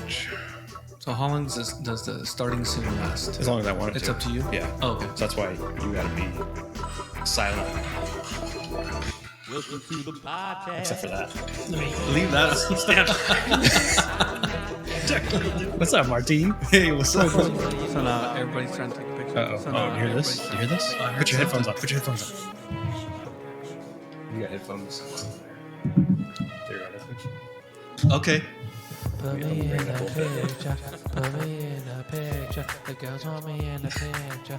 So how long does the starting soon last? As long as I want it It's to. up to you? Yeah. Oh, okay. So that's why you got to be silent. Welcome to the podcast. Except for that. Leave that. What's up, Martine? Hey, what's up? So now everybody's trying to take a picture. Uh-oh. So Oh, now you hear this? You hear this? Put your headphones on. Put your headphones on. You got headphones. There you go. Okay. Put me in the picture. Put me in the picture. The girls want me in the picture.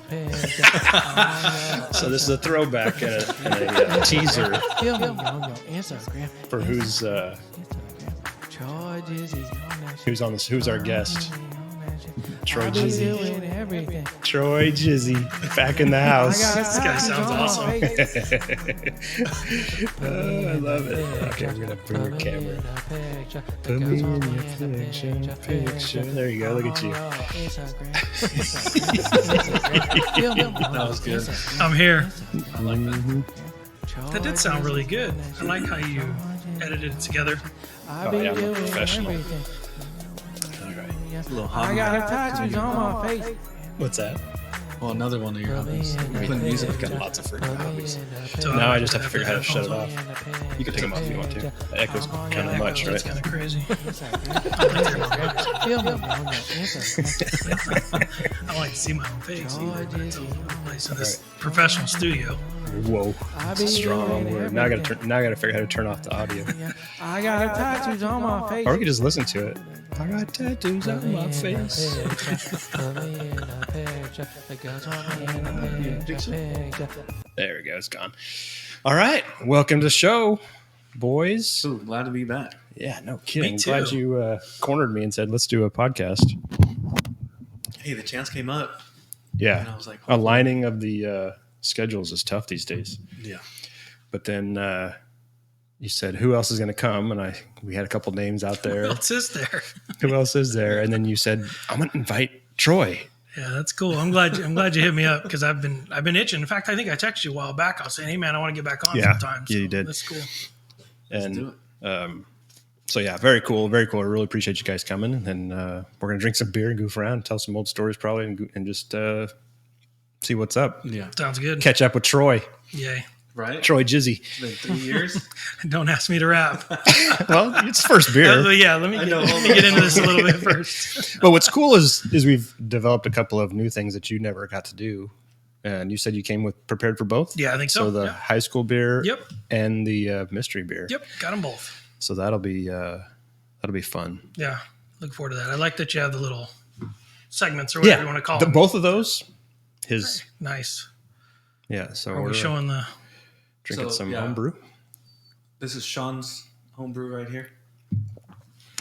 So this is a throwback and a teaser Feel me on your Instagram. for who's on this. Who's our guest? Troy Jizzy. Everything. Troy Jizzy back in the house. This guy sounds awesome. Oh, I love it. Okay, we're gonna bring your camera. Put me in your picture. There you go. Look at you. That was good. I'm here. I like that. That did sound really good. I like how you edited it together. Oh yeah, I'm a professional. All right. A little I hobby. got tattoos on my face. What's that? Well, another one of your hobbies. Playing music. I've got lots of freaking hobbies. So Now I just have to figure out how to shut it off. headphones You can take them off if you want to. The echo's kind on. of much, That's right? kind of crazy. Feel me on your Instagram. I like to see my own face. It's a nice in this professional studio. Whoa, that's a strong word. Now I got to figure out how to turn off the audio. I got tattoos on my face. Or we could just listen to it. I got tattoos on my face. There we go. It's gone. All right. Welcome to the show, boys. Ooh, glad to be back. Yeah, no kidding. Me Glad too. you cornered me and said, let's do a podcast. Hey, the chance came up. Yeah. And I was like, Aligning of the schedules is tough these days. yeah. But then you said, who else is going to come? And we had a couple names out Who there. else is there? Who else is there? And then you said, I'm going to invite Troy. Yeah, that's cool. I'm glad you hit me up because I've been itching. In fact, I think I texted you a while back. I was saying, hey man, I want to get back on Yeah. sometime. Yeah, you did. That's cool. And so, yeah, very cool. Very cool. I really appreciate you guys coming. And we're going to drink some beer and goof around, tell some old stories probably, and just see what's up. Yeah. Sounds good. Catch up with Troy. Yay. Right? Troy Jizzy. It's been 3 years. Don't ask me to rap. Well, it's first beer. But yeah, let me get into this a little bit first. But what's cool is we've developed a couple of new things that you never got to do. And you said you came prepared for both? Yeah, I think so. So the Yeah. high school beer Yep. and the mystery beer. Yep, got them both. So that'll be fun. Yeah, look forward to that. I like that you have the little segments or whatever you want to call them. Both of those. Nice. Yeah. So Are we're we showing the? drinking So, some yeah. homebrew. This is Sean's homebrew right here.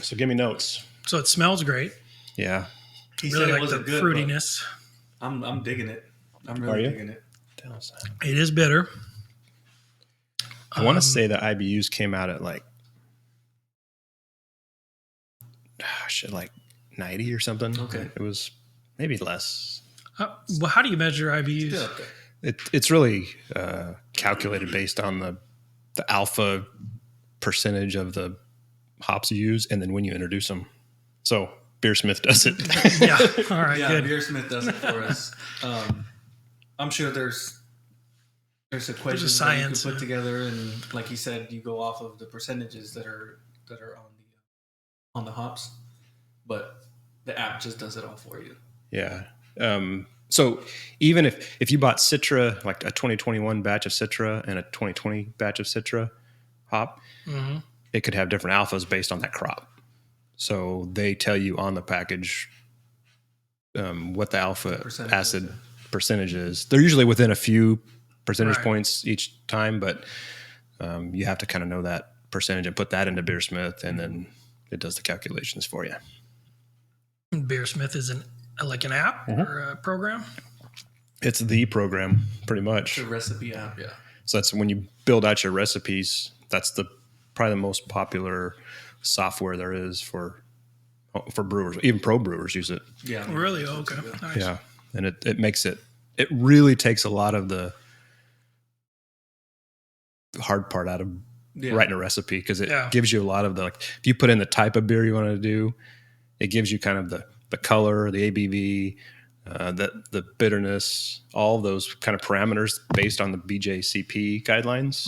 So give me notes. So it smells great. Yeah. He Really said it like the wasn't good, fruitiness. but I'm digging it. I'm Are really you? digging it. It is bitter. I want to say the IBUs came out at like 90 or something. Okay. It was maybe less. Well, how do you measure IBUs? Still up there. It's really calculated based on the alpha percentage of the hops you use, and then when you introduce them. So Beersmith does it. Yeah. All right. Yeah, Good. Beersmith does it for us. I'm sure there's equations that you science, can put together, and like you said, you go off of the percentages that are on the hops, but the app just does it all for you. Yeah. So even if you bought Citra, like a 2021 batch of Citra and a 2020 batch of Citra hop, Mm-hmm. it could have different alphas based on that crop. So they tell you on the package what the alpha Percentages. acid percentage is. They're usually within a few percentage Right. points each time, but you have to kind of know that percentage and put that into Beersmith, and then it does the calculations for you. Beersmith is like an app or a program. It's the program, pretty much. It's a recipe app, yeah. So that's when you build out your recipes. That's probably the most popular software there is for brewers. Even pro brewers use it. Yeah. Really? Okay. Nice. Yeah, and it makes it. It really takes a lot of the hard part out of Yeah. writing a recipe, because it Yeah. gives you a lot of the, like, if you put in the type of beer you want to do, it gives you kind of the color, the ABV, the bitterness, all those kind of parameters based on the BJCP guidelines.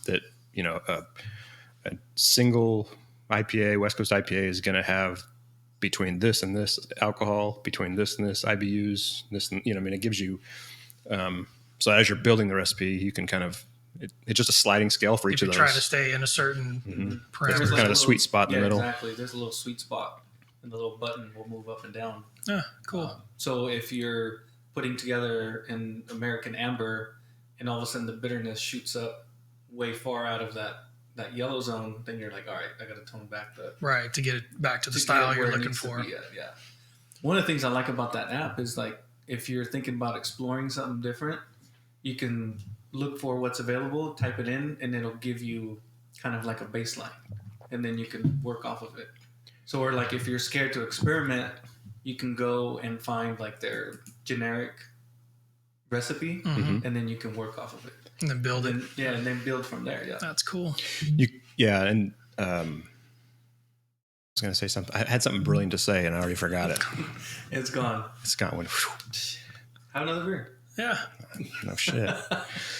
That a single IPA, West Coast IPA, is going to have between this and this alcohol, between this and this IBUs, this and, it gives you. So as you're building the recipe, you can kind of it's just a sliding scale for each of those. Try to stay in a certain parameter. There's kind of a sweet spot in the middle. Exactly. There's a little sweet spot, and the little button will move up and down. Yeah, cool. So if you're putting together an American Amber, and all of a sudden the bitterness shoots up way far out of that yellow zone, then you're like, all right, I got to tone back to get it back to the style you're looking for. Yeah. One of the things I like about that app is like if you're thinking about exploring something different, you can look for what's available, type it in, and it'll give you kind of like a baseline, and then you can work off of it. So, or like if you're scared to experiment, you can go and find like their generic recipe, and then you can work off of it. And then build it. And then build from there. Yeah. That's cool. And I was going to say something. I had something brilliant to say, and I already forgot it. It's gone. It's gone. Have another beer. Yeah. No shit.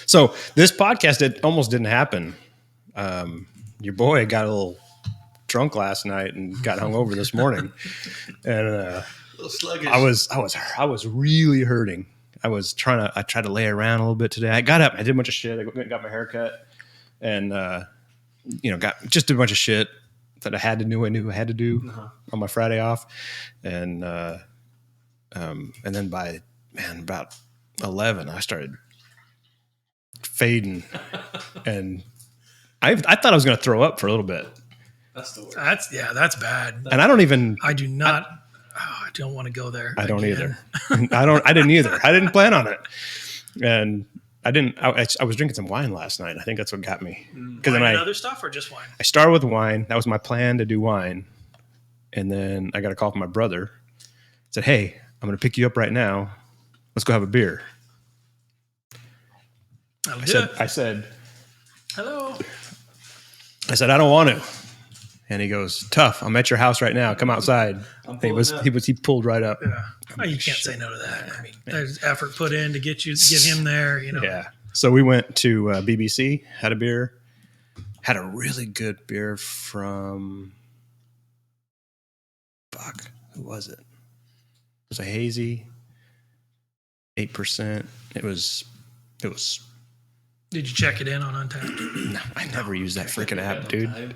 So this podcast, almost didn't happen. Your boy got a little drunk last night and got hungover this morning, and a little sluggish. I was really hurting. I tried to lay around a little bit today. I got up, I did a bunch of shit. I went and got my hair cut, and did a bunch of shit that I knew I had to do on my Friday off, and then by about 11, I started fading, and I thought I was going to throw up for a little bit. That's the worst. That's bad. And I do not. I don't want to go there. I don't either. I didn't either. I didn't plan on it, and I didn't. I was drinking some wine last night. I think that's what got me. Because then other stuff or just wine. I started with wine. That was my plan to do wine, and then I got a call from my brother. Said, "Hey, I'm going to pick you up right now. Let's go have a beer." I said, hello. I said, I don't want to. And he goes, tough. I'm at your house right now. Come outside. He pulled right up. Yeah. Oh, you can't say no to that. I mean, there's effort put in to get him there, Yeah. So we went to BBC, had a beer, had a really good beer from, who was it? It was a hazy, 8%. It was. Did you check it in on Untapped? No, I never use that freaking app, dude.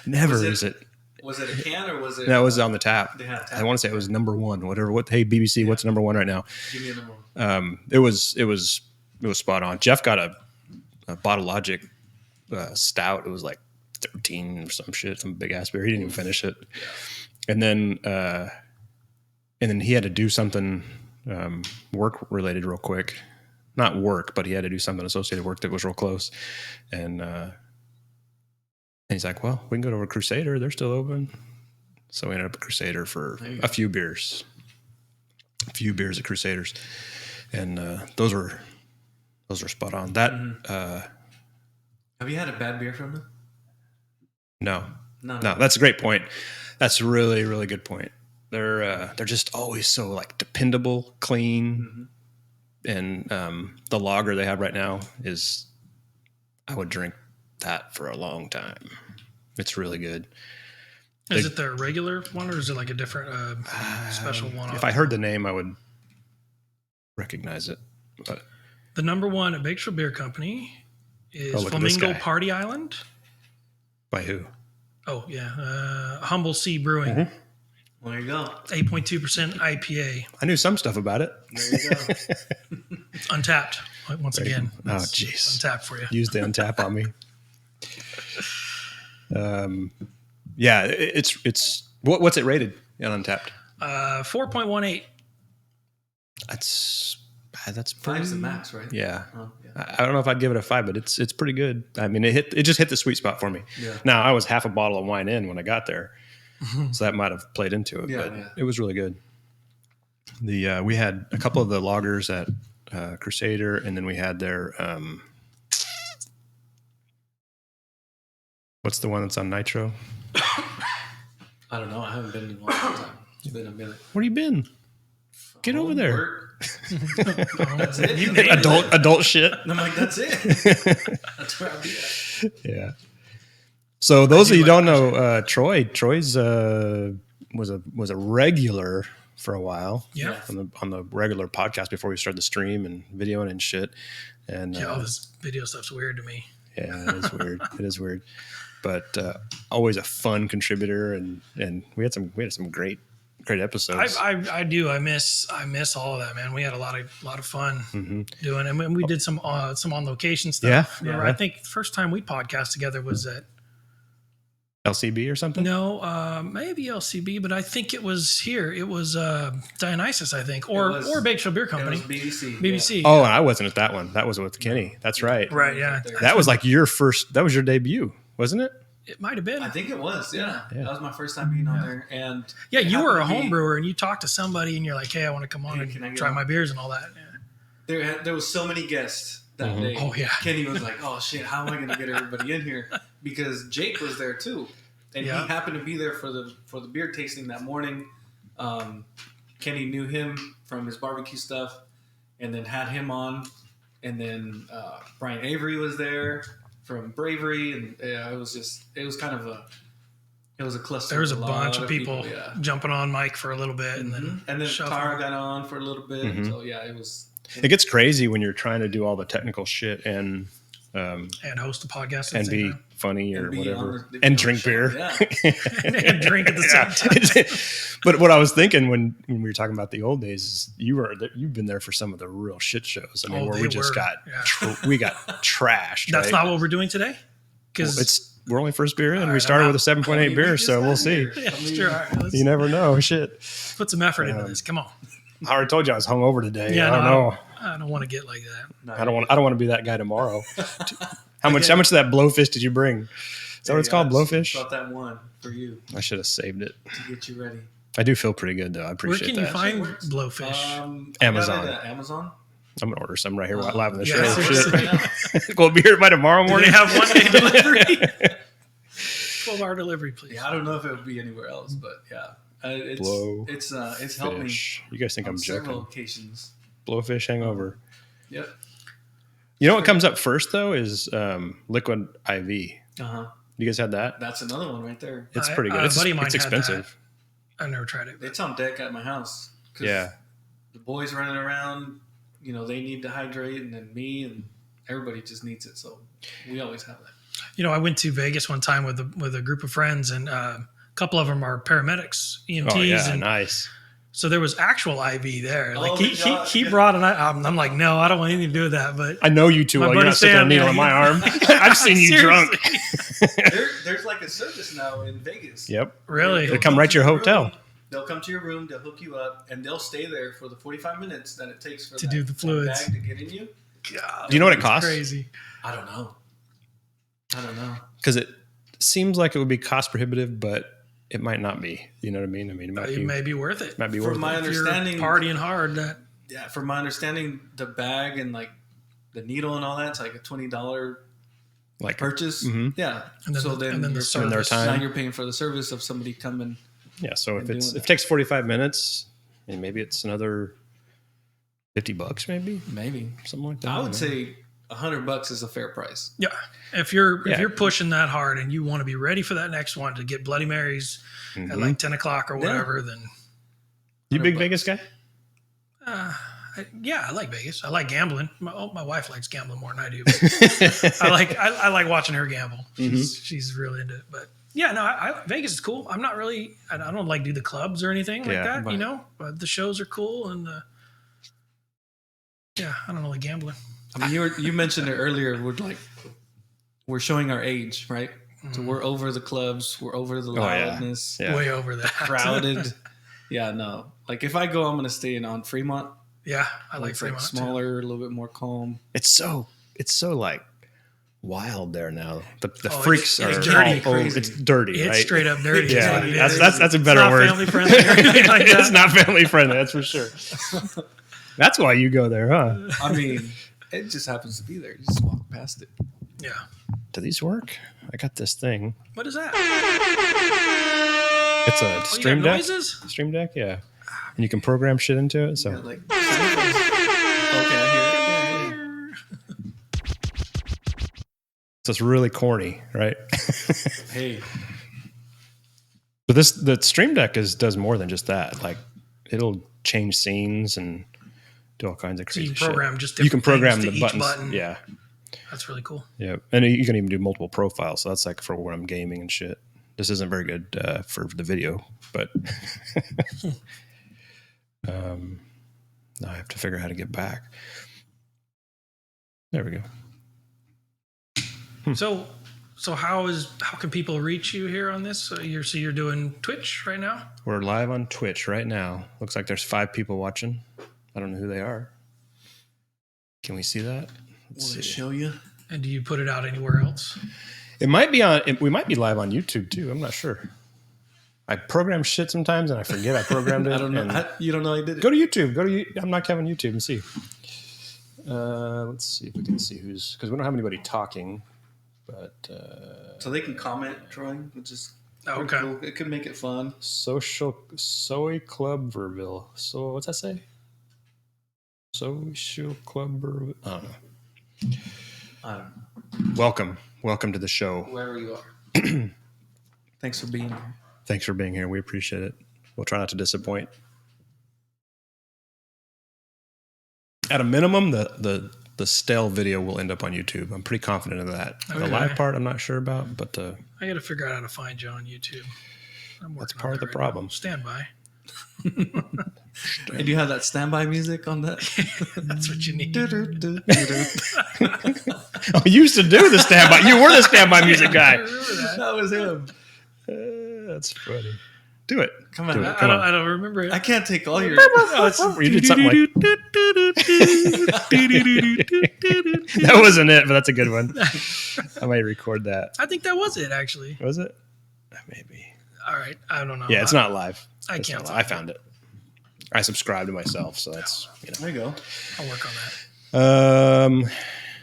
Never use it. Was it a can or was it? No, it was on the tap. They had tap. I want to say it was number one. Whatever. Hey BBC, what's number one right now? Give me a number one. It was spot on. Jeff got a Bottle Logic stout. It was like 13 or some shit, some big ass beer. He didn't even finish it. And then he had to do something work related real quick. Not work, but he had to do something associated work that was real close. And he's like, well, we can go to a Crusader. They're still open. So we ended up at Crusader for a few beers. A few beers at Crusaders. And those were spot on. That have you had a bad beer from them? No, that's a great point. That's a really, really good point. They're just always so like dependable, clean. And the lager they have right now I would drink that for a long time. It's really good. Is it their regular one or is it like a different special one? If I heard the name, I would recognize it. But the number one at Bakersfield Beer Company is Flamingo Party Island. By who? Oh, yeah. Humble Sea Brewing. Mm-hmm. Well, there you go. 8.2% IPA. I knew some stuff about it. There you go. Untapped. Once again. Oh, jeez. Untapped for you. Use the Untap on me. Yeah, it's what's it rated on Untapped? 4.18. That's Five's the max, right? Yeah. Oh, yeah. I don't know if I'd give it a 5, but it's pretty good. I mean, it just hit the sweet spot for me. Yeah. Now I was half a bottle of wine in when I got there, so that might have played into it. Yeah, but yeah. it was really good. We had a couple of the lagers at Crusader, and then we had their what's the one that's on Nitro? I don't know. I haven't been in a long time. It's been a minute. Where you been? Get over there. Work. That's it. Adult shit. And I'm like, that's it. That's where I'll be at. Yeah. So those of you who don't know, Troy's was a regular for a while. Yeah. On the regular podcast before we started the stream and videoing and shit. And Yeah, all this video stuff's weird to me. yeah, it is weird. It is weird. But always a fun contributor, and we had some great episodes. I do. I miss all of that, man. We had a lot of fun doing it. And we did some on location stuff. Yeah. I think the first time we podcast together was at LCB or something? No, maybe LCB, but I think it was here. It was Dionysus, I think, or Bakersfield Beer Company. It was BBC. BBC. Oh, and I wasn't at that one. That was with Kenny. That's right. Right, yeah. That was like your first. That was your debut, wasn't it? It might have been. I think it was. Yeah. Yeah. That was my first time being on there, and Yeah, it you were a happened to home be- brewer, and you talked to somebody, and you're like, "Hey, I want to come on Hey, can I and get try on?" my beers and all that." Yeah. There was so many guests that day. Oh, yeah. Kenny was like, "Oh shit, how am I going to get everybody in here?" Because Jake was there too, and Yeah. he happened to be there for the beer tasting that morning. Kenny knew him from his barbecue stuff, and then had him on, and then Brian Avery was there from Bravery, and yeah, it was a cluster. There was a lot bunch of people yeah. jumping on Mike for a little bit, and then shuffling. Tara got on for a little bit. Mhm. So yeah, it was. It gets crazy when you're trying to do all the technical shit and host a podcast at and the be same time. funny or And be whatever, on the and video drink show, beer. yeah. and drink at the same time. But what I was thinking when we were talking about the old days is you've been there for some of the real shit shows. I mean, where they we just were, got yeah. we got trashed. That's right? not what we're doing today. Because We're only first beer in. All We right, started I'm with a 7.8 beer, so we'll see. yeah, sure. All right, let's You never know. Shit. put some effort into this. Come on. I already told you I was hungover today. Yeah, I don't know. I don't want to get like that. I don't want to be that guy tomorrow. How much of that blowfish did you bring? Is that what it's called? Blowfish? Brought that one for you I should have saved it. to get you ready. I do feel pretty good though. I Where appreciate can you that. find Works. blowfish? I Amazon. got it at Amazon. I'm gonna order some right here live on the Yeah, show. seriously. Shit. We'll be here by tomorrow Do morning. they have 1 day delivery? 12-hour delivery, please. Yeah, I don't know if it would be anywhere else, but yeah, it's helped me Blowfish. You guys think on I'm several joking? occasions. Blowfish hangover. Yep. You know what comes up first though is liquid IV. Uh-huh. You guys had that? That's another one right there. It's pretty good. A buddy of mine It's had expensive. I've never tried it. But It's on deck at my house. 'Cause Yeah. The boys running around, they need to hydrate, and then me and everybody just needs it. So we always have that. I went to Vegas one time with a group of friends, and a couple of them are paramedics, EMTs, Oh yeah, and nice. so there was actual IV there. Oh, Like my he God. he brought an. I'm like, no, I don't want anything to do with that. But I know you too My well. You're buddy not sticking a Sam, needle yeah, in my he- arm. I've seen you drunk. There's like a service now in Vegas. Yep. Really? They come right to your hotel. They'll come to your room, they'll hook you up, and they'll stay there for the 45 minutes that it takes for To that, do the that fluids. bag to get in you. God, Do you know what it it's costs? Crazy. I don't know. Because it seems like it would be cost prohibitive, but it might not be. You know what I mean? It It may be worth it. might be worth From my it. If you're understanding, partying hard, that yeah, from my understanding, the bag and like the needle and all that's like a $20 Like purchase. Mhm. Yeah. and then, So the, then and then the you're in their service. time. now you're paying for the service of somebody coming. yeah. So if and it's doing if it takes 45 minutes, and maybe it's another $50, maybe Maybe. something like that. I would say $100 is a fair price. Yeah, if you're Yeah. pushing that hard and you want to be ready for that next one to get Bloody Marys at Mhm. like 10 o'clock or Yeah. whatever, then You big $100. Vegas guy? yeah, I like Vegas. I like gambling. My wife likes gambling more than I do. I like watching her gamble. She's really into it. But yeah, no, Vegas is cool. I'm not really. I don't like do the clubs or anything like Yeah, that. right. But the shows are cool and yeah, I don't like gambling. I mean, you mentioned it earlier. We're showing our age, right? So we're over the clubs. We're over the yeah. loudness. Yeah. Way over that. Crowded. Yeah, no. Like if I go, I'm gonna stay on Fremont. Yeah, I like It's Fremont. like too. smaller, a little bit more calm. It's so like wild there now. The Oh, freaks it's are dirty. all over. Crazy. It's dirty. It's right? straight up dirty. is Yeah, what it that's is. that's a It's better not word. family friendly or anything like that. It's not family friendly. That's for sure. That's why you go there, huh? I mean, it just happens to be there. You just walk past it. Yeah. Do these work? I got this thing. What is that? It's a Oh, you Stream got Deck. noises? Stream Deck, yeah. And you can program shit into it. So Yeah, like okay, I hear it. so it's really corny, right? Hey, But the Stream Deck does more than just that. Like it'll change scenes and do all kinds of So crazy you can program shit. just You can different program things the to each buttons. button. Yeah. That's really cool. Yeah. And you can even do multiple profiles. So that's like for when I'm gaming and shit. This isn't very good for the video, but now I have to figure out how to get back. There we go. So how can people reach you here on this? So you're doing Twitch right now? We're live on Twitch right now. Looks like there's 5 people watching. I don't know who they are. Can we see that? will it show you? And do you put it out anywhere else? It might be on. We might be live on YouTube too. I'm not sure. I program shit sometimes and I forget I programmed it. I don't know. You don't know I did it. Go to YouTube. I'm not Kevin YouTube and see. Let's see if we can see because we don't have anybody talking. But So they can comment, Troy, which is Okay. cool. It could make it fun. Soy Club Verville. So what's that say? Social Club Verville. I don't know. I don't know. Welcome to the show. Wherever you are. Thanks for being here. Thanks for being here. We appreciate it. We'll try not to disappoint. At a minimum, the stale video will end up on YouTube. I'm pretty confident of that. The Okay. live part, I'm not sure about, but I got to figure out how to find you on YouTube. that's part of the problem. Now. Stand by. And you have that standby music on that? That's what you need. Oh, you used to do the standby. You were the standby music I guy. remember that. That was him. That's funny. Do it. Come on. Do it. I Come don't, on. I don't remember it. I can't take all your. You did something like that. Wasn't it, but that's a good one. I might record that. I think that was it, actually. Was it? Maybe. All right. I don't know. Yeah, it's not live. I It's can't not live. I found it. I subscribed to myself, so that's There you go. I'll work on that.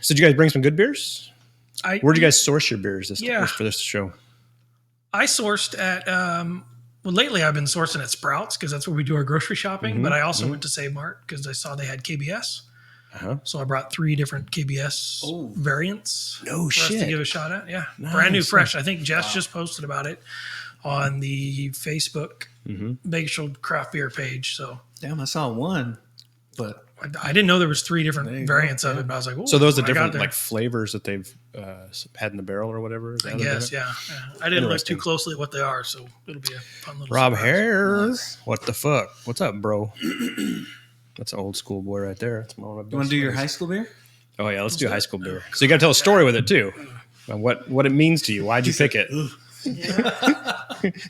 So did you guys bring some good beers? Where'd you guys source your beers Yeah. for this show? I sourced at lately I've been sourcing at Sprouts because that's where we do our grocery shopping. But I also went to Save Mart because I saw they had KBS. Uh-huh. So I brought 3 different KBS variants No for us to shit. give a shot at. Yeah, Nice, brand new, nice. fresh. I think Jess just posted about it on the Facebook Bagel Craft Beer page. So Damn, I saw one, but I didn't know there was 3 There different you variants go, of yeah. it. But I was like, So those are I got different there. like flavors that they've had in the barrel or whatever? I guess, yeah. I didn't look Interesting. too closely at what they are, so it'll be a fun little Rob surprise. Hare. What the fuck? What's up, bro? That's an old school boy right there. That's one of my you want best to do your friends. high school beer? Oh yeah, let's do a high school beer. So you got to tell a story with it too. And what it means to you. Why'd you pick it?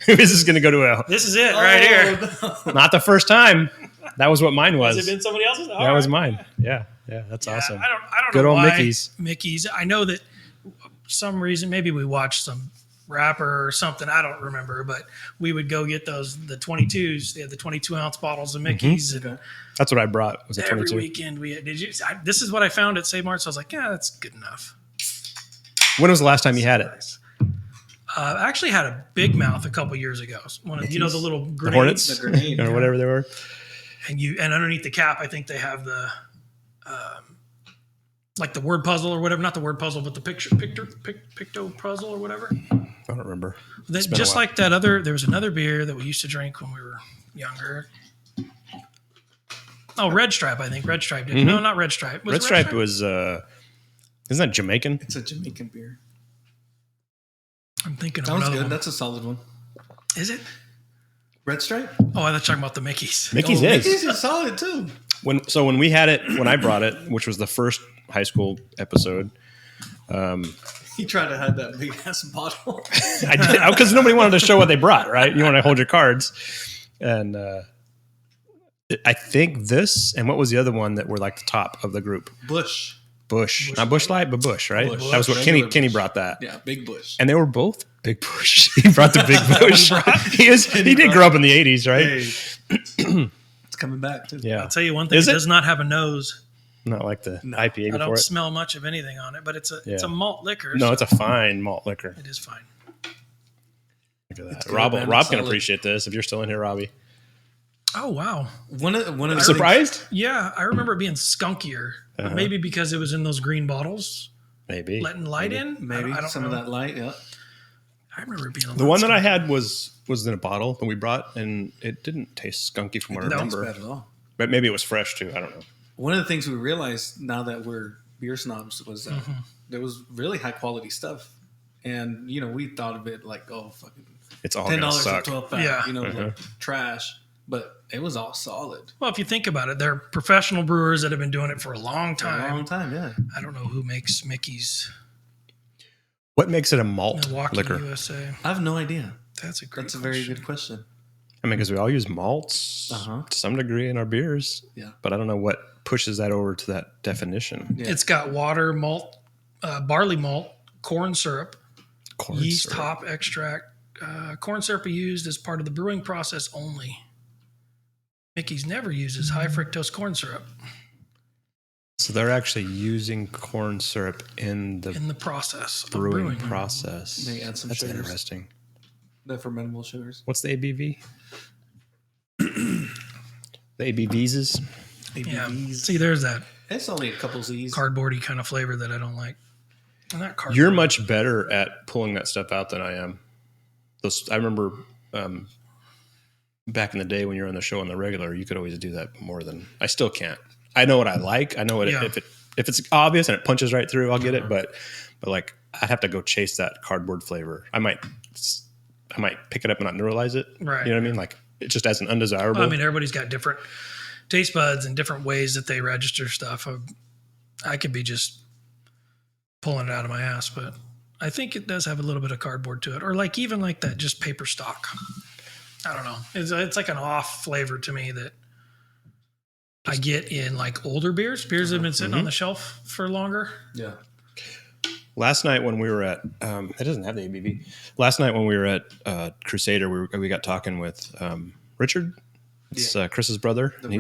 This is going to go to a This is it right here. not the first time. That was what mine was. Has it been somebody else's? That was mine. Yeah, that's awesome. I don't Good know old why Mickey's. Mickey's. I know that some reason, maybe we watched some rapper or something. I don't remember, but we would go get the 22s. They had the 22-ounce bottles of Mickey's, and That's what I brought. Was it every 22? weekend we had. This is what I found at Save Mart. So I was like, yeah, that's good enough. When was the last time you had it? I actually had a Big Mouth a couple years ago. One of, the little The grenades. Hornets, The grenade, or yeah. whatever they were. And underneath the cap, I think they have the like the word puzzle or whatever. Not the word puzzle, but the picto puzzle or whatever. I don't remember. That, It's been a just while. like that other, there was another beer that we used to drink when we were younger. Oh, Red Stripe, I think. Red Stripe did. No, not Red Stripe. Was Red it Stripe was. Isn't that Jamaican? It's a Jamaican beer. I'm thinking of Sounds another good. one. That's a solid one. Is it? Red Stripe? Oh, I was talking about the Mickey's. Mickey's Oh, is. Mickey's is solid too. When we had it, when I brought it, which was the first high school episode, He tried to hide that big ass bottle. I did because nobody wanted to show what they brought, right? You want to hold your cards, and I think this and what was the other one that were like the top of the group? Bush. Bush, not Bush Light, but Bush, right? Bush. That was what Regular Kenny Bush. brought that, Yeah, big Bush. and they were both big Bush. He brought the big Bush. He did grow up in the '80s, right? Hey, it's coming back too. Yeah, I'll tell you one thing. Is It it? does not have a nose. not like the IPA I before don't it. smell much of anything on it, but it's a Yeah. malt liquor. No, so it's a fine malt liquor. it is fine. Look at that. good, Rob man. can Solid. appreciate this if you're still in here, Robbie. Oh wow. One of the Surprised? Yeah, I remember it being skunkier. But maybe because it was in those green bottles, Maybe. letting light in. Maybe I don't some know. of that light. Yeah. I remember it being a The lot one that I skunkier. had was in a bottle that we brought, and it didn't taste skunky from what I No. remember. Bad at all. But maybe it was fresh too. I don't know. One of the things we realized now that we're beer snobs was that there was really high quality stuff, and we thought of it like, oh, fucking It's all $10 gonna for suck. 12 pack, Yeah. like trash. But it was all solid Well, if you think about it, they're professional brewers that have been doing it for a long for a time. long time. Yeah. I don't know who makes Mickey's What makes it a malt Milwaukee, liquor? USA. I have no idea. That's a great. That's a very good question. I mean, because we all use malts to some degree in our beers. Yeah. But I don't know what pushes that over to that definition. Yeah. It's got water, malt, barley malt, corn syrup, Corn yeast, syrup. hop extract. Corn syrup are used as part of the brewing process only. Mickey's never uses high fructose corn syrup So they're actually using corn syrup in the in the process of brewing brewing. process. They add some That's sugars. interesting. The fermentable sugars. What's the ABV? The ABVs is Yeah. ABVs. See, there's that It's only a couple Z's. cardboardy kind of flavor that I don't like. Well, not cardboard. You're much better at pulling that stuff out than I am. I remember back in the day when you were on the show on the regular, you could always do that more than I still can't. I know what I like. I know what Yeah. if it's obvious and it punches right through, I'll get it. But like I'd have to go chase that cardboard flavor. I might pick it up and not neuralize it. Right. You know what I mean? Like it just as an undesirable. Well, I mean, everybody's got different taste buds and different ways that they register stuff. I could be just pulling it out of my ass, but I think it does have a little bit of cardboard to it, or like even like that, just paper stock. I don't know. It's like an off flavor to me that I get in like older beers that have been sitting on the shelf for longer. Yeah. Last night when we were at, it doesn't have the ABV. Last night when we were at Crusader, we got talking with Richard. It's Chris's brother. And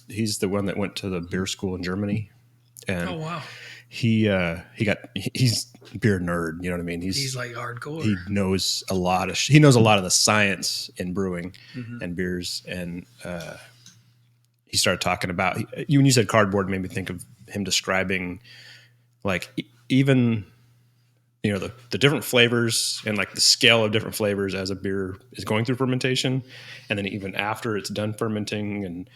he's the one that went to the beer school in Germany. And Oh wow, he's a beer nerd. You know what I mean? he's like hardcore. he knows a lot of he knows a lot of the science in brewing and beers. And he started talking about when you said cardboard, made me think of him describing like even the different flavors and like the scale of different flavors as a beer is going through fermentation, and then even after it's done fermenting. And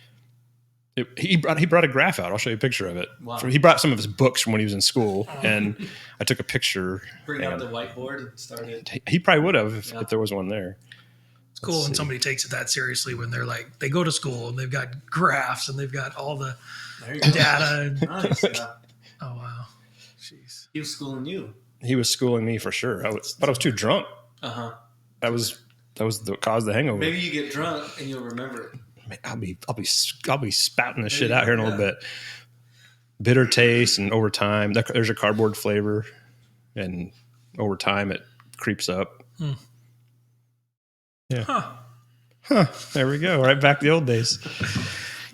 he brought a graph out. I'll show you a picture of it. Wow. He brought some of his books from when he was in school, and I took a picture. Bring out and the whiteboard and started. he probably would have if there was one there. It's cool when somebody takes it that seriously, when they're like, they go to school and they've got graphs and they've got all the There you go. data. And, Nice. Yeah. oh wow, jeez. He was schooling you. He was schooling me for sure. But I was too drunk. Uh huh. That was the cause of the hangover. Maybe you get drunk and you'll remember it. Man, I'll be spouting this shit out here in a little Yeah. bit. Bitter taste, and over time, there's a cardboard flavor, and over time it creeps up. Yeah. Huh. There we go. Right back to the old days.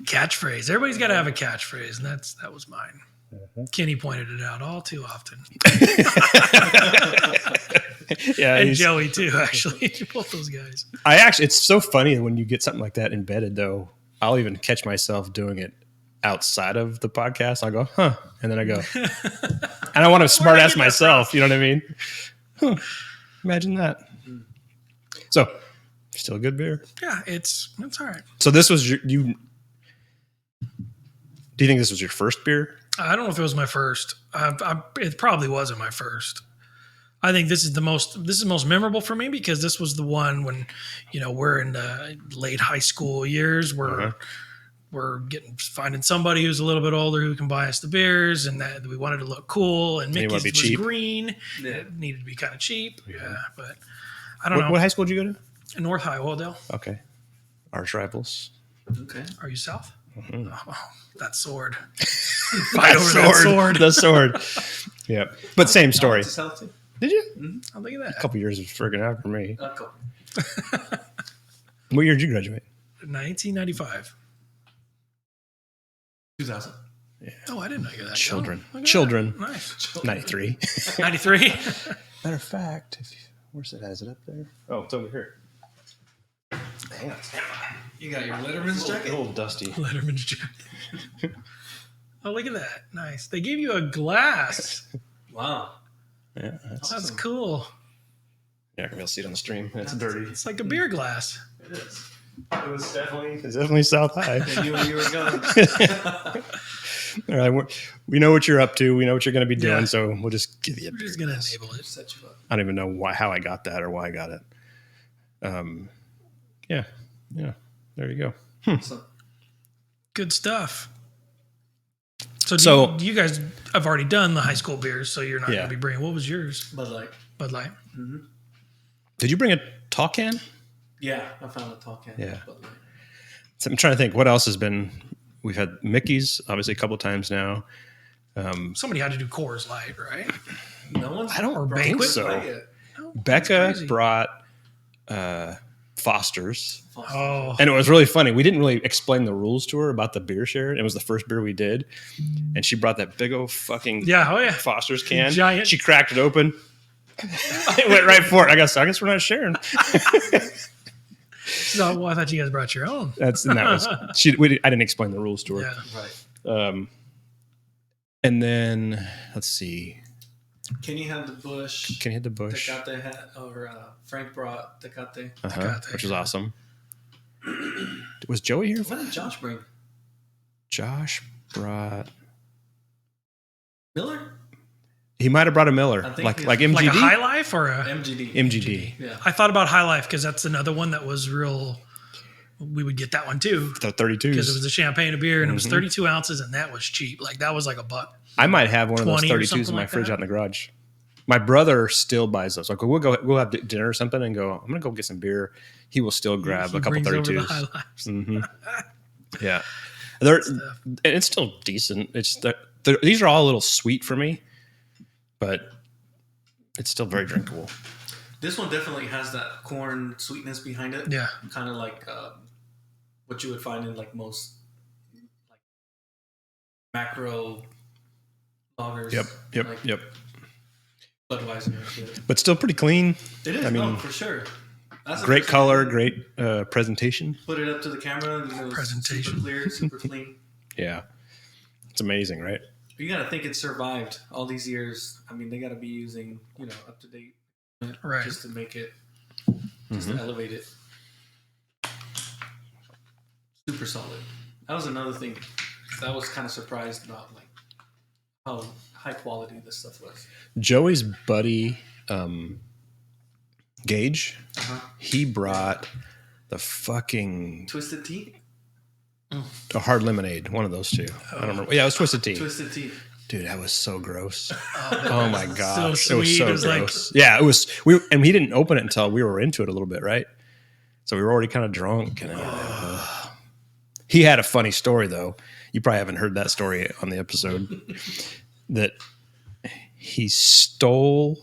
Catchphrase. Everybody's got to have a catchphrase, and that was mine. Kenny pointed it out all too often, Yeah, and Joey too. Actually, both those guys. it's so funny when you get something like that embedded. Though I'll even catch myself doing it outside of the podcast. I'll go, huh, and then I go, and I want to smart ass myself. You know what I mean? Huh, imagine that. So, still a good beer. Yeah, it's all right. So this was you. Do you think this was your first beer? I don't know if it was my first. It probably wasn't my first. I think this is the most memorable for me because this was the one when, we're in the late high school years. We're finding somebody who's a little bit older who can buy us the beers, and that we wanted to look cool. And you wanna Mickey's be was cheap. green. Yeah. It needed to be kind of cheap. Yeah, but I don't know. What high school did you go to? North High, Oildale. Okay, arch rivals. Okay. Are you south? Mm-hmm. Oh, that sword. Fight over that sword. The sword. Yeah, but same story. To South too. Did you? Oh, look at that. A couple years friggin' after me. A couple. What year did you graduate? 1995. 2000. Oh, I didn't know you were that Children. young. Look at Children. that. Nice. 93. 93. Matter of fact, Where's it? Is it up there? Oh, it's over here. Hang on. You got your Letterman's A jacket? little dusty. Letterman's jacket. Oh, look at that. Nice. They gave you a glass. Wow. Yeah, That's cool. yeah. You'll see it on the stream. It's dirty. It's like a beer glass. It is. It was definitely South High. I knew where you were going. All right, we know what you're up to. We know what you're going to be doing. Yeah. So we'll just give you. We're just going to enable it. Set you up. I don't even know how I got that or why I got it. Yeah. There you go. So, Good stuff. So, you guys have already done the high school beers, so you're not going to be bringing. What was yours? Bud Light. Bud Light. Did you bring a tall can? Yeah, I found a tall can. Yeah. Bud Light. So I'm trying to think what else has been. We've had Mickey's obviously a couple of times now. Somebody had to do Coors Light, right? No one's I don't brought think Bud so. Light yet. No, Becca that's crazy. brought Foster's. Oh, And it was really funny. We didn't really explain the rules to her about the beer share. It was the first beer we did. And she brought that big old fucking yeah. Oh, yeah. Foster's can. Giant. She cracked it open. I went right for it. I guess we're not sharing. So, well, I thought you guys brought your own. I didn't explain the rules to her. Yeah. Right. And then let's see. Kenny had the Bush. Can you hit the bush? Tecate had, or Frank brought Tecate. Tecate. Which was awesome. Was Joey here? What did Josh bring? Josh brought. Miller? He might have brought a Miller, I think like he's- MGD. Like a High Life or a. MGD. MGD. Yeah. I thought about High Life because that's another one that was real. We would get that one too The 32s. because it was a champagne of beer and it was Mhm. 32 ounces and that was cheap. Like that was like $1. I might have one of those 20 or 32s in something my like fridge that. out in the garage. My brother still buys those. Like we'll have dinner or something and go. I'm gonna go get some beer. He will still grab He a couple brings over the 32s. High Lives. Mm-hmm. Yeah, and it's still decent. These are all a little sweet for me, but it's still very drinkable. This one definitely has that corn sweetness behind it. Yeah. Kind of like what you would find in like most like macro lagers. Yep. Budweiser and shit. But still pretty clean. It is, I mean, for sure. That's the Great first color, thing. great presentation. Put it up to the camera. And it was Presentation. super clear, super clean. Yeah, it's amazing, right? You got to think it survived all these years. I mean, they got to be using up to date, Right. just to make it, just to elevate it. Super solid. That was another thing that I was kind of surprised about, like how high quality this stuff was. Joey's buddy, Gage, Uh-huh. he brought the fucking Twisted Tea. a hard lemonade, one of those two. I don't remember. Yeah, it was Twisted Tea. Twisted Tea. Dude, that was so gross. Oh, Oh my gosh, it was sweet. so It was like- gross. Yeah, it was. And he didn't open it until we were into it a little bit, right? So we were already kind of drunk. And he had a funny story though. You probably haven't heard that story on the episode. That he stole.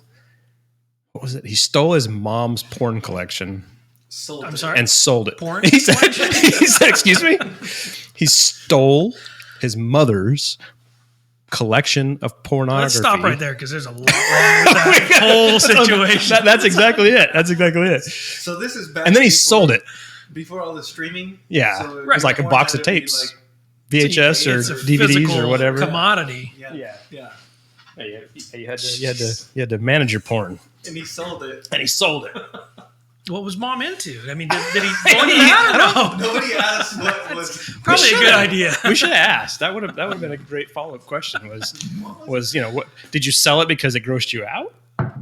What was it? He stole his mom's porn collection Sold I'm it. sorry? and sold it. Porn He said, "Excuse me." He stole his mother's collection of pornography. Let's stop right there because there's a lot wrong with that whole situation. That's exactly it. That's exactly it. So this is back. And then he before- sold it. before all the streaming. Yeah. So It was like a porn box had of to be tapes. like- VHS or It's a DVDs or physical whatever. commodity. yeah. You had to manage your porn. And he sold it. And he sold it. What was mom into? I mean, did he go into that or no? Nobody asked what was. Probably a good should've. idea. We should have asked. That would have been a great follow up question. Was what did you sell it because it grossed you out,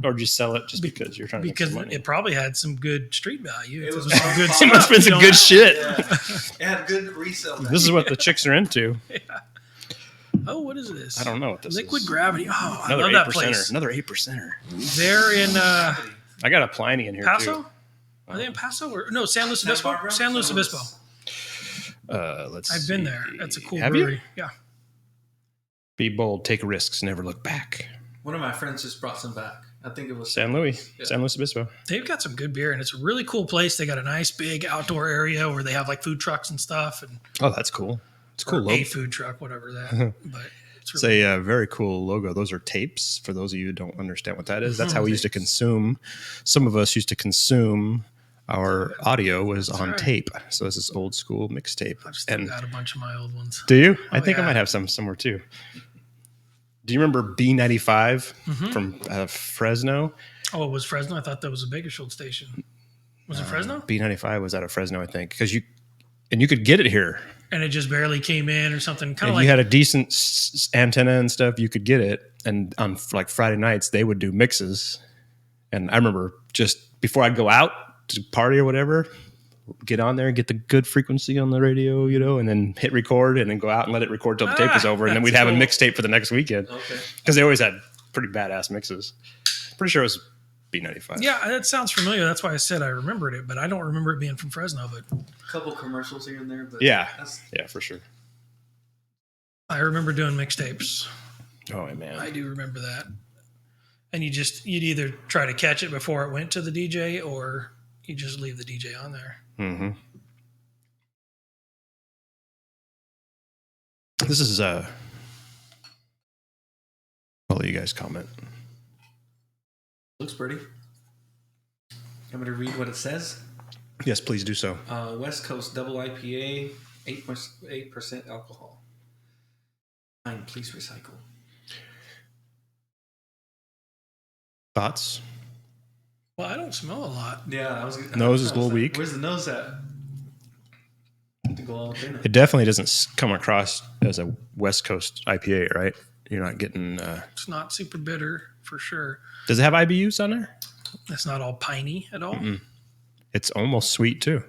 or did you sell it just because you're trying to Because make some money? it probably had some good street value. It was some good It stuff. must have been some good shit. Yeah. It had good resale. value. This is what the chicks are into. Oh, what is this? I don't know what this Liquid is. Gravity. Oh, I Another love that 8%er. place. Another 8%er. They're in I got a Pliny in here Paso. too. Are they in Paso or no? San Luis Santa Obispo. Barbara? San Luis Obispo. Let's. I've been see. there. That's a cool Have brewery. you? Yeah. Be bold, take risks, never look back. One of my friends just brought some back. I think it was San Luis, Yeah. San Luis Obispo. They've got some good beer, and it's a really cool place. They got a nice big outdoor area where they have like food trucks and stuff, and Oh, that's cool. It's a cool. or Logo. a food truck, whatever that. But It's a very cool logo. Those are tapes. For those of you who don't understand what that is, that's how we used to consume. Some of us used to consume our audio was on tape. So this is old school mixtape. I've still got a bunch of my old ones. Do you? I think I might have some somewhere too. Do you remember B95 from Fresno? Oh, it was Fresno? I thought that was a Bakersfield station. Was it Fresno? B95 was out of Fresno, I think, because you could get it here. And it just barely came in or something. Kind of like you had a decent antenna and stuff, you could get it. And on like Friday nights, they would do mixes. And I remember just before I'd go out to party or whatever, get on there and get the good frequency on the radio, and then hit record and then go out and let it record till the tape was over. And then we'd have a mixtape for the next weekend. Okay. Because they always had pretty badass mixes. Pretty sure it was B95. Yeah, that sounds familiar. That's why I said I remembered it, but I don't remember it being from Fresno. But a couple commercials here and there. But yeah, for sure. I remember doing mixtapes. Oh man, I do remember that. And you'd either try to catch it before it went to the DJ, or you just leave the DJ on there. Mm-hmm. This is I'll let you guys comment. Looks pretty. I'm going to read what it says. Yes, please do so. West Coast Double IPA, 8% alcohol. Fine, please recycle. Thoughts? Well, I don't smell a lot. Yeah, nose is a little weak. Where's the nose at? To go all in it definitely doesn't come across as a West Coast IPA, right? You're not getting... It's not super bitter, for sure. Does it have IBUs on there? It's not all piney at all. Mm-mm. It's almost sweet, too.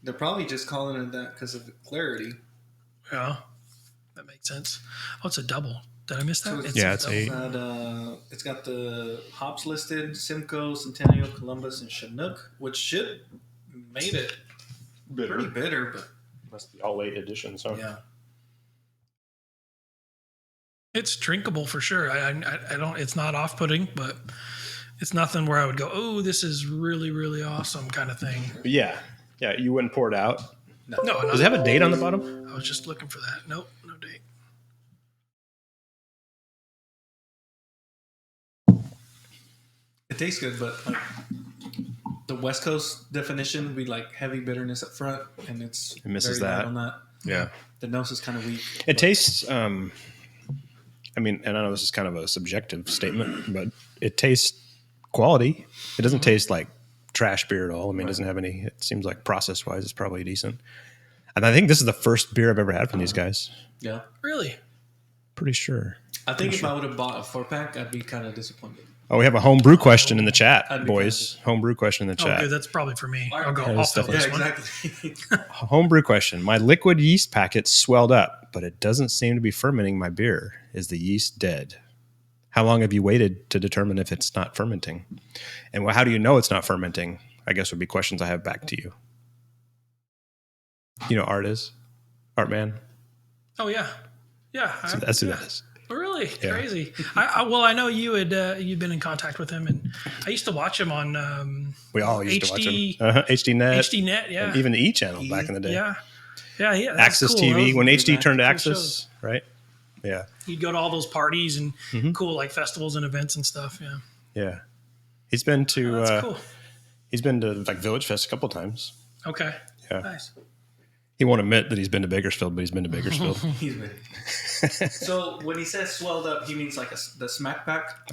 They're probably just calling it that because of the clarity. Yeah, that makes sense. Oh, it's a double. Did I miss that? So it's 8. It's got the hops listed: Simcoe, Centennial, Columbus, and Chinook, which should made it pretty bitter, but must be all late editions, huh? Yeah. It's drinkable for sure. I don't. It's not off-putting, but it's nothing where I would go, "Oh, this is really, really awesome," kind of thing. Yeah. You wouldn't pour it out. No. Does it have a date on the bottom? I was just looking for that. Nope, no date. It tastes good, but like the West Coast definition would be like heavy bitterness up front, and it misses very light that. on that. Yeah. The nose is kind of weak. It tastes. I mean, and I know this is kind of a subjective statement, but it tastes quality. It doesn't taste like trash beer at all. I mean, it doesn't have any. It seems like process-wise, it's probably decent. And I think this is the first beer I've ever had from these guys. Yeah. Really? Pretty sure. I think if I would have bought a 4-pack, I'd be kind of disappointed. Oh, we have a homebrew question in the chat, boys. Homebrew question in the chat. Okay, that's probably for me. I'll fill this one. Exactly. Homebrew question. My liquid yeast packet swelled up, but it doesn't seem to be fermenting my beer. Is the yeast dead? How long have you waited to determine if it's not fermenting? And how do you know it's not fermenting? I guess would be questions I have back to you. You know, Art Man. Oh yeah, yeah. So that's who that is. Really? Yeah. Crazy. I know you had you'd been in contact with him, and I used to watch him on. We all used to watch him. HDNet. HDNet, yeah. And even the E channel back in the day. Yeah. Yeah. Access cool. TV when HD turned to cool Access, shows. right? Yeah. He'd go to all those parties and cool like festivals and events and stuff. Yeah. Yeah. He's been to. That's cool. He's been to like Village Fest a couple times. Okay. Yeah. Nice. He won't admit that he's been to Bakersfield, but he's been to Bakersfield. He's been. So when he says swelled up, he means like the smack pack?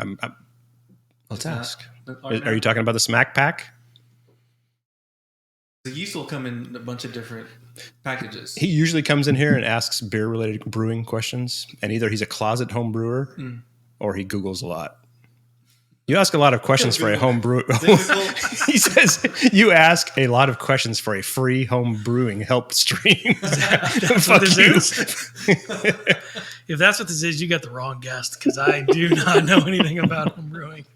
Let's ask. Are you talking about the smack pack? The yeast will come in a bunch of different packages. He usually comes in here and asks beer-related brewing questions, and either he's a closet home brewer or he Googles a lot. You ask a lot of questions for a home brew. He says you ask a lot of questions for a free home brewing help stream. That's what this is? If that's what this is, you got the wrong guest because I do not know anything about home brewing.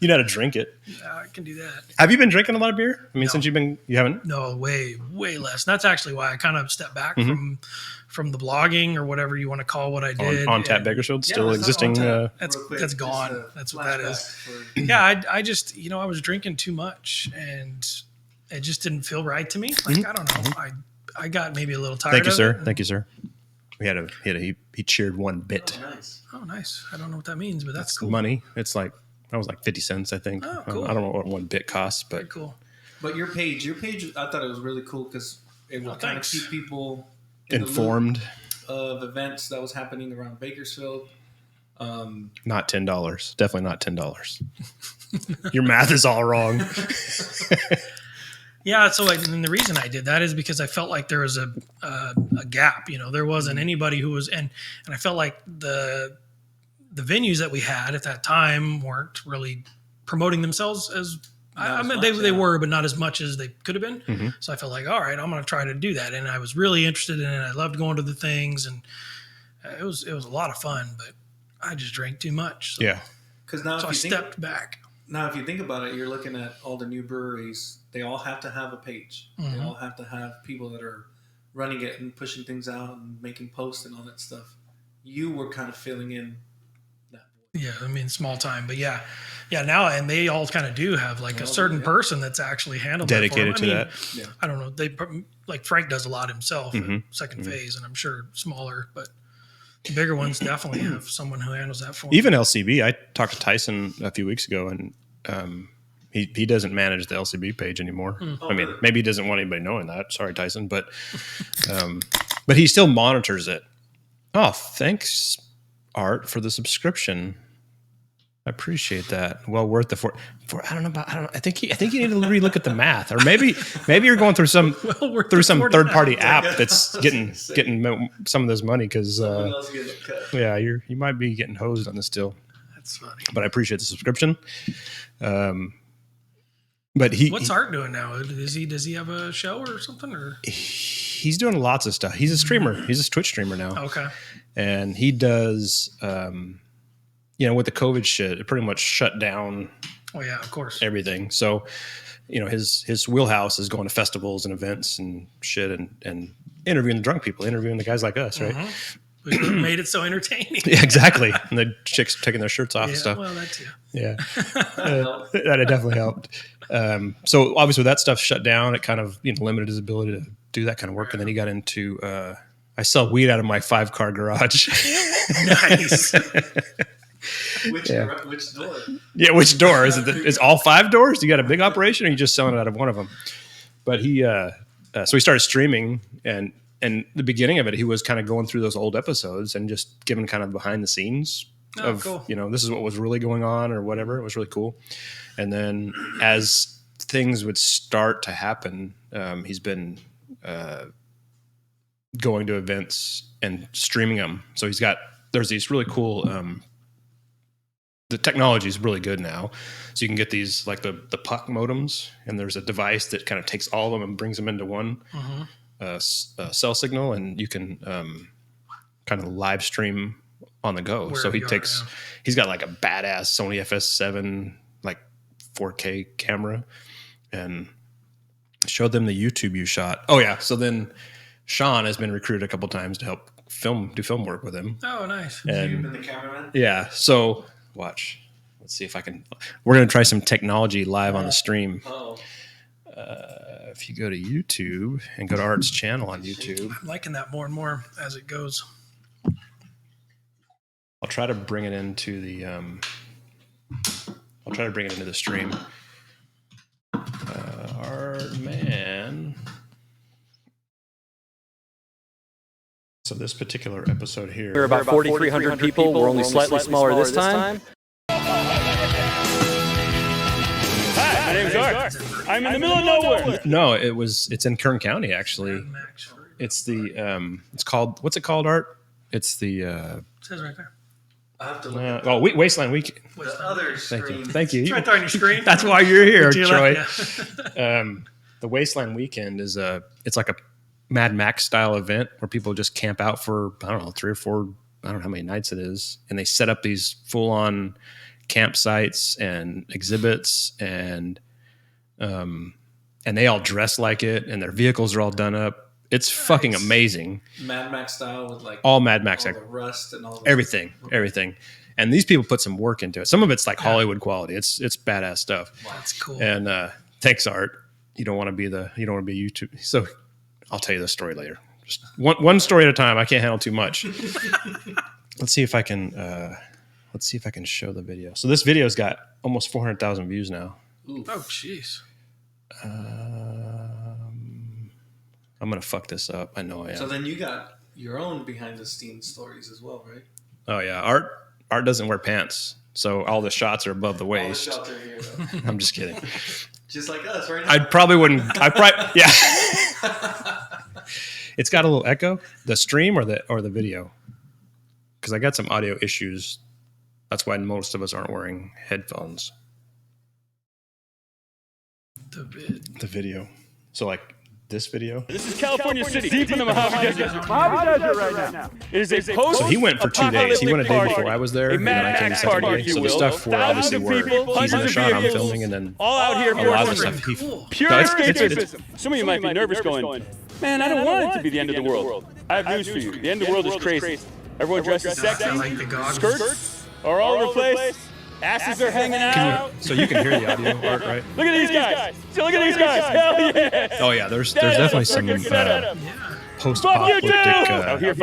You know how to drink it. I can do that. Have you been drinking a lot of beer? I mean, No. since you haven't? No, way less. That's actually why I kind of stepped back from the blogging or whatever you want to call what I did. On Tap Bakersfield, still existing. That's gone. That's what that is. Yeah, I just, I was drinking too much and it just didn't feel right to me. Like, I don't know. I got maybe a little tired Thank you, of sir. it. Thank you, sir. he cheered 1 bit. Oh, nice. Oh, nice. I don't know what that means, but that's It's cool. money. It's like, that was like 50 cents, I think. Oh, cool. I don't know what 1 bit costs, Very but cool. But your page, I thought it was really cool because it would kind of thanks. keep people in informed. the loop of events that was happening around Bakersfield. Not $10. Definitely not $10. Your math is all wrong. Yeah, so and the reason I did that is because I felt like there was a gap. You know, there wasn't anybody who was, and I felt like the venues that we had at that time weren't really promoting themselves as. I mean, they were, but not as much as they could have been. Mm-hmm. So I felt like, all right, I'm going to try to do that, and I was really interested in it. I loved going to the things, and it was a lot of fun. But I just drank too much. So, Yeah. Because now, so I stepped back. Now, if you think about it, you're looking at all the new breweries. They all have to have a page. Mm-hmm. They all have to have people that are running it and pushing things out and making posts and all that stuff. You were kind of filling in that void. Yeah, I mean, small time, but yeah. Now, and they all kind of do have like a certain person that's actually handled Dedicated that for them. to that. I don't know. They like Frank does a lot himself. Mm-hmm. Second phase, and I'm sure smaller, but the bigger ones definitely have someone who handles that for them. Even LCB, I talked to Tyson a few weeks ago, and he doesn't manage the LCB page anymore. I mean, maybe he doesn't want anybody knowing that. Sorry, Tyson, but he still monitors it. Oh, thanks, Art, for the subscription. I appreciate that. Well worth the for. I don't know. I think you need to relook at the math, or maybe you're going through some third party app that's getting some of this money because you might be getting hosed on this deal. That's funny. But I appreciate the subscription. But what's Art doing now? Does he have a show or something? Or he's doing lots of stuff. He's a streamer. He's a Twitch streamer now. Okay. And he does. With the COVID shit, it pretty much shut down. Oh yeah, of course. Everything. So, his wheelhouse is going to festivals and events and shit and interviewing the drunk people, interviewing the guys like us, right? We made it so entertaining. Yeah, exactly. And the chicks taking their shirts off and stuff. Well, that too. Yeah. That definitely helped. So obviously that stuff shut down. It kind of, limited his ability to do that kind of work. And then he got into, I sell weed out of my 5-car garage. Nice. Which door? Yeah, which door? Is it all 5 doors? You got a big operation, or are you just selling it out of one of them? But he, so he started streaming, and the beginning of it, he was kind of going through those old episodes and just giving kind of behind the scenes of, cool. This is what was really going on or whatever. It was really cool. And then as things would start to happen, he's been going to events and streaming them. So there's these really cool. The technology is really good now. So you can get these like the puck modems, and there's a device that kind of takes all of them and brings them into one cell signal, and you can kind of live stream on the go. So he's got like a badass Sony FS7 like 4K camera, and showed them the YouTube you shot. Oh yeah. So then Sean has been recruited a couple times to help do film work with him. Oh, nice. And You've been the cameraman? yeah. So watch. Let's see if I can. We're going to try some technology live on the stream. If you go to YouTube and go to Art's channel on YouTube, I'm liking that more and more as it goes. I'll try to bring it into the. I'll try to bring it into the stream. Art man. So this particular episode here. We're about 4,300 people. We're only slightly smaller this time. Hi, my name's Art. I'm in the middle of nowhere. No, it's in Kern County actually. It's the it's called, what's it called, Art? It's the It says right there. I have to look Wasteland Week. the other screen. Thank you. It's right there on your screen. That's why you're here, Troy. Yeah. The Wasteland Weekend is it's like a Mad Max style event where people just camp out for, I don't know, 3 or 4, I don't know how many nights it is. And they set up these full on campsites and exhibits, and they all dress like it, and their vehicles are all done up. It's fucking amazing. Mad Max style with like all Mad Max, all the rust and all the everything. And these people put some work into it. Some of it's like Hollywood quality. It's badass stuff. Wow, that's cool. And thanks, Art. You don't want to be YouTube. So I'll tell you the story later. Just one story at a time. I can't handle too much. Let's see if I can show the video. So this video's got almost 400,000 views now. Oh, jeez. I'm gonna fuck this up. I know I am. So then you got your own behind the scenes stories as well, right? Oh yeah, Art doesn't wear pants, so all the shots are above the waist. All the shots are here, though. I'm just kidding. Just like us, right now. I probably wouldn't. Yeah. It's got a little echo. The stream or the video, because I got some audio issues. That's why most of us aren't wearing headphones. The video. So like this video. This is California City, deep in the Mojave Desert. Mojave Desert right now. It is a post. So he went for 2 days. He went a day before I was there, and then I came the second day. So the stuff where obviously where he's in the shot, I'm filming, and then all out here a lot of the stuff he pure escapism. Some of you might be nervous going, man, I don't want it to be the end of the world. I have news for you. The end of the world is crazy. Everyone dresses sexy. Skirts are all over the place. Asses are hanging out. So you can hear the audio, Art, right? Look at these guys. Look at these guys. Hell yeah. Oh yeah, there's definitely some post-apocalyptic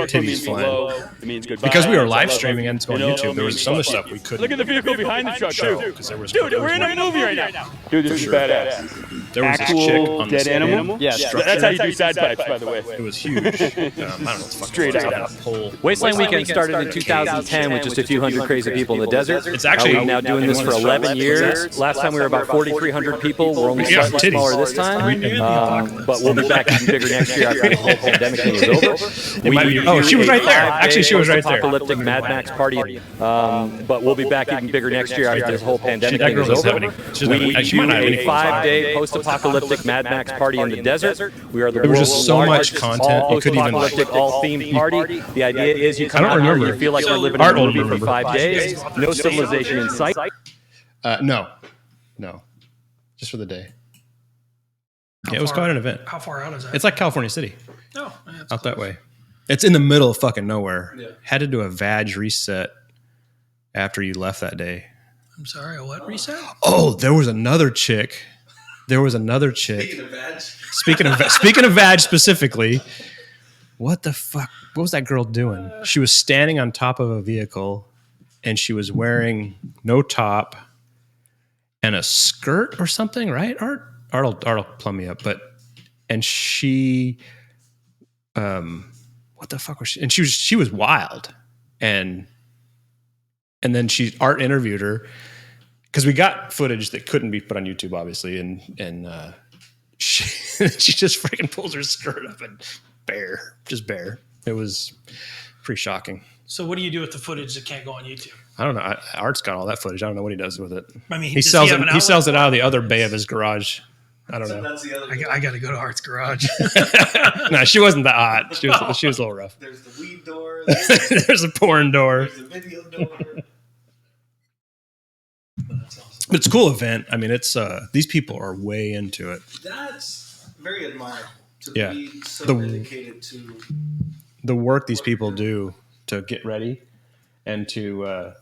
titties flying. It means goodbye. Because we were live streaming and it's going on YouTube, there was some of the stuff we couldn't. Look at the vehicle behind the truck, show too. because there was. Dude, we're in a movie right now. Dude, this is badass. There was this chick on the dead animal. Yeah, that's how you do side pipes, by the way. It was huge. I don't know what the fuck. Straight out. Wasteland Weekend started in 2010 with just a few hundred crazy people in the desert. It's actually We're now doing this for 11 years. Last time we were about 4,300 people. We're only slightly smaller this time. But we'll be back even bigger next year after the whole pandemic thing is over. She was right there. Actually, she was right there. Apocalyptic Mad Max party. But we'll be back even bigger next year after this whole pandemic thing is over. We do a 5-day post-apocalyptic Mad Max party in the desert. We are the There was world's just so much largest content. You couldn't even post-apocalyptic all-themed party. The idea is you come I don't out here, remember. you feel like we're living in a movie for 5 days. No civilization in sight. No, just for the day. Yeah, it was quite an event. How far out is that? It's like California City, Oh, man, it's out that way. It's in the middle of fucking nowhere. Yeah. Had to do a vag reset after you left that day. I'm sorry, a what reset? Oh, there was another chick. Speaking of vag. Speaking of vag specifically, what the fuck? What was that girl doing? She was standing on top of a vehicle, and she was wearing no top and a skirt or something, right? Art'll plumb me up, and she, what the fuck was she? And she was wild, and then Art interviewed her because we got footage that couldn't be put on YouTube, obviously, and she just freaking pulls her skirt up and bare. It was pretty shocking. So what do you do with the footage that can't go on YouTube? I don't know. Art's got all that footage. I don't know what he does with it. I mean, He sells it out of the other bay of his garage. I don't know. That's the other. I got to go to Art's garage. No, she wasn't that hot. She was a little rough. There's the weed door. There's a porn door. There's the video door. That's awesome. But it's a cool event. I mean, it's these people are way into it. That's very admirable to Yeah. be so dedicated to The work these people do to get ready and to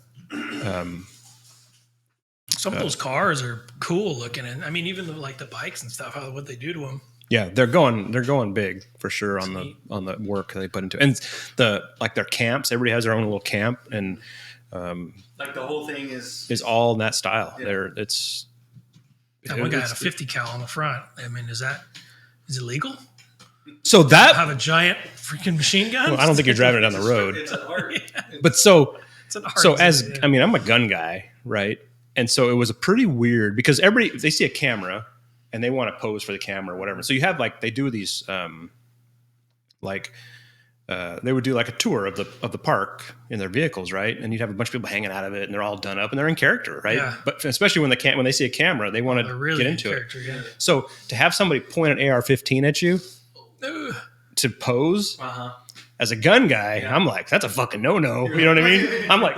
Some of those cars are cool looking, and I mean, even the bikes and stuff, what they do to them. yeah, they're going big for sure on the work they put into it. And their camps, everybody has their own little camp, and like the whole thing is all in that style. Yeah. That one guy had a 50 cal on the front. I mean, is it legal? So that Have a giant freaking machine gun? well, I don't think you're driving it down the road. It's an art. But so It's an art. So I mean, I'm a gun guy, right? And so it was a pretty weird because they see a camera and they want to pose for the camera or whatever. So you have they do these they would do like a tour of the park in their vehicles, right? And you'd have a bunch of people hanging out of it and they're all done up and they're in character, right? Yeah. But especially when they see a camera, they want to really get into it. Yeah. So to have somebody point an AR-15 at you Ugh. to pose. Uh-huh. As a gun guy, I'm like, that's a fucking no-no. You know what I mean? I'm like,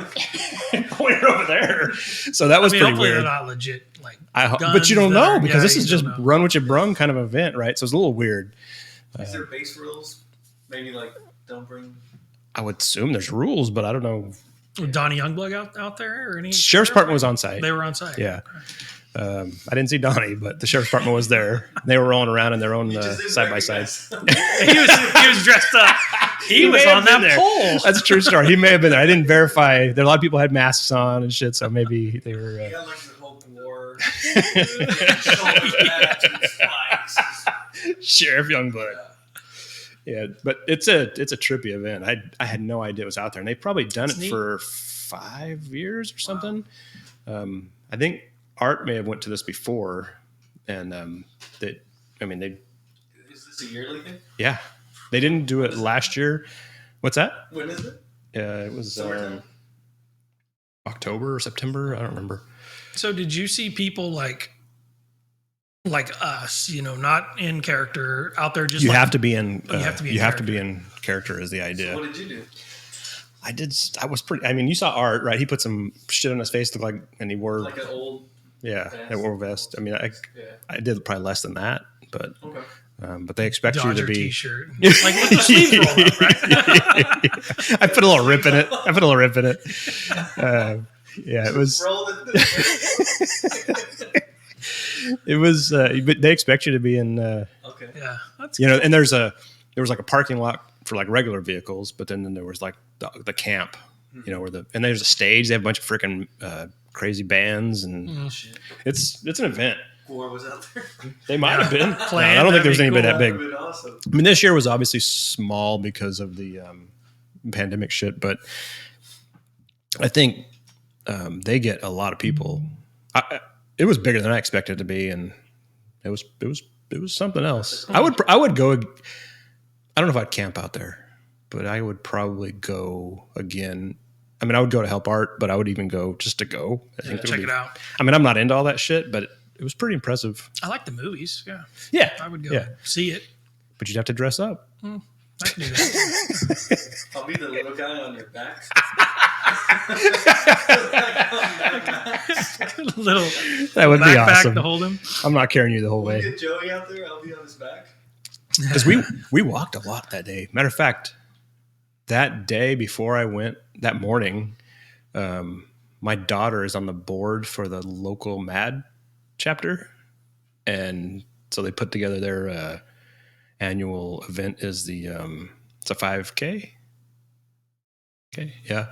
point it over there. So that was pretty hopefully weird. They're not legit. But you don't know because this is you just don't know. run what you brung kind of event, right? So it's a little weird. Is there base rules? Maybe don't bring. I would assume there's rules, but I don't know. Was Donnie Youngblood out there or any Sheriff's Department was on site. They were on site. Yeah. I didn't see Donnie, but the sheriff's department was there. They were rolling around in their own side by side. he was dressed up. He was on that pole. That's a true story. He may have been there. I didn't verify. There a lot of people had masks on and shit, so maybe they were. He got like the whole war. Shoulder pads and spikes. Sheriff Youngblood. Yeah, but it's a trippy event. I had no idea it was out there, and they've probably done it for 5 years or something. I think Art may have went to this before, and they. Is this a yearly thing? Yeah, they didn't do it last year. What's that? When is it? It was October or September. I don't remember. So did you see people like us, not in character, out there just you have to be in. You have to be in character is the idea. So what did you do? I was pretty. I mean, you saw Art, right? He put some shit on his face, looked like, and he wore like an old. Yeah, an old vest. I mean, I did probably less than that, but. Okay. But they expect Dodger you to be T-shirt, like with the sleeves rolled up, right? I put a little rip in it. Yeah, it was. It was. But they expect you to be in. Okay. Yeah, that's and there was like a parking lot for like regular vehicles, but then there was like the camp, and there's a stage. They have a bunch of freaking crazy bands, and it's an event. War was out there. They might have been. Planned, I don't think there was anybody that big. Awesome. I mean, this year was obviously small because of the pandemic shit, but I think they get a lot of people. It was bigger than I expected it to be, and it was something else. I would go. I don't know if I'd camp out there, but I would probably go again. I mean, I would go to help Art, but I would even go just to go. Check it out. I mean, I'm not into all that shit, but it was pretty impressive. I like the movies. Yeah. Yeah. I would go see it. But you'd have to dress up. I can do that. I'll be the little guy on your back. Little that would be backpack awesome to hold him. I'm not carrying you the whole We'll way. get Joey out there. I'll be on his back. Because we walked a lot that day. Matter of fact, that day before I went, that morning, my daughter is on the board for the local MAD chapter, and so they put together their annual event. Is the it's a 5K. Okay, yeah,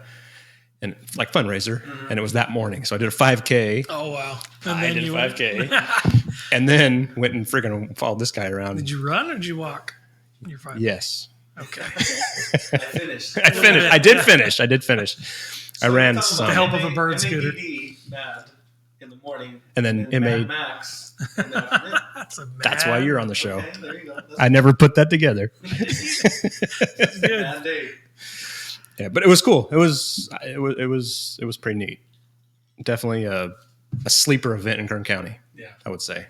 and like fundraiser, and it was that morning. So I did a 5K. Oh wow! And I did a 5K, and then went and freaking followed this guy around. Did you run or did you walk? You're fine. Yes. Okay. I finished. I did finish. I ran some. With the help of a bird scooter. Mad in the morning. And then it made. Max. In the afternoon. That's why you're on the show. Okay, there you go. I never put that together. Bad day. Yeah, but it was cool. It was pretty neat. Definitely a sleeper event in Kern County. Yeah, I would say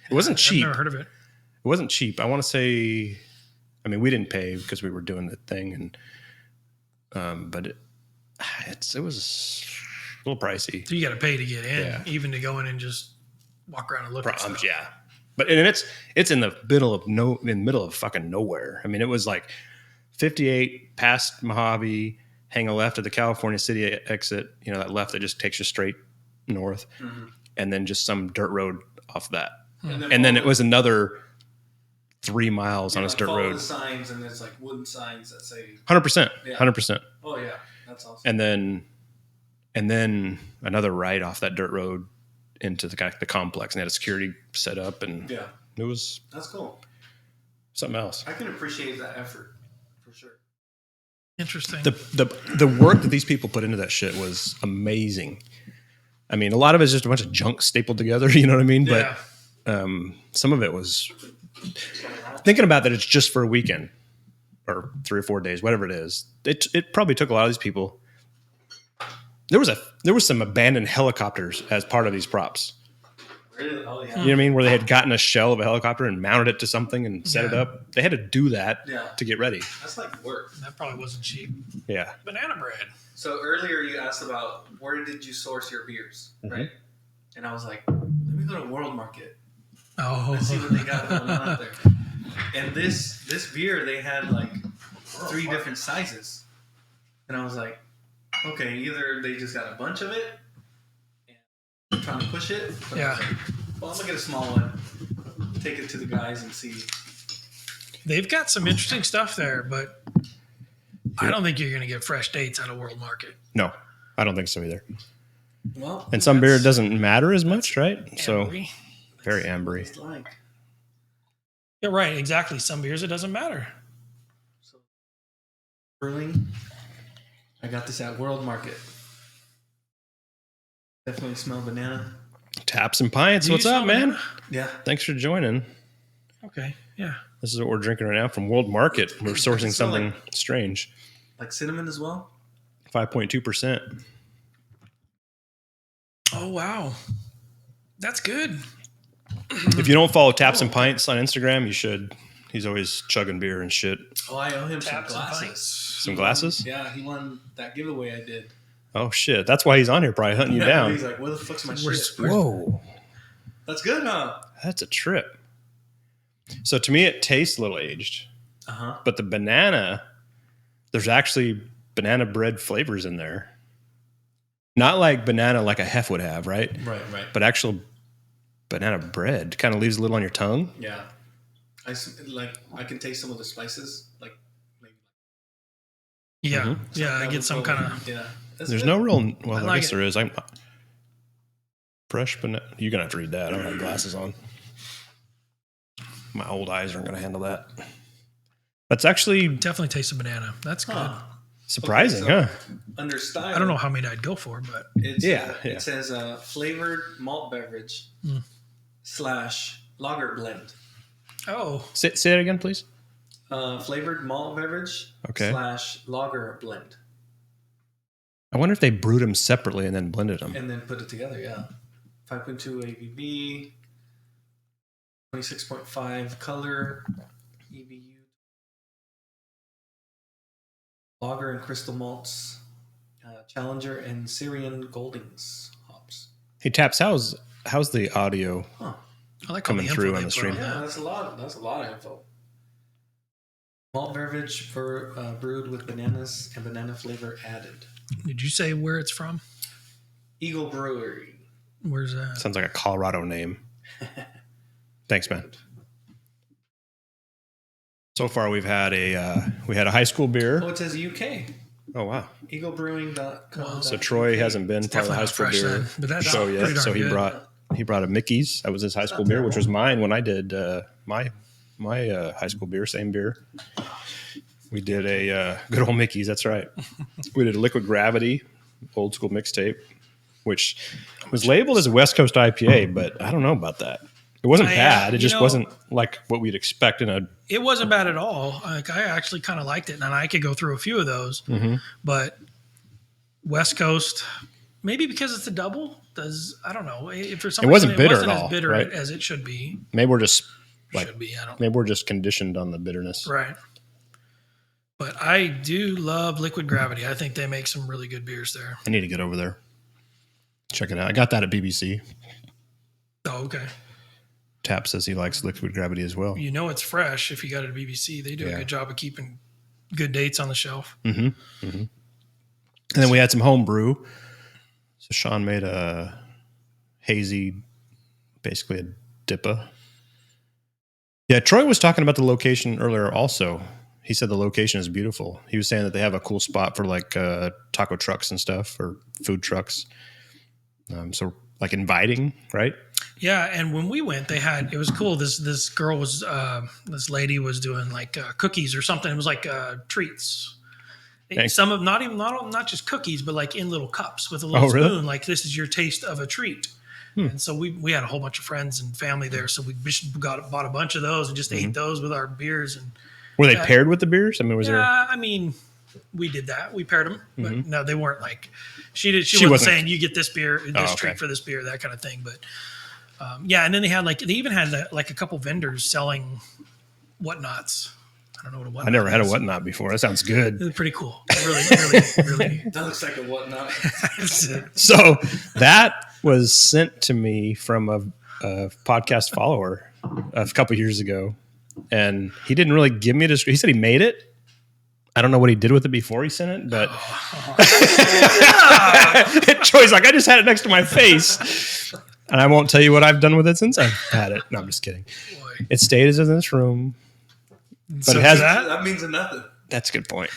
it wasn't cheap. I've never heard of it. It wasn't cheap. I want to say. I mean, we didn't pay because we were doing the thing, and but it was a little pricey. So you got to pay to get in, even to go in and just walk around and look at stuff. Yeah, but and it's in the middle of fucking nowhere. I mean, it was like 58 past Mojave, hang a left at the California City exit. That left that just takes you straight north, and then just some dirt road off that, and then it was another 3 miles on this dirt road. The signs, and there's like wooden signs that say 100%, 100%. Oh yeah, that's awesome. And then another right off that dirt road into the complex, and they had a security set up, and that's cool. Something else. I can appreciate that effort for sure. Interesting. The work that these people put into that shit was amazing. I mean, a lot of it's just a bunch of junk stapled together. You know what I mean? Yeah. But some of it was. Thinking about that, it's just for a weekend or 3 or 4 days, whatever it is. It probably took a lot of these people. There was some abandoned helicopters as part of these props. Really? Oh yeah. You know what I mean? Where they had gotten a shell of a helicopter and mounted it to something and set it up. They had to do that to get ready. That's like work. That probably wasn't cheap. Yeah. Banana bread. So earlier you asked about where did you source your beers, right? And I was like, let me go to World Market. Oh. Let's see what they got going on out there. And this beer, they had like 3 different sizes. And I was like, okay, either they just got a bunch of it, trying to push it. But Yeah. I was like, well, I'm gonna get a small one. Take it to the guys and see. They've got some interesting stuff there, but I don't think you're going to get fresh dates out of World Market. No, I don't think so either. Well, And some beer doesn't matter as much, right? So Ambery. very ambery. It's like Yeah, right. Exactly. Some beers, it doesn't matter. brewing. I got this at World Market. Definitely smell banana. Taps and Pints. Do you What's up, smell man? banana? Yeah. Thanks for joining. Okay. Yeah. This is what we're drinking right now from World Market. We're sourcing smell something strange. Like cinnamon as well. 5.2%. Oh, wow. That's good. If you don't follow Taps and Pints on Instagram, you should. He's always chugging beer and shit. Oh, I owe him Taps some and glasses. Pints. Some glasses? Yeah, he won that giveaway I did. Oh, shit. That's why he's on here, probably hunting you down. He's like, where the fuck's my Where's- shit? Whoa. That's good, huh? That's a trip. So to me, it tastes a little aged. Uh-huh. But the banana, there's actually banana bread flavors in there. Not like banana like a hef would have, right? Right. But actual banana bread kind of leaves a little on your tongue. Yeah. I can taste some of the spices. Like maybe. Yeah. Mhm. Yeah. I get some kind of. Yeah. That's There's good. no real, well, I I, like guess it. there is. I'm fresh banana. You're going to have to read that. I don't have glasses on. My old eyes aren't going to handle that. That's actually Definitely taste of banana. That's good. Huh. surprising, Okay, so huh? Under style. I don't know how many I'd go for, but It's, Yeah, yeah. It says flavored malt beverage / lager blend. oh, Say that again, please. Flavored malt beverage Okay. / lager blend. I wonder if they brewed them separately and then blended them. And then put it together, yeah. 5.2 ABV, 26.5 color, EBU. Lager and crystal malts, Challenger and Syrian Goldings hops. Hey, Taps, how's the audio? Huh. I like Coming all the through info on they the put stream. Yeah, that. that's a lot of info. Malt beverage for brewed with bananas and banana flavor added. Did you say where it's from? Eagle Brewery. Where's that? Sounds like a Colorado name. Thanks, man. So far, we've had a high school beer. Oh, it says UK. Oh wow! EagleBrewing.com. So Troy hasn't been part of the high school Definitely not beer fresh then, but that's show pretty yet. darn So he good. brought a Mickey's. That was his high school beer, which was mine when I did my high school beer. Same beer. We did a good old Mickey's. That's right. We did a Liquid Gravity, old school mixtape, which was labeled as a West Coast IPA, but I don't know about that. It wasn't bad. It just wasn't like what we'd expect in a. It wasn't bad at all. Like, I actually kind of liked it, and I could go through a few of those. Mm-hmm. But West Coast, maybe because it's a double, I don't know. For some It wasn't reason, bitter wasn't at as all, bitter right? as it should be. Maybe we're just Should be. I don't. maybe we're just conditioned on the bitterness. Right. But I do love Liquid Gravity. I think they make some really good beers there. I need to get over there. Check it out. I got that at BBC. Oh, okay. Tap says he likes Liquid Gravity as well. You know it's fresh if you got it at BBC. They do a good job of keeping good dates on the shelf. Mm-hmm. Mm-hmm. And then we had some home brew. So Sean made a hazy, basically a dippa. Yeah, Troy was talking about the location earlier also. He said the location is beautiful. He was saying that they have a cool spot for like taco trucks and stuff, or food trucks. So like inviting, right? Yeah, and when we went, it was cool. This girl was this lady was doing like cookies or something. It was like treats. Thanks. Some of not just cookies, but like in little cups with a little really? spoon. Like, this is your taste of a treat. And so we had a whole bunch of friends and family there, so we just bought a bunch of those and just ate those with our beers. And Were they paired with the beers? I mean, was there? I mean, we did that. We paired them, but no, they weren't like she She wasn't wasn't- saying you get this beer, this treat for this beer, that kind of thing. But yeah, and then they even had like a couple vendors selling whatnots. I don't know what a whatnot. I never had a is. whatnot before. That sounds good. It's pretty cool. Really. That looks like a whatnot. So that was sent to me from a podcast follower a couple years ago, and he didn't really give me this. He said he made it. I don't know what he did with it before he sent it, but Troy's like, I just had it next to my face, and I won't tell you what I've done with it since I've had it. No, I'm just kidding. Boy. It stayed as in this room, but So it has. That means nothing. That's a good point.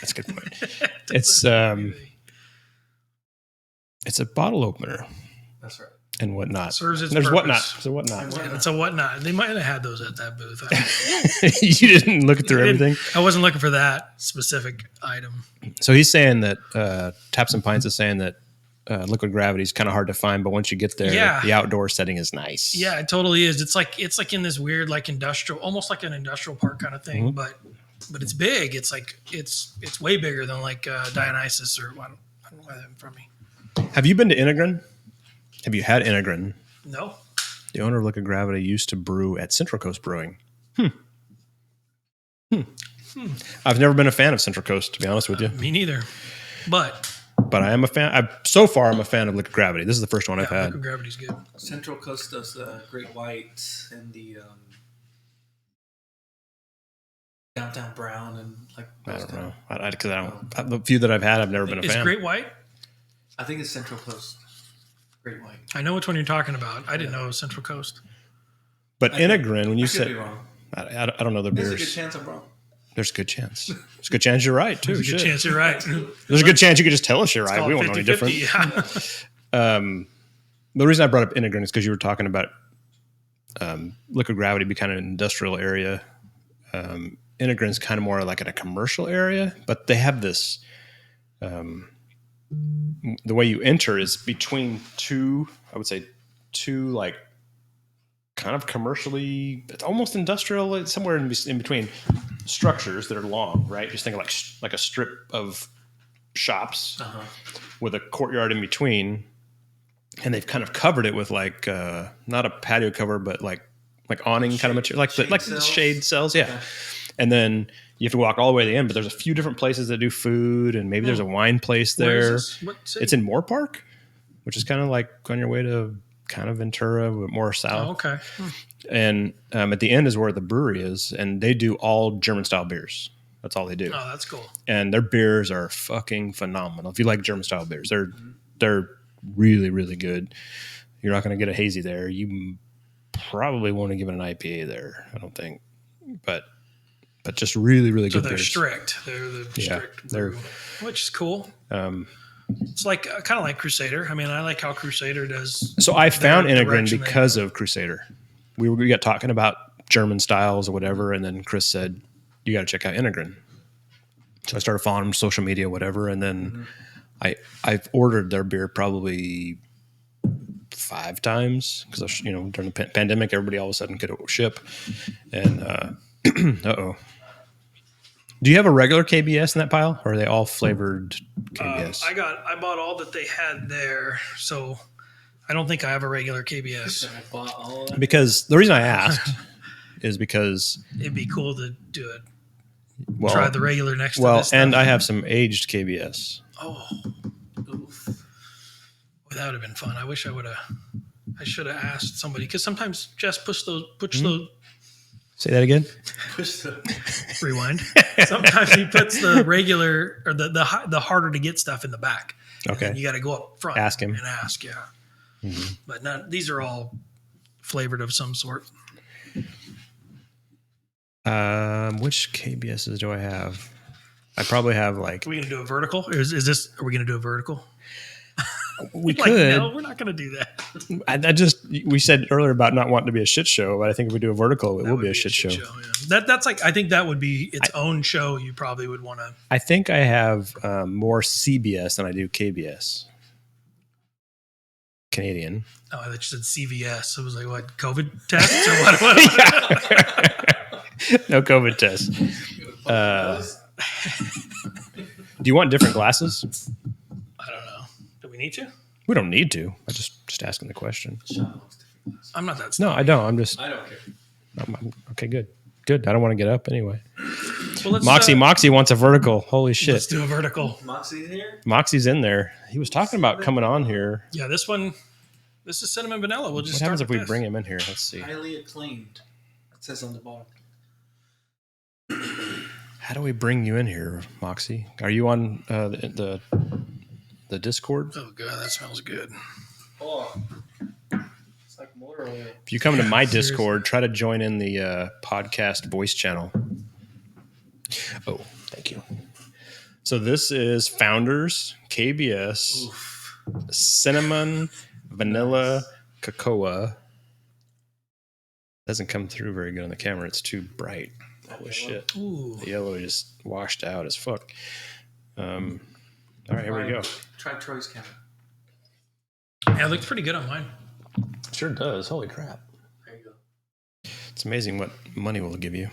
It's a bottle opener That's right. and whatnot. serves its There's purpose. whatnot. So whatnot. Yeah, it's a whatnot. They might have had those at that booth. You didn't look through everything. I wasn't looking for that specific item. So he's saying that Taps and Pints is saying that liquid gravity is kind of hard to find, but once you get there, Yeah. the outdoor setting is nice. Yeah, it totally is. It's like in this weird like industrial, almost like an industrial park kind of thing, but it's big. It's like it's way bigger than like Dionysus or I don't know why that in front of me. Have you been to Integrin? Have you had Integrin? No, The owner of Liquid Gravity used to brew at Central Coast Brewing. I've never been a fan of Central Coast, to be honest with you. me neither. But But I am a fan. So far, I'm a fan of Liquid Gravity. This is the first one I've had. Liquid Gravity's good. Central Coast does the Great White and the Downtown Brown and like. I don't know. Because the few that I've had, I've never been a Is fan. Great White? I think it's Central Coast. Great White. I know which one you're talking about. I didn't know it was Central Coast. But Integrin, when you I could say, be wrong. I don't know the There's beers. a good chance I'm wrong. There's a good chance. There's a good chance you're right, too. There's a good Shit. chance you're right. There's a good chance you could just tell us you're right. Call We it won't know any different. 50-50, yeah. The reason I brought up Integrin is because you were talking about Liquid Gravity be kind of an industrial area. Integrin's kind of more like in a commercial area, but they have this. The way you enter is between two, I would say, two like kind of commercially, it's almost industrial, it's somewhere in between structures that are long, right? Just think of like a strip of shops with a courtyard in between, and they've kind of covered it with like not a patio cover, but like awning kind of material, like cells? shade cells, yeah. Okay. And then you have to walk all the way to the end, but there's a few different places that do food, and maybe there's a wine place Where there. is this? What city? It's in Moore Park, which is kind of like on your way to kind of Ventura, but more south. Oh, okay. And at the end is where the brewery is, and they do all German style beers. That's all they do. Oh, that's cool. And their beers are fucking phenomenal. If you like German style beers, they're really, really good. You're not going to get a hazy there. You probably won't give it an IPA there, I don't think. But just really, really So good they're beers. strict. They're the strict brew, which is cool. It's like kind of like Crusader. I mean, I like how Crusader does. So I found their Integrin direction they because go. of Crusader. We got talking about German styles or whatever, and then Chris said, "You got to check out Integrin." So I started following them on social media, whatever, and then I've ordered their beer probably 5 times because during the pandemic, everybody all of a sudden could ship, and Do you have a regular KBS in that pile, or are they all flavored KBS? I bought all that they had there, so I don't think I have a regular KBS. I bought all of that. Because the reason I asked is because It'd be cool to do it. well, Try the regular next to this stuff. and I have some aged KBS. Oh, Oof. well, that would have been fun. I wish I should have asked somebody, because sometimes Jess puts those Say that again. Push the rewind. Sometimes he puts the regular or the harder to get stuff in the back. And Okay. then you got to go up front. Ask him. and ask. Yeah. But these are all flavored of some sort. Which KBSs do I have? I probably have like Are we gonna do a vertical? Are we gonna do a vertical? we Like, could. no, we're not gonna do that. We said earlier about not wanting to be a shit show, but I think if we do a vertical, it That will would be a shit show. Yeah. That's like, I think that would be its own show. You probably would want to. I think I have more CBS than I do KBS. Canadian. Oh, I thought you said CVS. It was like what, COVID tests or what? No COVID test. Do you want different glasses? I don't know. Do we need to? We don't need to. I'm just asking the question. I'm not that. No, I don't. I'm just. I don't care. Okay, good. Good. I don't want to get up anyway. Well, let's, Moxie wants a vertical. Holy let's shit. do a vertical. Moxie's here. Moxie's in there. He was talking about coming on here. Yeah, this is cinnamon vanilla. We'll just What start happens if with we this. bring him in here? Let's see. Highly acclaimed. It says on the bottom. How do we bring you in here, Moxie? Are you on the Discord? Oh god, that smells good. Oh, it's like motor oil. If you come to my Seriously. Discord, try to join in the podcast voice channel. Oh, thank you. So this is Founders KBS cinnamon vanilla cocoa. Doesn't come through very good on the camera. It's too bright. Holy shit. Ooh. The yellow just washed out as fuck. All right, here we go. Try Troy's camera. Yeah, it looks pretty good on mine. Sure does. Holy crap. There you go. It's amazing what money will give you.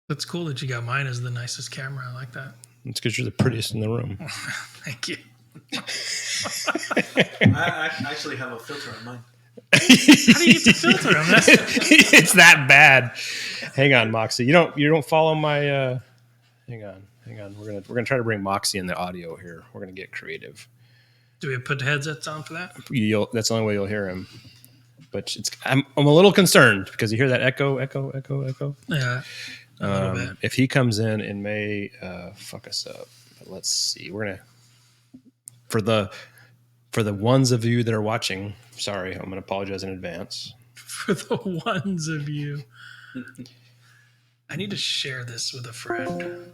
That's cool that you got mine as the nicest camera. I like that. It's because you're the prettiest in the room. Thank you. I actually have a filter on mine. How do you get to filter them? It's that bad. Hang on, Moxie. You don't follow my hang on. We're gonna try to bring Moxie in the audio here. We're gonna get creative. Do we put headsets on for that? That's the only way you'll hear him. But I'm a little concerned because you hear that echo. Yeah, a little bit. If he comes in, it may fuck us up. But let's see. We're gonna for the ones of you that are watching. Sorry, I'm gonna apologize in advance. For the ones of you, I need to share this with a friend.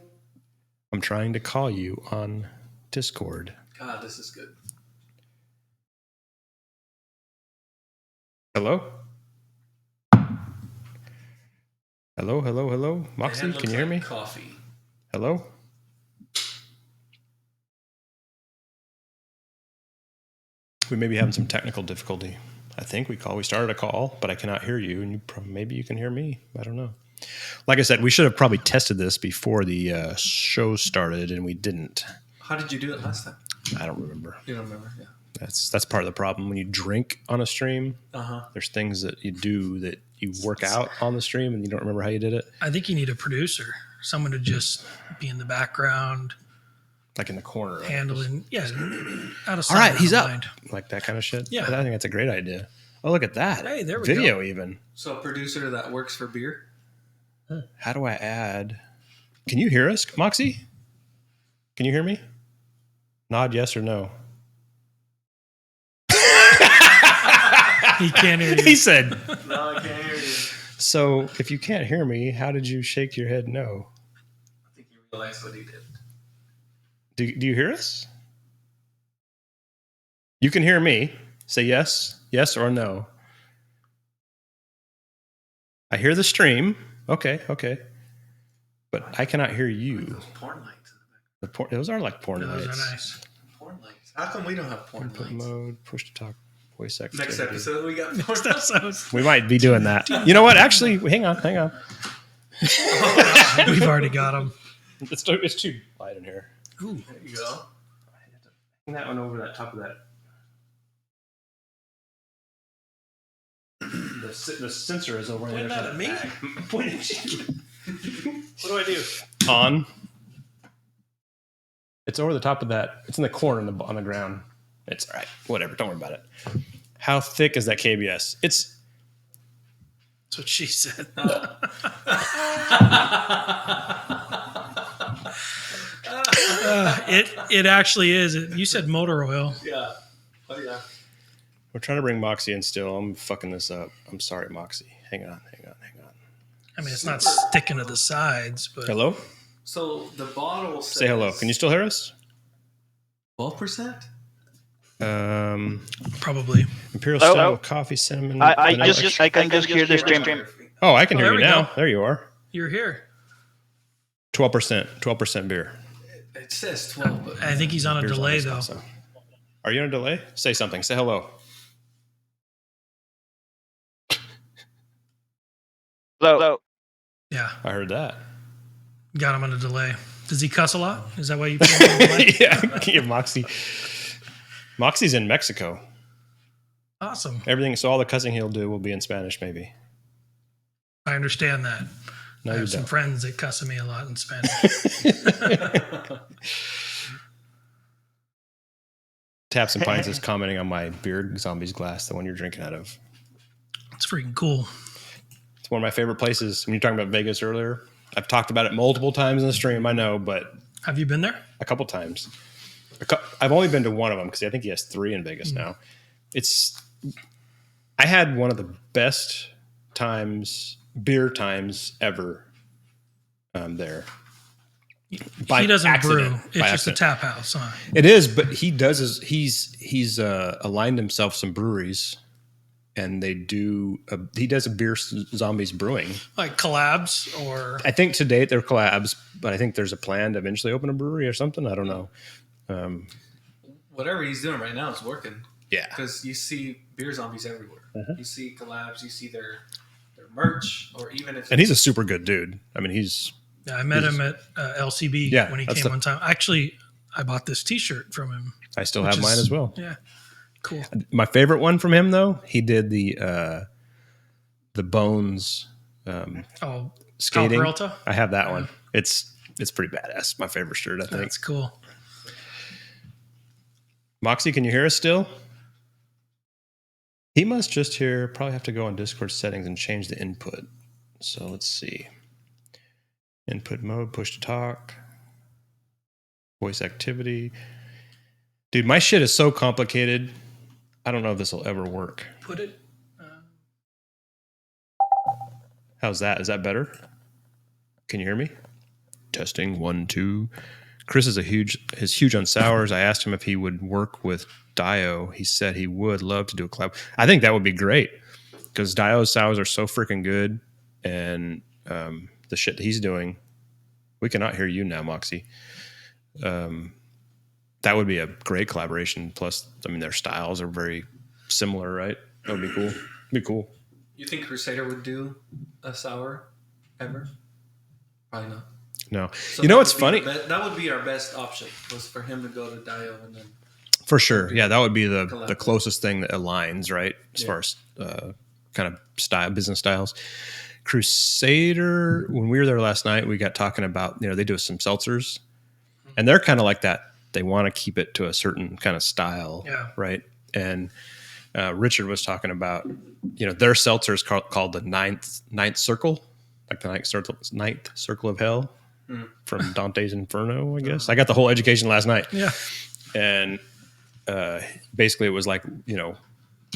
I'm trying to call you on Discord. God, this is good. Hello? Hello? Moxie, can you hear me? Coffee. Hello? We may be having some technical difficulty. I think we started a call, but I cannot hear you, and maybe you can hear me. I don't know. Like I said, we should have probably tested this before the show started, and we didn't. How did you do it last time? I don't remember. You don't remember? Yeah. That's part of the problem. When you drink on a stream, Uh-huh. there's things that you do that you work out on the stream, and you don't remember how you did it. I think you need a producer, someone to just be in the background, Like in the corner. Right? handling. Yeah, out of sight. All right, out he's of up. mind. Like that kind of shit. Yeah. I think that's a great idea. Oh, look at that. Hey, there we Video go. even. So a producer that works for beer? How do I add? Can you hear us, Moxie? Can you hear me? Nod yes or no. He can't hear you. He said. No, I can't hear you. So if you can't hear me, how did you shake your head no? I think you realized what he did. Do you hear us? You can hear me. Say yes or no. I hear the stream. Okay. But I cannot hear you. Those porn lights in the back. Those are like porn Those lights. are nice. Porn lights. How come we don't have porn Input lights? mode, push to talk, voice activity. Next episode, we got porn Next lights. episode. We might be doing that. You know what? Actually, hang on. We've already got them. It's too light in here. Ooh, There you go. Bring that one over that top of that. The sensor is over Pointing there. that at me? Pointing at you. what do I do? On. It's over the top of that. It's in the corner on the ground. It's all right. Whatever. Don't worry about it. How thick is that KBS? It's. That's what she said. It actually is. You said motor oil. Yeah. Oh, yeah. We're trying to bring Moxie in still. I'm fucking this up. I'm sorry, Moxie. Hang on. I mean, it's not sticking to the sides, but Hello? So the bottle says Say hello. Can you still hear us? 12%? probably. Imperial Hello? style coffee, cinnamon. I vanilla can just hear the stream. Oh, I can hear there you we now. go. There you are. You're here. 12% beer. It says 12, but I think he's on a Beer's delay, always though. awesome. Are you on a delay? Say something. Say hello. So Yeah, I heard that. got him on a delay. Does he cuss a lot? Is that why you put him on a delay? Yeah, Moxie. Moxie's in Mexico. Awesome. Everything, so all the cussing he'll do will be in Spanish, maybe. I understand that. No, I you have some don't. friends that cuss at me a lot in Spanish. Taps and Pines is commenting on my Beard Zombies glass, the one you're drinking out of. It's freaking cool. It's one of my favorite places. When you were talking about Vegas earlier, I've talked about it multiple times in the stream. I know, but Have you been there? a couple times. I've only been to one of them because I think he has 3 in Vegas now. I had one of the best beer times ever there. He doesn't brew. It's just a tap house. Huh? It is, but he does. He's aligned himself some breweries, and he does a beer zombies brewing, Like collabs, or I think to date they're collabs, but I think there's a plan to eventually open a brewery or something. I don't know. Whatever he's doing right now is working. Yeah, because you see beer zombies everywhere. You see collabs. You see their merch, or even if. And he's a super good dude. I mean, I met him at LCB when he came one time. Actually, I bought this T-shirt from him. I still have mine as well. Yeah, cool. My favorite one from him, though, he did the Bones skating. Peralta? I have that one. It's pretty badass. My favorite shirt, I think. That's cool. Moxie, can you hear us still? He must just hear. Probably have to go on Discord settings and change the input. So let's see. Input mode, push to talk, voice activity. Dude, my shit is so complicated. I don't know if this will ever work. Put it. How's that? Is that better? Can you hear me? Testing 1, 2. Chris is huge on sours. I asked him if he would work with Dio. He said he would love to do a collab. I think that would be great because Dio's sours are so freaking good, and the shit that he's doing. We cannot hear you now, Moxie. That would be a great collaboration. Plus, I mean, their styles are very similar, right? That would be cool. Be cool. You think Crusader would do a sour ever? Probably not. No. So you know what's funny? That would be our best option, was for him to go to Dio and then. For sure. Yeah, that would be the closest thing that aligns, right? As far as kind of style, business styles. Crusader, when we were there last night, we got talking about, they do some seltzers, and they're kind of like that. They want to keep it to a certain kind of style, right? And Richard was talking about, their seltzer is called the ninth circle, like the ninth circle of hell from Dante's Inferno, I guess. I got the whole education last night. Yeah. And basically it was like, we'll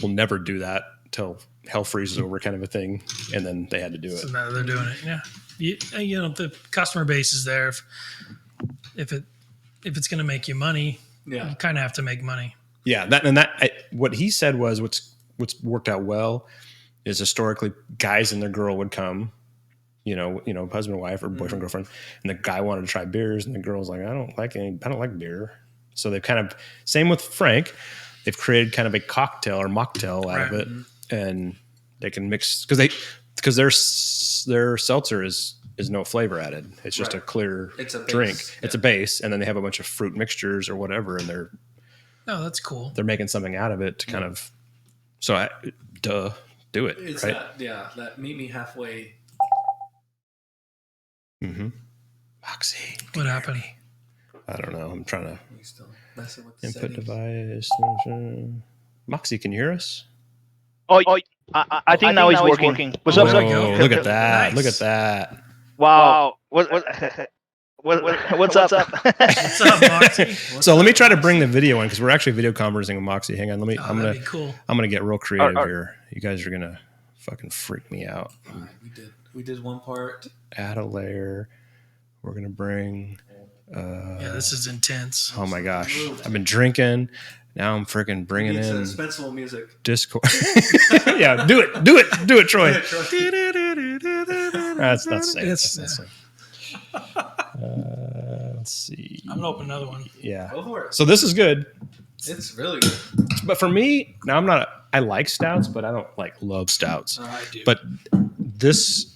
never do that till hell freezes over, kind of a thing. And then they had to do it. So now they're doing it. Yeah. The customer base is there. If it's going to make you money, you kind of have to make money. Yeah. What he said was what's worked out well is historically guys and their girl would come, husband and wife or boyfriend, girlfriend, and the guy wanted to try beers and the girl's like, I don't like beer. So they've kind of, same with Frank, they've created kind of a cocktail or mocktail out of it, and they can mix because their seltzer is no flavor added. It's just a clear drink. It's a base, and then they have a bunch of fruit mixtures or whatever, and that's cool. They're making something out of it to kind of, do it. It's right? that meet me halfway. Mm-hmm. Moxie, what happened? I don't know. I'm trying to still messing with the input settings. device. Moxie, can you hear us? I think now it's working. What's up? Look at that! Nice. Look at that! Wow. What's up? What's up, Moxie? So let me try to bring the video in because we're actually video conferencing with Moxie. Hang on, That'd be cool. I'm gonna get real creative here. You guys are gonna fucking freak me out. All right, we did one part. Add a layer. We're gonna bring. This is intense. Oh my gosh! I've been drinking. Now I'm freaking bringing in suspenseful music. Discord. Yeah, do it, Troy. That's safe. That's safe. Let's see. I'm gonna open another one. Yeah. Go for it. So this is good. It's really good. But for me, now I like stouts, but I don't love stouts. I do. But this,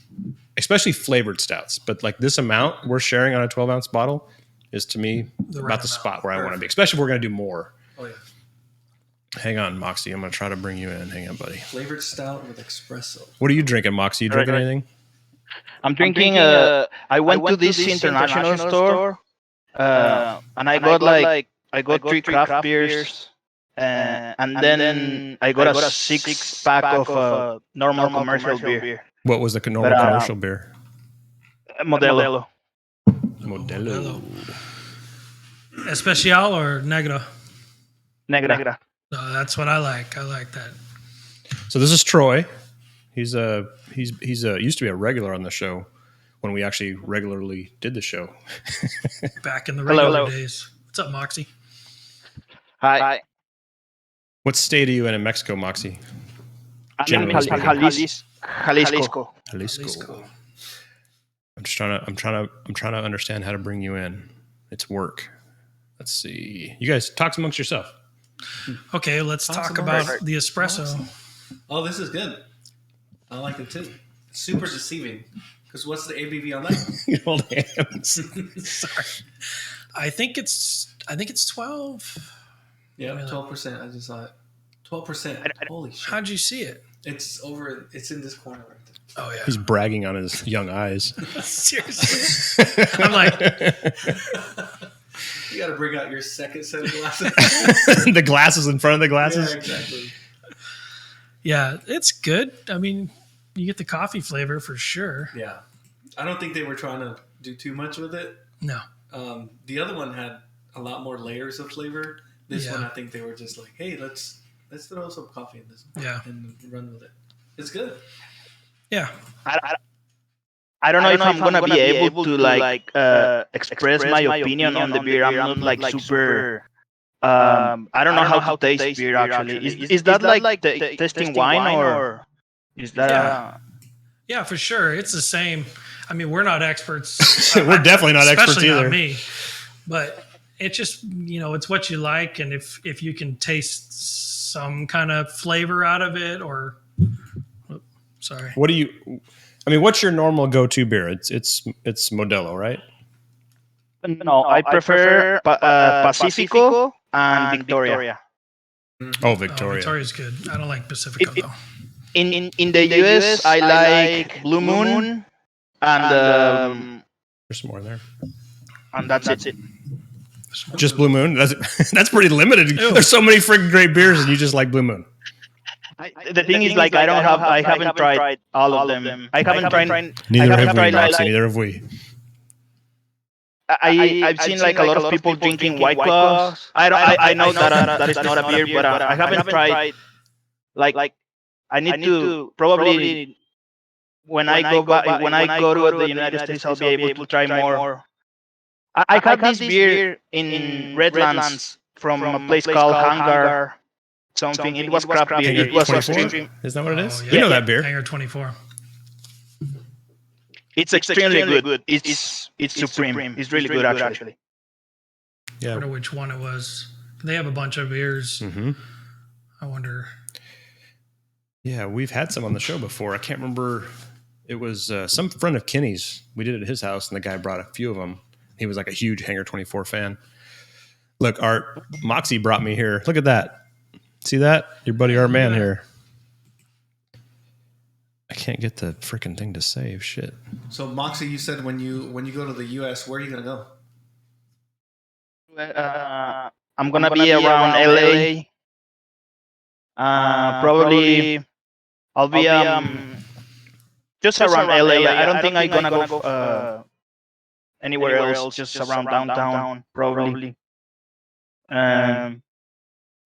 especially flavored stouts, but this amount we're sharing on a 12-ounce bottle is to me about the spot where I want to be, especially if we're going to do more. Oh, yeah. Hang on, Moxie. I'm going to try to bring you in. Hang on, buddy. Flavored stout with espresso. What are you drinking, Moxie? You drinking anything? I'm drinking. I went to this international store, and I got 3 craft beers, and then I got a 6-pack of normal commercial beer. What was the normal commercial beer? Modelo. Modelo. Especial or Negra? Negra. That's what I like. I like that. So this is Troy. He's used to be a regular on the show when we actually regularly did the show. Back in the regular Hello. days. What's up, Moxie? Hi. What state are you in Mexico, Moxie? I'm Generally in speaking. Jalisco. Jalisco. I'm trying to understand how to bring you in. It's work. Let's see. You guys talk amongst yourself. Okay, let's talk about the espresso. Awesome. Oh, this is good. I like it too. Super deceiving. Because what's the ABV on that? You hold hands. Sorry. I think it's 12. Yeah, 12%. I just saw it. 12%. Holy shit. How'd you see it? It's in this corner right there. Oh yeah. He's bragging on his young eyes. Seriously. I'm like, you got to bring out your second set of glasses. The glasses in front of the glasses. Yeah, exactly. yeah, it's good. I mean, you get the coffee flavor for sure. Yeah. I don't think they were trying to do too much with it. No. The other one had a lot more layers of flavor. This one, I think they were just like, hey, let's throw some coffee in this one and run with it. It's good. Yeah. I don't know if I'm gonna be able to like express my opinion on the beer. I'm not like super. I don't know how to taste beer actually. Is that like tasting wine or is that? Yeah, for sure. It's the same. I mean, we're not experts. We're definitely not experts especially either. Not me. But it's just, it's what you like, and if you can taste some kind of flavor out of it, or sorry. What's your normal go-to beer? It's Modelo, right? No, I prefer Pacifico and Victoria. Oh, Victoria. Victoria's good. I don't like Pacifico though. In the US, I like Blue Moon and There's some more there. and that's it. Just Blue Moon? That's pretty limited. Ew. There's so many freaking great beers, and you just like Blue Moon. The thing is, like, I haven't tried all of them. I haven't tried. Neither have we, Moxie. Neither have we. I've seen like a lot of people drinking White Claws. I know that is not a beer, but I haven't tried. Like, I need to probably when I go to the United States, I'll be able to try more. I had this beer in Redlands from a place called Hangar something. It was craft beer. Hangar It was 24? extreme. Isn't that what it is? Oh, yeah. We know that beer. Hangar 24. It's extremely good. It's supreme. It's really good actually. I Yeah. wonder which one it was. They have a bunch of beers. Mm-hmm. I wonder. Yeah, we've had some on the show before. I can't remember. It was some friend of Kenny's. We did it at his house, and the guy brought a few of them. He was like a huge Hangar 24 fan. Look, Art, Moxie brought me here. Look at that. See that? Your buddy Art Man here. I can't get the freaking thing to save. Shit. So, Moxie, you said when you go to the U.S., where are you going to go? I'm gonna be around LA. Probably I'll be just around LA. I don't think I'm gonna go anywhere else. Just around downtown, probably.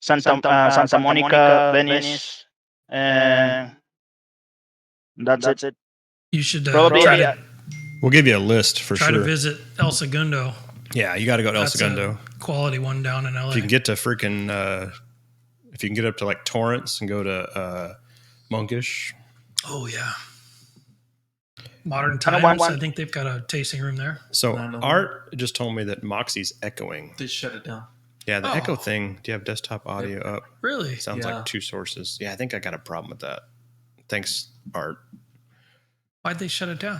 Santa Monica, Venice, and that's it. You should Probably, try yeah. to We'll give you a list for try sure. to visit El Segundo. Yeah, you got to go to El That's Segundo. a quality one down in LA. If you can get to freaking, if you can get up to like Torrance and go to Monkish. Oh yeah. Modern Times. I think they've got a tasting room there. So I know. Art just told me that Moxie's echoing. They shut it down. Yeah, the Oh. echo thing. Do you have desktop audio up? Really? Sounds Yeah. like two sources. Yeah, I think I got a problem with that. Thanks, Art. Why'd they shut it down?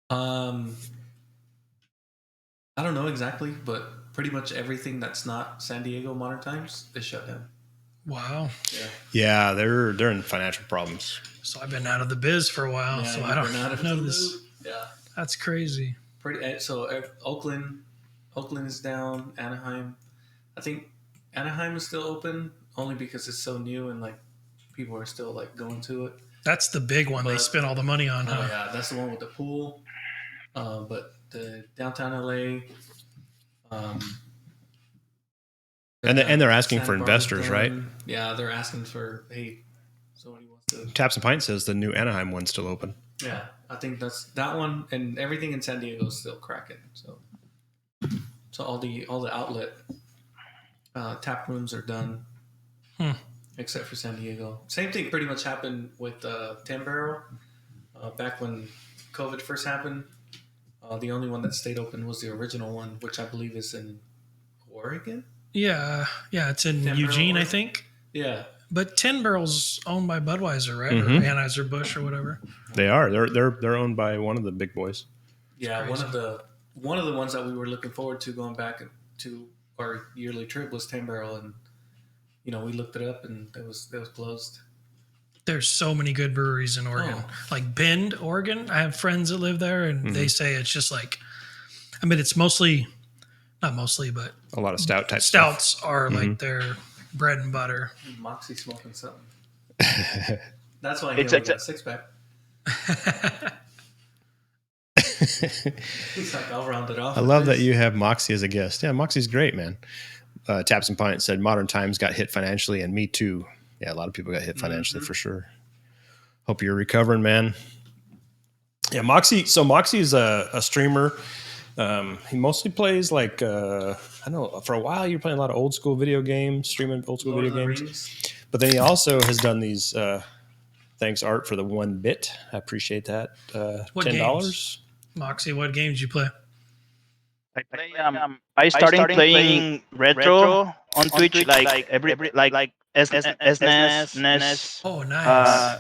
I don't know exactly, but pretty much everything that's not San Diego Modern Times is shut down. Wow. Yeah. Yeah, they're in financial problems. So I've been out of the biz for a while, so I don't know this. Yeah. That's crazy. Oakland is down. Anaheim, I think Anaheim is still open only because it's so new and like people are still like going to it. That's the big one they But- spent all the money on, Oh huh? yeah, that's the one with the pool. But the downtown LA, And they're asking Santa for Barbara's investors, done. right? Yeah, they're asking for somebody wants to. Taps and Pints says the new Anaheim one's still open. Yeah, I think that's that one, and everything in San Diego is still cracking. So all the outlet tap rooms are done, except for San Diego. Same thing pretty much happened with 10 Barrel back when COVID first happened. The only one that stayed open was the original one, which I believe is in Oregon. Yeah, it's in 10 Eugene, Barrel I think. Yeah, But 10 Barrel's owned by Budweiser, right? Or Mhm. Anheuser-Busch or whatever. They are. They're owned by one of the big boys. yeah. crazy. One of the ones that we were looking forward to going back to our yearly trip was 10 Barrel, and we looked it up and it was closed. There's so many good breweries in Oregon. Oh. Like Bend, Oregon. I have friends that live there, and they say it's just like, I mean, it's mostly, not mostly, but A lot of stout type stuff. stouts are like their bread and butter. Moxie smoking something. That's why he It's only a- got a six pack. He's like, I'll round it off. I love that you have Moxie as a guest. Yeah, Moxie's great, man. Taps and Pints said Modern Times got hit financially, and me too. Yeah, a lot of people got hit financially for sure. Hope you're recovering, man. Yeah, Moxie. So Moxie is a streamer. He mostly plays like I don't know. For a while, you're playing a lot of old school video games, streaming old school Lord video of the games. Rings. But then he also has done these. Thanks, Art, for the 1 bit. I appreciate that. What $10. Moxie, what games you play? I started playing retro on Twitch like every SNES, NES, Oh, nice.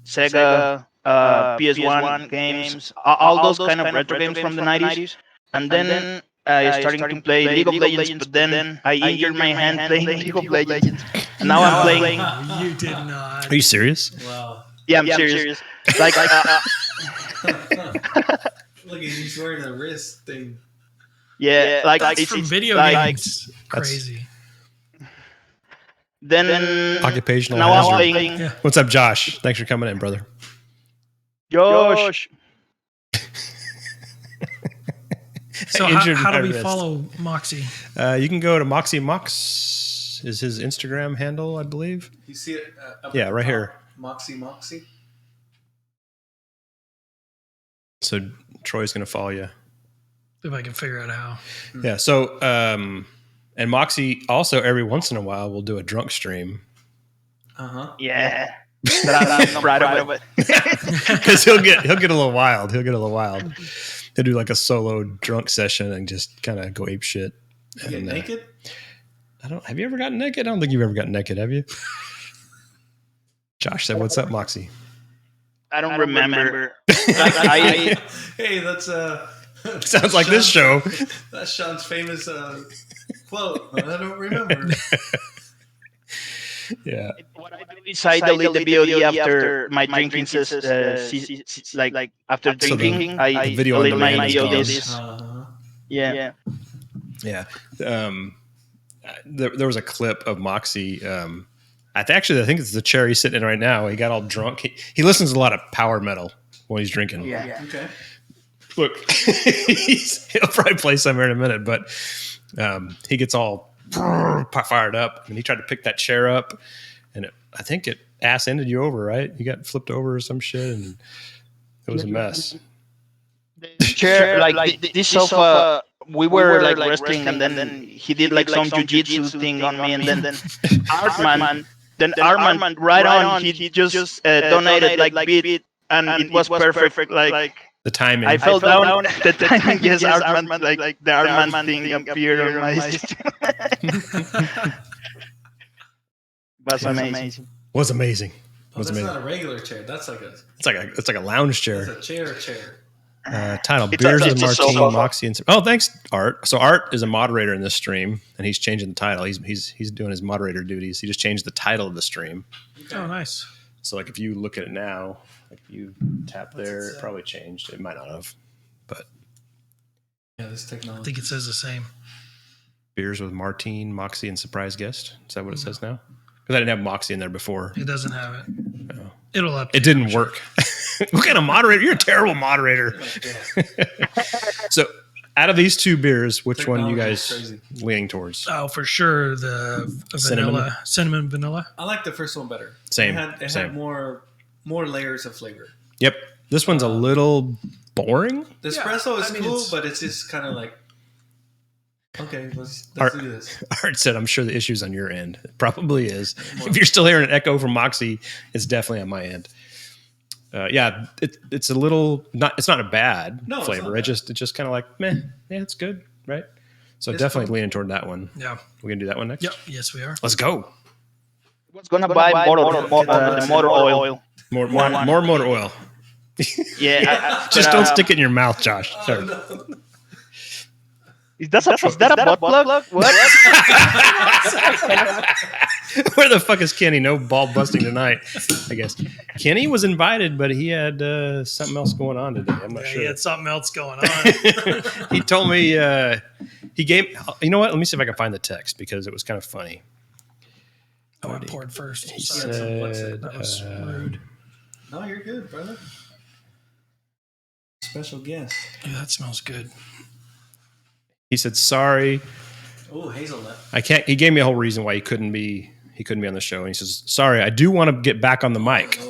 Sega, PS1 games, all those kind of retro games from the 90s. And then I started to play League of Legends, but then I injured my hand playing League of Legends. And now I'm playing. No, you did not. Are you serious? Wow. Yeah, I'm serious. Like Look, he's wearing a wrist thing. yeah, like That's it's from it's video like, games. Crazy. Then Occupational now I'm hazard. playing Yeah. What's up, Josh? Thanks for coming in, brother. Josh. So Injured how do my we wrist. follow Moxie? You can go to Moxie Mox is his Instagram handle, I believe. You see it? Up Yeah, at the right top? here. Moxie. So Troy's gonna follow you. If I can figure out how. Yeah. So and Moxie also every once in a while will do a drunk stream Yeah. But I'm proud of it. because he'll get a little wild. He'll do like a solo drunk session and just kind of go ape shit. You get And, naked? Have you ever gotten naked? I don't think you've ever gotten naked, have you? Josh said, "What's up, Moxie?" I don't remember. Hey, that's Sounds like this show. That's Sean's famous quote. I don't remember. Yeah. What I do is I delete the VOD after my drinking like after So the drinking, I video on delete my demand is gone. VODs. Yeah. Yeah. There was a clip of Moxie. I think it's the chair he's sitting in right now. He got all drunk. He listens to a lot of power metal when he's drinking. Yeah. Okay. Look, he'll probably play some here in a minute, but he gets all fired up, and he tried to pick that chair up, and I think it ass-ended you over, right? You got flipped over or some shit, and it was a mess. Chair, like this sofa, we were like wrestling, and then he did like some jujitsu thing on me, and then Armand, right on, he just donated like beat, and it was perfect. Like The timing. I fell down the time. Yes, Armand, like the Armand thing appeared on my system. Was amazing. was amazing. Oh, that's not a regular chair. That's like a It's like a lounge chair. that's a chair. Title It's Beers a with Martini, sofa. Moxie, and oh, thanks, Art. So Art is a moderator in this stream, and he's changing the title. He's doing his moderator duties. He just changed the title of the stream. Oh, nice. So like if you look at it now, like you tap there, it probably changed. It might not have, but Yeah, this I technology. think it says the same. Beers with Martine, Moxie, and surprise guest. Is that what it says now? Because I didn't have Moxie in there before. It doesn't have it. No. It'll update. It didn't work. What kind of moderator? You're a terrible moderator. So, out of these two beers, which one you guys leaning towards? Oh, for sure, the cinnamon vanilla. I like the first one better. Same. It had more layers of flavor. Yep. This one's a little boring. The espresso is cool, but it's just kind of like, okay, let's do this. Art said, I'm sure the issue's on your end. It probably is. If you're still hearing an echo from Moxie, it's definitely on my end. It's a little it's not a bad flavor. It just kind of like meh. Yeah, it's good, right? So it's definitely leaning toward that one. Yeah, we're gonna do that one next. Yep. Yes, we are. Let's go. What's gonna buy motor oil? More motor oil. Yeah, just don't stick it in your mouth, Josh. Sorry. Is that a butt plug? What? Where the fuck is Kenny? No ball busting tonight, I guess. Kenny was invited, but he had something else going on today. I'm not sure. He had something else going on. He told me he gave. You know what? Let me see if I can find the text because it was kind of funny. Oh, I poured first. He said, that was rude. No, you're good, brother. Special guest. Yeah, that smells good. He said, "Sorry." Oh, hazelnut. I can't. He gave me a whole reason why he couldn't be on the show. And he says, "Sorry, I do want to get back on the mic."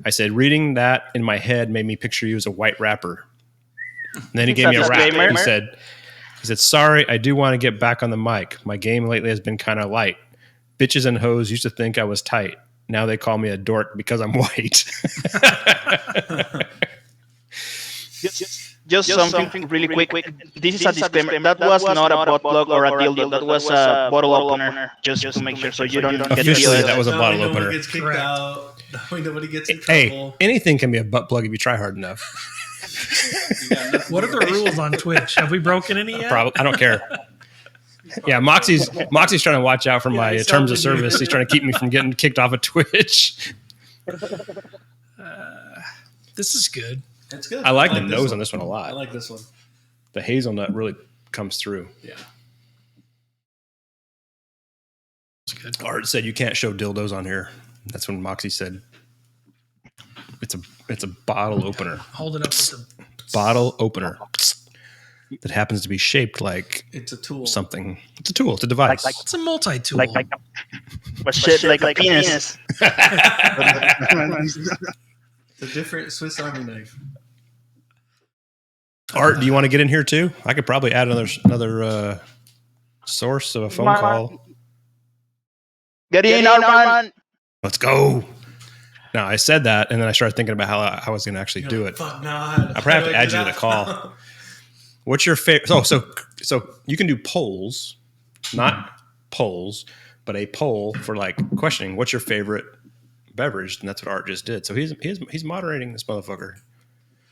I said, "Reading that in my head made me picture you as a white rapper." And then he gave me a rap. He said, "Sorry, I do want to get back on the mic. My game lately has been kind of light. Bitches and hoes used to think I was tight. Now they call me a dork because I'm white." Just something really quick. This is a disclaimer. That was not a butt plug or a dildo. That was a bottle opener, just to make sure, so you don't get officially that was a bottle opener. Nobody gets kicked out. Nobody gets in trouble. Hey, anything can be a butt plug if you try hard enough. What are the rules on Twitch? Have we broken any yet? I don't care. Yeah, Moxie's trying to watch out for my terms of service. He's trying to keep me from getting kicked off of Twitch. This is good. It's good. I like the nose on this one a lot. I like this one. The hazelnut really comes through. Yeah. It's good. Art said you can't show dildos on here. That's when Moxie said it's a bottle opener. Hold it up with the bottle opener that happens to be shaped like it's a tool. Something. It's a tool. It's a device. It's a multi-tool. Like shaped like a penis. It's a different Swiss Army knife. Art, do you want to get in here too? I could probably add another source of a phone call. Get in, Armand. Let's go. Now I said that, and then I started thinking about how I was going to actually do it. Fuck no! I probably have to add you to the call. What's your favorite? So you can do polls, not polls, but a poll for like questioning. What's your favorite beverage? And that's what Art just did. So he's moderating this motherfucker.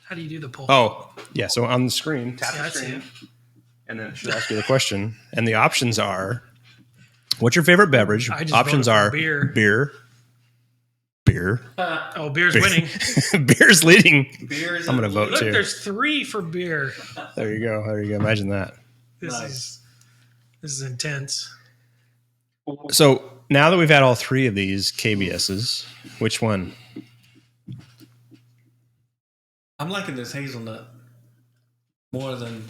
How do you do the poll? Oh, yeah. So on the screen, tap the screen, and then it should ask you the question. And the options are, what's your favorite beverage? Options are beer. Oh, beer's winning. Beer's leading. Beer's I'm going to vote Look, too. there's 3 for beer. There you go. Imagine that. This is intense. So now that we've had all 3 of these KBSs, which one? I'm liking this hazelnut more than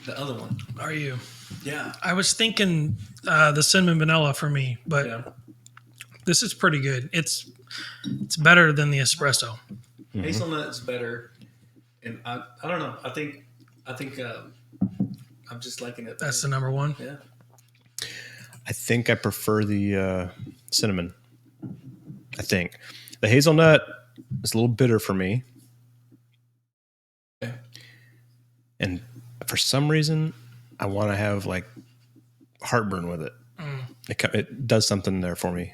the other one. Are you? Yeah. I was thinking the cinnamon vanilla for me, but this is pretty good. It's better than the espresso. Mm-hmm. Hazelnut's better, and I don't know. I think I'm just liking it better. That's the number one. Yeah. I think I prefer the cinnamon. I think the hazelnut is a little bitter for me. Okay. And for some reason, I want to have like heartburn with it. It does something there for me.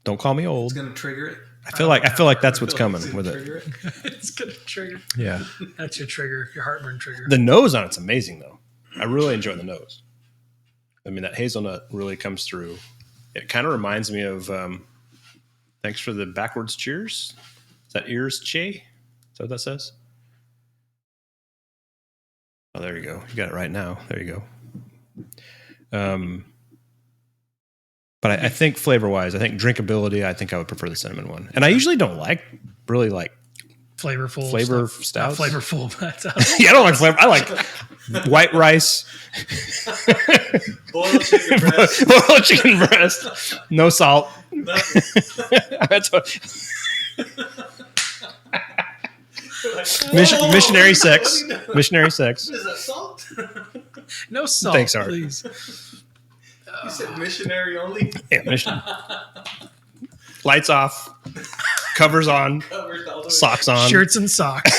Don't call me old. It's gonna trigger it. I feel like that's what's coming with it. It's gonna trigger. Yeah. That's your trigger, your heartburn trigger. The nose on it's amazing though. I really enjoy the nose. I mean, that hazelnut really comes through. It kind of reminds me of, thanks for the backwards cheers. Is that ears che? Is that what that says? Oh, there you go. You got it right now. There you go. But But I think flavor-wise, I think drinkability, I think I would prefer the cinnamon one. And I usually don't really like flavorful flavor stuff. stouts. Not flavorful, but yeah, I don't like flavor. I like white rice, Boiled chicken breast. boiled chicken breast, no salt. That's what. Missionary sex. Missionary sex. Is that salt? no salt, Thanks, Art. please. You said missionary only? Yeah, mission. Lights off, covers on, Covered all the way. socks on. Shirts and socks.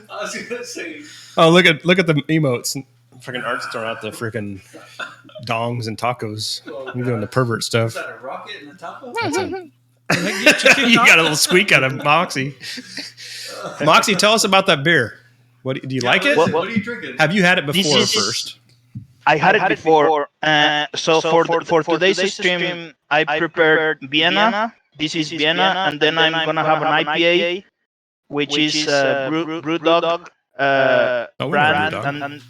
I was gonna say. Oh, look at the emotes. Freaking Art's throwing out the freaking dongs and tacos. You're doing the pervert Is stuff. that a rocket in the taco? You got a little squeak out of Moxie. Moxie, tell us about that beer. What do you like it? What are you drinking? Have you had it before This is- first? I had it before. So for today's stream, I prepared Vienna. This is Vienna, and then I'm gonna have an IPA, which is Brew Dog Oh, we know brand, Brewdog.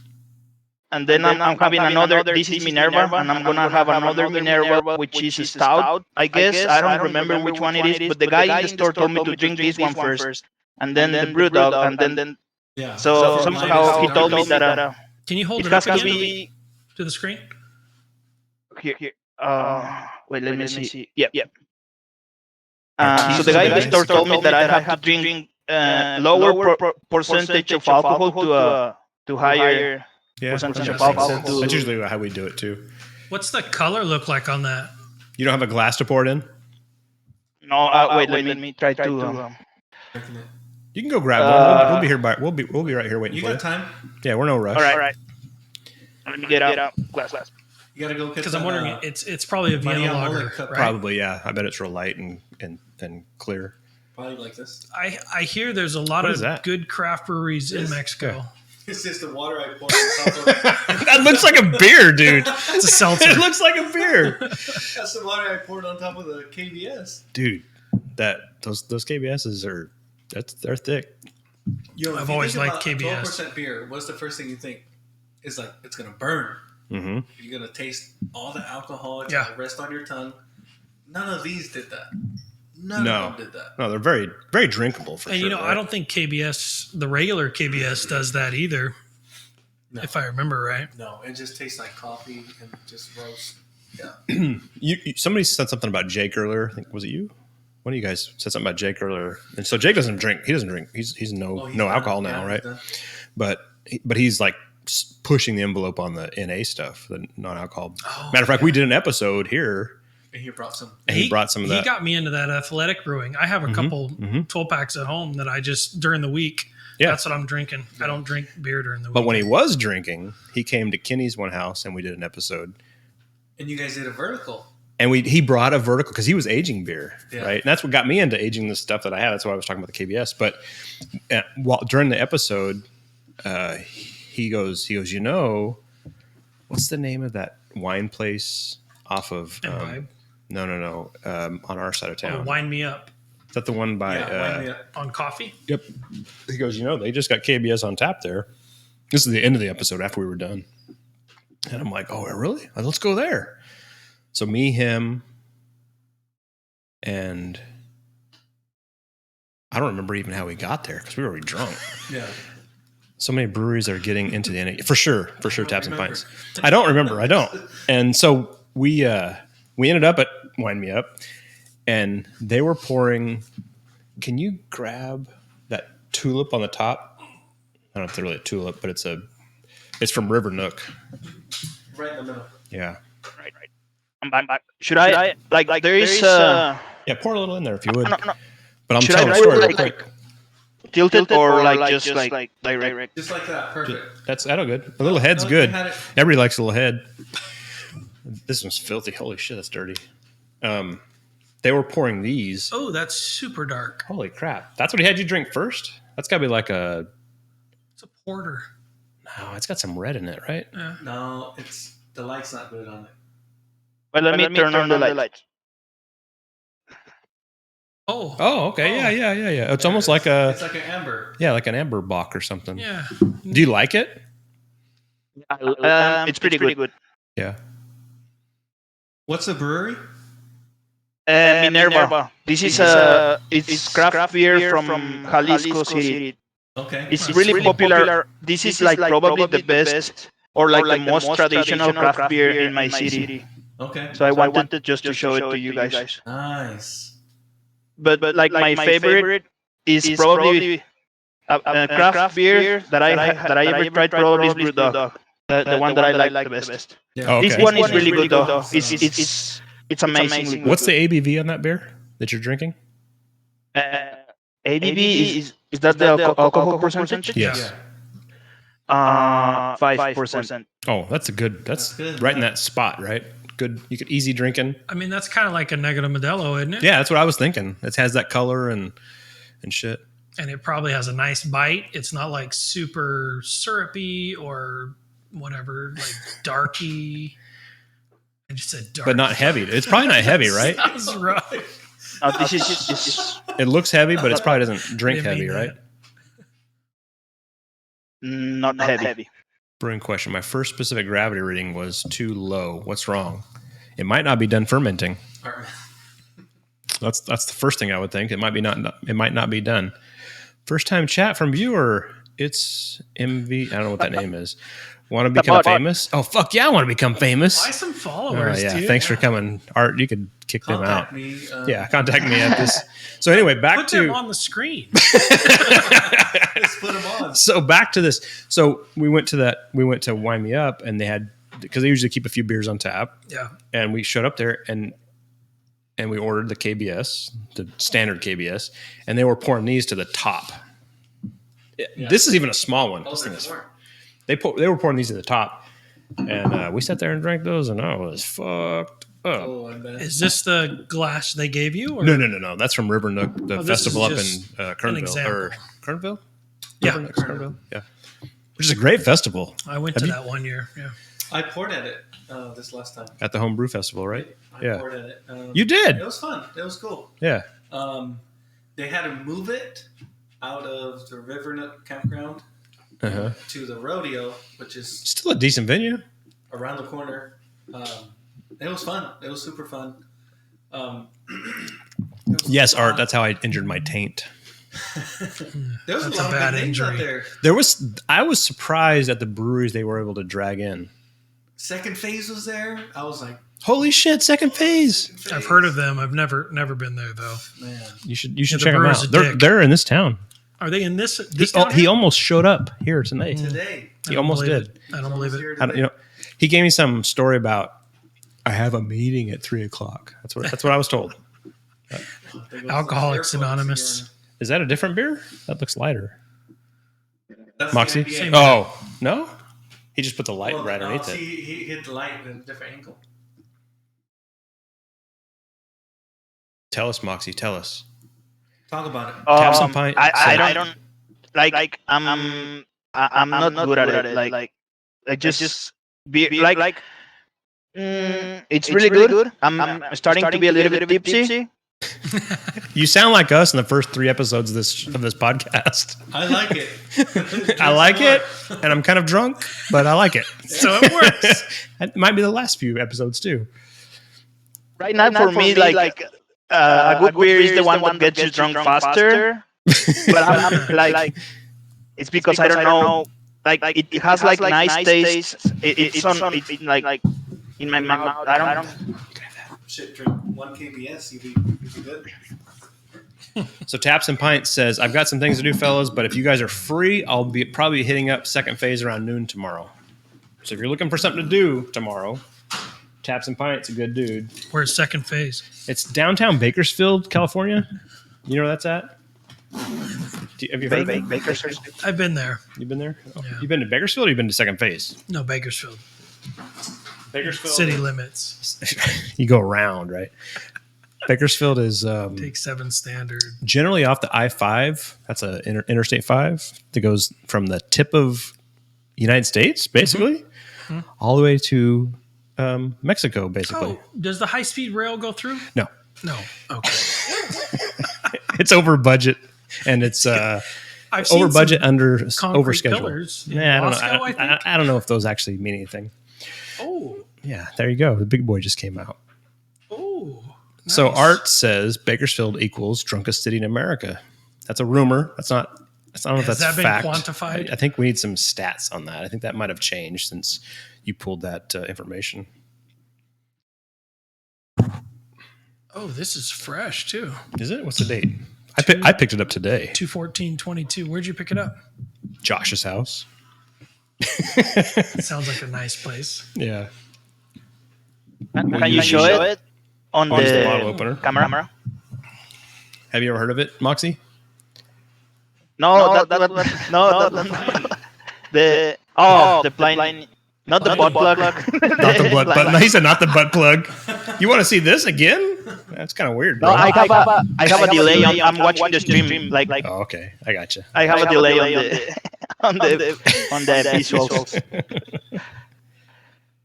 and then I'm having another. This is Minerva, and I'm gonna have another Minerva, which is a stout. I guess I don't remember which one it is, but the guy in the store told me to drink this one first, and then the Brew Dog, and then Yeah. so somehow he told me that Can you hold it it up has to again be to the screen? here. Wait, let me see. Yep. So the guy in the store told me that I have to drink lower percentage of alcohol to higher Yeah, percentage of that makes alcohol. sense. That's usually how we do it too. What's the color look like on that? You don't have a glass to pour it in? No, wait, let me try to. You can go grab one. We'll be here. We'll be right here waiting You for you. got time? Yeah, we're no rush. All right. Let me get out. Glass. You gotta go. Because I'm wondering, it's probably a Vienna lager, right? Probably, yeah. I bet it's real light and clear. Probably like this. I hear there's a lot What is of that? good craft breweries in This? Mexico. It's just the water I poured on top of. That looks like a beer, dude. It's a seltzer. It looks like a beer, That's the water I poured on top of the KBS. dude. Those KBSs they're thick. Yo, I've always liked KBS. 12% beer. What's the first thing you think? It's like it's gonna burn. Mm-hmm. You're gonna taste all the alcohol. It's Yeah. gonna rest on your tongue. None of these did that. None No. of them did that. No, they're very, very drinkable for And sure. I don't think KBS, the regular KBS, does that either. No. If I remember right. No, it just tastes like coffee and just roast. Yeah. Somebody said something about Jake earlier. I think was it you? One of you guys said something about Jake earlier. And so Jake doesn't drink. He doesn't drink. He's no He's no done. alcohol Yeah, now, he's right? done. But he's like pushing the envelope on the NA stuff, the non-alcohol. Oh, Matter of fact, we did an episode here, And he brought some. and he brought some of He that. got me into that athletic brewing. I have a couple 12 packs at home that I just, during the week, Yeah. that's what I'm drinking. I don't drink beer during the week. But when he was drinking, he came to Kenny's one house, and we did an episode. And you guys did a vertical. And he brought a vertical because he was aging beer, Yeah. right? And that's what got me into aging the stuff that I have. That's why I was talking about the KBS. But during the episode, he goes, you know, what's the name of that wine place off of? Imbibe? No, on our side of Oh, town. Wind Me Up Is that the one by? Yeah, yeah. on coffee. Yep. He goes, you know, they just got KBS on tap there. This is the end of the episode after we were done. And I'm like, oh, really? Let's go there. So me, him, and I don't remember even how we got there because we were already drunk. Yeah. So many breweries are getting into the NA. For sure, Taps and Pints. I don't remember. I don't. And so we ended up at Wind Me Up, and they were pouring. Can you grab that tulip on the top? I don't know if they're really a tulip, but it's from River Nook. Right in the middle. Yeah. Right. Should I like there is Yeah, pour a little in there if you would. no. But I'm Should telling I a story pour real like quick. tilted or like just like direct? Just like that. Perfect. That'll good. A little head's No, good. you had it. Everybody likes a little head. This one's filthy. Holy shit, that's dirty. They were pouring these. Oh, that's super dark. Holy crap. That's what he had you drink first? That's got to be like a... It's a porter. No, it's got some red in it, right? Yeah. No, the light's not good on it. But let me turn on the lights. Oh. Oh, okay. Yeah. It's almost like It's like an amber. like an amber bock or something. Yeah. Do you like it? It's pretty good. Yeah. What's the brewery? Minerva. This is it's craft beer from Jalisco City. Okay. It's really popular. This is like probably the best or like the most traditional craft beer in my city. Okay. So I wanted just to show it to you guys. Nice. But like my favorite is probably a craft beer that I ever tried. Probably is Brew, the one that I like the best. Yeah. Oh, okay. This one is really good though. It's amazing. What's the ABV on that beer that you're drinking? ABV is that the alcohol percentage? Yes. 5%. Oh, that's good. That's good. right in that spot, right? Good. You could easy drinking. I mean, that's kind of like a Negro Modelo, isn't it? Yeah, that's what I was thinking. It has that color and shit. And it probably has a nice bite. It's not like super syrupy or whatever, like darky. I just said dark. But not heavy. It's probably not heavy, right? Sounds right. This is It looks heavy, but it probably doesn't drink Didn't heavy, mean right? not heavy. Brewing question. My first specific gravity reading was too low. What's wrong? It might not be done fermenting. That's the first thing I would think. It might not be done. First time chat from viewer. It's MV. I don't know what that name is. Want to become famous? Oh fuck yeah! I want to become famous. Buy some followers, Yeah. dude. Thanks for coming, Art. You could kick them out. Contact me. Contact me at this. So anyway, back Put to them on the screen. Just put them on. So back to this. So we went to Wine Me Up, and they had, because they usually keep a few beers on tap. Yeah. And we showed up there and we ordered the KBS, the standard KBS, and they were pouring these to the top. Yeah. This is even a small one. Oh, This thing they is- weren't. they were pouring these to the top, and we sat there and drank those, and I was fucked up. Oh, I bet. Is this the glass they gave you? Or? No. That's from River Nook, the Oh, this festival up is in just Kernville. example. Or Kernville? Yeah. River Nook's Kernville. Yeah. Which is a great festival I went Have to you- that one year. Yeah. I poured at it this last time. at the Homebrew Festival, right? I Yeah. poured at it. You did? It was fun. It was cool. Yeah. They had to move it out of the River Nook campground Uh-huh. to the rodeo, which is Still a decent venue. around the corner. It was fun. It was super fun. Yes, Art. That's how I injured my taint. There was That's a a lot bad of big names out injury. there. I was surprised at the breweries they were able to drag in. Second Phase was there. I was like, Holy shit! Second phase. I've heard of them. I've never been there though. Man, You should the check them brewer's out. a They're dick. they're in this town. Are they in this? He almost showed up here tonight. today. He almost did. I don't believe it. Here I don't, today. he gave me some story about I have a meeting at 3:00. That's what I was told. There goes Alcoholics the airport Anonymous. again. Is that a different beer? That looks lighter. That's Moxie? the IPA. Same. Oh no, he just put the light Well, right underneath it. He hit the light at a different angle. Tell us, Moxie. Tell us. Talk about it. Tap some pint. I don't like. I'm not good at it. Like I just be like. It's really good. I'm starting to be a little bit tipsy. You sound like us in the first 3 episodes of this podcast. I like it. I like it, and I'm kind of drunk, but I like it. So it works. It might be the last few episodes too. Right now, for me, like a good beer is the one that gets you drunk faster. But I'm like, it's because I don't know. Like it has like nice taste. It's like in my mouth. I don't. Shit, drink 1 KBS, you'd be good. So Taps and Pints says, I've got some things to do, fellas, but if you guys are free, I'll be probably hitting up Second Phase around noon tomorrow. So if you're looking for something to do tomorrow, Taps and Pints, a good dude. Where's Second Phase? It's downtown Bakersfield, California. You know where that's at? Have you heard of it? Bakersfield. I've been there. You've been there? Oh, Yeah. You've been to Bakersfield or you've been to Second Phase? No, Bakersfield. Bakersfield. City limits. You go around, right? Bakersfield is Take 7 standard. generally off the I-5. That's a Interstate 5 that goes from the tip of United States, basically, all the way to Mexico, basically. Oh, does the high-speed rail go through? No, No. Okay. it's over budget, and it's I've seen over budget, some under over concrete schedule. pillars in Yeah, I don't Moscow, know. I think. I don't know if those actually mean anything. Oh, Yeah, there you go. The big boy just came out. oh. So nice. Art says Bakersfield equals drunkest city in America. That's a rumor. That's not. I don't know if Has that's that been fact. quantified? I think we need some stats on that. I think that might have changed since you pulled that information. Oh, this is fresh too. Is it? What's the date? I picked it up today. 2/14/22. Where'd you pick it up? Josh's house. Sounds like a nice place. Yeah. Can you show it on On the the bottle opener. camera? Have you ever heard of it, Moxie? No, the blind, not the butt plug. Not the butt plug. No, he said not the butt plug. You want to see this again? That's kind of weird, bro. No, I have a delay. I'm watching the stream. Like Oh, okay. I got you. I have a delay on the visuals.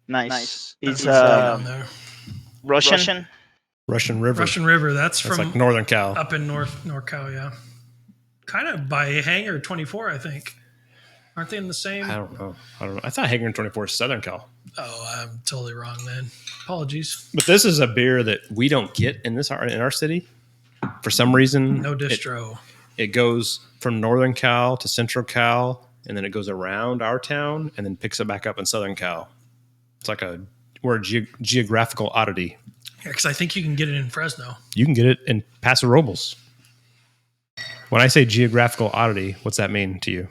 Nice. It's Down there. Russian. Russian River. Russian River. That's That's from like Northern Cal. up in NorCal, yeah. Kind of by Hangar 24, I think. Aren't they in the same? I don't know. I thought Hanger 24 is Southern Cal. Oh, I'm totally wrong then. Apologies. But this is a beer that we don't get in our city. For some reason, No distro. it goes from Northern Cal to Central Cal, and then it goes around our town, and then picks it back up in Southern Cal. It's like we're a geographical oddity. Yeah, because I think you can get it in Fresno. You can get it in Paso Robles. When I say geographical oddity, what's that mean to you?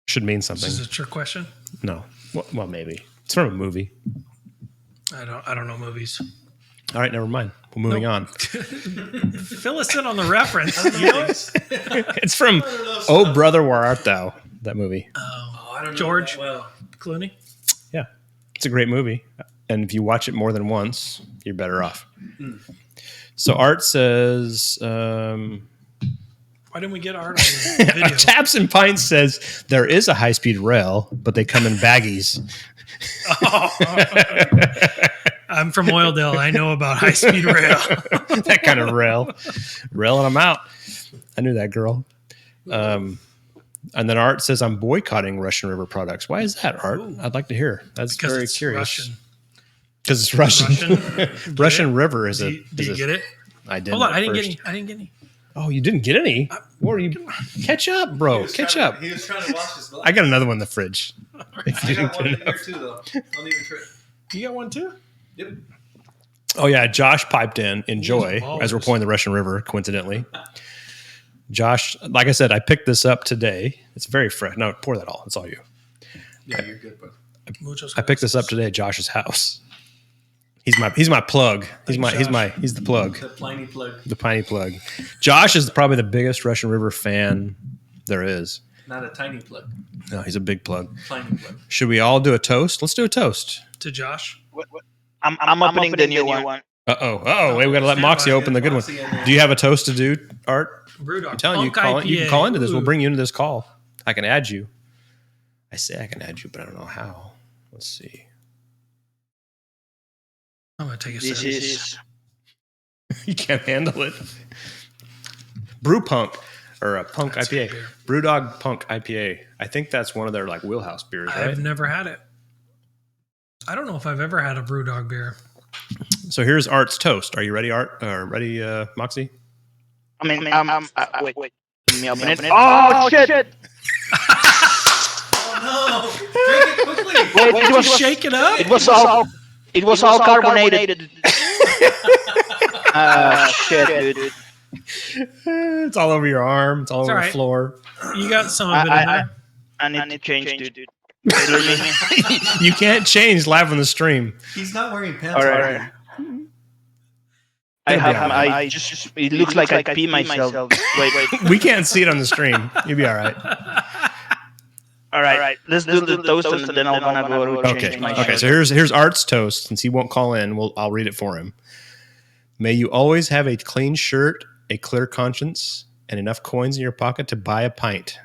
Should mean something. Is this a trick question? No. Well, maybe. It's from a movie. I don't know movies. All right, never mind. We're moving on. Fill us in on the reference. You know it? It's from Oh Brother, Where Art Thou? That movie. I don't know George that well. Clooney. Yeah. It's a great movie. And if you watch it more than once, you're better off. So Art says... Why didn't we get Art on the video? Taps and Pints says there is a high-speed rail, but they come in baggies. I'm from Oildale. I know about high-speed rail. That kind of rail. Railing them out. I knew that girl. And then Art says, I'm boycotting Russian River products. Why is that, Art? Ooh. I'd like to hear. That's Because very it's curious. Russian. Because it's Russian. Russian River is Do a... you get it? I didn't. Hold on. at I didn't first. get any. I didn't get any. Oh, you didn't get any? What are you? Catch up, bro. Catch up. He was trying to wash his glass. I got another one in the fridge. If you I didn't got one get in here enough. too, though. Don't even trip. You got one too? Yep. Oh, yeah. Josh piped in. Enjoy. Those As we're ballers. pouring the Russian River, coincidentally. Josh, like I said, I picked this up today. It's very fresh. No, pour that all. It's all you. Yeah, you're good, bro. Muchos I picked this up today at Josh's house. He's my plug. He's the plug. The Pliny plug. The piney plug. Josh is probably the biggest Russian River fan there is. Not a tiny plug. No, he's a big plug. Pliny plug. Should we all do a toast? Let's do a toast. to Josh. I'm opening the new one. Wait, we got to let Moxie open the good one. Do you have a toast to do, Art? Brewdog. I'm telling you, you can call into this. We'll bring you into this call. I can add you. I say I can add you, but I don't know how. Let's see. I'm gonna take a This sip. is You can't handle it. Brew Punk or a Punk That's IPA. good beer. Brewdog Punk IPA. I think that's one of their like wheelhouse beers, right? I've never had it. I don't know if I've ever had a Brewdog beer. So here's Art's toast. Are you ready, Art? Ready, Moxie? wait. Let me open it. Oh, shit! No! Drink it quickly! Wait, it was Shake it up. It was all carbonated. Shit, dude. It's all over your arm. It's all over all the right. floor. You got some of it in there. I need to change, dude. You can't change live on the stream. He's not wearing pants. All right. I just. It looks like I pee myself. Wait. We can't see it on the stream. You'll be all right. All right. Let's do the toast and then I'm gonna go change Okay. my Okay. shirt. So here's Art's toast. Since he won't call in, I'll read it for him. May you always have a clean shirt, a clear conscience, and enough coins in your pocket to buy a pint.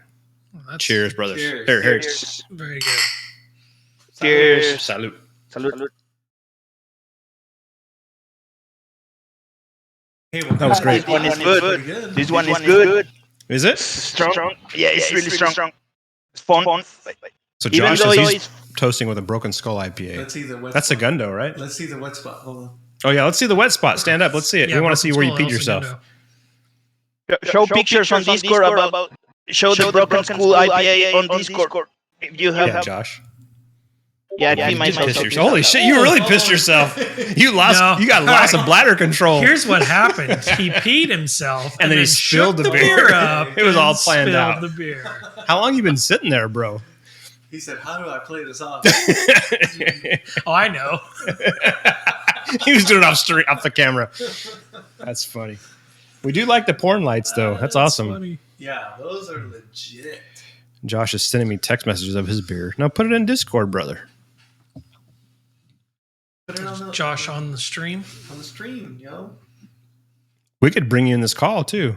Well, that's Cheers, brothers. Cheers. Here. Cheers. very good. Cheers. Salute. Salute. Hey, well, That was great. This one is Pretty good. good. This one is good. Is it? Strong. Yeah, it's really strong. It's fun. So Even Josh though is toasting with a Broken Skull IPA. Let's see the wet That's spot. a Gundo, right? Let's see the wet spot. Hold on. Oh yeah, let's see the wet spot. Stand up. Let's see it. Yeah, we want to see where you Broken peed Skull, yourself. Show pictures on Discord about show the Broken Skull IPA on Discord. If you have, Yeah, Josh. yeah, I You pee did myself. piss yourself. Holy shit! You really pissed yourself. You lost. No. You got loss of bladder control. Here's what happened. He peed himself And then he spilled shook the beer. up. It was all and planned spilled out. The beer. How long you been sitting there, bro? He said, "How do I play this off?" Oh, I know. He was doing it off the camera. That's funny. We do like the porn lights, though. That's awesome. Funny. Yeah, those are legit. Josh is sending me text messages of his beer. Now put it in Discord, brother. Put it on the, Josh on the stream. on the stream, yo. We could bring you in this call too.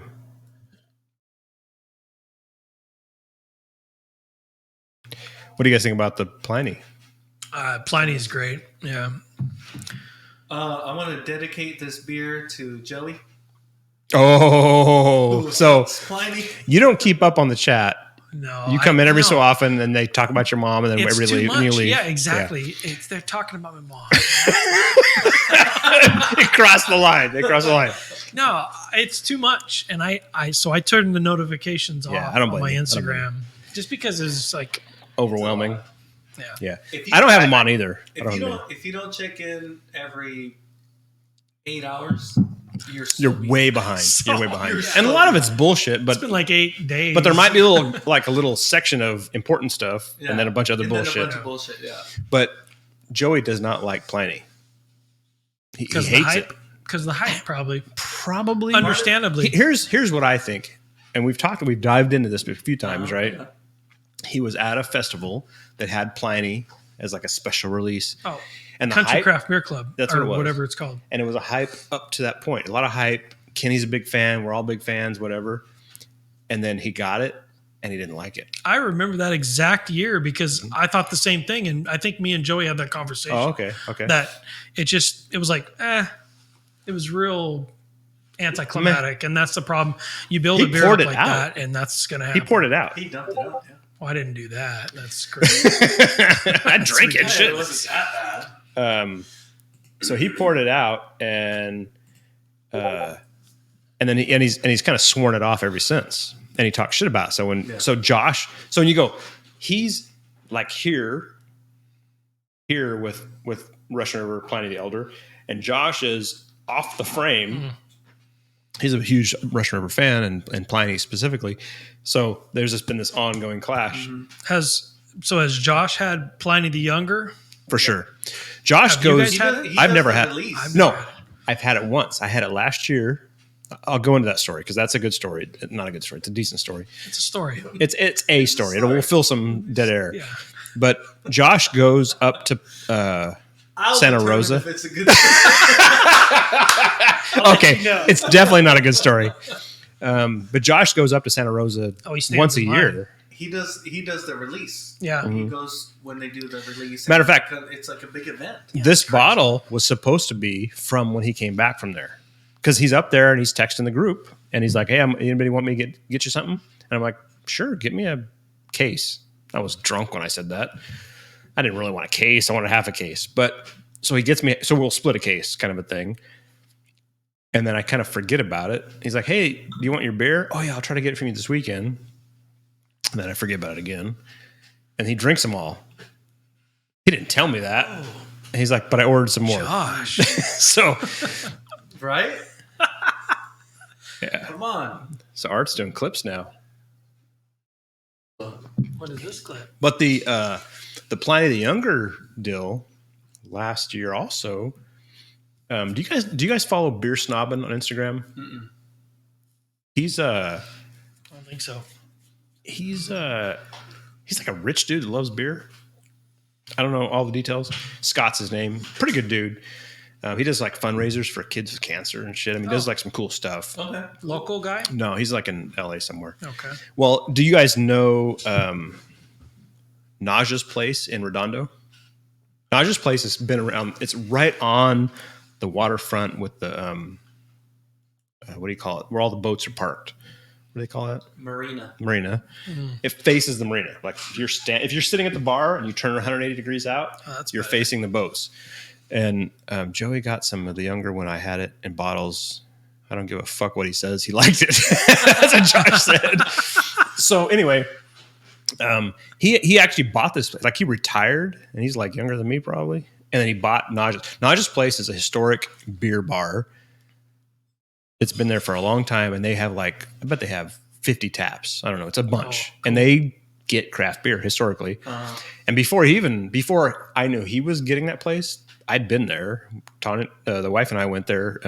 What do you guys think about the Pliny? Pliny's great. Yeah. I want to dedicate this beer to Joey. Oh, so Pliny. you don't keep up on the chat. No. You come in every so no. often, and they talk about your mom, and then It's every too leave, much. and you leave. Yeah, exactly. They're talking about my mom. They cross the line. They cross the line. No, it's too much, and I turned the notifications Yeah, off I don't on blame my you. I don't blame Instagram just because it's like, Overwhelming. yeah. Yeah, If you- I don't have them on either. I If don't you have don't, if you don't check in every 8 hours, you're so You're behind. way behind. So- You're way behind. you're And a so lot of it's bullshit, It's but been like 8 days. but there might be a little section of important stuff, Yeah. and then a bunch of other And then bullshit. a bunch of bullshit. Yeah. But Joey does not like Pliny. He because hates it. Because the hype, probably, Probably. understandably. Here's what I think, and we've dived into this a few times, right? Yeah. He was at a festival that had Pliny as like a special release, Oh, and the Country hype, Craft Beer Club, That's or what it was. whatever it's called. and it was a hype up to that point. A lot of hype. Kenny's a big fan. We're all big fans. Whatever. And then he got it, and he didn't like it. I remember that exact year because I thought the same thing, and I think me and Joey had that conversation. Oh, okay. That it was like, it was real anticlimactic, and that's the problem. You build He a beer poured up it like out. that, and that's going to happen. He poured it out. He dumped it out. Yeah. Oh, I didn't do that. That's great. I drank it. Yeah, Shit. it wasn't that bad. So he poured it out, and then he's kind of sworn it off ever since, and he talked shit about it. So Josh, so when you go, he's like here with Russian River, Pliny the Elder, and Josh is off the frame. He's a huge Russian River fan, and Pliny specifically. So there's been this ongoing clash. Has Josh had Pliny the Younger? For sure. Josh Have you goes. guys had it? He I've does never the had. release. No, I've had it once. I had it last year. I'll go into that story because that's a good story. Not a good story. It's a decent story. It's a story. It's a story. It will fill some dead air. Yeah. But Josh goes up to I'll Santa determine Rosa. If it's a good Okay, it's definitely not a good story. But Josh goes up to Santa Rosa Oh, he stands once a in line. year. he does the release. Yeah. He goes when they do the release. Matter of fact, it's like a big event. This bottle was supposed to be from when he came back from there, because he's up there and he's texting the group and he's like, "Hey, anybody want me to get you something?" And I'm like, "Sure, get me a case." I was drunk when I said that. I didn't really want a case. I wanted half a case, but so he gets me. So we'll split a case, kind of a thing. And then I kind of forget about it. He's like, "Hey, do you want your beer?" "Oh yeah, I'll try to get it from you this weekend." And then I forget about it again. And he drinks them all. He didn't tell me that. And he's like, "But I ordered some more." Josh. So Right? yeah. Come on. So Art's doing clips now. What is this clip? But the Pliny the Younger deal last year also. Do you guys follow Beer Snobbin on Instagram? Mm-mm. He's I don't think so. he's like a rich dude that loves beer. I don't know all the details. Scott's his name. Pretty good dude. He does like fundraisers for kids with cancer and shit. I mean, he does like some cool stuff. Okay. Local guy? No, he's like in LA somewhere. Okay. Well, do you guys know Naja's Place in Redondo? Naja's Place has been around. It's right on the waterfront with the what do you call it? Where all the boats are parked. do they call that? Marina. It faces the marina. Like if you're sitting at the bar and you turn 180 degrees out, you're better. facing the boats. And Joey got some of the younger when I had it in bottles. I don't give a fuck what he says. He liked it. That's what Josh said. So anyway, he actually bought this place. Like he retired, and he's like younger than me probably. And then he bought Naja's. Naja's place is a historic beer bar. It's been there for a long time, and they have I bet they have 50 taps. I don't know. It's a bunch, and they get craft beer historically. And before I knew he was getting that place, I'd been there. The wife and I went there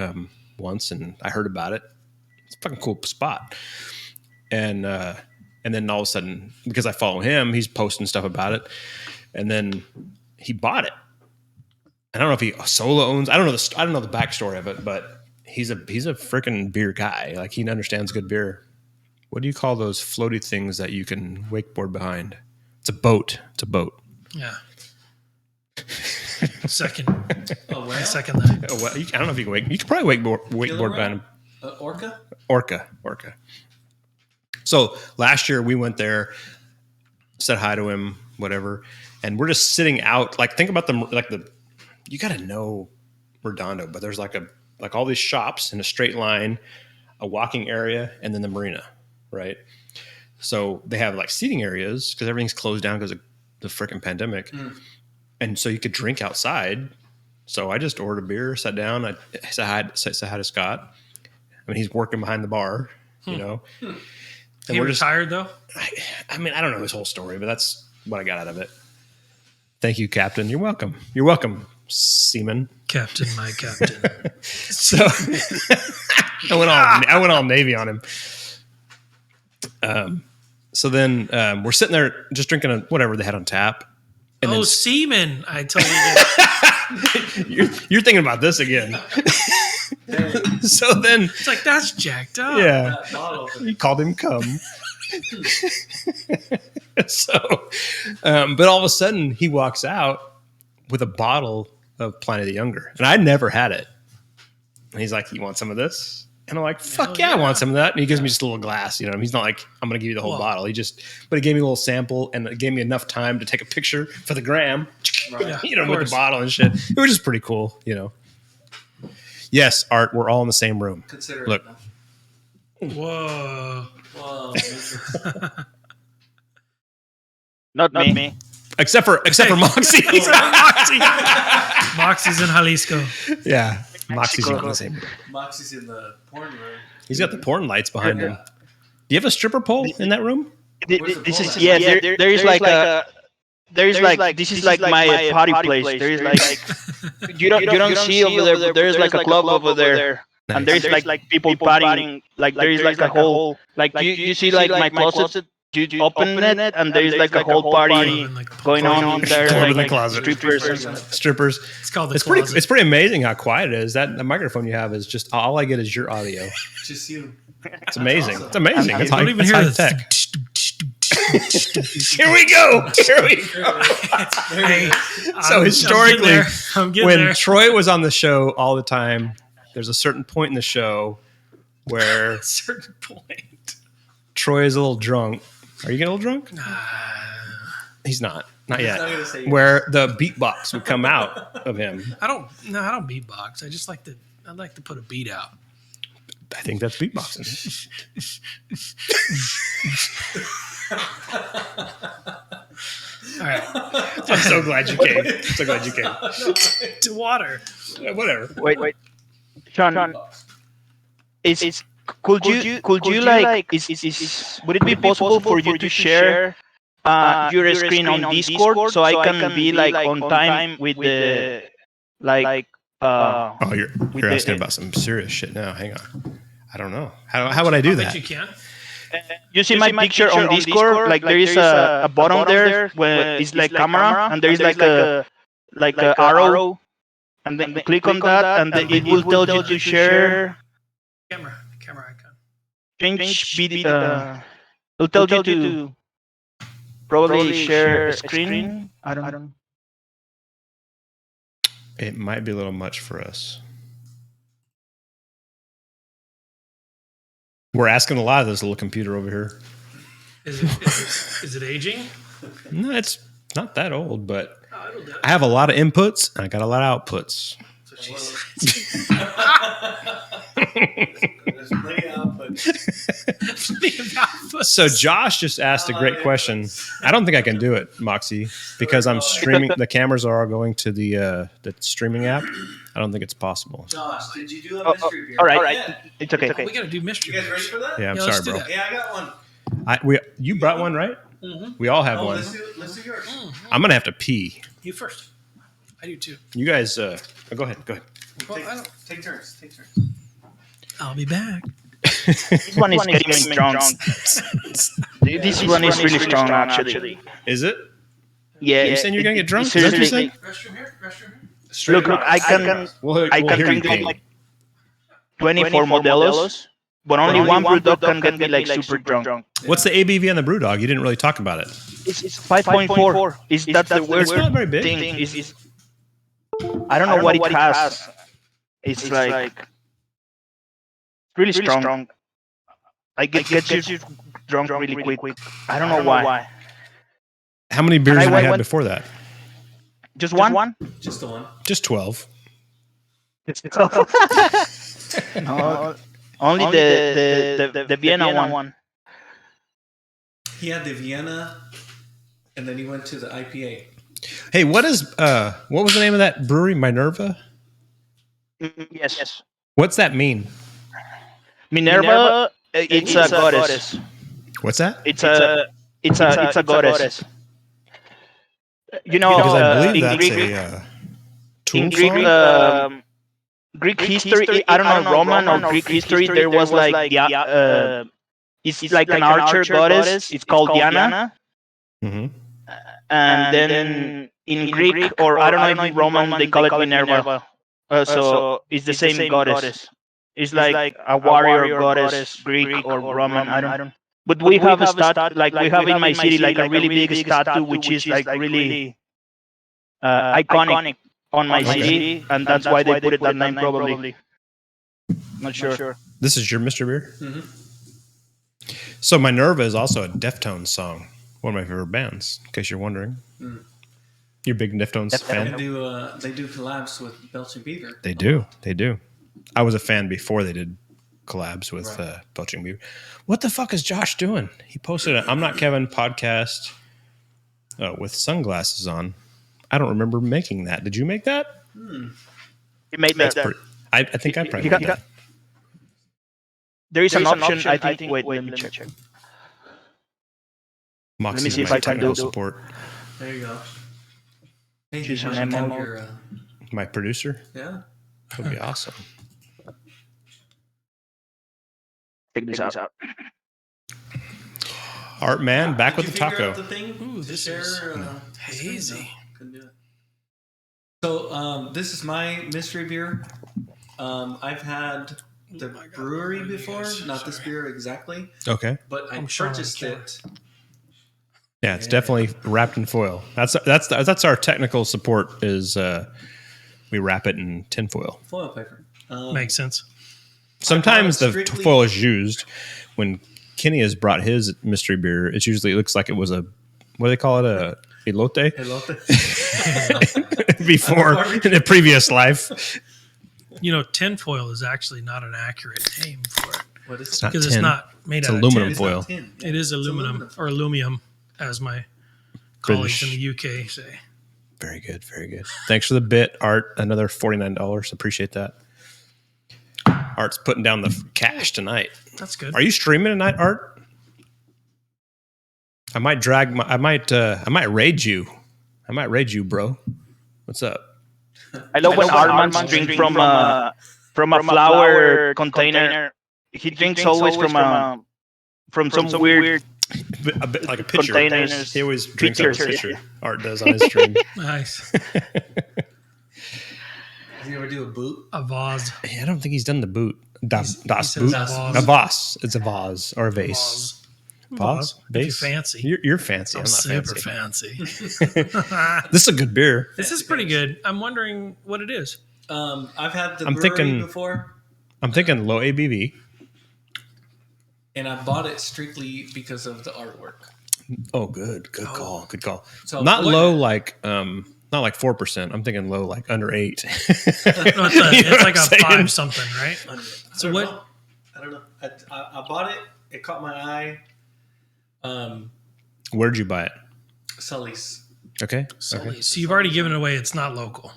once, and I heard about it. It's a fucking cool spot. And then all of a sudden, because I follow him, he's posting stuff about it, and then he bought it. I don't know if he solo owns. I don't know the backstory of it, but he's a freaking beer guy. Like he understands good beer. What do you call those floaty things that you can wakeboard behind? It's a boat. Yeah. Second. I second that. I don't know if you can wake. You can probably wakeboard behind him. Orca. So last year we went there, said hi to him, whatever, and we're just sitting out. Like think about you got to know Redondo, but there's like all these shops in a straight line, a walking area, and then the marina, right? So they have like seating areas because everything's closed down because of the freaking pandemic. And so you could drink outside. So I just ordered a beer, sat down. I said hi to Scott. I mean, he's working behind the bar, you know. And He retired though? I mean, I don't know his whole story, but that's what I got out of it. Thank you, Captain. You're welcome. You're welcome, Seaman. Captain, my captain. So I went all Navy on him. So then we're sitting there just drinking whatever they had on tap. And semen! I totally get. you're thinking about this again. So then It's like that's jacked up. Yeah, he called him cum. So, but all of a sudden he walks out with a bottle of Pliny the Younger, and I'd never had it. And he's like, "You want some of this?" And I'm like, "Fuck yeah, I want some of that." And he gives me just a little glass. You know, he's not like, "I'm going to give you the whole bottle." But he gave me a little sample, and it gave me enough time to take a picture for the gram. Right. You know, with the bottle and shit. It was just pretty cool. You know. Yes, Art, we're all in the same room. Consider Look. it. Whoa. Not me. Except for Moxie. Moxie's in Jalisco. Yeah. Moxie's not in the same room. Moxie's in the porn room. He's got the porn lights behind him. Do you have a stripper pole in that room? This is there is like a this is like my party place. There is like you don't see over there, but there is like a club over there, and there's like people partying. Like there is like a whole you see like my closet. You open it, and there is like a whole party going on there. Like Like closet. Strippers. It's called the It's closet. it's pretty amazing how quiet it is. The microphone you have is just all I get is your audio. Just you. It's amazing. It's amazing. It's don't even hear high this. tech. Here we go. Hey, So historically, I'm getting when there. Troy was on the show all the time, there's a certain point in the show where certain point. Troy is a little drunk. Are you getting a little drunk? He's not. Not yet. not gonna say yes. Where the beatbox would come out of him. I don't beatbox. I just like to put a beat out. I think that's beatboxing. All right. I'm so glad you came. To water. Whatever. wait, Sean. Is could you like would it be possible for you to share your screen on Discord so I can be like on time with the Oh, you're asking about some serious shit now. Hang on. I don't know. How would I do I bet that? you can. You see my picture on Discord? Like there is a button there where it's like camera, and there is like a arrow, and then click on that, and then it will tell you to share. Camera icon. Change video. It'll tell you to probably share a screen. I don't. It might be a little much for us. We're asking a lot of this little computer over here. Is it aging? No, it's not that old, but I don't know. I have a lot of inputs and I got a lot of outputs. There's plenty of output. So Josh just asked a great question. I don't think I can do it, Moxie, because I'm streaming. The cameras are all going to the streaming app. I don't think it's possible. Josh, did you do a mystery beer? All right. Yeah. It's okay. We got to do mystery. You guys ready for that? Yeah, I'm Yeah, let's sorry, do bro. that. Yeah, I got one. You brought one, right? Mm-hmm. We all have one. Let's do yours. I'm gonna have to pee. You first. I do too. You guys, go ahead. Go ahead. Well, Take turns. Take turns. I'll be back. This one is getting strong. This one is really strong, actually. Is it? Yeah. You saying you're gonna get drunk? Is that what you Seriously. said? Restroom here. Restroom here. Look, I can We'll hear you pee. like 24 Modelos, but only one Brewdog can get me like super drunk. What's the ABV on the Brewdog? You didn't really talk about it. It's 5.4. That's the weird It's not very big. thing. I don't know what it has. It's like really strong. Like it gets you drunk really quick. I don't know why. How many beers And have I you had went- before that? Just one? Just the one. Just 12. No, only the Vienna one. He had the Vienna, and then he went to the IPA. Hey, what was the name of that brewery? Minerva? Yes. What's that mean? Minerva, it's a goddess. What's that? It's a goddess. You know, Because I believe in that's Greek, a Tool in Greek, song? Greek history, I don't know, Roman or Greek history, there was like, it's like an archer goddess. It's called Diana. Mhm. And then in Greek, or I don't know if in Roman, they call it Minerva. So it's the same goddess. It's like a warrior goddess, Greek or Roman. I don't. But we have a statue, like we have in my city, like a really big statue, which is like really iconic on my city, and that's why they put it that name probably. Not sure. This is your Mr. Beer? Mm-hmm. So Minerva is also a Deftones song. One of my favorite bands, in case you're wondering. Mm. You're a big Deftones fan? They do collabs with Belching Beaver. They do. I was a fan before they did collabs with Belching Beaver. What the fuck is Josh doing? He posted an I'm Not Kevin podcast with sunglasses on. I don't remember making that. Did you make that? You made that. I think I probably did that. There is an option. I think. Wait, let me check. Moxie, Let me see if my I can technical do- support. There you go. Hey, Choose you an should ammo. have your, My producer. yeah. That would be awesome. Check this out. Art Man, back Did with you the figure taco. out the thing? Ooh, to this share, is hazy. hazy. Couldn't do it. So this is my mystery beer. I've had the my God, brewery what are you before, guys? not this beer exactly, Okay. but I I'm showing purchased on the it. Yeah, it's definitely wrapped in foil. That's our technical support is we wrap it in tinfoil. Foil paper. Makes sense. Sometimes the strictly- foil is used when Kenny has brought his mystery beer. It looks like it was a what do they call it, a elote Elote. before in a previous life. You know, tinfoil is actually not an accurate name for it What is It's it? not because tin. it's not made It's out aluminum of tin. foil. It's not tin. It is It's aluminum or aluminum, as my colleagues in the UK say. Very good, very good. Thanks for the bit, Art. Another $49. Appreciate that. Art's putting down the cash tonight. That's good. Are you streaming tonight, Art? I might raid you. I might raid you, bro. What's up? I love when Armand drinks from a flower container. He drinks always from some weird A bit like a pitcher. containers. He always drinks out of a Pitchers. pitcher. Art does on his stream. Nice. Does he ever do a boot? A vase. I don't think he's done the boot. Das He boot. says Das vase. A vase. It's a vase or a vase. Vase? If you're Vase? fancy. You're fancy. I'm I'm not super fancy. fancy. This is a good beer. This is pretty good. I'm wondering what it is. I've had the I'm brewery thinking- before. I'm thinking low ABV. and I bought it strictly because of the artwork. Oh, good call. So Not low like not like 4%. I'm thinking low like under 8. No, it's like a 5 something, right? So what? I don't know. I bought it. It caught my eye. Where'd you buy it? Sully's. Okay. So you've already given it away. It's not local.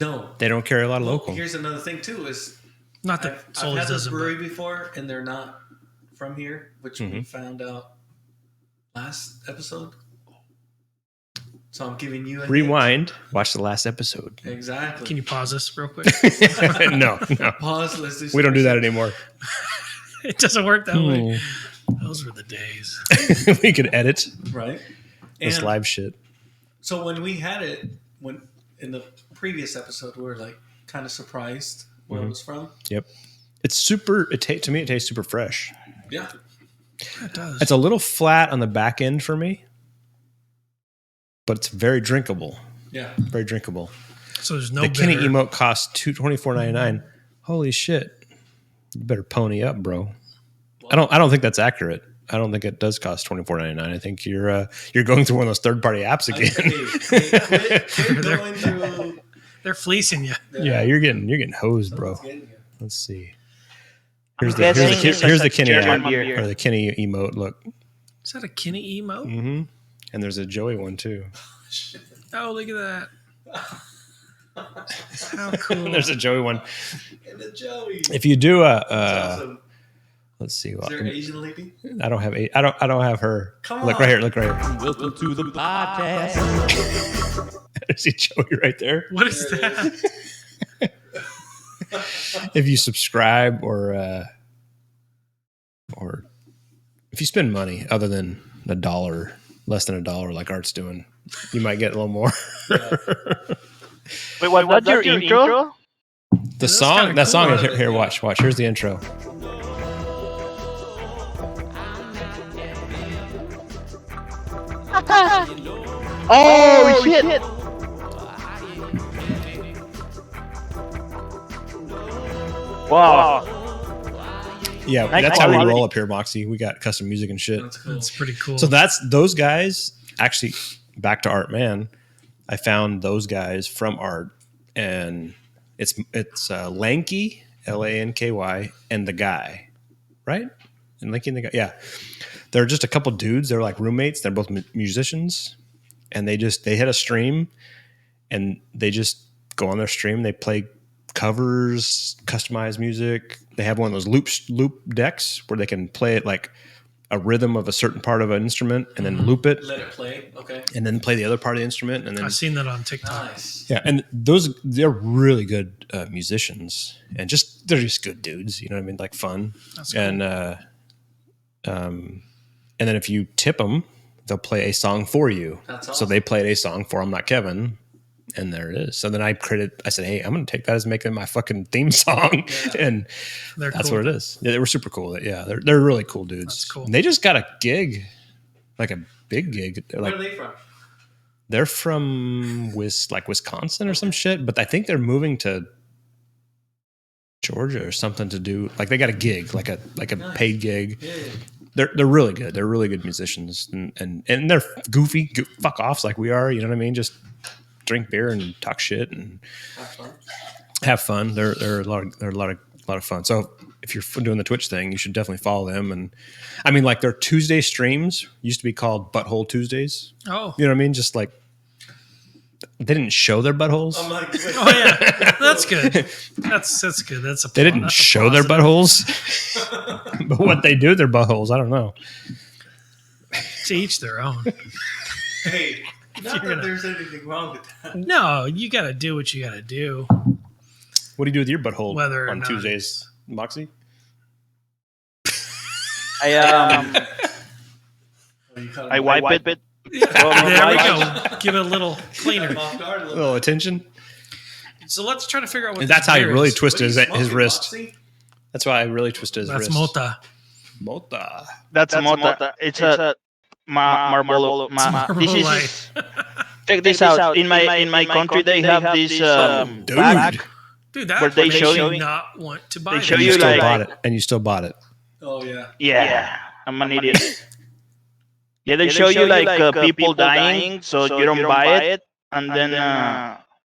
No, They don't carry a lot of local. Here's another thing too: is Not that I've Sully's had this doesn't. brewery before, and they're not from here, which we found out last episode. So I'm giving you a Rewind. Watch the last episode. Exactly. Can you pause this real quick? No. Pause. Let's do. We don't do that anymore. It doesn't work that way. Those were the days. We could edit Right. this live shit. So when we had it, when in the previous episode, we were like kind of surprised where it was from. Yep. It's super. To me, it tastes super fresh. Yeah. It does. It's a little flat on the back end for me, but it's very drinkable. Yeah. Very drinkable. So there's no The Kenny bitter. emote costs $24.99. Holy shit! You better pony up, bro. I don't think that's accurate. I don't think it does cost $24.99. I think you're going through one of those third-party apps again. Quit going through. They're fleecing you. Yeah, you're getting hosed, bro. Let's see. Here's I'm the guessing Kenny German app, beer. or the Kenny emote. Look, Is that a Kenny emote? mm-hmm. And there's a Joey one too. Oh, look at that. How cool. There's a Joey one. And the Joey. If you do Awesome. let's see. Is there an Asian lady? I don't have I don't have her. Come Look on. right here. Look right here. Welcome to the podcast. There's a Joey right there. What is that? If you subscribe or if you spend money other than $1, less than $1, like Art's doing, you might get a little more. Wait, what's your intro? The song, kinda that song cool. is here. Watch. Here's the intro. Oh, shit! Wow. Yeah, Nice that's how we quality. roll up here, Moxie. We got custom music and shit. That's cool. That's pretty cool. So that's those guys. Actually, back to Art Man. I found those guys from Art, and it's Lanky, Lanky, and the guy, right? And Lanky and the guy, yeah. They're just a couple dudes. They're like roommates. They're both musicians, and they hit a stream, and they just go on their stream. They play covers, customized music. They have one of those loop decks where they can play it like a rhythm of a certain part of an instrument and then loop it Let it play. Okay. and then play the other part of the instrument. And then, I've seen that on TikTok. Nice. yeah. And they're really good musicians and they're just good dudes. You know what I mean? Like fun. That's cool. And then if you tip them, they'll play a song for you. That's So awesome. they played a song for I'm Not Kevin. And there it is. So then I said, hey, I'm going to take that as making my fucking theme song. Yeah. And They're that's cool. what it is. Yeah, they were super cool. Yeah, they're really cool dudes. That's cool. And they just got a gig, like a big gig. They're Where like are they from? they're from Wisconsin or some shit, but I think they're moving to Georgia or something to do. Like they got a gig, like a Nice. paid gig. Yeah. They're really good. They're really good musicians, and they're goofy, fuck offs like we are. You know what I mean? Just drink beer and talk shit and Have fun. have fun. They're a lot of fun. So if you're doing the Twitch thing, you should definitely follow them. And I mean, like their Tuesday streams used to be called Butthole Tuesdays. Oh. You know what I mean? Just like they didn't show their buttholes. I'm like, wait. Oh yeah, that's good. That's good. That's a. They didn't that's a show their positive. buttholes, but what they do, their buttholes, I don't know. To each their own. Hey, not You're that gonna- there's anything wrong with that. No, you got to do what you got to do. What do you do with your butthole Whether or on not Tuesdays, Moxie? I wipe it. There we go. Give it a little cleaner. Off guard a A little. little attention. So let's try to figure out what. And that's this how he beer really is. twisted What are you his smoking, wrist. Moxie? That's why I really twisted his That's wrist. Mota. Mota. That's Mota. It's a Marlboro. This is. Light. Check this out. In my country, they have this Dude. bag Dude, that Were they would showing- not want to buy. They show And this. you you still like- bought it. And you still bought it. Oh yeah. Yeah, I'm an idiot. Yeah, they show you like people dying, so you don't buy it, and then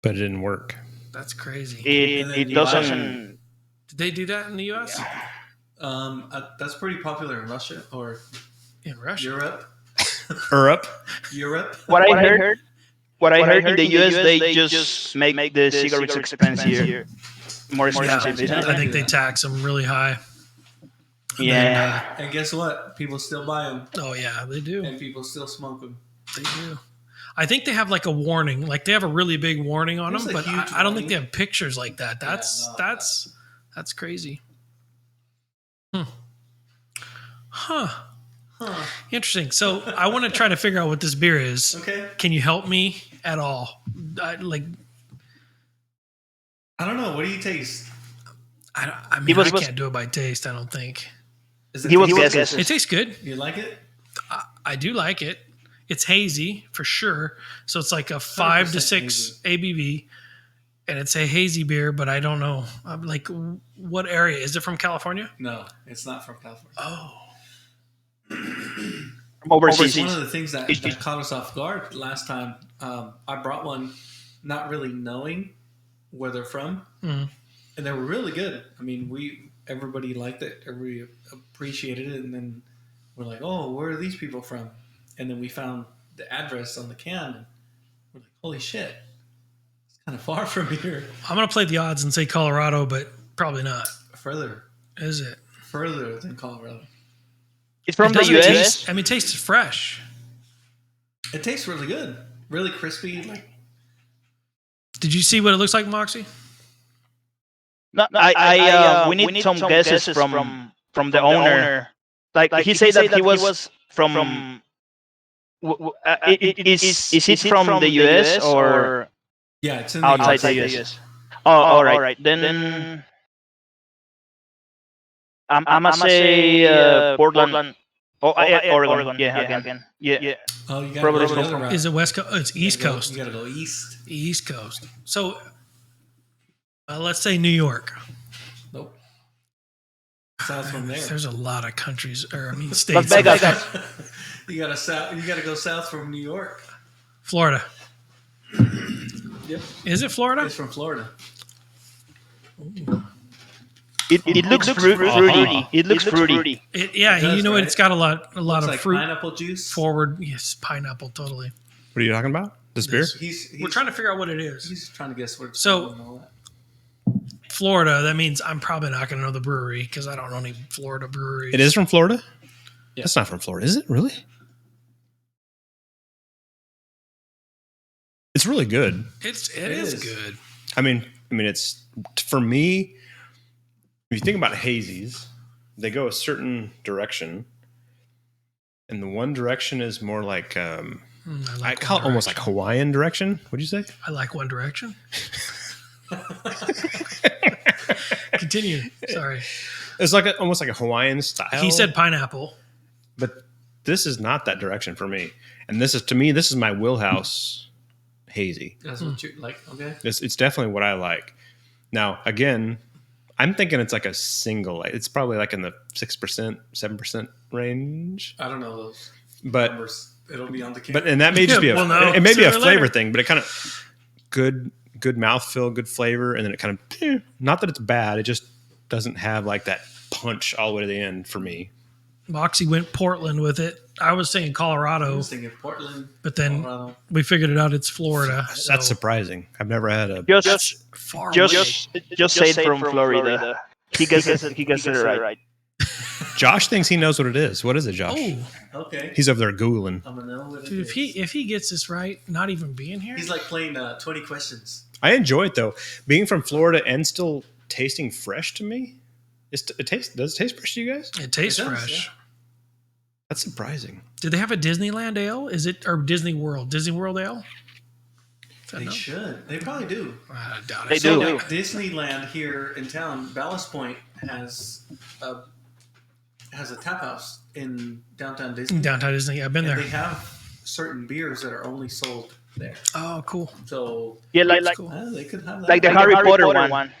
But it didn't work. That's crazy. it doesn't. Did they do that in the U.S.? That's pretty popular in Russia or In Russia? Europe. Europe. What I heard in the US, they just make the cigarettes expensive, more expensive. Yeah, I think they tax them really high. Yeah. And guess what? People still buy them. Oh yeah, they do. And people still smoke them. They do. I think they have like a warning, like they have a really big warning on them, but I don't think they have pictures like that. That's crazy. Huh. Interesting. So I want to try to figure out what this beer is. Okay. Can you help me at all? I don't know. What do you taste? I mean, I can't do it by taste. I don't think. He was guessing. It tastes good. You like it? I do like it. It's hazy for sure. So it's like a 5 to 6 ABV, and it's a hazy beer. But I don't know. I'm like, what area is it from? California? No, it's not from California. Oh. Overseas. One of the things that caught us off guard last time, I brought one, not really knowing where they're from, and they were really good. I mean, everybody liked it, everybody appreciated it, and then we're like, "Oh, where are these people from?" And then we found the address on the can, and we're like, "Holy shit, it's kind of far from here." I'm gonna play the odds and say Colorado, but probably not. Further. Is it further than Colorado? It's from the US. It tastes fresh. It tastes really good, really crispy. Like, did you see what it looks like, Moxie? No, we need some guesses from the owner. Like he said that he was from. Is it from the US or? Yeah, it's outside the US. Oh, all right. Then I'm gonna say Portland. Oregon. Yeah, again. Yeah. Oh, you gotta go the other route. Is it West Coast? It's East Coast. You gotta go east. East Coast. So, let's say New York. Nope. South from there. There's a lot of countries, states. You gotta go south from New York. Florida. Yep. Is it Florida? It's from Florida. It looks fruity. It looks fruity. It's got a lot Looks of like fruit. pineapple juice. Forward, yes, pineapple, totally. What are you talking about? This beer? We're trying to figure out what it is. He's trying to guess what it's So, Florida, that means I'm probably not going to know the brewery because I don't know any Florida breweries. It is from Florida? Yeah. That's not from Florida, is it? Really? It's really good. It is good. I mean, it's, for me, if you think about hazies, they go a certain direction, and the one direction is more like I call it almost like Hawaiian direction. What'd you say? I like One Direction. Continue. Sorry. It's like almost like a Hawaiian style. He said pineapple, but this is not that direction for me. And this is my wheelhouse hazy. That's what you like. Okay. It's definitely what I like. Now, again, I'm thinking it's like a single. It's probably like in the 6%, 7% range. I don't know those numbers. It'll be on the can. But and that may just be it may be a flavor thing, but it kind of good mouthfeel, good flavor, and then it kind of not that it's bad, it just doesn't have like that punch all the way to the end for me. Moxie went Portland with it. I was saying Colorado. I was thinking Portland, but then Colorado. We figured it out. It's Florida. That's surprising. I've never had a just say it from Florida. He gets it right. Josh thinks he knows what it is. What is it, Josh? Oh, okay. He's over there Googling. I'm gonna know what it Dude, is. if he gets this right, not even being here. He's like playing 20 questions. I enjoy it though. Being from Florida and still tasting fresh to me. Does it taste fresh to you guys? It tastes fresh. Yeah. That's surprising. Do they have a Disneyland ale? Is it or Disney World? Disney World ale? They should. They probably do. I doubt it. They do. Disneyland here in town, Ballast Point has a tap house in downtown Disney. Downtown Disney. I've been there. They have certain beers that are only sold there. Oh, cool. So yeah, like cool. they could have that. Like the Harry Potter one.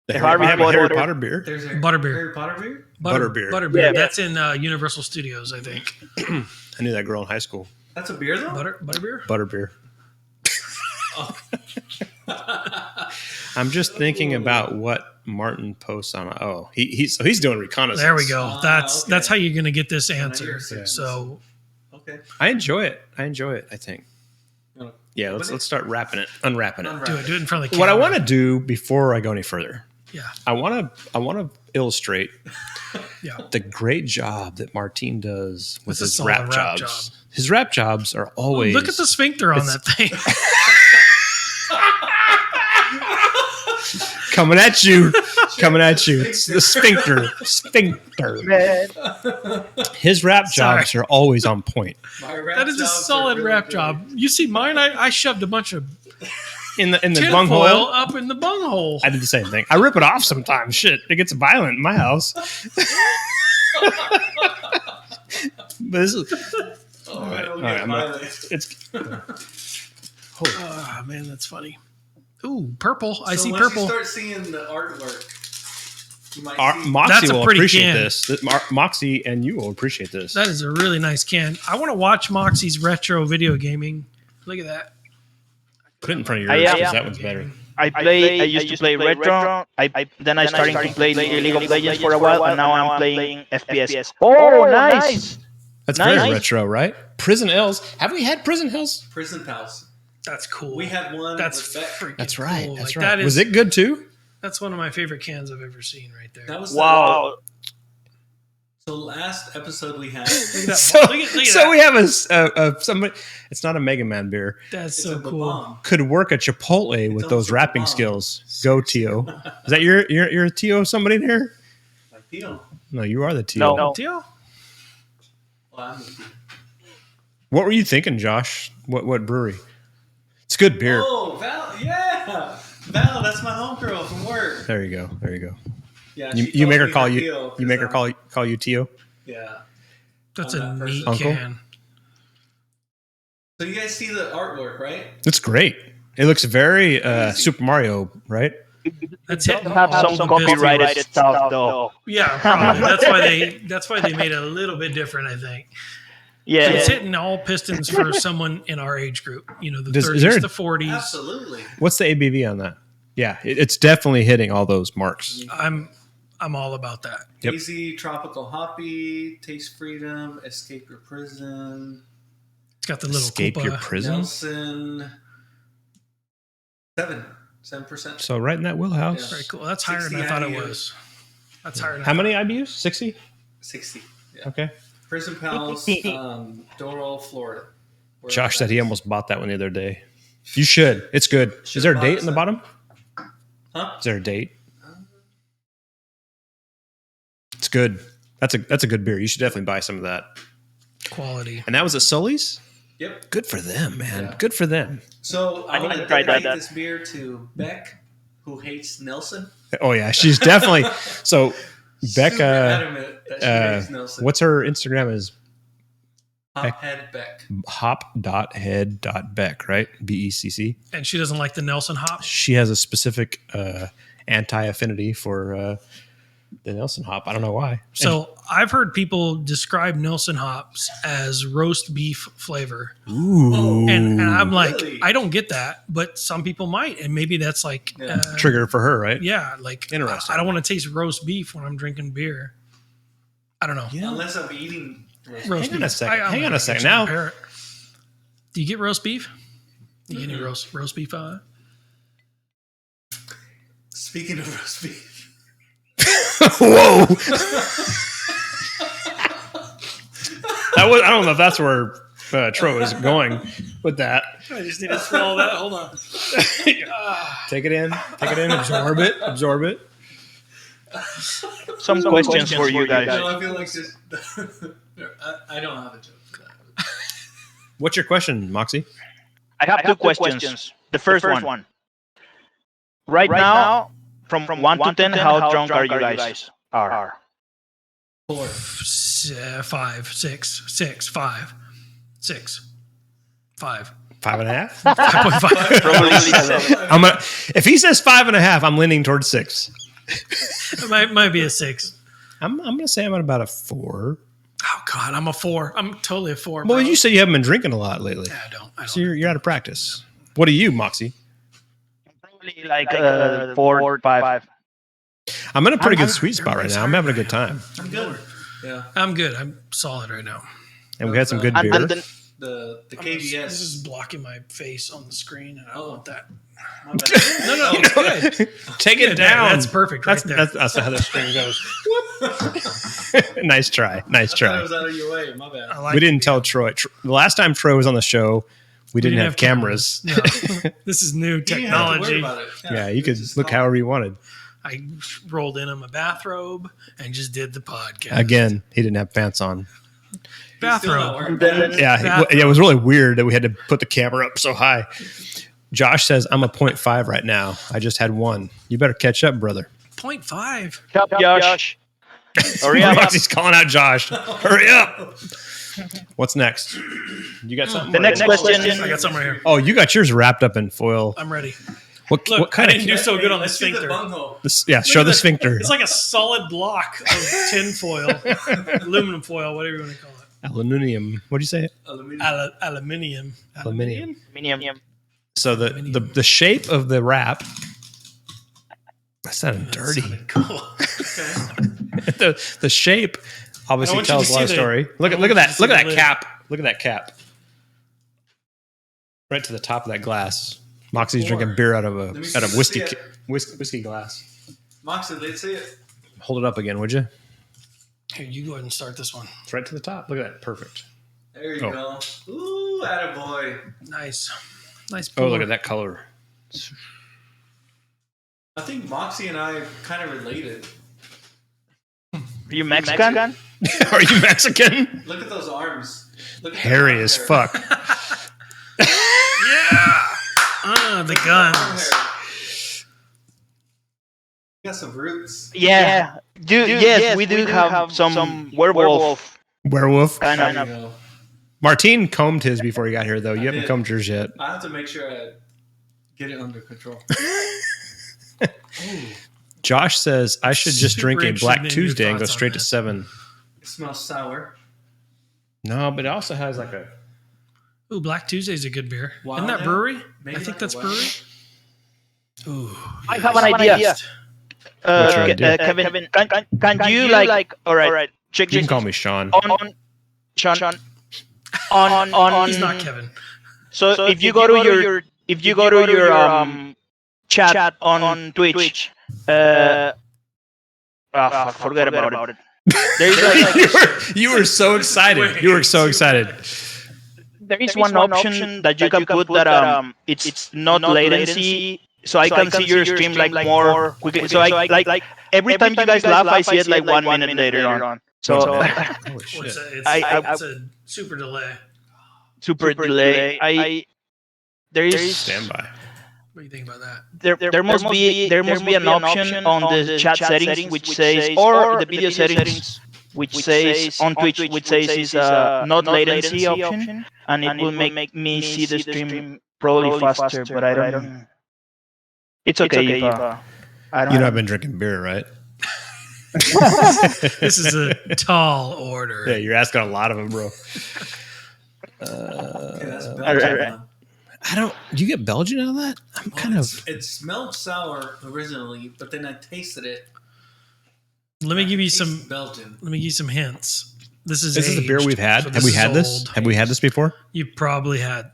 The Harry Harry Potter. Potter beer. There's a Butterbeer. Harry Potter beer. Butterbeer. Butterbeer. Yeah. That's in Universal Studios, I think. I knew that girl in high school. That's a beer though. Butterbeer. Butterbeer. I'm just thinking about what Martin posts on. Oh, he's doing reconnaissance. There we go. That's okay. how you're going to get this answer. Yeah. So Okay. I enjoy it. I think. You Yeah, wanna let's start unwrapping it. do it in front of the What camera. I want to do before I go any further, Yeah. I want to illustrate Yeah. the great job that Martin does with That's a his solid rap rap jobs. job. His rap jobs are always Look at the sphincter on that thing. coming at you. It's the sphincter. His rap jobs are always on point. My rap That is a jobs are solid really rap good. job. You see mine? I shoved a bunch of In the tinfoil bunghole. up in the bunghole. I did the same thing. I rip it off sometimes. Shit, it gets violent in my house. But this is Oh, right, it'll all get right, I'm not- violent. it's Oh, man, that's funny. Ooh, purple. I So see once purple. You start seeing the artwork. You might see. Moxie That's a will pretty appreciate can. this. Moxie and you will appreciate this. That is a really nice can. I want to watch Moxie's retro video gaming. Look at that. Put it in front of I yours am- because that one's better. I used to play retro. Then I started to play League of Legends for a while, and now I'm playing FPS. Oh, nice! That's Nice. very retro, right? Prison Hills. Have we had Prison Hills? Prison Pals. That's cool. We had one. That's with Beck. freaking That's right. cool. That's Like, right. that Was is- it good too? That's one of my favorite cans I've ever seen right there. That was Wow. So last episode we had. Look at that. So, look at that. we have a somebody. It's not a Mega Man beer. That's It's so a cool. bomb. Could work at Chipotle with those also rapping bomb. skills. Go Tio. Is that your Tio? Somebody there? Like Theo. No, you are the Tio. No. Deal? Well, I'm with you. What were you thinking, Josh? What brewery? It's good beer. Oh, Val. Yeah. Val, that's my homegirl from work. There you go. Yeah. You, she you make calls her call me you. Theo You make her 'cause call you Tio. Yeah. That's I'm a that neat person. Uncle? can. So you guys see the artwork, right? It's great. It looks very Super Mario, right? That's Don't hitting have all some the business. copyrighted stuff though. Yeah, probably. That's why they made it a little bit different, I think. Yeah. It's hitting all pistons for someone in our age group. You know, the Is 30s there- to 40s. Absolutely. What's the ABV on that? Yeah, it's definitely hitting all those marks. I'm all about that. Yep. Easy, tropical hoppy, taste freedom, escape your prison, It's got the little Escape Koopa. your prison. Nelson. 7%. So right in that wheelhouse. Very cool. That's higher than 60 I thought it IBUs. was. That's higher than How I many IBUs? 60? 60. Yeah. Okay. Prison Pals, Doral, Florida. Where Josh that said he is. almost bought that one the other day. You should. It's good. Is there a date in the bottom? Huh? Is there a date? It's good. That's a good beer. You should definitely buy some of that. quality. And that was at Sully's? Yep. Good for them, man. Yeah. That. For them. So I need want to to try dedicate that. this beer to Beck, who hates Nelson. Oh yeah, she's definitely so Super Becca adamant that she hates Nelson. what's her Instagram is Hophead Beck. hop.head.beck, right? BECC. And she doesn't like the Nelson hop. She has a specific anti-affinity for the Nelson hop. I don't know why. So I've heard people describe Nelson hops as roast beef flavor. Ooh. And I'm like, Really? I don't get that, but some people might. And maybe that's like, Yeah. Trigger for her, right? yeah, like Interesting. I don't want to taste roast beef when I'm drinking beer. I don't know. Unless I'm eating. Roast Hang on beef. a second. I'm Hang on gonna a second. get you Now- compare it. Do you get roast beef? Do you get any roast beef? Speaking of roast beef. Whoa. I don't know if that's where Tro is going with that. I just need to swallow that. Hold on. Take it in, absorb it. Some questions for you guys. No, I feel like this. I don't have a joke for that. What's your question, Moxie? I have two questions. The first one. Right now, from 1 to 10, how drunk are you guys? Are 4. 5, 6, 6, 5, 6, 5. 5.5. 5.5. probably If he says 5.5, I'm leaning towards 6. It might be a 6. I'm gonna say I'm at about a 4. Oh God, I'm a 4. I'm totally a 4. Well, bro. you said you haven't been drinking a lot lately. Yeah, I don't. So you're out of practice. What are you, Moxie? Probably like 4, 5. I'm in a pretty good sweet spot right now. I'm having a good time. I'm good. Yeah. I'm good. I'm solid right now. And we had some good beer. And then, The This KBS. is blocking my face on the screen, and I don't want that. My bad. No, it's good. Take it Good. down. That's perfect right there. That's how the string goes. Nice try. Nice I try. was out of your way. My bad. I like We didn't tell Troy. The last time Troy was on the show, we didn't have cameras. No. This is new You didn't have to worry technology. about it. Yeah, you could Just look call. however you wanted. I rolled in my bathrobe and just did the podcast. Again, he didn't have pants on. He's still not Bathrobe. wearing then- pants. Yeah, it was really weird that we had to put the camera up so high. Josh says, I'm a 0.5 right now. I just had 1. You better catch up, brother. 0.5. Up, Josh. Hurry up. Roxy's calling out Josh. Hurry up. What's next? You got something? The next question. I got something right here. Oh, you got yours wrapped up in foil. I'm ready. What Look, I kind didn't do so good on the Let's see the sphincter. bunghole. Yeah, show the sphincter. It's like a solid block of tin foil, aluminum foil, whatever you want to call it. Aluminium. What'd you say? Aluminum. Aluminium. Aluminium. Aluminium. So the shape of the wrap. That sounded dirty. Cool. Okay. the shape obviously want you tells to a lot of see the- story. Look I at want you that. to see Look at the that lid. cap. Look at that cap. Right to the top of that glass. Moxie's drinking beer out of me see- a let's whiskey see it. whiskey glass. Moxie, let's see it. Hold it up again, would you? Here, you go ahead and start this one. It's right to the top. Look at that. Perfect. There you Oh. go. Ooh, attaboy. Nice. Nice. Oh, pour. look at that color. I think Moxie and I kind of related. Are you Mexican? Are you Mexican? Look at those arms. Look at Hairy that as arm fuck. Yeah. The hair. Arm guns. hair. Got some roots. Yeah. Yes, we do have some werewolf Werewolf. kind There you of. go. Martine combed his before he got here, though. You haven't did. combed yours yet. I have to make sure I get it under control. Josh says I should just drink a Super Black interested in your Tuesday and go thoughts on straight to that. 7. It smells sour. No, but it also has like a. Ooh, Black Tuesday's a good beer. Wild Isn't that Ale? brewery? Maybe I think like that's a brewery. wild Ooh. I have an idea. What's your idea? Kevin, can you like? All right. Check You can this. call me Sean. On Sean. On. He's not Kevin. So if you go to your chat on Twitch, forget about it. There's like, You were so excited. You were so excited. there is one option that you can put that it's not latency, so I can see your stream like more quickly. So I like every time you guys laugh, I see it like 1 minute later on. So Holy Well, shit. it's a super delay. super delay. There is Stand by. What do you think about that? there must be an option on the chat settings which says, or the video settings which says on Twitch which says is not latency option, and it will make me see the stream probably faster, but I don't. It's okay if I don't. You know I've been drinking beer, right? This is a tall order. Yeah, you're asking a lot of them, bro. Okay, that's Belgian. right. huh? I don't. Do you get Belgian out of that? I'm Well, kind of. It smelled sour originally, but then I tasted it. Let me give you Tastes some. Belgian. Let me give you some hints. This is This is the beer aged, we've had. so Have we is had this? old. Have we had this before? You probably had.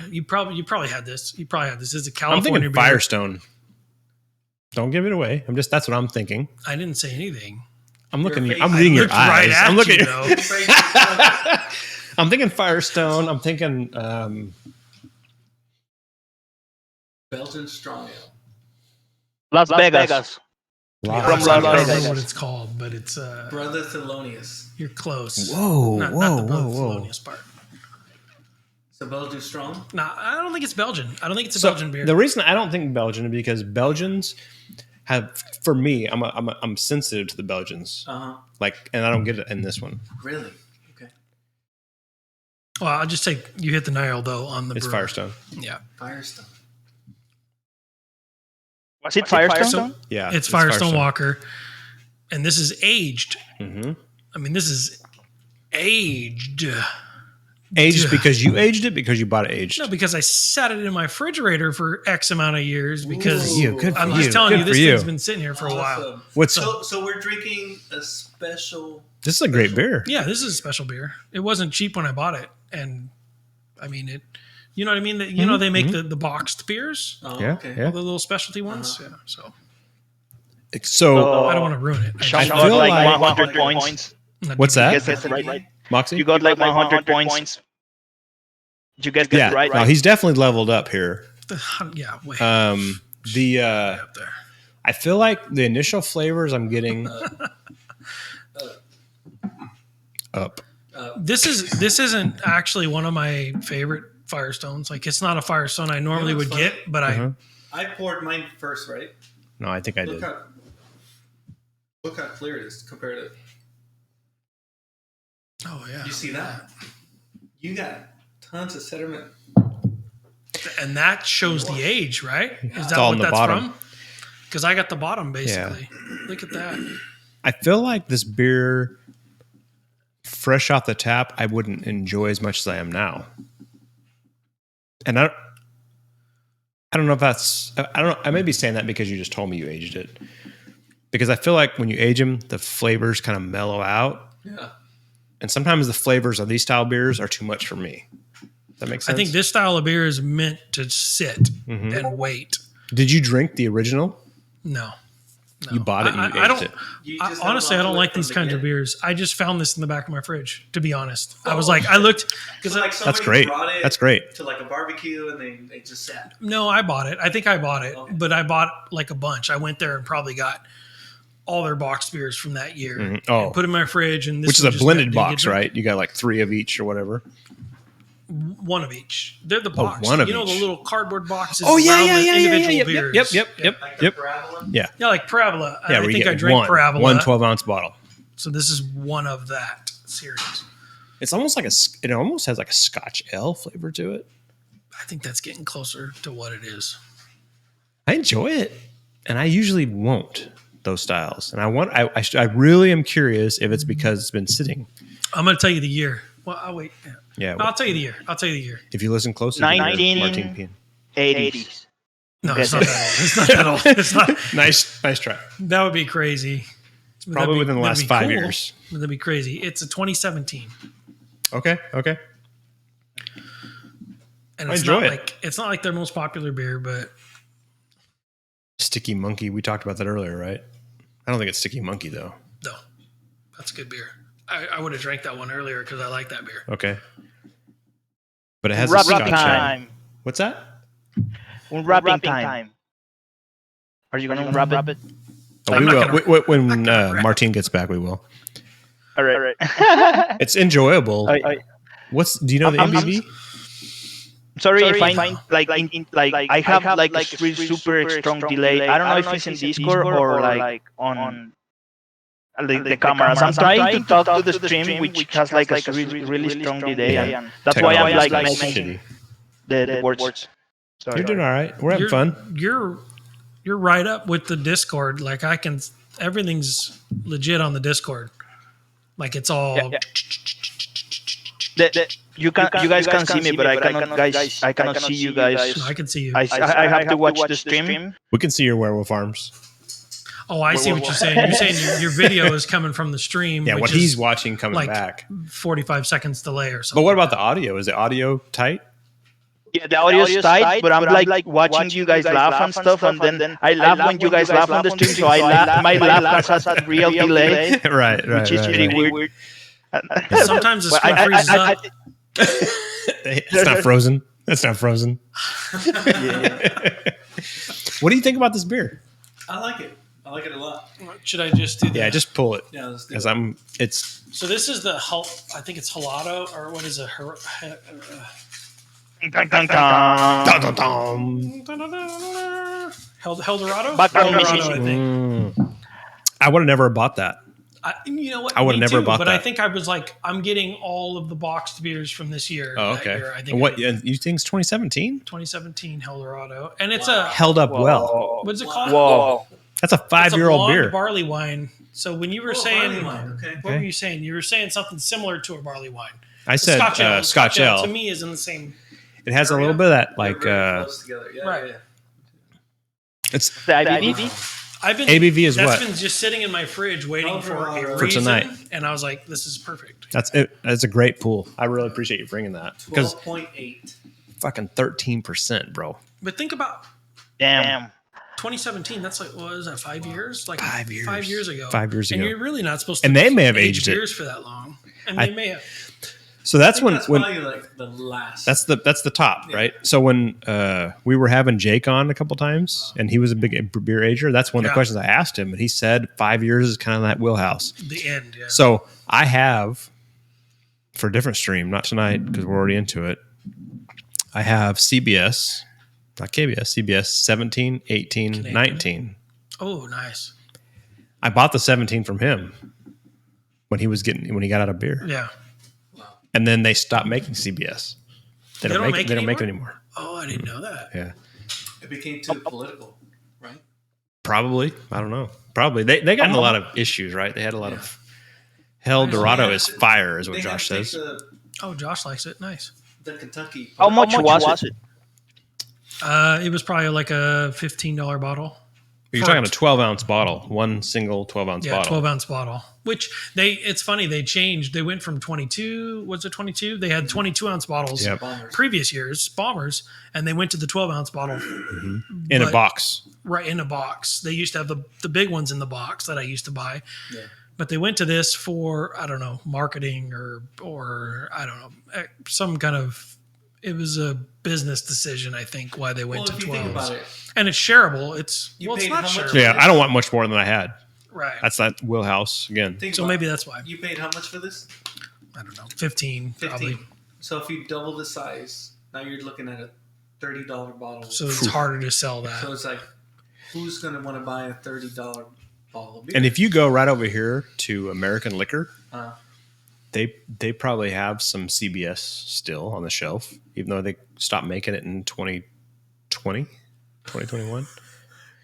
You probably had this. You probably had this. It's a I'm California thinking beer. Firestone. Don't give it away. That's what I'm thinking. I didn't say anything. I'm looking. face- I'm I reading your Looked right eyes. at I'm looking. you, though. I'm thinking Firestone. I'm thinking. Belgian strong ale. Las Vegas. Wow. I From don't Las remember Vegas. what it's called, but it's Brother Thelonious. you're close. Whoa! Not whoa! the Brother Whoa! Whoa! Thelonious part. So Belgian strong? No, I don't think it's Belgian. I don't think it's a So Belgian beer. the reason I don't think Belgian is because Belgians have, for me, I'm sensitive to the Belgians. Uh-huh. Like, and I don't get it in this one. Really? Okay. Well, I'll just take you hit the nail though on the It's brew. Firestone. Yeah. Firestone. Was it Firestone? Yeah, It's Firestone Walker, and this is aged. Mm-hmm. I mean, this is aged. Aged because you aged it because you bought it aged. No, because I sat it in my refrigerator for X amount of years. Because Good for I'm you. just telling Good you, this for you. thing's been sitting here for a while. What's So we're drinking a special. this is a great beer. Yeah, this is a special beer. It wasn't cheap when I bought it, and I mean it. You know what I mean? You know they make the boxed beers, Oh, Yeah, okay. yeah. all the little specialty ones. Yeah, so So I don't want to ruin it. Sean I got feel like like- 100 points. what's You that, guys get it right? Moxie? You got like 100 points. Did you guys get Yeah, it right? no, he's definitely leveled up here. Yeah, way The up there. I feel like the initial flavors I'm getting up. This isn't actually one of my favorite Firestones. Like it's not a Firestone I normally would get, but I poured mine first, right? No, I think I did. Look how clear it is compared to. oh yeah, You see that? You got tons of sediment. and that shows the age, right? Is that all what on the that's bottom. from? Because I got the bottom basically. Look at that. I feel like this beer, fresh off the tap, I wouldn't enjoy as much as I am now. And I don't know if that's I may be saying that because you just told me you aged it. Because I feel like when you age them, the flavors kind of mellow out. Yeah. And sometimes the flavors of these style beers are too much for me. That makes sense. I think this style of beer is meant to sit and wait. Did you drink the original? No. You bought it and you aged it. Honestly, I don't like these kinds of beers. I just found this in the back of my fridge, to be honest. I was like, I looked. Because like That's great. That's great. To like a barbecue and they just sat. No, I bought it. I think I bought it, but I bought like a bunch. I went there and probably got all their boxed beers from that year. Oh. And put in my fridge. And this Which is was a just blended meant to box, get right? You got like 3 of each or whatever. One of each. They're the box. one of you know each. the little cardboard boxes Oh, yeah, around yeah, the yeah, yeah, individual yeah, beers. Yep. Like the parabola. Yeah. Yeah, like Parabola. Yeah, I where you think I get drank Parabola. one 12-ounce bottle. So this is one of that series. It's almost like it almost has like a Scotch ale flavor to it. I think that's getting closer to what it is. I enjoy it, and I usually won't those styles. And I really am curious if it's because it's been sitting. I'm going to tell you the year. Well, I'll wait. Yeah. I'll tell you the year. If you listen closely, you hear Martin Pien. 80s. No, it's not that old. It's not that old. It's not. Nice try. That would be crazy. Probably within the that'd last be 5 cool. years. That'd be crazy. It's a 2017, Okay. and I it's enjoy not it. like it's not like their most popular beer, but Sticky Monkey. We talked about that earlier, right? I don't think it's Sticky Monkey though. no, that's a good beer. I would have drank that one earlier because I like that beer. Okay. But it has a Wrapping Scotch ale. time. What's that? Wrapping time. Are you going to wrap it? Oh, I'm we not will. gonna- When Martin gets back, we will. All right. It's enjoyable. Do you know the I'm- ABV? Sorry if I find like I have like a super strong delay. I don't know if it's in Discord or like on the cameras. I'm trying to talk to the stream, which has like a really strong delay, and that's why I'm like messing the words. Sorry. You're doing all right. We're having fun. You're right up with the Discord. Like everything's legit on the Discord. Like it's all. Yeah. You guys can see me, but I cannot see you guys. No, I can see you. I have to watch the stream. We can see your werewolf arms. Oh, I see what you're saying. You're saying your video is coming from the stream. Yeah, which what is he's watching coming like back. 45 seconds delay or something. But what about the audio? Is the audio tight? Yeah, the audio is tight, but I'm like watching you guys laugh and stuff, and then I laugh when you guys laugh on the stream, so my laugh has a real delay, right, which is pretty weird. Sometimes the screen freezes up. It's not frozen. That's not frozen. What do you think about this beer? I like it. I like it a lot. Should I just do that? Yeah, just pull it. Yeah, let's do Because it. it's So this is I think it's Helado, or what is it? Dun, dun, dun. dun, dun, dun. Eldorado? Background Eldorado, music. I think. I would have never bought that. You know what? I would have Me never too, bought but that. I think I was like, I'm getting all of the boxed beers from this year. Oh, that okay. year. I think And what you think it's 2017? 2017 Eldorado, and it's Held up well. what's it called? Whoa. That's a It's a 5-year-old blonde beer. barley wine. So when you were saying, barley wine, okay. what were you saying? You were saying something similar to a barley wine. I said Scotch Ale. To me is in the same. It has a little bit of that, like They're very close together. Yeah, right. yeah. it's The IBV? I've been ABV is that's what? been just sitting in my fridge waiting for a For reason, tonight. and I was like, "This is perfect." That's it. That's a great pool. I really appreciate you bringing that because 12.8. fucking 13%, bro. But think about Damn. 2017. That's like, what was that? 5 years? Like 5 years. 5 years ago. 5 years And ago. you're really not supposed to. And they may have age aged it. beers for that long, and they may have. So that's when Probably like the last. that's the top, right? So when we were having Jake on a couple times, and he was a big beer ager, that's one of the Yeah. questions I asked him, and he said 5 years is kind of that wheelhouse. The end. Yeah. So I have, for a different stream, not tonight because we're already into it, I have CBS, not KBS, CBS 17, 18, Canadian. 19. Oh, nice. I bought the 17 from him when he got out of beer. Yeah. And then they stopped making CBS. They don't make it anymore. Oh, I didn't know that. Yeah. It became too political, right? Probably. I don't know. Probably. They got in a lot of issues, right? They had a lot of Hell Dorado is fire, is what They had Josh to take says. Oh, Josh likes it. Nice. The Kentucky. How much was it? It was probably like a $15 bottle. You're talking a 12-ounce bottle, one single 12-ounce Yeah, bottle. 12-ounce bottle. Which it's funny, they changed. They went from 22, was it 22? They had 22-ounce bottles Yep. Bombers. previous years, Bombers, and they went to the 12-ounce bottle In a but- box. right in a box. They used to have the big ones in the box that I used to buy. Yeah. But they went to this for, I don't know, marketing or I don't know, some kind of, it was a business decision, I think, why they went Well, to if you think 12s. about it, And it's shareable. It's You it's paid not how much? shareable. So yeah, I don't want much more than I had. Right. That's that wheelhouse again. think So about maybe it. that's why. You paid how much for this? I don't know. 15, 15. probably. So if you double the size, now you're looking at a $30 bottle. So it's harder to sell that. So it's like, who's going to want to buy a $30 bottle of beer? And if you go right over here to American Liquor, Uh, they probably have some CBS still on the shelf, even though they stopped making it in 2020, 2021.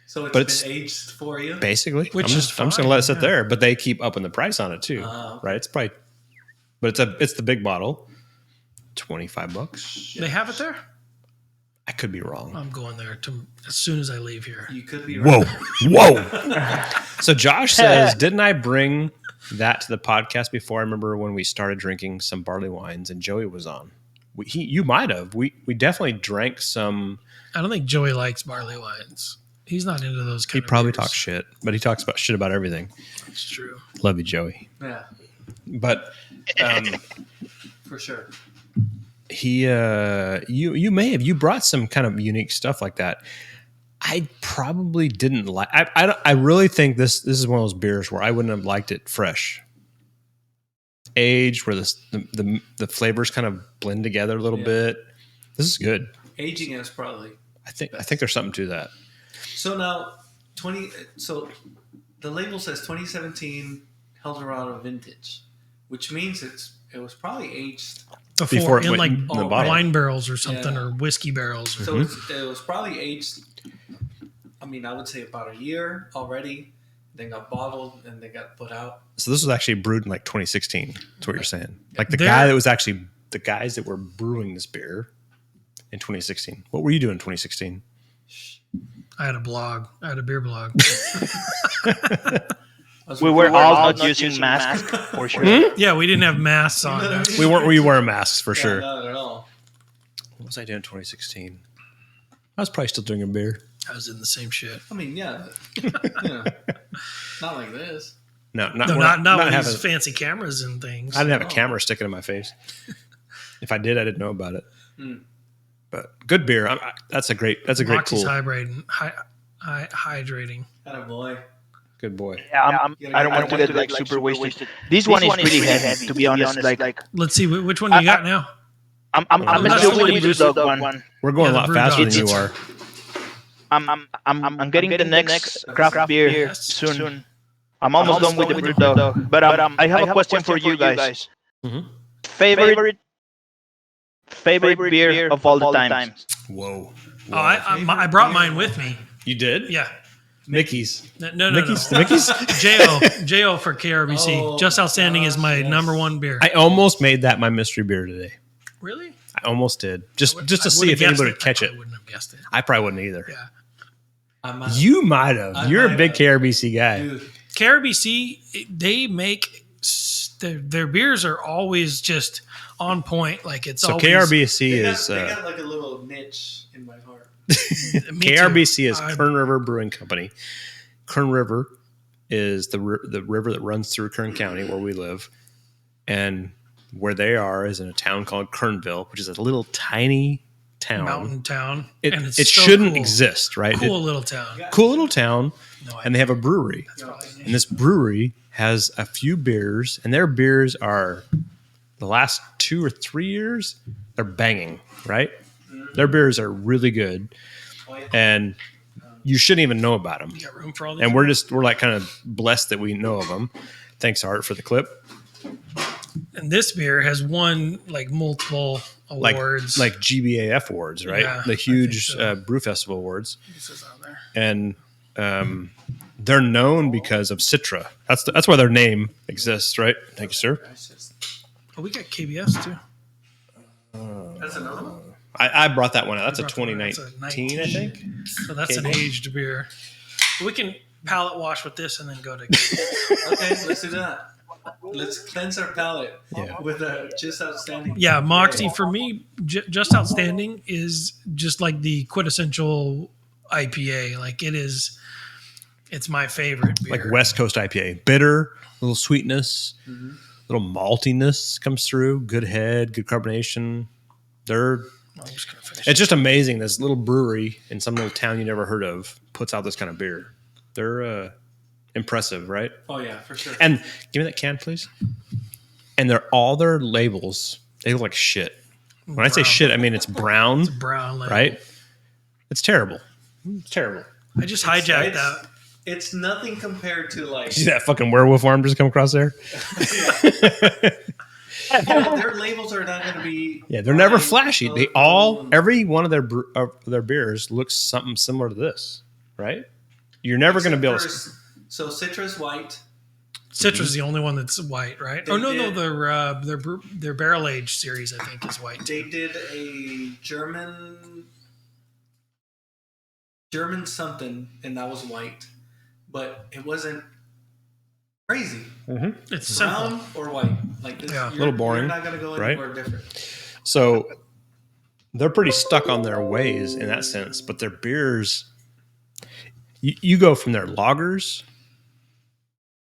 so But it's it's- been aged for you. Basically, Which I'm is just going to fine, let it sit yeah. there, but they keep upping the price on it too, Okay. right? It's probably, but it's the big bottle, $25. They have it there? I could be wrong. I'm going there as soon as I leave here. You could be Whoa, right. whoa! So Josh says, didn't I bring that to the podcast before? I remember when we started drinking some barley wines, and Joey was on. You might have. We definitely drank some. I don't think Joey likes barley wines. He's not into those He kind of probably beers. talks shit, but he talks about shit about everything. It's true. Love you, Joey. Yeah, But for sure. you brought some kind of unique stuff like that. I probably didn't like. I really think this is one of those beers where I wouldn't have liked it fresh. Aged, where the flavors kind of blend together a little bit. This is good. Aging is probably. I think there's something to that. So now, So the label says 2017 Eldorado Vintage, which means it was probably aged. Before it in went like in the bottle. wine barrels or something, Yeah. or whiskey barrels. So it was probably aged. I mean, I would say about a year already. Then got bottled and they got put out. So this was actually brewed in like 2016. That's what you're saying. Like the There- guy that was actually the guys that were brewing this beer in 2016. What were you doing in 2016? I had a blog. I had a beer blog. We were all not using masks for sure. Yeah, we didn't have masks on. We weren't masks for Yeah, sure. not at all. What was I doing in 2016? I was probably still drinking beer. I was in the same shit. I mean, yeah, but, not like this. No, No, not with having, these fancy cameras and things. I didn't have a camera sticking in my face. If I did, I didn't know about it. Mm. But good beer. That's a great Moxie's pool. hydrating. Atta boy. Good boy. Yeah, I don't want to get like super wasted. This one is pretty heavy, to be honest. Like Let's see which one you got now. I'm still with the Blue Dog one. We're going Yeah, a lot the faster Brew than Dog. you are. I'm getting the next craft beer Yes. soon. I'm almost done with the brew dog, but I have a question for you guys. Mhm. Favorite beer of all the times. Whoa. Oh, I brought mine with me. You did? Yeah. Mickey's. No. Mickey's Jo for KRBC. Oh, Just Outstanding is my yes. number one beer. I almost made that my mystery beer today. Really? I almost did. Just to I see would've if anybody would guessed catch I it. probably wouldn't have guessed it. I probably wouldn't either. Yeah. You might have. I You're a might big have. KRBC guy. Dude, KRBC, they make their beers are always just on point. Like it's So always KRBC they is got like a little niche in my heart. Me too. KRBC is I- Kern River Brewing Company. Kern River is the river that runs through Kern County where we live, and where they are is in a town called Kernville, which is a little tiny town. mountain town. It and it's so shouldn't cool. exist, right? Cool little town. Cool little town, No, and they have a brewery. And this brewery has a few beers, and their beers are the last 2 or 3 years, they're banging, right? Their beers are really good, and you shouldn't even know about them. You got room for all these? And we're like kind of blessed that we know of them. Thanks, Art, for the clip. And this beer has won like multiple awards. Like GBAF awards, right? Yeah, The I huge think so. Brew Festival awards. This is on there. And they're known because of Citra. That's why their name exists, right? Thank you, sir. Oh, we got KBS too. That's another one. I brought that one out. That's a brought that one out. That's a 2019, I think. So that's an KB? aged beer. We can palate wash with this and then go to. Okay, let's do that. Let's cleanse our palate Yeah. with a Just Outstanding. Yeah, Moxie for me, Just Outstanding is just like the quintessential IPA. Like it is, it's my favorite beer. Like West Coast IPA. Bitter, a little sweetness, little maltiness comes through. Good head, good carbonation. I'm just gonna finish. It's just amazing. This little brewery in some little town you never heard of puts out this kind of beer. They're impressive, right? Oh yeah, for sure. And give me that can, please. And all their labels, they look like shit. When I say Brown. shit, I mean it's brown, Brown, label. right? It's terrible. It's terrible. I just hijacked It's- that. It's nothing compared to like See that fucking werewolf arm just come across there? their labels are not going to be. Yeah, they're never bright, flashy. They colorful, every one of their beers looks something similar to this, right? You're never going to be able to. So citrus white. Citrus is the only one that's white, right? They Oh no, did- their barrel aged series I think is white. They did a German something, and that was white, but it wasn't crazy. It's Brown simple. or white, like this, Yeah. you're- Little boring, You're not going to go right? anywhere different. So they're pretty stuck on their ways in that sense, but their beers, you go from their lagers.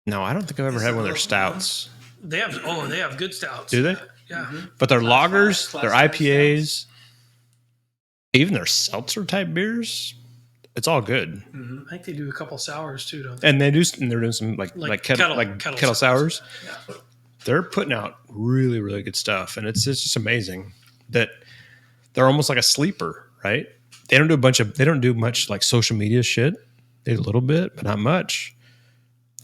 No, I don't think I've ever had one of their stouts. They have good stouts. Do they? Yeah. But their Class lagers, five, their class five IPAs, even their seltzer type beers, it's all good. I think they do a couple sours too, don't they? And they're doing some like kettle sours. Yeah. They're putting out really, really good stuff, and it's just amazing that they're almost like a sleeper, right? They don't do much like social media shit. They do a little bit, but not much,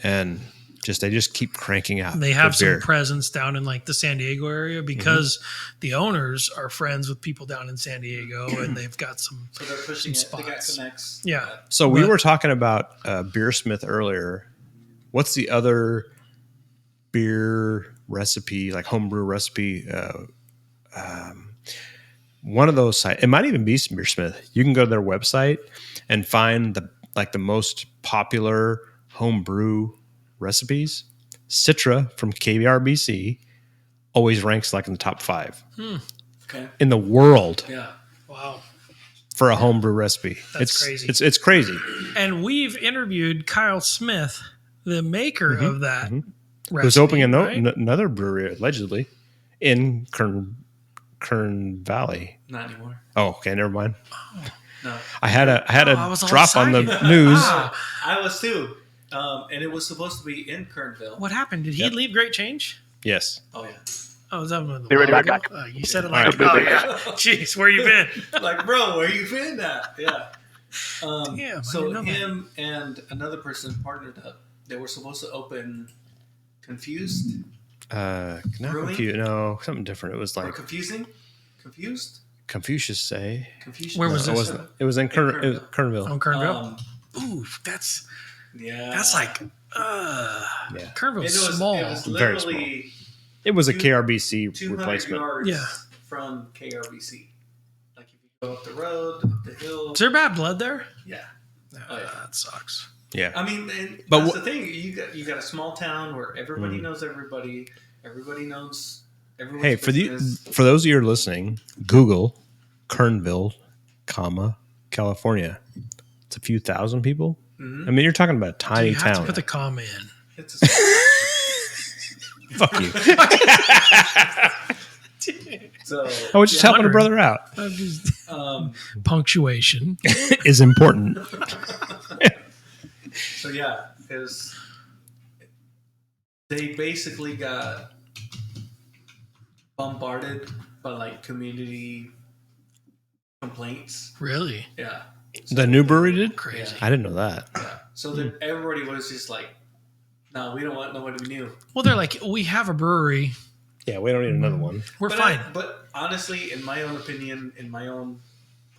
and they just keep cranking out. They have good some beer. presence down in like the San Diego area because the owners are friends with people down in San Diego, and they've got some. So they're pushing it. Some They got spots. connects. Yeah. So we But- were talking about Beersmith earlier. What's the other beer recipe, like homebrew recipe? One of those sites, it might even be Beersmith. You can go to their website and find the most popular homebrew recipes. Citra from KBRBC always ranks like in the top 5 Okay. in the world Yeah. Wow. for a homebrew recipe. That's crazy. It's crazy. And we've interviewed Kyle Smith, the maker of that. Who's opening right? another brewery allegedly in Kern Valley. Not anymore. Oh, okay, never mind. No. I had a I was all drop on the excited. news. I was too. And it was supposed to be in Kernville. What happened? Did he Yep. leave Great Change? Yes. Oh yeah. Oh, was that one of the Be right while back. ago? You said it All like, right. oh yeah. Jeez, where you been? Like, bro, where you been at? Yeah. Damn, I So didn't know that. him and another person partnered up, they were supposed to open Confused Not Brewing? confused. No, something different. It was or like Confused. Confucius say. Confucius. Where was No, it this? wasn't. It was in Kernville. On Kernville. Ooh, Yeah. that's like Yeah. Kernville's It was small. Very literally It was a 200 KRBC replacement. yards Yeah. from KRBC. Like if you go up the road, up the hill. Is there bad blood there? Yeah. That sucks. Yeah. I mean, and But that's the thing. You got a small town where everybody Mm. knows everybody. Everybody knows everyone's Hey, business. for those of you who are listening, Google Kernville, California. It's a few thousand people. Mhm. I mean, you're talking about a tiny You have to town. put the comma in. It's a, Fuck you. so I was just helping a wondering. brother out. I'm just- um, punctuation. Is important. so yeah, they basically got bombarded by like community complaints. Really Yeah. The new brewery did? crazy. I didn't know that. Yeah. So then everybody was just like, no, we don't want nobody new. Well, they're like, we have a brewery. Yeah, we don't need another one. We're But fine. but honestly, in my own opinion, in my own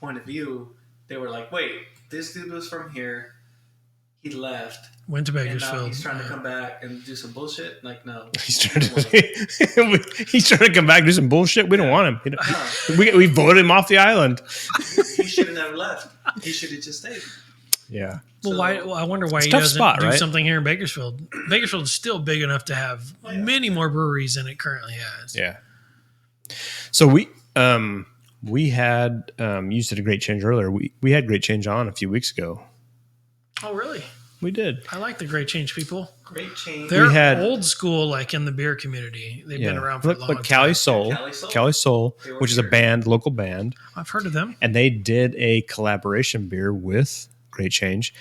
point of view, they were like, wait, this dude was from here. He left. Went to And now Bakersfield. he's trying to come back and do some bullshit. Like, no. He's trying to come back and do some bullshit. We don't want him. We voted him off the island. He should have never left. He should have just stayed. Yeah. Well, So- why? Well, I wonder why It's he a tough doesn't spot, do right? something here in Bakersfield. Bakersfield is still big enough to have many more breweries than it currently has. Yeah. So we had you said a Great Change earlier. We had Great Change on a few weeks ago. Oh, really? We did. I like the Great Change people. Great change. They're had- old school, like in the beer community. They've been around for a long Look, Cali time. Soul, Cali Soul. They were which is a here. band, local band, I've heard of them. and they did a collaboration beer with Great Change.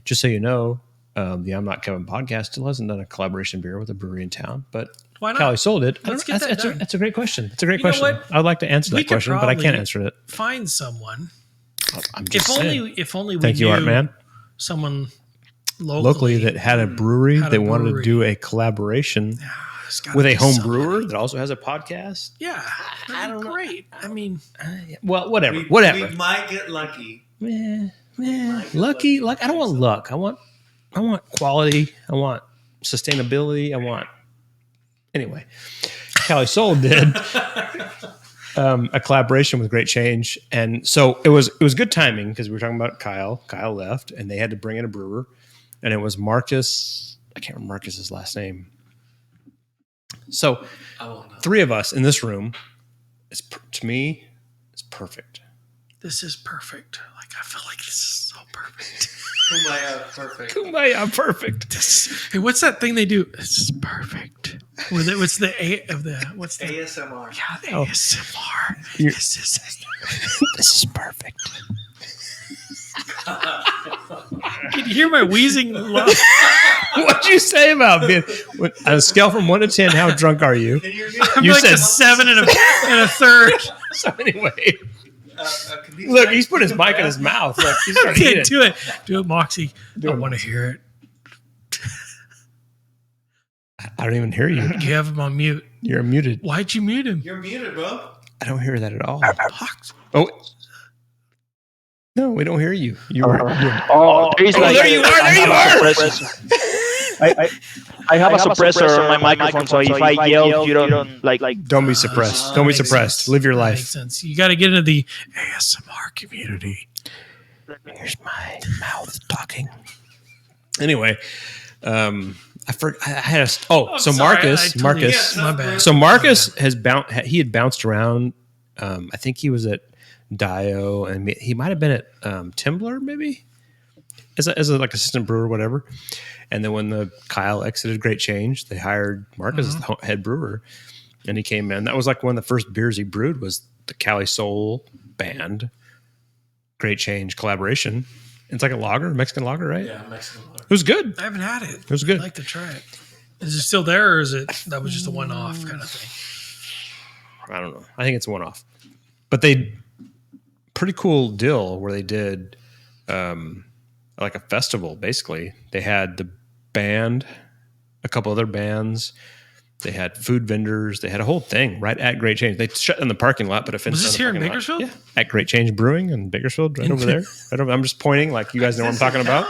Just so you know, the I'm Not Kevin podcast still hasn't done a collaboration beer with a brewery in town, but Why not? Cali Soul did. Let's get that done. That's a great question. It's a great You know question. what? I'd like to answer We that could question, but I can't probably answer it. Find someone. I'm just saying. If only we Thank you, knew Art Man. someone Locally that had a brewery Had a that wanted to brewery. do a collaboration It's gotta with a be home somebody. brewer that also has a podcast. Yeah, that'd be great. I mean, Well, whatever. We might get lucky. Lucky. I don't want luck. I want quality. I want sustainability. Anyway, Cali Soul did a collaboration with Great Change, and so it was good timing because we were talking about Kyle. Kyle left, and they had to bring in a brewer, and it was Marcus. I can't remember Marcus's last name. So, I won't know. three of us in this room. To me, it's perfect. this is perfect. Like I feel like this is so perfect. Kumbaya, perfect. Kumbaya, perfect. Hey, what's that thing they do? This is perfect. What's the A of the? What's the? ASMR. Yeah, the Oh. ASMR. You're- This is. This is perfect. Can you hear my wheezing? Laugh? What'd you say about being on a scale from 1 to 10? How drunk are you? Can you hear me? I'm You like said- a 7 and a third. So anyway, Can you look, say- he's put his mic in his mouth. Look, he's trying to eat it. Do it, Moxie. I want to hear it. I don't even hear you. You have him on mute. You're muted. Why'd you mute him? You're muted, bro. I don't hear that at all. Mox. Oh, no, we don't hear you. Oh, there you are. There you are. I have a suppressor on my microphone, so if I yell, you don't like. Don't be suppressed. Don't be Makes suppressed. sense. Live your That makes life. sense. You got to get into the ASMR community. Here's my mouth talking. Anyway, I had a. Oh, so sorry, Marcus. I totally- Marcus. My bad. So Marcus has he had bounced around. I think he was at Dio, and he might have been at Timbler, maybe as a like assistant brewer, or whatever. And then when the Kyle exited Great Change, they hired Marcus as the head brewer, and he came in. That was like one of the first beers he brewed was the Cali Soul band Great Change collaboration. It's like a lager, Mexican lager, right? Yeah, Mexican water. It was good. I haven't had it. It was good. I'd like to try it. Is it still there, or is it that was just a one-off kind of thing? I don't know. I think it's a one-off. But they pretty cool deal where they did like a festival. Basically, they had band, a couple other bands. They had food vendors. They had a whole thing right at Great Change. They shut in the parking lot, but it finished. Was this here in Bakersfield? Yeah, at Great Change Brewing in Bakersfield, right over there. I'm just pointing, like you guys know what I'm talking about.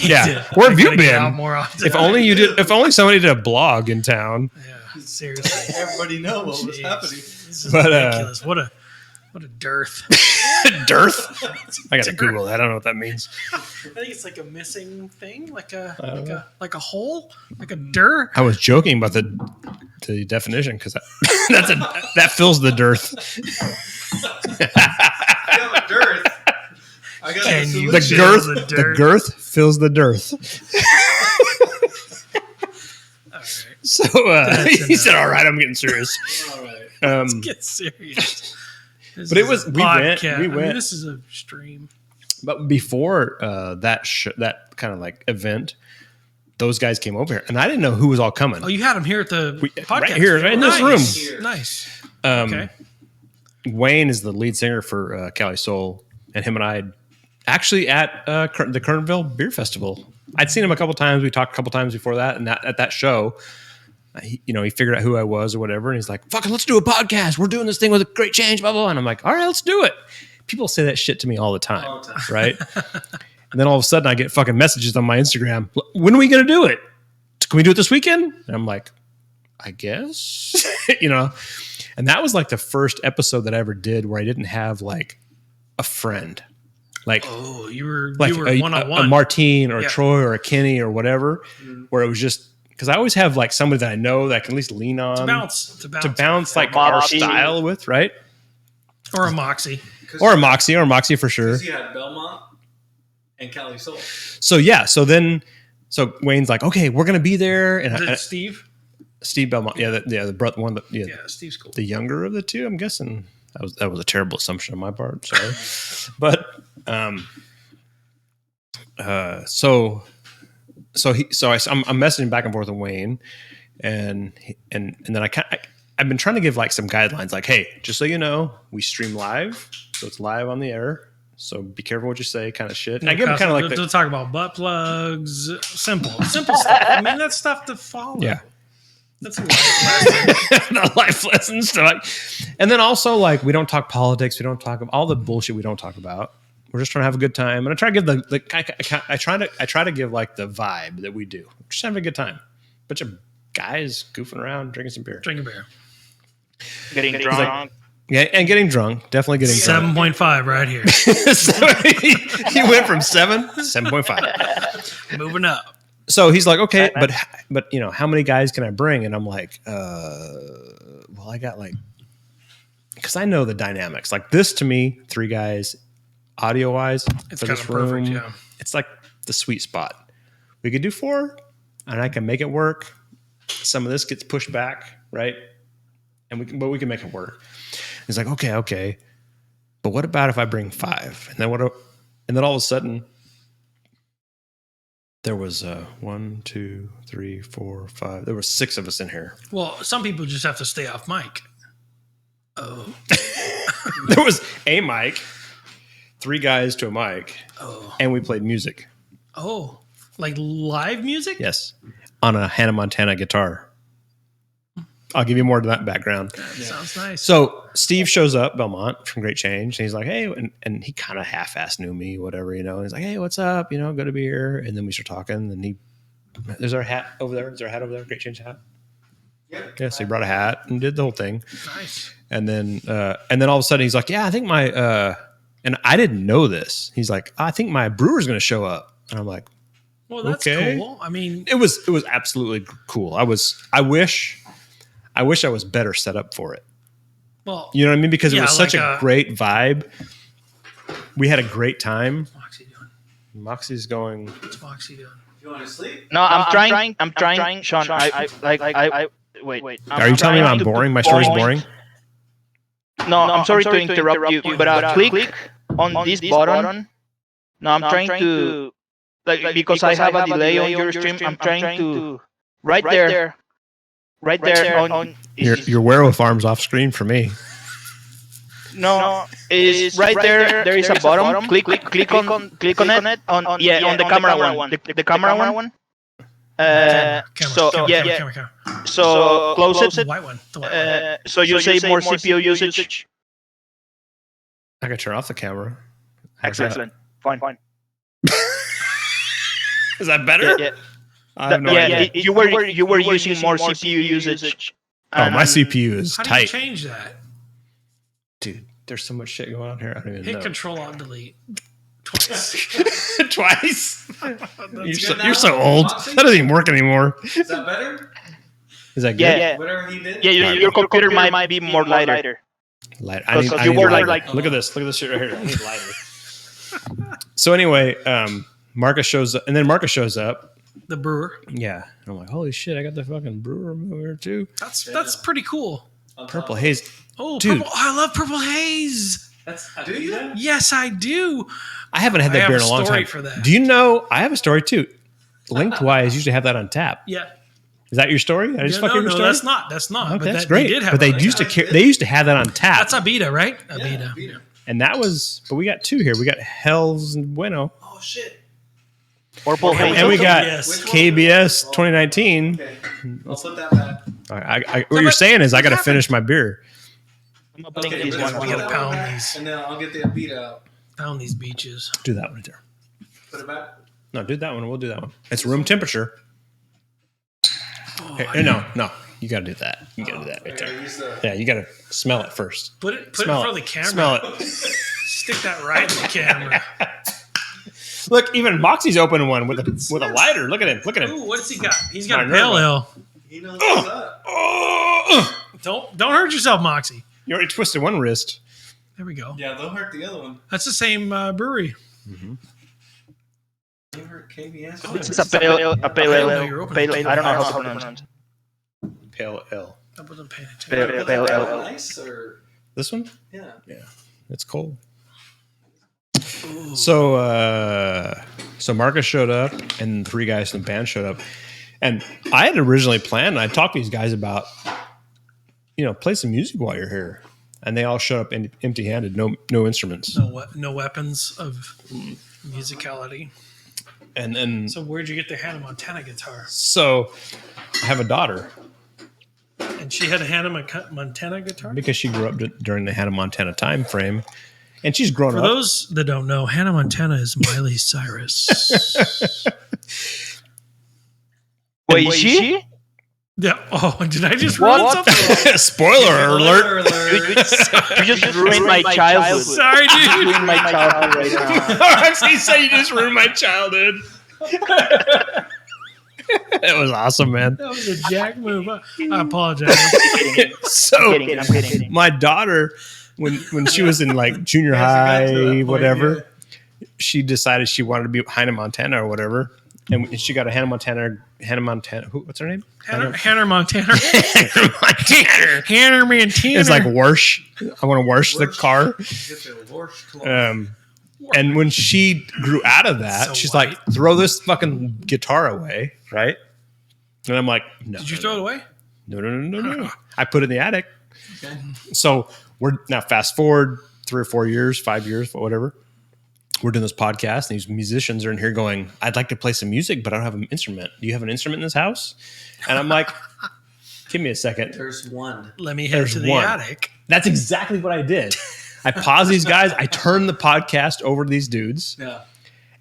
Yeah, where have you been? More often. If only you did. If only somebody did a blog in town. Yeah, seriously. Everybody know what was happening. This is ridiculous. What a dearth. Dearth? I gotta Google that. I don't know what that means. I think it's like a missing thing, like a hole, like a dearth. I was joking about the definition because that fills the dearth. I got a dearth. I got Can you the girth. The girth fills the dearth. All right. So he said, "All right, I'm getting serious." All right. Let's get serious. But it was we went. I mean, this is a stream. But before that kind of like event, those guys came over here, and I didn't know who was all coming. Oh, you had them here at the podcast. Right here, right in this room. Nice. Okay. Wayne is the lead singer for Cali Soul, and him and I actually at the Kernville Beer Festival. I'd seen him a couple times. We talked a couple times before that, and at that show. He figured out who I was or whatever, and he's like, "Fucking, let's do a podcast. We're doing this thing with a Great Change, blah blah blah." And I'm like, "All right, let's do it." People say that shit to me all the time, right? And then all of a sudden, I get fucking messages on my Instagram. When are we gonna do it? Can we do it this weekend? And I'm like, I guess, And that was like the first episode that I ever did where I didn't have like a friend, like you were one-on-one, a Martine or a Troy or a Kenny or whatever, where it was just. Because I always have like somebody that I know that I can at least lean on to bounce like our style with, right? Or a Moxie for sure. Because you had Belmont and Cali Soul. So Wayne's like, okay, we're gonna be there, and Steve Belmont, the brother one, Steve's cool, the younger of the two, I'm guessing. That was a terrible assumption on my part, sorry, but I'm messaging back and forth with Wayne, and then I've been trying to give like some guidelines, like, hey, just so you know, we stream live, so it's live on the air. So be careful what you say, kind of shit. And I give them kind of like to talk about butt plugs, simple stuff. I mean, that's stuff to follow. Yeah, that's a life lesson. Not life lessons. And then also like we don't talk politics. We don't talk about all the bullshit we don't talk about. We're just trying to have a good time, and I try to give I try to give like the vibe that we do. Just having a good time, bunch of guys goofing around, drinking some beer, getting drunk. And getting drunk. Definitely getting 7.5 right here. So he went from 7.5, moving up. So he's like, okay, but how many guys can I bring? And I'm like, well, I got like, because I know the dynamics. Like this to me, 3 guys. Audio wise, it's kind of perfect. Yeah, it's like the sweet spot. We could do 4, and I can make it work. Some of this gets pushed back, right? And we can make it work. He's like, okay, but what about if I bring 5? And then and then all of a sudden, there was 1, 2, 3, 4, 5. There were 6 of us in here. Well, some people just have to stay off mic. Oh, there was a mic. 3 guys to a mic, and we played music. Oh, like live music? Yes, on a Hannah Montana guitar. I'll give you more to that background. That sounds nice. So Steve shows up, Belmont from Great Change, and he's like, "Hey," and he kind of half-assed knew me, whatever, He's like, "Hey, what's up? Good to be here." And then we start talking, and there's our hat over there. Is there a hat over there? Great Change hat. Yeah. So he brought a hat and did the whole thing. Nice. And then all of a sudden he's like, "Yeah, I think my." And I didn't know this. He's like, I think my brewer's going to show up. And I'm like, well, that's cool. I mean, it was absolutely cool. I wish I was better set up for it. Well, you know what I mean? Because it was such a great vibe. We had a great time. What's Moxie doing? Moxie's going. What's Moxie doing? You want to sleep? No, I'm trying, Sean. Wait. Are you telling me I'm boring? My story's boring? No, I'm sorry to interrupt you, but click on this button. No, I'm trying to, because I have a delay on your stream, I'm trying to, right there on... Your werewolf arm's off screen for me. No, it's right there. There is a button. Click on it. On the camera one. The camera one. Camera. So close it. The white one. The white one. So you say more CPU usage. I could turn off the camera. Excellent. Fine. Is that better? Yeah. I have no idea. You were using more CPU usage. Oh, my CPU is How do tight. you change that? Dude, there's so much shit going on here. I don't even Hit know. Control-Alt-Delete twice. Twice? You're so old. That doesn't even work anymore. Is that better? Is that good? Yeah. Whatever he did? Yeah, your computer might be more lighter. Light. I need were lighter. Look at this. Look at this shit right here. I need lighter. So anyway, Marcus shows up, and then Marcus shows up. The brewer. Yeah. I'm like, holy shit, I got the fucking brewer over here too. That's pretty cool. Purple haze. Oh, dude. purple. I love purple haze. Do you? Yes, I do. I haven't had that beer in a long time. For that. Do you know? I have a story too. Lengthwise usually have that on tap. Yeah. Is that your story? I just fucking your story. That's not. Okay, but that's great. They did have but they it. used to have that on tap. That's Abita, right? Abita. Yeah. And that was, but we got two here. We got Hell's and Bueno. Oh shit. Purple haze. And we got Yes. KBS 2019. Okay. I'll put that back. All right, what you're saying is I got to finish my beer. Okay, these let's ones. put We gotta that pound one back, these. and then I'll get the Abita out. Found these beaches. Do that one right there. Put it back. No, do that one. We'll do that one. It's room temperature. Oh, Hey, no. You got to do that. You got to do that right there. Yeah, you got to smell it first. Put it in Smell front of the camera. Smell it. Stick that right in the camera. Look, even Moxie's open one with a lighter. Look at him. Look at him. Ooh, what has he got? He's got a My pale nerve. ale. He knows what's up. Oh, Don't hurt yourself, Moxie. you already twisted one wrist. There we go. Yeah, don't hurt the other one. That's the same brewery. Don't hurt KBS. Oh, It's a pale ale. You're open. Pale ale. I don't know how to pronounce it. Pale L. I wasn't paying attention. Pale ale. Ice or This one? yeah. It's cold. So Marcus showed up, and 3 guys from the band showed up, and I had originally planned. I talked to these guys about, play some music while you're here, and they all showed up empty-handed, no instruments. No weapons of musicality. And then So where'd you get the Hannah Montana guitar? so I have a daughter And she had a Hannah Montana guitar? because she grew up during the Hannah Montana time frame, and she's grown For up. those that don't know, Hannah Montana is Miley Cyrus. Wait, is she? Yeah. Oh, did I just ruin something? Spoiler alert! You just ruined my childhood. Sorry, You dude. ruined my childhood right now. He said you just ruined my childhood. It was awesome, man. That was a jack move. I apologize. So I'm kidding. my daughter, when she was in like junior high, whatever, she decided she wanted to be Hannah Montana or whatever, and she got a Hannah Montana. What's her name? Hannah Montana. Hannah Montana. Hannah Montana. It's like wash. I want to wash the car. Get the wash cloth. And when she grew out of that, So she's white. like, "Throw this fucking guitar away, right?" And I'm like, "No." Did you throw it away? No. I put it in the attic. Okay. So we're now fast forward 3 or 4 years, 5 years, whatever. We're doing this podcast, and these musicians are in here going, "I'd like to play some music, but I don't have an instrument. Do you have an instrument in this house?" And I'm like, "Give me a second." There's one. Let me head There's to the one. attic. That's exactly what I did. I paused these guys. I turned the podcast over to these dudes, Yeah.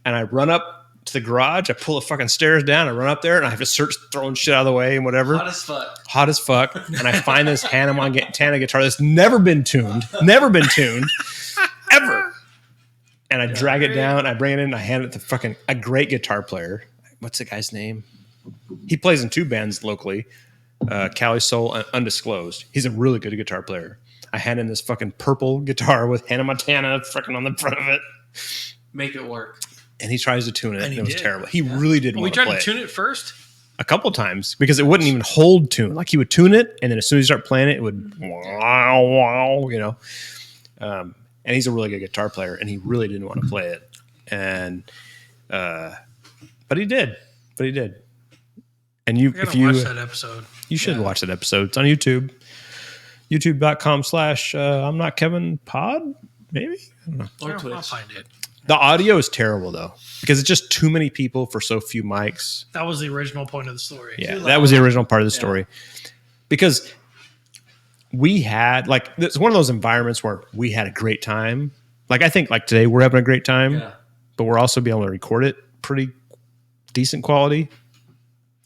and I run up to the garage. I pull the fucking stairs down. I run up there, and I have to search throwing shit out of the way and whatever. Hot as fuck. And I find this Hannah Montana guitar that's never been tuned, ever. And I drag it down. I bring it in. And I hand it to fucking a great guitar player. What's the guy's name? He plays in 2 bands locally, Cali Soul and Undisclosed. He's a really good guitar player. I hand in this fucking purple guitar with Hannah Montana freaking on the front of it. Make it work. And he tries to tune it, And and he it was did. terrible. He really didn't We want to tried play to tune it first. a couple times because it wouldn't even hold tune. Like he would tune it, and then as soon as you start playing it, it would wow. And he's a really good guitar player, and he really didn't want to play it. And but he did. And I gotta watch that episode. you should watch that episode. It's on YouTube. YouTube.com/I'm not Kevin Pod, maybe? I don't know. Or I'll Twitch. find it. The audio is terrible though, because it's just too many people for so few mics. That was the original point of the story. Yeah, that was the original part of the story. Because we had like it's one of those environments where we had a great time. Like I think like today we're having a great time, but we're also being able to record it pretty decent quality.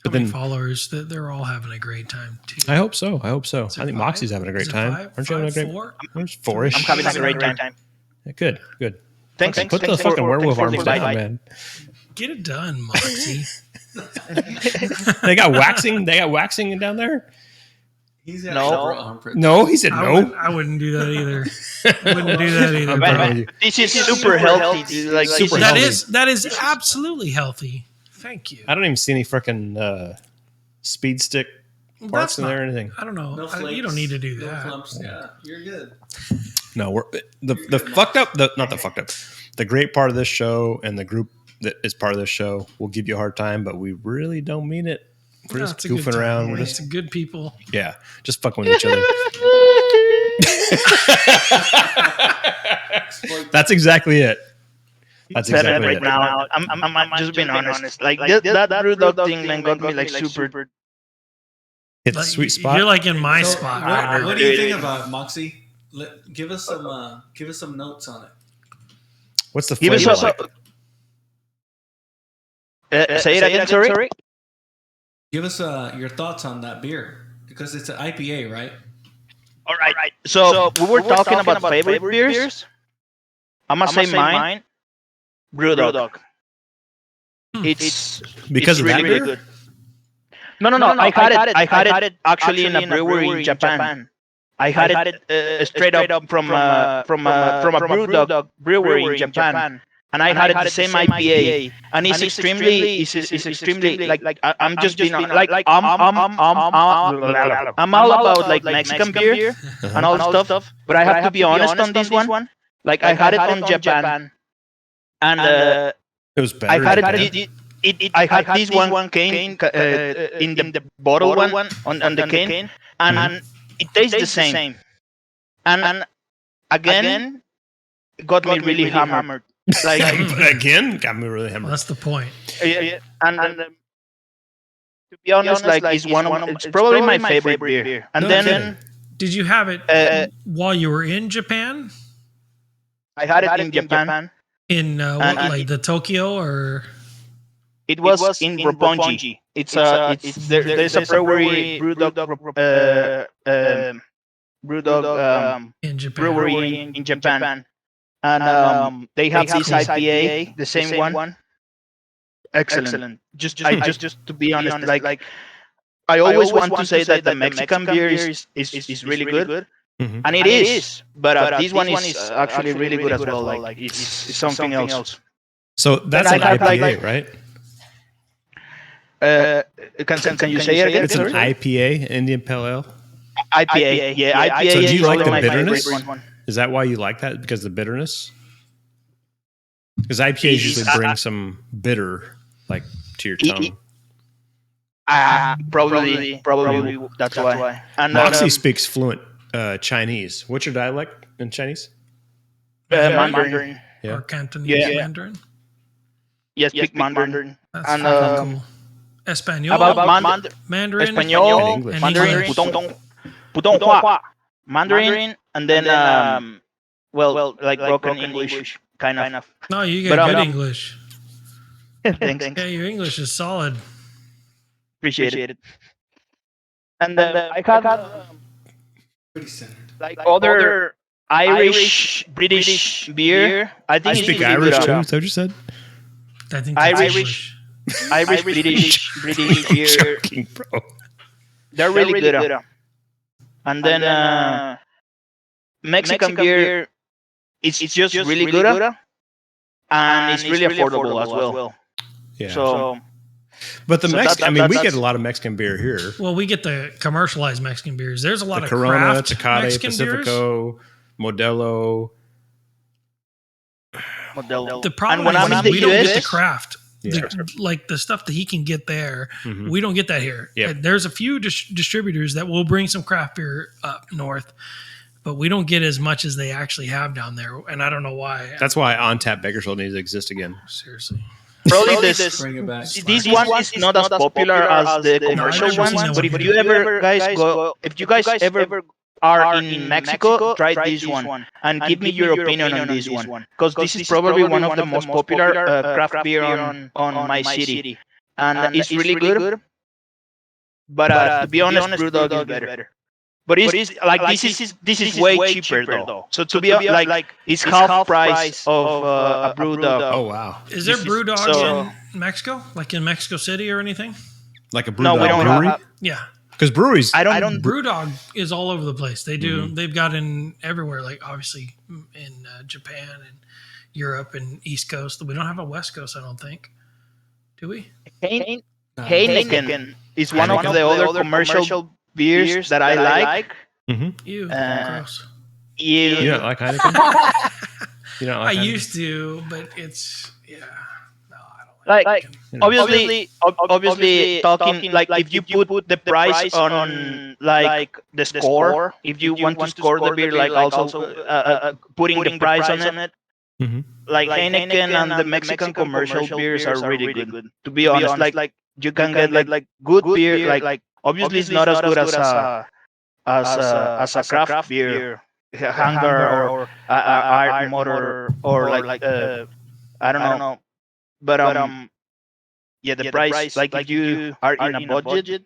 But then followers, they're all having a great time too. I hope so. I think Moxie's having a great time. Aren't you having a great? Four-ish. I'm having a great time. Yeah, good. Thanks. Put the fucking werewolf arms down, man. Get it done, Moxie. They got waxing. They got waxing down there. He's no. No, he said no. I wouldn't do that either. This is super healthy. Like super that healthy. That is absolutely healthy. Thank you. I don't even see any freaking speed stick parts in there or anything. I don't know. No flakes, you don't need to do that. Clumps. Yeah, you're good. No, we're the fucked up. Not the fucked up. The great part of this show and the group that is part of this show will give you a hard time, but we really don't mean it. We're just goofing around. We're just good people. Yeah, just fucking with each other. That's exactly it. That's exactly right it. Now, I'm just being honest. Like that Brew Dog thing, man, got me like super. Hit the sweet spot. You're like in my spot. What do you think about it, Moxie? Give us some notes on it. What's the flavor like? Say it again, sorry. Give us your thoughts on that beer because it's an IPA, right? All right. So we were talking about favorite beers. I'm gonna say mine. Brew Dog. It's because of really, that really good. No. I had it actually in a brewery in Japan. I had it straight up from a Brew Dog brewery in Japan, and I had it the same IPA, and it's extremely like I'm just being like I'm all about like Mexican beer and all stuff, but I have to be honest on this one. Like I had it on Japan, and it was better. I had I had this one cane in the bottle one on the cane, and it tastes the same. And again, it got me really hammered. Like again, got me really hammered. That's the point. Yeah. And to be honest, like it's probably my favorite beer. And then, did you have it while you were in Japan? I had it in Japan. In like the Tokyo or? It was in Roppongi. There's a brewery, Brew Dog in Japan. brewery in Japan, and they have this IPA, the same one. Excellent. Just to be honest, like I always want to say that the Mexican beer is really good. Mm-hmm. And it is, but this one is actually really good as well. Like it's something else. So that's an IPA, right? Can you say it again? It's an IPA, Indian Pale Ale. IPA, yeah. IPA. So do you like the my bitterness? one. Is that why you like that? Because of the bitterness? Because IPAs usually bring some bitter, like to your tongue. Probably that's why. And Moxie speaks fluent Chinese. What's your dialect in Chinese? Mandarin. Yeah. Or Cantonese Mandarin? Yes, speak Mandarin. That's And cool. Espanol, Mandarin, Espanol, English. Mandarin, Pudonghua, Mandarin, and then like broken English, kind of. No, you get good English. Thanks. Yeah, your English is solid. Appreciate it. And I had Pretty centered. like other Irish, British beer. I think I it's speak really Irish good. too. Is that what you said? I think that's Irish, British beer. Joking, bro. They're really good. And then Mexican beer, it's just really good, and it's really affordable as well. Yeah. So, But the Mexican, I mean, we that's- get a lot of Mexican beer here. Well, we get the commercialized Mexican beers. There's a lot The of Corona, craft Tecate, Mexican beers. Pacifico, Modelo. Modelo. The problem And when is I'm in the we don't get the US, craft. Yeah. Like the stuff that he can get there, Mhm. we don't get that here. Yep. And there's a few distributors that will bring some craft beer up north, but we don't get as much as they actually have down there, and I don't know why. That's why On Tap Bakersfield needs to exist again. Seriously. Probably this Bring it back. this one is not as popular as the commercial No, I've never ones. seen But that if one you ever guys go, if you guys ever are in Mexico, try this one and give me your opinion on this one, because this is probably one of the most popular craft beer on my city, and it's really good. But to be honest, Brewdog is better. But it's like this is way cheaper though. So to be like it's half price of a Brewdog. Oh wow! Is there Brewdog in Mexico, like in Mexico City or anything? Like a No, we don't brewery? have. Yeah. Because breweries, I don't. Brewdog is all over the place. They do. They've got in everywhere. Like obviously in Japan and Europe and East Coast. We don't have a West Coast, I don't think. Do we? Heineken is one of the other commercial beers that I like. Ew, gross. you don't like Heineken? You don't I like Heineken? used to, but it's No, I don't Like obviously talking like if you put the price on like the score, if you want to score the beer, like also putting the price on it. Like Heineken and the Mexican commercial beers are really good. To be honest, like you can get like good beer. Like obviously it's not as good as a craft beer, Hangar or Art Motor or like I don't know. But yeah, the price like if you are in a budget,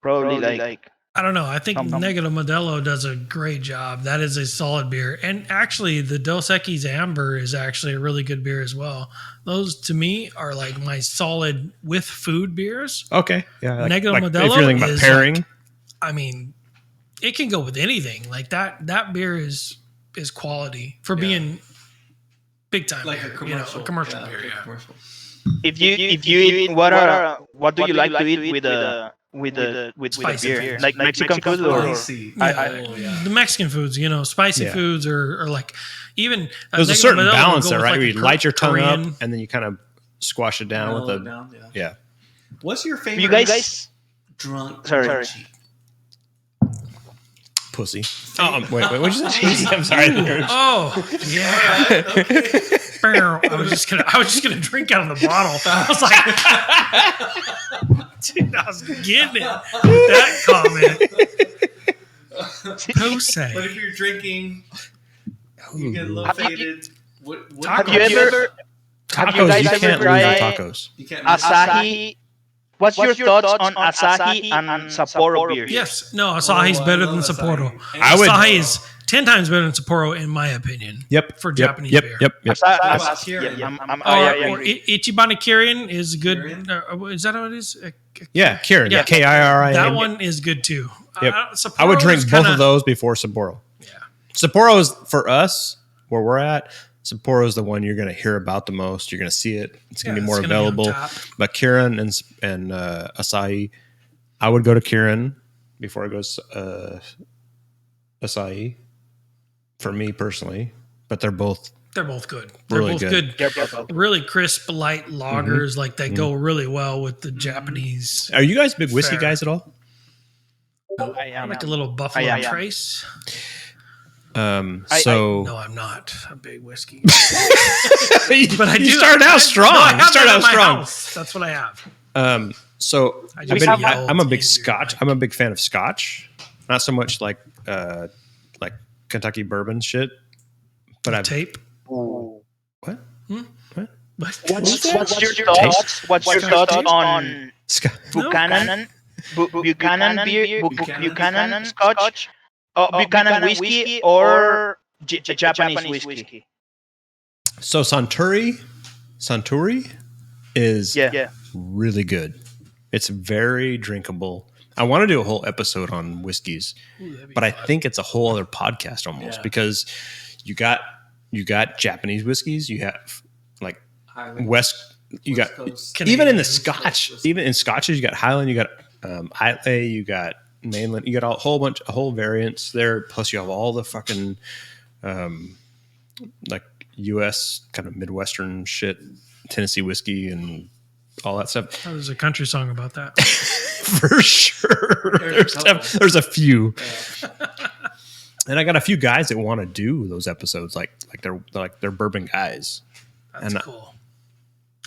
probably like. I don't know. I think Negro Modelo does a great job. That is a solid beer. And actually, the Dos Equis Amber is actually a really good beer as well. Those, to me, are like my solid with food beers. Okay. Yeah. Negro like Modelo if you're thinking about is pairing. like, I mean, it can go with anything. Like that beer is quality for being big time. Like beer, a commercial, a commercial yeah, beer. like a Yeah. commercial. If you eat what do you like to eat with the Spicy beer? food. Like Mexican food or Spicy. Yeah. The Mexican foods, spicy foods or like even There's a Negro certain Modelo will balance go there, with right? like Where a you light your tongue Korean. up and then you kind of squash it down Mellow with it a down, yeah. What's your favorite? you guys drunk Sorry. cheap? pussy. Oh, wait, what'd you say? I'm sorry. Oh, yeah. I was just gonna drink out of the bottle. I was like, dude, I was getting it. That comment. Pussy. But if you're drinking, you get a little faded. What Have you ever Tacos, you can't lose tried tacos. You can't miss it. Asahi? What's your thoughts on Asahi and Sapporo beer? Yes. No, Asahi's Oh, I better love than Asahi. Sapporo. And I would- Asahi is 10 times better than Sapporo, in my opinion. Yep. For yep, Japanese yep, beer. Yep. Yep. Kirin. Or Ichibana Kirin is good. Kirin? Is that how it is? Yeah, Kirin. Yeah. Kirin. That one is good too. Yep. Sapporo I would drink is both kinda- of those before Sapporo. Yeah. Sapporo is for us where we're at. Sapporo is the one you're going to hear about the most. You're going to see it. It's going to be more it's gonna be on available. top. But Kirin and Asahi, I would go to Kirin before I go Asahi. For me personally, but they're both They're both good. They're Really both good. really crisp, light lagers. Like they go really well with the Japanese. Are you guys big whiskey Fair. guys at all? I I am. like a little Buffalo I am. Trace. So No, I'm not a big whiskey. but I do. you started out strong. No, I You have started that out at my strong. house. That's what I have. So I I've just been- have I'm a old big beer. Scotch. I'm a big fan of Scotch. Not so much like Kentucky bourbon shit. But I've Tape. what? What's your thoughts? What's your thoughts on Scotch. Buchanan? Buchanan beer? Buchanan Scotch? Buchanan whiskey or Japanese whiskey? So Suntory is Yeah. really good. It's very drinkable. I want to do a whole episode on whiskeys, but I think it's a whole other podcast almost because you got Japanese whiskeys, you have like West Coast. even in the Canadian. Scotch, even in Scotches, you got Highland, you got Islay, you got Mainland, you got a whole variants there. Plus, you have all the fucking like U.S. kind of Midwestern shit, Tennessee whiskey, and all that stuff. Oh, there's a country song about that. For sure, there's a few. And I got a few guys that want to do those episodes, like they're bourbon guys. That's cool.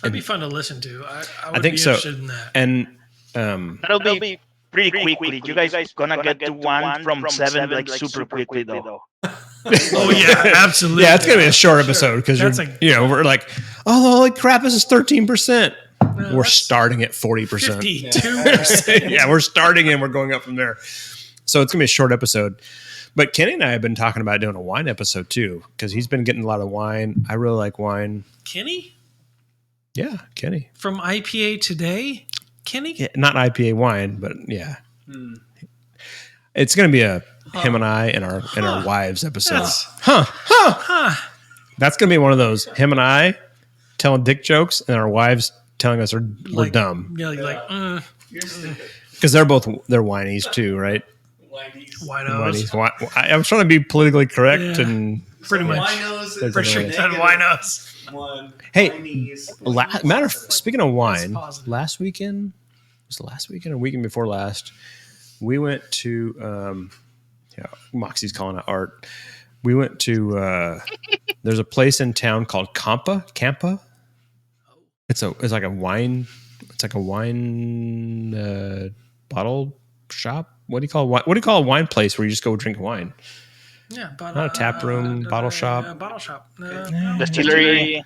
That'd be fun to listen to. I would think be so. interested in that. And That'll be pretty quickly. You guys gonna get to 1 from 7 like super quickly though. Oh yeah, absolutely. yeah, it's gonna be a short episode because we're like, oh, holy crap, this is 13%. We're starting at 40%. 52%. Yeah, we're starting and we're going up from there. So it's gonna be a short episode. But Kenny and I have been talking about doing a wine episode too because he's been getting a lot of wine. I really like wine. Kenny? Yeah, Kenny. From IPA Today? Kenny? Yeah, not IPA wine, but yeah. It's gonna be him and I and our wives episode. That's gonna be one of those him and I telling dick jokes and our wives telling us we're dumb. Yeah, because they're whinies too, right? Winos. I'm trying to be politically correct and pretty much. Winos. Hey, speaking of wine, last weekend or weekend before last, we went to Moxie's calling it art. We went to there's a place in town called Campa. It's like a wine bottle shop. What do you call a wine place where you just go drink wine? Yeah, not a tap room, bottle shop. Bottle shop. Distillery.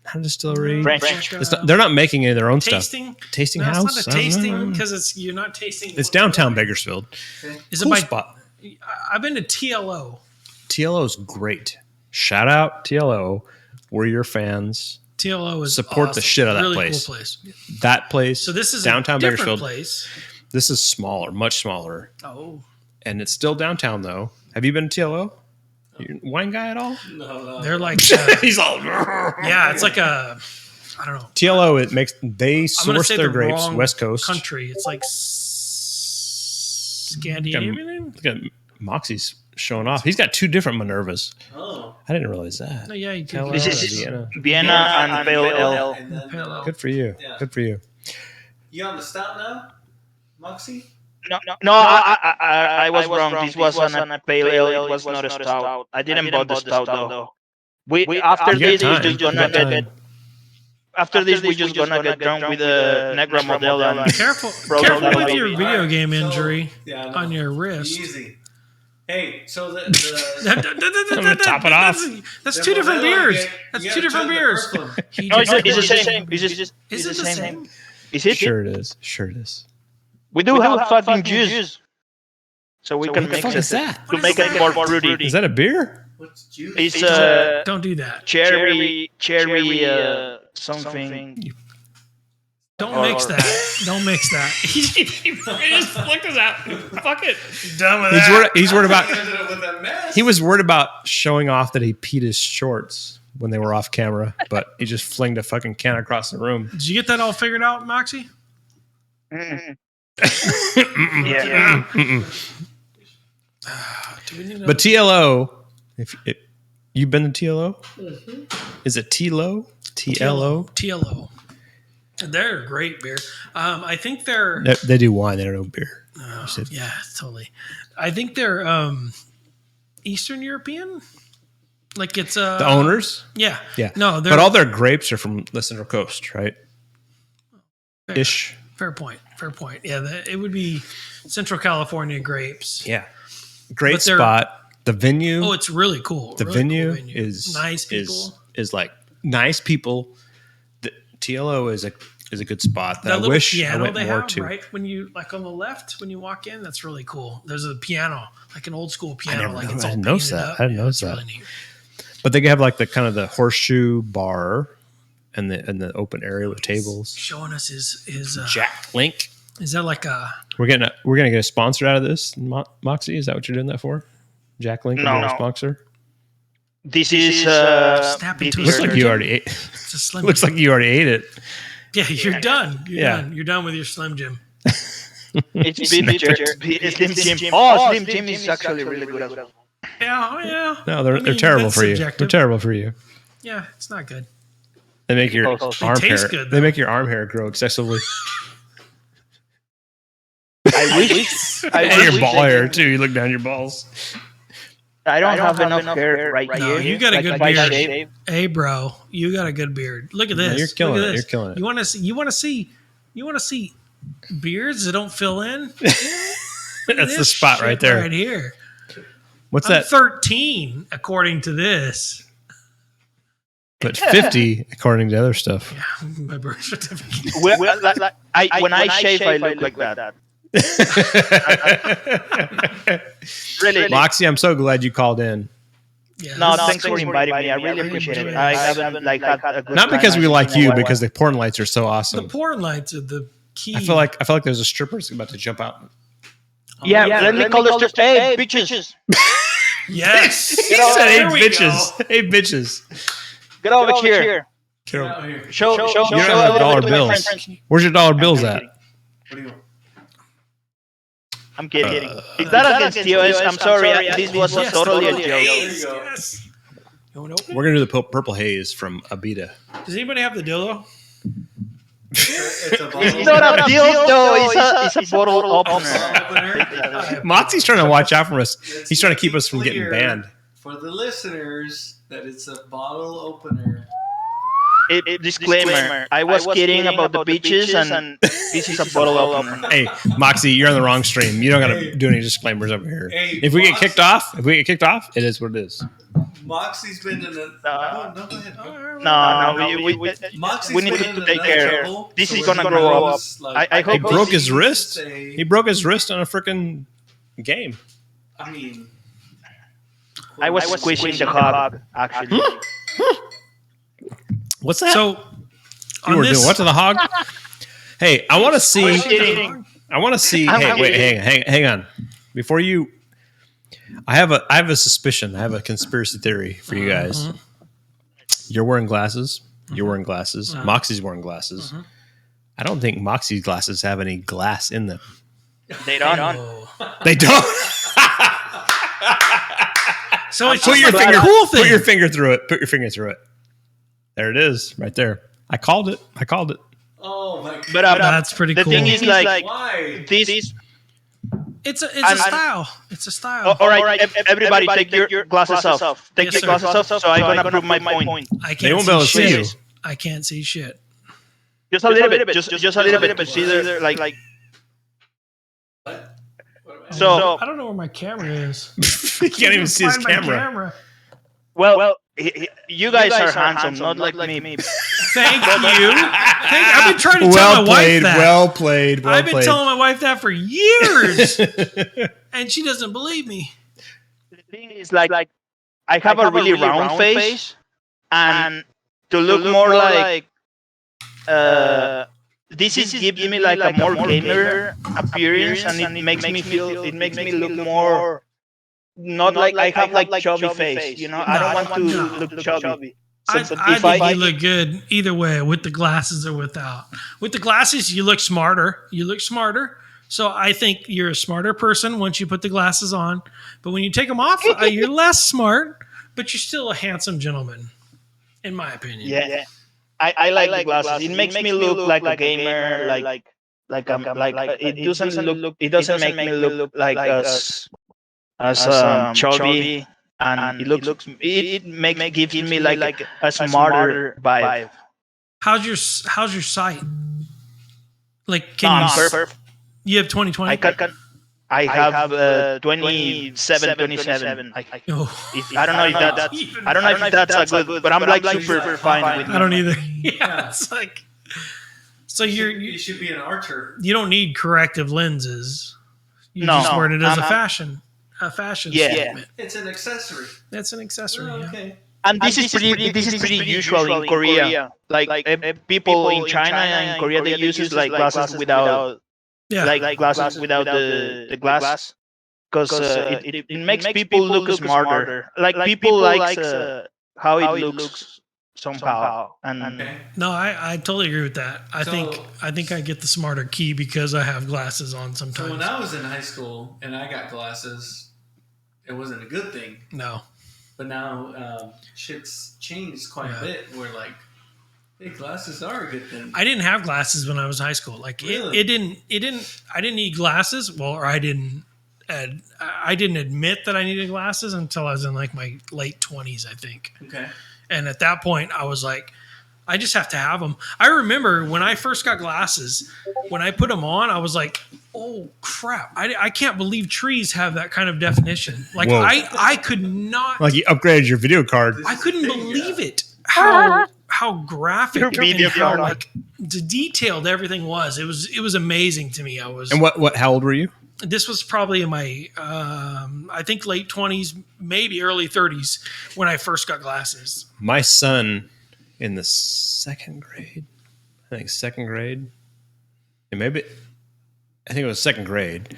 Not a distillery. French. They're not making any of their own tasting? stuff. Tasting no, house? It's not a tasting because you're not tasting. It's downtown Bakersfield. Is cool it spot? I've been to TLO. TLO is great. Shout out TLO. We're your fans. TLO is support awesome. the shit out of that really place. Cool place. That place. So this is downtown a different Bakersfield. Place. This is smaller, much smaller. Oh. And it's still downtown though. Have you been to TLO? You a wine guy at all? No. They're like he's all. Yeah, it's like a. I don't know. TLO. They source their grapes West Coast country. It's like Scandinavian. Look at Moxie's showing off. He's got 2 different Minervas. Oh, I didn't realize that. No, yeah, you Hello, do. This is Vienna. and Pale Ale. Good for you. Yeah. Good for you. You on the stout now, Moxie? No, I was wrong. This was on a Pale Ale. It was not a stout. I didn't buy the stout though. After this we're just gonna get. After this, we're just gonna get drunk with a Negra Model. Careful with your video game injury on your wrist. Easy. Hey, so the I'm gonna top it off. That's 2 different beers. That's 2 different beers. No, it's the same. Is it the same? Is it? Sure it is. We do have fucking juice, so we can what the mix fuck it is that? to make it more fruity. Is that a beer? What's juice? It's Don't do that. cherry something. Don't mix that. Don't mix that. He just looked at that. Fuck it. Done with that. He's worried about. Ended up with a mess. He was worried about showing off that he peed his shorts when they were off camera, but he just flinged a fucking can across the room. Did you get that all figured out, Moxie? Yeah. But TLO, if you've been to TLO, is it TLO? TLO. They're a great beer. I think they're. They do wine. They don't do beer. Yeah, totally. I think they're Eastern European. Like it's the owners. Yeah. No, but all their grapes are from the Central Coast, right? Ish. Fair point. Yeah, it would be Central California grapes. Yeah, great spot. The venue. Oh, it's really cool. The really venue, cool is nice people. Is like nice people. The TLO is a good spot that I little wish piano I went they more have, to. right when you on the left when you walk in, that's really cool. There's a piano, like an old school piano. I didn't notice that. I didn't notice that. Really neat. But they have like the kind of the horseshoe bar. And the open area with tables. Showing us his Jack Link. Is that like a? We're gonna get a sponsor out of this, Moxie. Is that what you're doing that for? Jack Link, no. Sponsor. This is snap into looks like you already ate. It's a Slim looks Jim. like you already ate it. Yeah, you're done. You're done. You're done with your Slim Jim. It's Slim Jim. Oh, Slim Jim is actually really good as well. Yeah. No, they're terrible for you. They're terrible for you. Yeah, it's not good. They make your arm hair. Good, they make your arm hair grow excessively. I wish. And your ball hair too. You look down your balls. I don't have enough hair right No, here. you got a good if I beard. shave. Hey, bro, you got a good beard. Look at this. you're killing Look at it. this. You're killing it. You want to see? You want to see beards that don't fill in? Look at That's the this spot shit right there. right here. What's I'm that? 13 according to this. But 50 according to other stuff. My birth certificate. When I shave, I look like that. Really? Moxie, I'm so glad you called in. Yeah, No, this- thanks for inviting me. I really appreciate it. I haven't had a good Not because time we like in a you, while. because the porn lights are so the awesome. porn lights are the key. I feel like there's a stripper that's about to jump out. Yeah, let me call this. Hey, bitches, yes. He said, "Hey There we bitches, go. hey bitches." get over here. Get out here. Show You don't a have little dollar bit to my bills. friends. Where's your dollar bills at? What do you want? I'm kidding. Is that against TOS? I'm sorry. This was Yes, totally a the joke. yes, There you go. yes. You want to open? We're gonna do the purple haze from Abita. Does anybody have the dildo? It's a bottle. It's not a dildo. It's a bottle opener. opener. Moxie's trying to watch out for us. He's trying to keep us from getting Clear banned. For the listeners, that it's a bottle opener. Disclaimer. I was kidding about the beaches, and this is a bottle opener. Hey, Moxie, you're on the wrong stream. You don't gotta do any disclaimers over here. Hey, If we get Moxie- kicked off, it is what it is. Moxie's been in a. No, go ahead. No, we Moxie's need been in to take enough care. Trouble, This so is we're gonna grow up. like, I hope He broke his you wrist. say- He broke his wrist on a freaking game. I mean, I was squishing the hog, actually. What's that? So, you on were this, doing what to the hog? Hey, I want to see. kidding. I want to see. I'm Hey, wait, kidding. hang on. Before you, I have a suspicion. I have a conspiracy theory for you guys. You're wearing glasses. You're wearing glasses. Moxie's wearing glasses. I don't think Moxie's glasses have any glass in them. They don't. Oh. They don't. So it's Put just your like finger. a cool thing. Put your finger through it. Put your finger through it. There it is, right there. I called it. oh my god. But That's pretty the cool. thing is, like, Why? this. It's a And- style. It's a style. All right, everybody, take your glasses off. Take Yes, your sir. glasses off, so I'm gonna prove my point. I can't They won't be able to see shit. you. I can't see shit. Just a little bit. Just a little bit to see the like. So I don't know where my camera is. You can't even see his Find my camera. well, you guys are handsome, not like me. Thank you. I've been trying to tell Well my wife played. that. Well played. Well I've been played. telling my wife that for years, and she doesn't believe me. The thing is, like I have a really round face, and to look more like this is gives me like a more gamer appearance, and it makes me look more not like I have like chubby face, you know. I don't want to look chubby. So, but I if think you look good either way, with the glasses or without. With the glasses, you look smarter. So I think you're a smarter person once you put the glasses on. But when you take them off, you're less smart, but you're still a handsome gentleman, in my opinion. yeah. I like the glasses. It makes me look like a gamer, like it doesn't make me look like as chubby, and it gives me like a smarter vibe. How's your sight? Like, No, can I'm you? perfect. You have 20/20. I have 27. Oh, I don't know if that's a good, but I'm like super fine with I don't either. Yeah, it's like. So You should be an archer. you don't need corrective lenses. You No. just wear it as a I'm- fashion Yeah. statement. It's an accessory. That's an accessory. Oh, yeah. okay. And this is pretty usual in Korea. Like people in China and Korea, they use like glasses without Yeah. glasses without the glass, because it makes people look smarter. Like people like how it looks somehow. And Okay. No, I totally agree with that. I think I get the smarter key because I have glasses on So sometimes. when I was in high school and I got glasses, it wasn't a good thing. No. But now shit's changed quite a bit. We're like, hey, glasses are a good thing. I didn't have glasses when I was in high school. Like Really? I didn't need glasses. Well, or I didn't And I didn't admit that I needed glasses until I was in like my late 20s, I think. Okay. And at that point, I was like, I just have to have them. I remember when I first got glasses, when I put them on, I was like, oh crap. I can't believe trees have that kind of definition. Like Whoa. I could not, Like you upgraded your video card. I couldn't believe it. How graphic Your and video how card. like detailed everything was. It was amazing to me. And how old were you? This was probably in my, I think late 20s, maybe early 30s when I first got glasses. My son in the second grade, and maybe, I think it was second grade,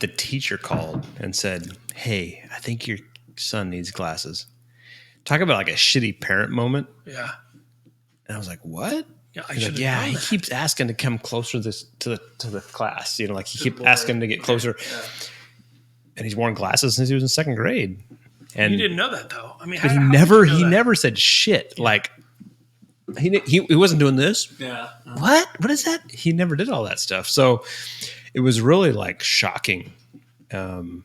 the teacher called and said, hey, I think your son needs glasses. Talk about like a shitty parent moment. Yeah. And I was like, what? Yeah, He's like, yeah, he keeps asking to come closer to the class. You know, like he keeps asking to get closer. Yeah. And he's worn glasses since he was in second grade. And you didn't know that though. I mean, but he never said shit. Yeah. Like he wasn't doing this. Yeah. What is that? He never did all that stuff. So it was really like shocking. And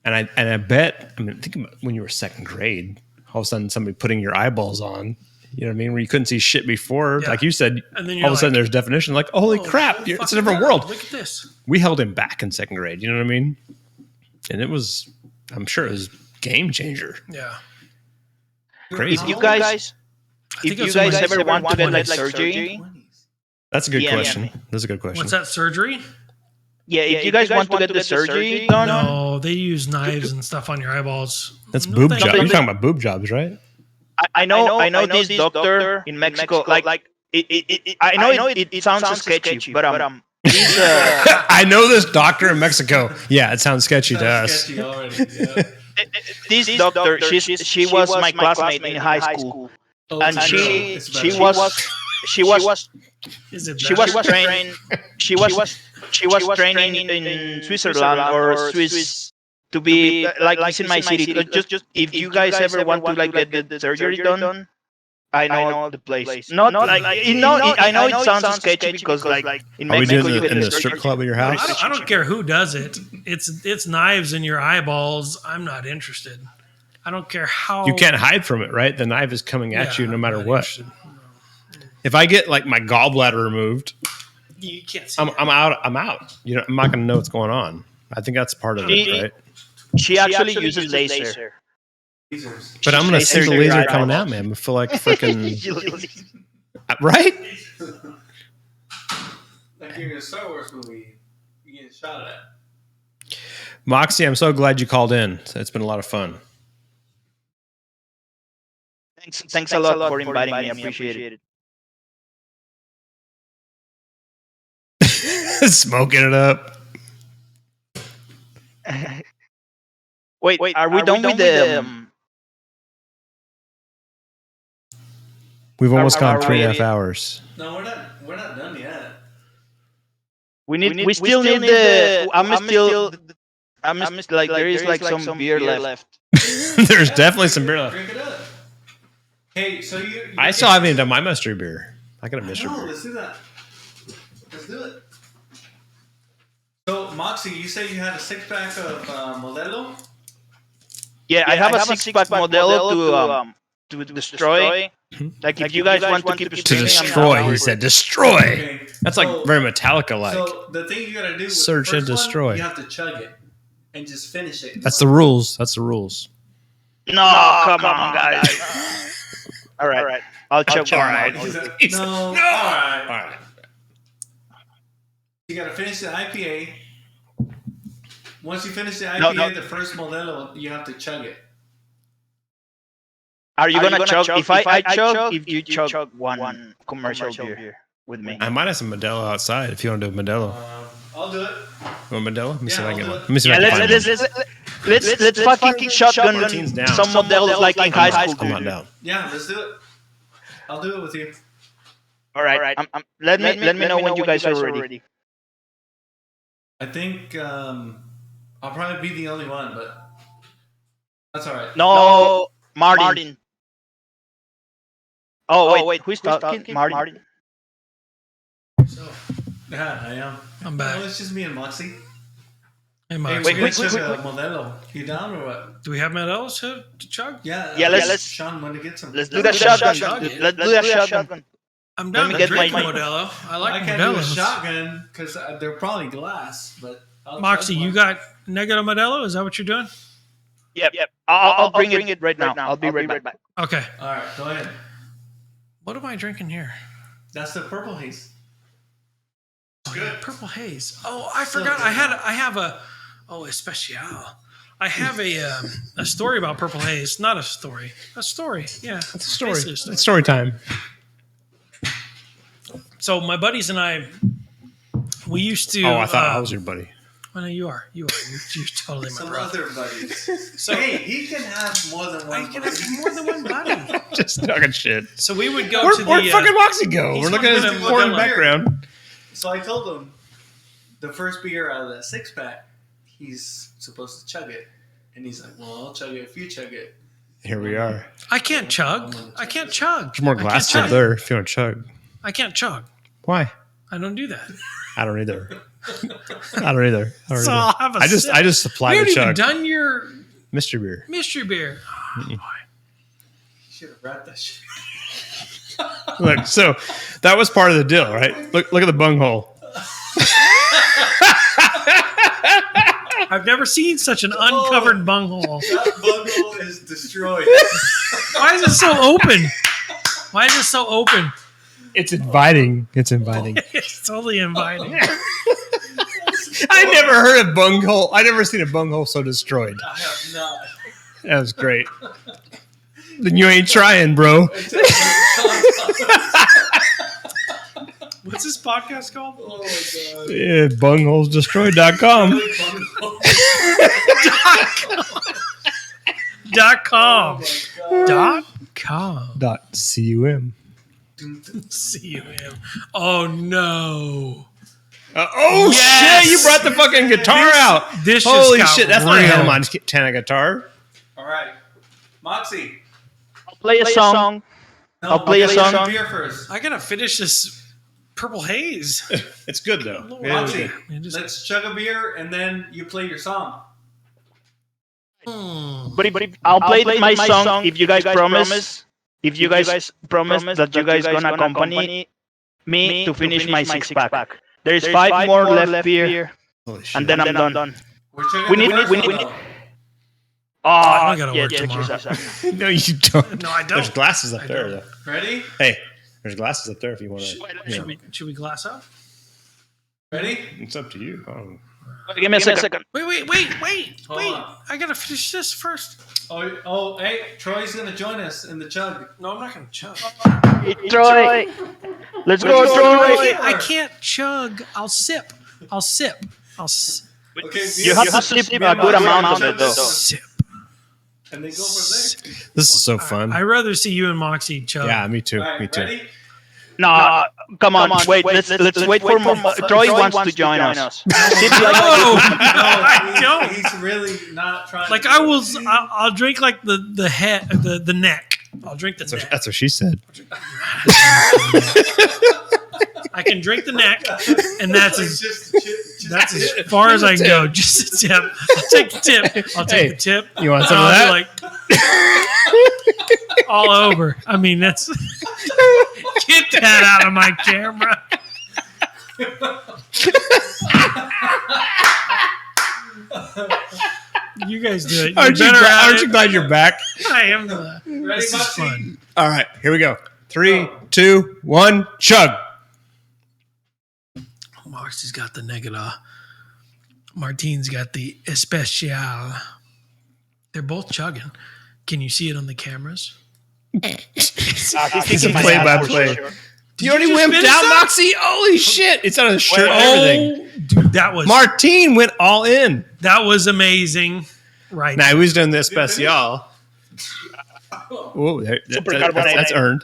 I bet, I mean, think about when you were second grade, all of a sudden somebody putting your eyeballs on, you know what I mean? Where you couldn't see shit before. Yeah. Like you said, and then all of a sudden there's definition. Like, holy crap, it's a different world. Look at this. We held him back in second grade. You know what I mean? And it was, I'm sure it was game changer. Yeah. Crazy. If you guys ever want to get like surgery. That's a good question. That's a good question. What's that, surgery? Yeah, if you guys want to get the surgery done. No, they use knives and stuff on your eyeballs. That's boob jobs. You're talking about boob jobs, right? I know this doctor in Mexico. Like I know it sounds sketchy, but he's, I know this doctor in Mexico. Yeah, it sounds sketchy to us. Sketchy already. Yeah. This doctor, she was my classmate in high school, and she was training in Switzerland or Swiss to be like in my city. Just if you guys ever want to like get the surgery done, I know the place. Not like I know it sounds sketchy because like in Mexico you get in the strip club at your house. I don't care who does it. It's knives in your eyeballs. I'm not interested. I don't care how. You can't hide from it, right? The knife is coming at you no matter what. If I get like my gallbladder removed, you can't see. I'm out. I'm out. You know, I'm not going to know what's going on. I think that's part of it, right? She actually uses laser. But I'm going to see the laser coming at me. I feel like freaking right. Like you're in a Star Wars movie, you get shot at. Moxie, I'm so glad you called in. It's been a lot of fun. Thanks a lot for inviting me. I appreciate it. Smoking it up. Wait, are we done with the? We've almost gone 3.5 hours. No, we're not done yet. We still need the. I'm still like there is like some beer left. There's definitely some beer left. Drink it up. Hey, so you I still haven't done my mystery beer. I got a mystery beer. Let's do that. Let's do it. So, Moxie, you say you had a 6-pack of Modelo? Yeah, I have a 6-pack Modelo to destroy. Like if you guys want to keep to destroy, he said destroy. Okay. That's like very Metallica-like. So the thing you gotta do with search the and first destroy. One, you have to chug it and just finish it. That's the rules. That's the rules. No, come on, guys. All right. I'll chug. All right. No. All right. You gotta finish the IPA. Once you finish the IPA, the first Modelo, you have to chug it. Are you gonna chug? If I chug, if you chug one commercial beer with me, I might have some Modelo outside. If you want to do a Modelo, I'll do it. You want Modelo? Let me see if I can. Let me see if I can find one. Let's fucking shotgun some Modelos like in high school. I'm not down. Yeah, let's do it. I'll do it with you. All right. Let me know when you guys are ready. I think I'll probably be the only one, but that's all right. No, Martin. Oh, wait. Who's talking? Martin. So, yeah, I am. I'm back. No, it's just me and Moxie. Hey, Hey, Max, we're gonna wait, chug wait, a wait. Modelo. You down or what? do we have Modelo's to chug? Yeah. Yeah, let's- Sean want to get some. Let's do that shotgun. shotgun. Let's do that shotgun. I'm down me to get drink my- Modelo. I like I can't do a Modelo's. shotgun because they're probably glass. But I'll Moxie, chug you one. got negative Modelo? Is that what you're doing? Yep. I'll bring it right now. I'll be right back. Okay. All right, go ahead. What am I drinking here? That's the purple haze. Good. Purple haze. Oh, I forgot. I have a especial. I have a story about purple haze. Not a story. A story. Yeah. It's a story. Basically a story. It's story time. So my buddies and I, we used to. Oh, I thought I was your buddy. Oh, no, you are. You're totally my Some brother. other buddies. So hey, he can have more than one. I can buddy. have more than one buddy. Just talking shit. So we would go Where'd to where'd the. fucking Moxie go? he's We're looking at fucking his with foreign Modelo. background. So I told him the first beer out of that 6-pack, he's supposed to chug it, and he's like, "Well, I'll chug it if you chug it." Here we are. I can't chug. I can't chug. There's more I can't glass chug. up there if you want to chug. I can't chug. Why? I don't do that. I don't either. I don't either. So I'll have a I just sip. supply We the haven't even chug. done your Mystery beer. mystery beer. Oh, boy. You should have wrapped that shit. Look, so that was part of the deal, right? Look at the bunghole. I've never seen such an uncovered bunghole. That bunghole is destroyed. Why is it so open? Why is it so open? It's inviting. It's inviting. It's totally inviting. I never heard of bunghole. I never seen a bunghole so destroyed. I have not. That was great. Then you ain't trying, bro. What's this podcast called? Oh my god. Yeah, bungholesdestroyed.com. .com. Oh Dot com. .cum. C-U-M. Oh, no. Oh Yes! shit! You brought the fucking guitar out. This Holy just got shit! That's not a real. Hannah Montana guitar. All right, Moxie. Play a song. No, I'll play a some song. beer first. I gotta finish this purple haze. It's good though. Lord. Yeah, Moxie, Man, just- let's chug a beer and then you play your song. But I'll play my song if you guys promise. If you guys promise that you guys gonna accompany me to finish my 6-pack. There's 5 more left here, Holy shit. and then I'm done. We're chugging We need. the We first need. one, though. Oh, gotta yeah, work check tomorrow. yourself out. No, you don't. No, I don't. There's glasses up I there. don't. Though. Ready? Hey, there's glasses up there if you want to. Should we glass up? Ready? It's up to you. Give me a second. Wait. Hold on. I gotta finish this first. Oh, hey, Troy's gonna join us in the chug. No, I'm not gonna chug. Troy, let's go, Troy. I can't chug. I'll sip. Okay, You have to sip a good amount of it, though. Sip. and then go from there. This is so fun. I'd rather see you and Moxie chug. Yeah, me too. All right, Me too. ready? No, come on, wait. Let's wait for Troy wants to join us. No, I No, don't. he's really not trying. Like to I will, I'll drink like the head, the neck. I'll drink the neck. That's what she said. I can drink the neck, and that's Like, as just that's as far as I can go. Just a tip. I'll take the tip. I'll take Hey, the tip. you want and some of I'll that? be like all over. I mean, that's get that out of my camera. You guys do it. Aren't you glad you're back? I am glad. ready, This is Moxie? fun. All right, here we go. 3, 2, 1, chug. Moxie's got the negative. Martine's got the especial. They're both chugging. Can you see it on the cameras? This is play by play. You already just wimped finish out, that? Moxie? Holy shit. It's on his shirt and everything. Dude, that was Martine went all in. that was amazing. Right. Now, he was doing the especial. Whoa, that's earned.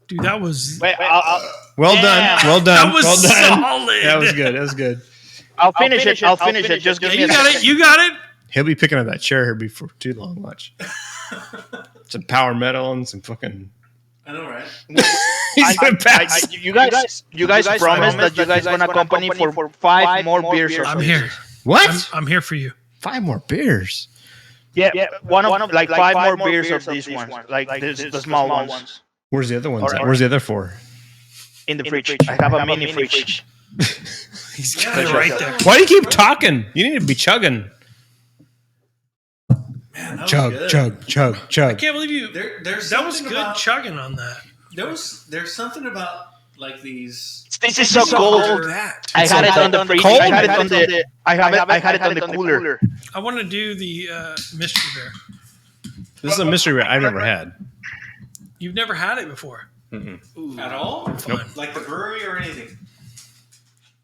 Dude, that was Wait, Well done. Well done. that was well done. solid. That was good. That was good. I'll finish it. I'll finish it. Just give me You a got second. it. You got it. He'll be picking up that chair here before too long. Watch. Some power metal and some fucking. I know, right? He's gonna pass. You guys promised that you guys gonna accompany for 5 more beers or I'm something. here. What? I'm here for you. 5 more beers. Yeah, one of like 5 more beers of these ones, like the small ones. Where's the other ones? Or- Where's the other 4? In the fridge. I have a mini fridge. He's got it right there. Why do you keep talking? You need to be chugging. Man, that Chug, was good. chug, chug, I chug. can't believe you. There's That was something good about- chugging on that. There's something about like these. This is so cold. I had it on the fridge. cold? I had it on the. I had it on the cooler. I want to do the mystery beer. This is a mystery beer I've never had. You've never had it before. At all? Fun. Like the brewery or anything?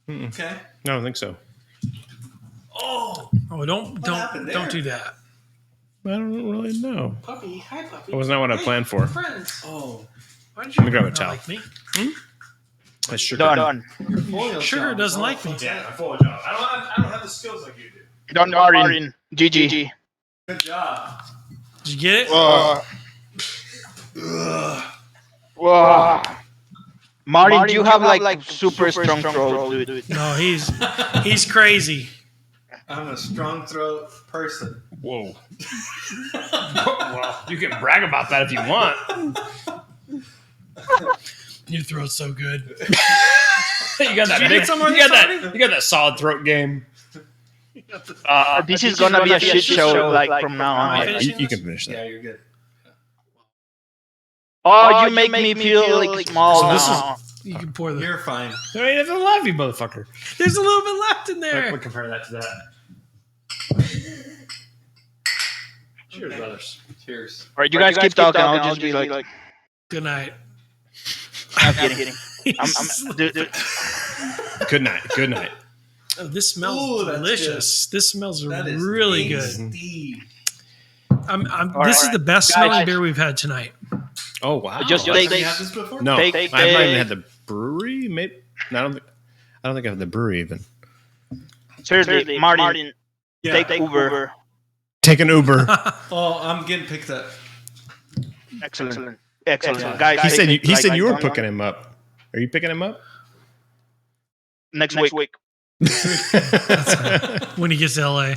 Okay. I don't think so. Oh, Oh, don't happened there? do that. I don't really know. puppy. Hi, puppy. That was not what I planned for. Friends. Oh, Why did you Let me grab a not towel. like me? That's sugar. Done. your foil Sugar job. doesn't like me. Yeah, I apologize. I don't have the skills like you do. Done, Martin. GG. Good job. Did you get it? Martin, you have like super strong throat, dude. No, he's crazy. I'm a strong throat person. Whoa. Well, you can brag about that if you want. Your throat's so good. You got that Did you big. get some on You got this that. You got that solid throat game. This is gonna be a shit show like from now on. You can finish that. Yeah, you're good. Oh, you make me feel like small So this now. You can pour the. You're fine. There ain't nothing left, you motherfucker. There's a little bit left in there. We'll compare that to that. Cheers, brothers. Cheers. All right, you guys keep talking. I'll just be like, Good night. I'm kidding. Dude, Good night. Good night. Oh, this smells Ooh, that's delicious. This smells That is really good. tasty. This is the best Guys. smelling beer we've had tonight. Oh wow. Just Have take you had this before? no. take- I've not even had the brewery. Maybe. I don't think I have the brewery even. seriously, Martin, Yeah. take Uber. Take an Uber. Oh, I'm getting picked up. Excellent. Yeah. Guys, He said. take He it said like you were on- picking him up. Are you picking him up? next week. When he gets to LA.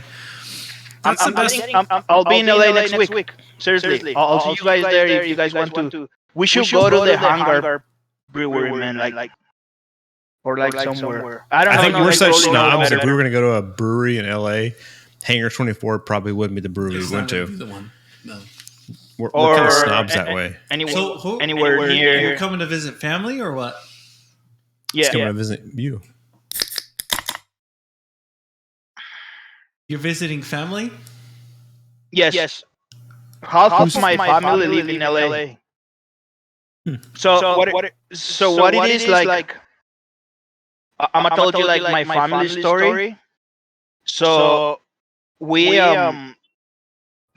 That's the best. I'll be in LA next week. Seriously, I'll see you guys there if you guys want to. We should go to the Hangar Brewery, man. Like or like somewhere. I don't know. I think we're like, such rolling snobs. over If we were going to go to a brewery in LA, Hangar 24 probably wouldn't be the brewery It's we went not gonna to. be the one. No. We're kind of Or- snobs that way. Anywhere near. You're coming to visit family or what? Just coming Yeah. to visit you. You're visiting family? Yes. Half of my family live in LA. So what it is like? I'm gonna tell you like my family story. So we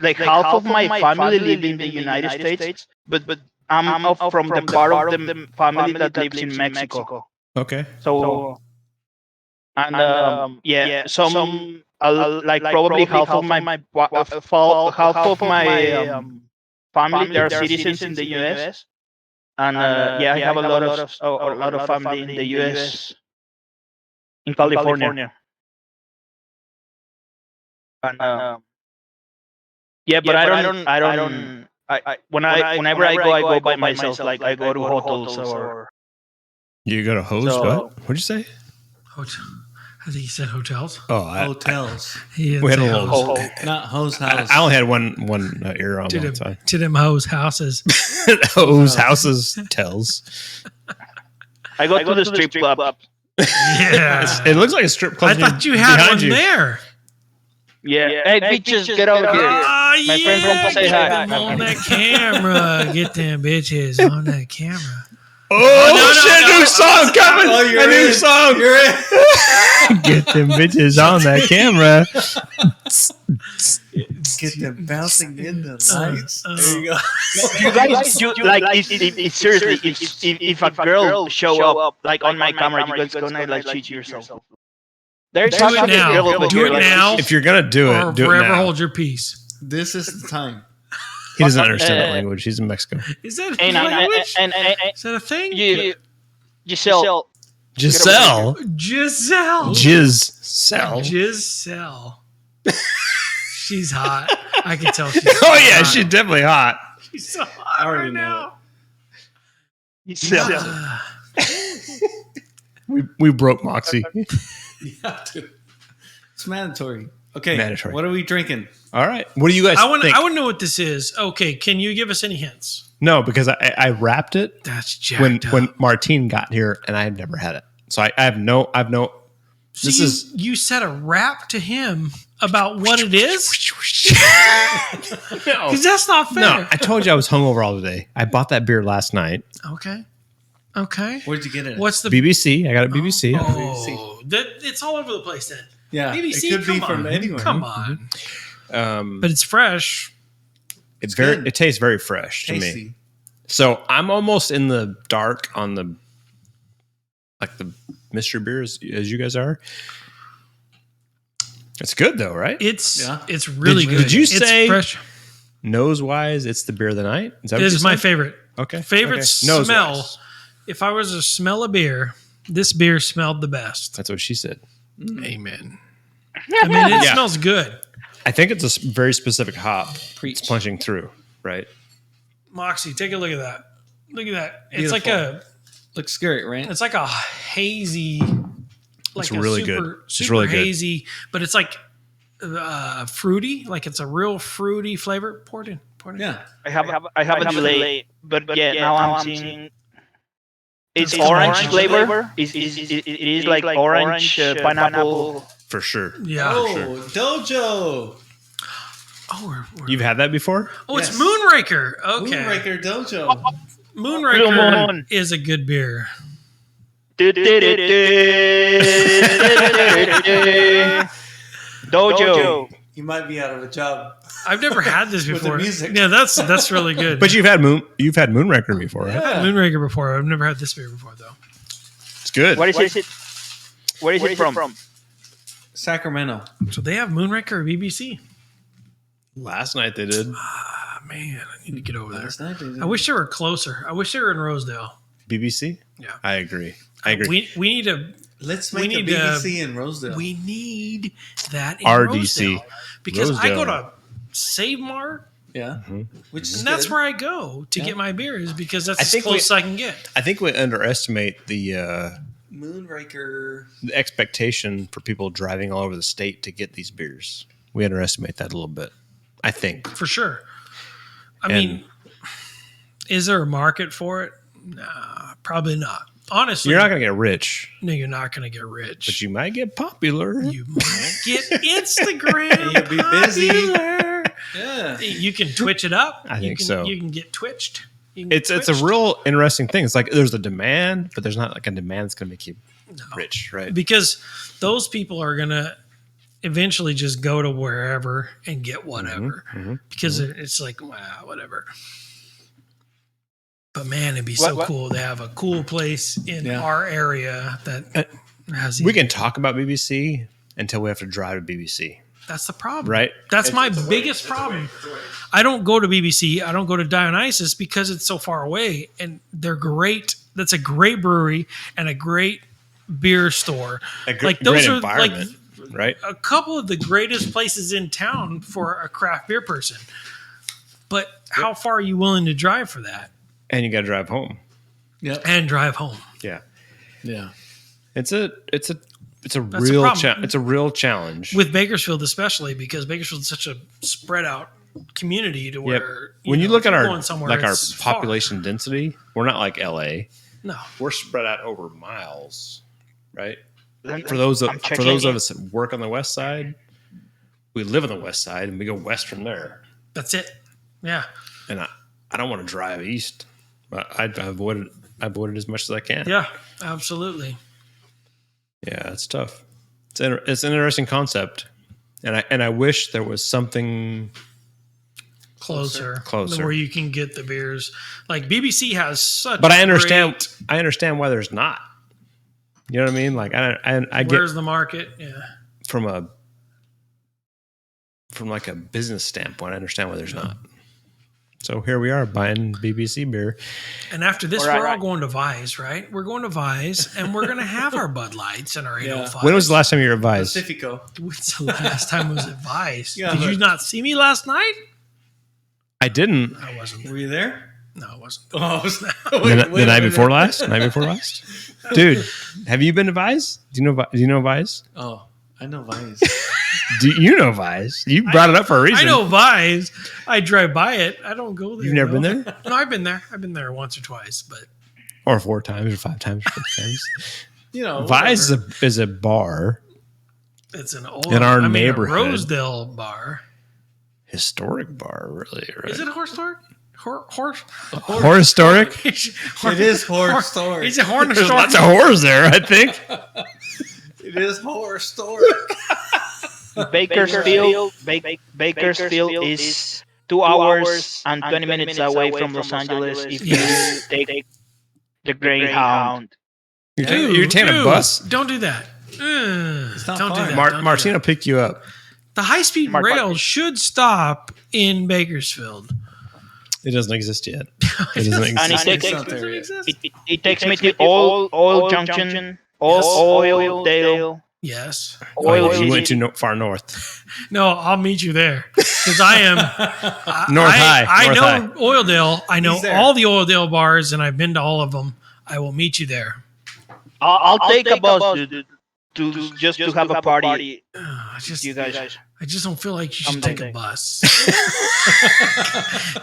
like half of my family live in the United States, but I'm from the part of the family that lives in Mexico. Okay. So and yeah, some like probably half of my family they are citizens in the US, and yeah, I have a lot of family in the US, in California. And yeah, but whenever I go by myself. Like I go to hotels or You go to hose? So- What? What'd you say? I think he said hotels. Oh, Hotels. He didn't we had say a little. hose. Not hose I house. only had one ear on To one them, time. to them hose houses. Hose houses tells. I go to the strip club. Yeah. It looks like a strip club. I thought you had behind one you. there. Yeah. Hey, bitches, get over here. Oh, My friends want to say get hi. them on that camera. Get them bitches on that camera. Oh, shit! no. New song coming! Oh, you're a new in. song! You're in. Get them bitches on that camera. Get them bouncing in the lights. There you go. You guys, like, seriously, if a girl show up like on my camera, you guys gonna like cheat yourself. There's Do it actually a now. girl over Do here, it like, now. If you're gonna do Or it, do it forever now. hold your peace. This is the time. He doesn't understand that language. He's in Mexico. Is that And language? and Is that a thing? Giselle, Giselle. Giselle. Giselle. She's hot. I can tell she's Oh yeah, she's definitely hot. She's so hot right now. We broke Moxie. You have to. It's mandatory. Okay. Mandatory. What are we drinking? All right. What do you guys think? I want to know what this is. Okay, can you give us any hints? No, because I wrapped it That's jacked up. when Martine got here, and I had never had it, so I have no. So you said a rap to him about what it is? Because that's not fair. No, I told you I was hungover all day. I bought that beer last night. Okay. Where'd you get it? What's the BBC? I got it at BBC. Oh, it's all over the place then. Yeah, BBC, it could be from anywhere. Come on. But it's fresh. It's very. Good. It tastes very fresh to me. So I'm almost in the dark on the mystery beers as you guys are. It's good though, right? It's really good. Did you say fresh? Nose wise, it's the beer of the night? Is that this is my favorite. Okay. Favorite smell. If I was to smell a beer, this beer smelled the best. That's what she said. Amen. I mean, it smells good. I think it's a very specific hop. It's punching through, right? Moxie, take a look at that. Look at that. Beautiful. It's like looks scary, right? It's like a hazy. It's really good. Super really hazy, but it's like fruity. Like it's a real fruity flavor. Pour it in. Yeah. I have a delay, but now I'm seeing. It's orange flavor. It is like orange pineapple. For sure. Yeah. Oh, for sure. Dojo. Oh, you've had that before? Oh, yes. It's Moonraker. Okay. Moonraker Dojo. Moonraker is a good beer. Dojo. You might be out of a job. I've never had this before. Yeah, that's really good. But you've had Moonraker before, right? I've had Moonraker before. I've never had this beer before though. It's good. Where is it from? Sacramento. So they have Moonraker or BBC. Last night they did. Ah, man, I need to get over there. I wish they were closer. I wish they were in Rosedale. BBC? Yeah. I agree. We need to. Let's make a BBC in Rosedale. We need that in RDC. Rosedale. Because Rosedale. I go to Save Mart. Yeah. And that's where I go to get my beers because that's as close as I can get. I think we underestimate the Moonraker. The expectation for people driving all over the state to get these beers. We underestimate that a little bit. I think. For sure. I mean, is there a market for it? Nah, probably not. Honestly. You're not going to get rich. No, you're not going to get rich. But you might get popular. You might get Instagram. You'll be busy. Yeah. You can twitch it up. I think so. You can get twitched. It's a real interesting thing. It's like there's a demand, but there's not like a demand that's going to make you rich, right? Because those people are going to eventually just go to wherever and get whatever because it's like, wow, whatever. But man, it'd be so cool to have a cool place in our area that has. We can talk about BBC until we have to drive to BBC. That's the problem, right? That's my biggest problem. I don't go to BBC. I don't go to Dionysus because it's so far away, and they're great. That's a great brewery and a great beer store. Like those are like right? A couple of the greatest places in town for a craft beer person. But how far are you willing to drive for that? And you got to drive home. Yeah, and drive home. Yeah, yeah. It's a real challenge with Bakersfield, especially because Bakersfield is such a spread out community to where when you look at our far. population density, we're not like LA. No, we're spread out over miles, right? For those of us that work on the west side, we live on the west side and we go west from there. That's it. Yeah, and I don't want to drive east, but I avoid it as much as I can. Yeah, absolutely. Yeah, it's tough. It's an interesting concept, and I wish there was something closer where you can get the beers. Like BBC has such. But I understand why there's not. You know what I mean? Like I get where's the market? Yeah. From like a business standpoint, I understand why there's not. So here we are buying BBC beer. And after this, we're all going to Vise, right? We're going to Vise, and we're going to have our Bud Lights and our 805s. When was the last time you were at Vise? Pacifico. When's the last time I was at Vise? Yeah, Did you not see me last night? I didn't. I wasn't. Were you there? No, I wasn't. Oh, The night before last? Night before last? Dude, have you been to Vise? Do you know Vise? Oh, I know Vise. Do you know Vise? You brought it up for a reason. I know Vise. I drive by it. I don't go there. You've never been there? No, I've been there. I've been there once or twice, but Or 4 times or 5 times or 6 times. You know, Vise is a bar. it's an old In our a neighborhood. Rosedale bar. Historic bar, really. Right? Is it a horse store? Horse? Historic? It is horror story. It's a horse There's store. lots of whores there, I think. It is horror story. Bakersfield is 2 hours and 20 minutes away from Los Angeles if you take the Greyhound. You're taking a bus? Don't do that. Don't do far. that. Don't do Martina that. pick you up. The high-speed rail should stop in Bakersfield. It doesn't exist yet. It doesn't And exist. it takes me to Oil Junction, Oildale. Yes. You went too far north. No, I'll meet you there because I am North High. I North know High. Oildale. I know He's there. all the Oildale bars, and I've been to all of them. I will meet you there. I'll take a bus to just to have a party. You guys. I just don't feel like you should I'm take a thinking. bus.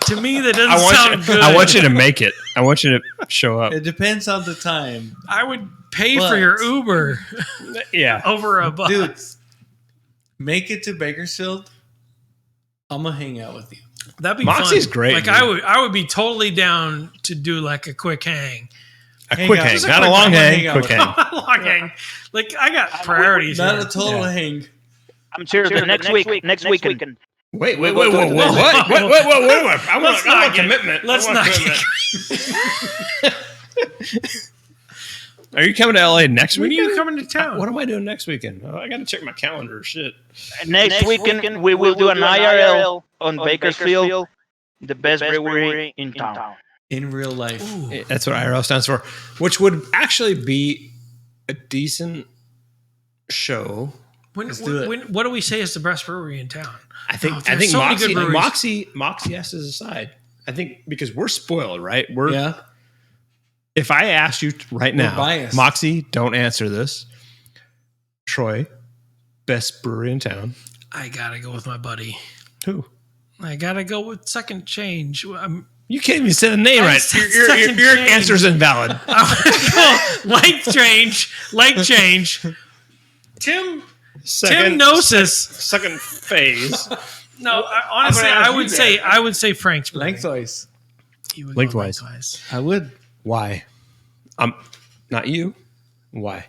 To me, that doesn't sound good. I want you to make it. I want you to show up. It depends on the time. I would pay for But- your Uber Yeah. over a bus. Dude, make it to Bakersfield. I'm going to hang out with you. That'd be Moxie's fun. great, Like dude. I would be totally down to do like a quick hang. A quick hang. Just a Not a quick long hang. hang. Quick hang. Long hang. Like I got priorities. Not here. a total Yeah. hang. I'm serious. Next weekend. Wait. What? Whoa. I Let's want not get- commitment. Let's I want not. commitment. Are you coming to LA next When are weekend? you coming to town? What am I doing next weekend? Oh, I got to check my calendar. Shit. Next weekend we will do an IRL on Bakersfield, the best brewery in town. In real life. Ooh. That's what IRL stands for, which would actually be a decent show. Let's do it. What do we say is the best brewery in town? I think Oh, there's so many good breweries. Moxie has to decide. I think because we're spoiled, right? Yeah. If I asked you right now, biased. Moxie, don't answer this. Troy, best brewery in town. I gotta go with my buddy. Who? I gotta go with Second Change. You can't even say the name I right. said Your second change. answer's invalid. Light change. Tim Second Gnosis. second phase. No, honestly, I would say Frank's Brewery. Lengthwise. You would go Lengthwise. I would. Why? Not you. Why?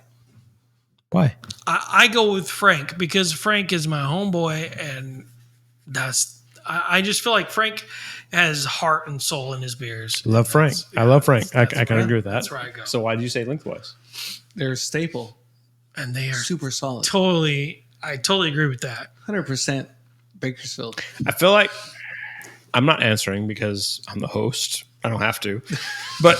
Why? I go with Frank because Frank is my homeboy, and I just feel like Frank has heart and soul in his beers. Love Frank. I love Frank. I can agree with that. That's where I go. So why do you say lengthwise? They're a staple. And they are Super solid. I totally agree with that. 100% Bakersfield. I feel like I'm not answering because I'm the host. I don't have to, but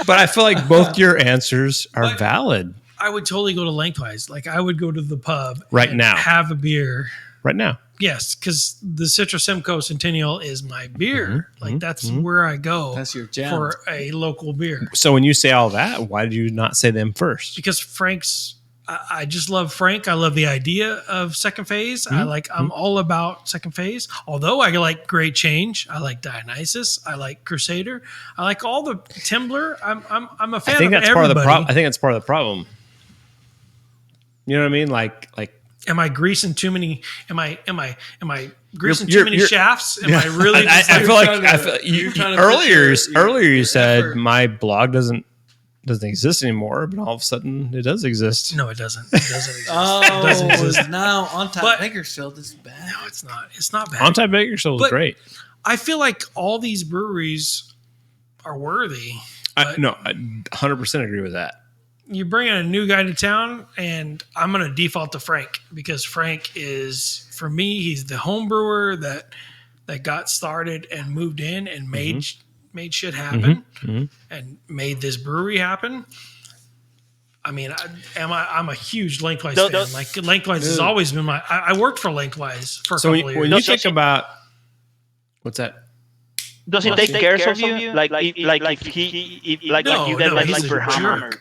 I feel like both your answers are valid I would totally go to Lengthwise. Like I would go to the pub Right and now. have a beer. right now. Yes, because the Citra Simcoe Centennial is my beer. Like that's where I go. That's your jam. For a local beer. So when you say all that, why do you not say them first? Because Frank's, I just love Frank. I love the idea of Second Phase. I'm all about Second Phase. Although I like Great Change, I like Dionysus, I like Crusader, I like all the Timbler. I'm a fan I think of that's everybody. part of the problem. I think that's part of the problem. You know what I mean? Like Am I greasing too many? Am I greasing You're- too many you're- shafts? Am I really? I just feel like, like you're trying to earlier put your earlier you said effort. my blog doesn't exist anymore, but all of a sudden it does exist. no, it doesn't. It doesn't exist. Oh, It doesn't exist. now on top But- Bakersfield is bad. No, it's not. It's not bad. On-Time Bakersfield was But- great. I feel like all these breweries are worthy. I 100% agree with that. You bring in a new guy to town, and I'm going to default to Frank because Frank is, for me, he's the home brewer that that got started and moved in and made shit happen and made this brewery happen. I mean, I'm a huge Lengthwise fan. Like Lengthwise has always been I worked for Lengthwise for a couple of years. When you think about what's that? Does he take care of you? Like you get like super hammered.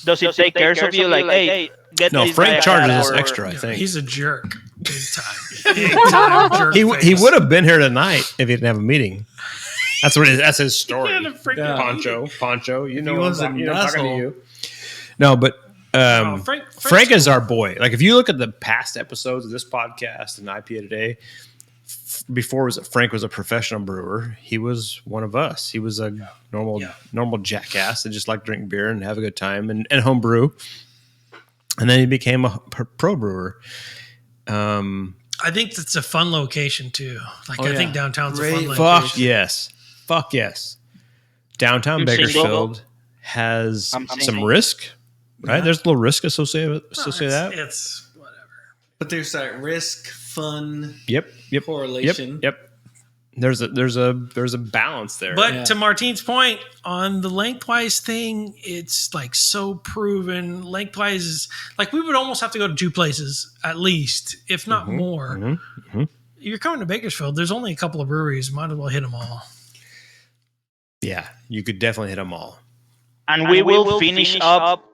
Does he take care of you? Like, hey, get no. Frank charges us extra. I think he's a jerk, big time. Big time jerk. He would have been here tonight if he didn't have a meeting. That's what that's his story. Poncho. You know, I'm talking to you. No, but Frank is our boy. Like if you look at the past episodes of this podcast and IPA Today. Before Frank was a professional brewer, he was one of us. He was a normal jackass that just liked to drink beer and have a good time and home brew. And then he became a pro brewer. I think that's a fun location too. Like I think downtown's a fun location. Fuck yes. Downtown Bakersfield has some risk, right? Yeah. There's a little risk associated with that. It's whatever. But there's that risk, fun. Yep. Correlation. Yep. There's a balance there. But to Martine's point on the Lengthwise thing, it's like so proven. Lengthwise is like we would almost have to go to 2 places at least, if not more. You're coming to Bakersfield. There's only a couple of breweries. Might as well hit them all. Yeah, you could definitely hit them all. And we will finish up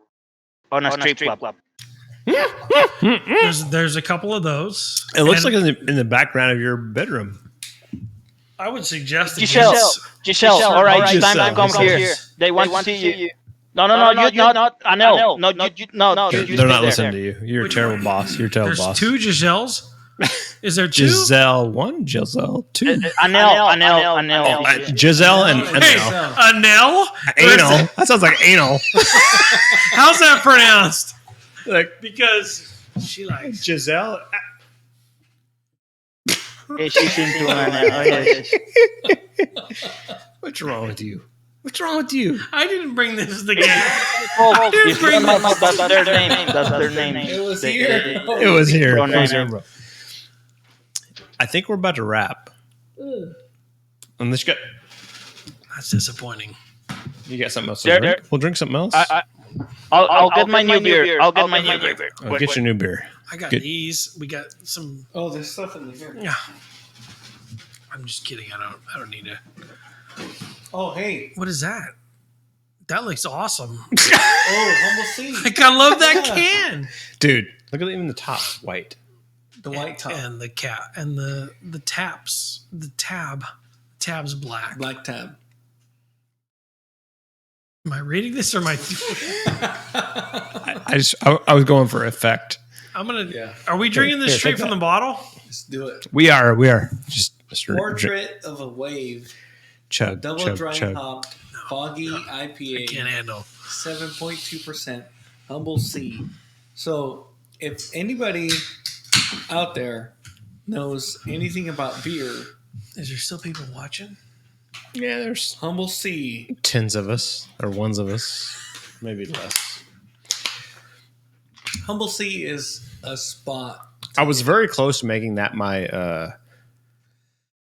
on a strip club. There's a couple of those. It looks like in the background of your bedroom. I would suggest Giselle. All right, it's time to come here. They want to see you. No, you're not. I know. No, they're not listening to you. You're a terrible boss. You're a terrible boss. There's 2 Giselles. Is there 2? Giselle 1, Giselle 2. Anel. Giselle and Anel. Anal. That sounds like anal. How's that pronounced? Like because she likes Giselle. She's into an What's wrong with you? What's wrong with you? I didn't bring this to the game. That's their name. That's their name. It was here. It was here. I think we're about to wrap. Unless you got. That's disappointing. You got something else to drink? We'll drink something else. I'll get my new beer. I'll get my new beer. I'll get your new beer. I got these. We got some. Oh, there's stuff in here. Yeah. I'm just kidding. I don't need to. Oh, hey. What is that? That looks awesome. Humble Sea. Like, I love that can. Dude, look at even the top. White. The white top. And the cap. And the taps. The tab. Tab's black. Black tab. Am I reading this or am I... I was going for effect. I'm going to... Are we drinking this straight from the bottle? Let's do it. We are. Just Portrait of a Wave. Chug. Double dry hopped. Foggy IPA. I can't handle. 7.2%. Humble Sea. So, if anybody out there knows anything about beer... Is there still people watching? Yeah, there's Humble Sea. 10s of us, or 1s of us, maybe less. Humble Sea is a spot. I was very close to making that my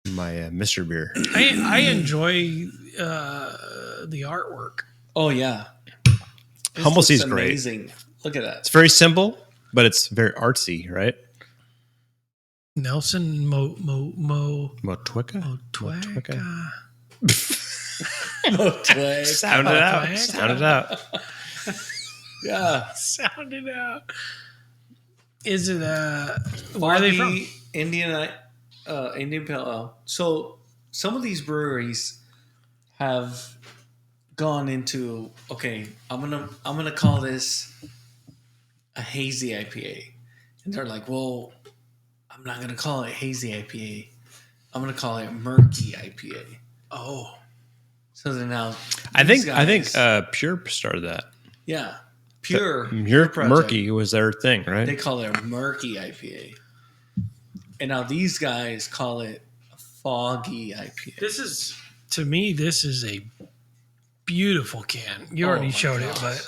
Mr. Beer. I enjoy the artwork. Oh yeah, Humble Sea is amazing. Great. Look at that. It's very simple, but it's very artsy, right? Nelson Motwika. Sound it out. Yeah. Sound it out. Is it where are they from? Indian Pale Ale. So some of these breweries have gone into I'm gonna call this a hazy IPA, and they're like, well, I'm not gonna call it hazy IPA. I'm gonna call it murky IPA. Oh, so then now I think Pure started that. Yeah, Pure murky was their thing, right? They call it a murky IPA, and now these guys call it a foggy IPA. This is a beautiful can. You already showed it, but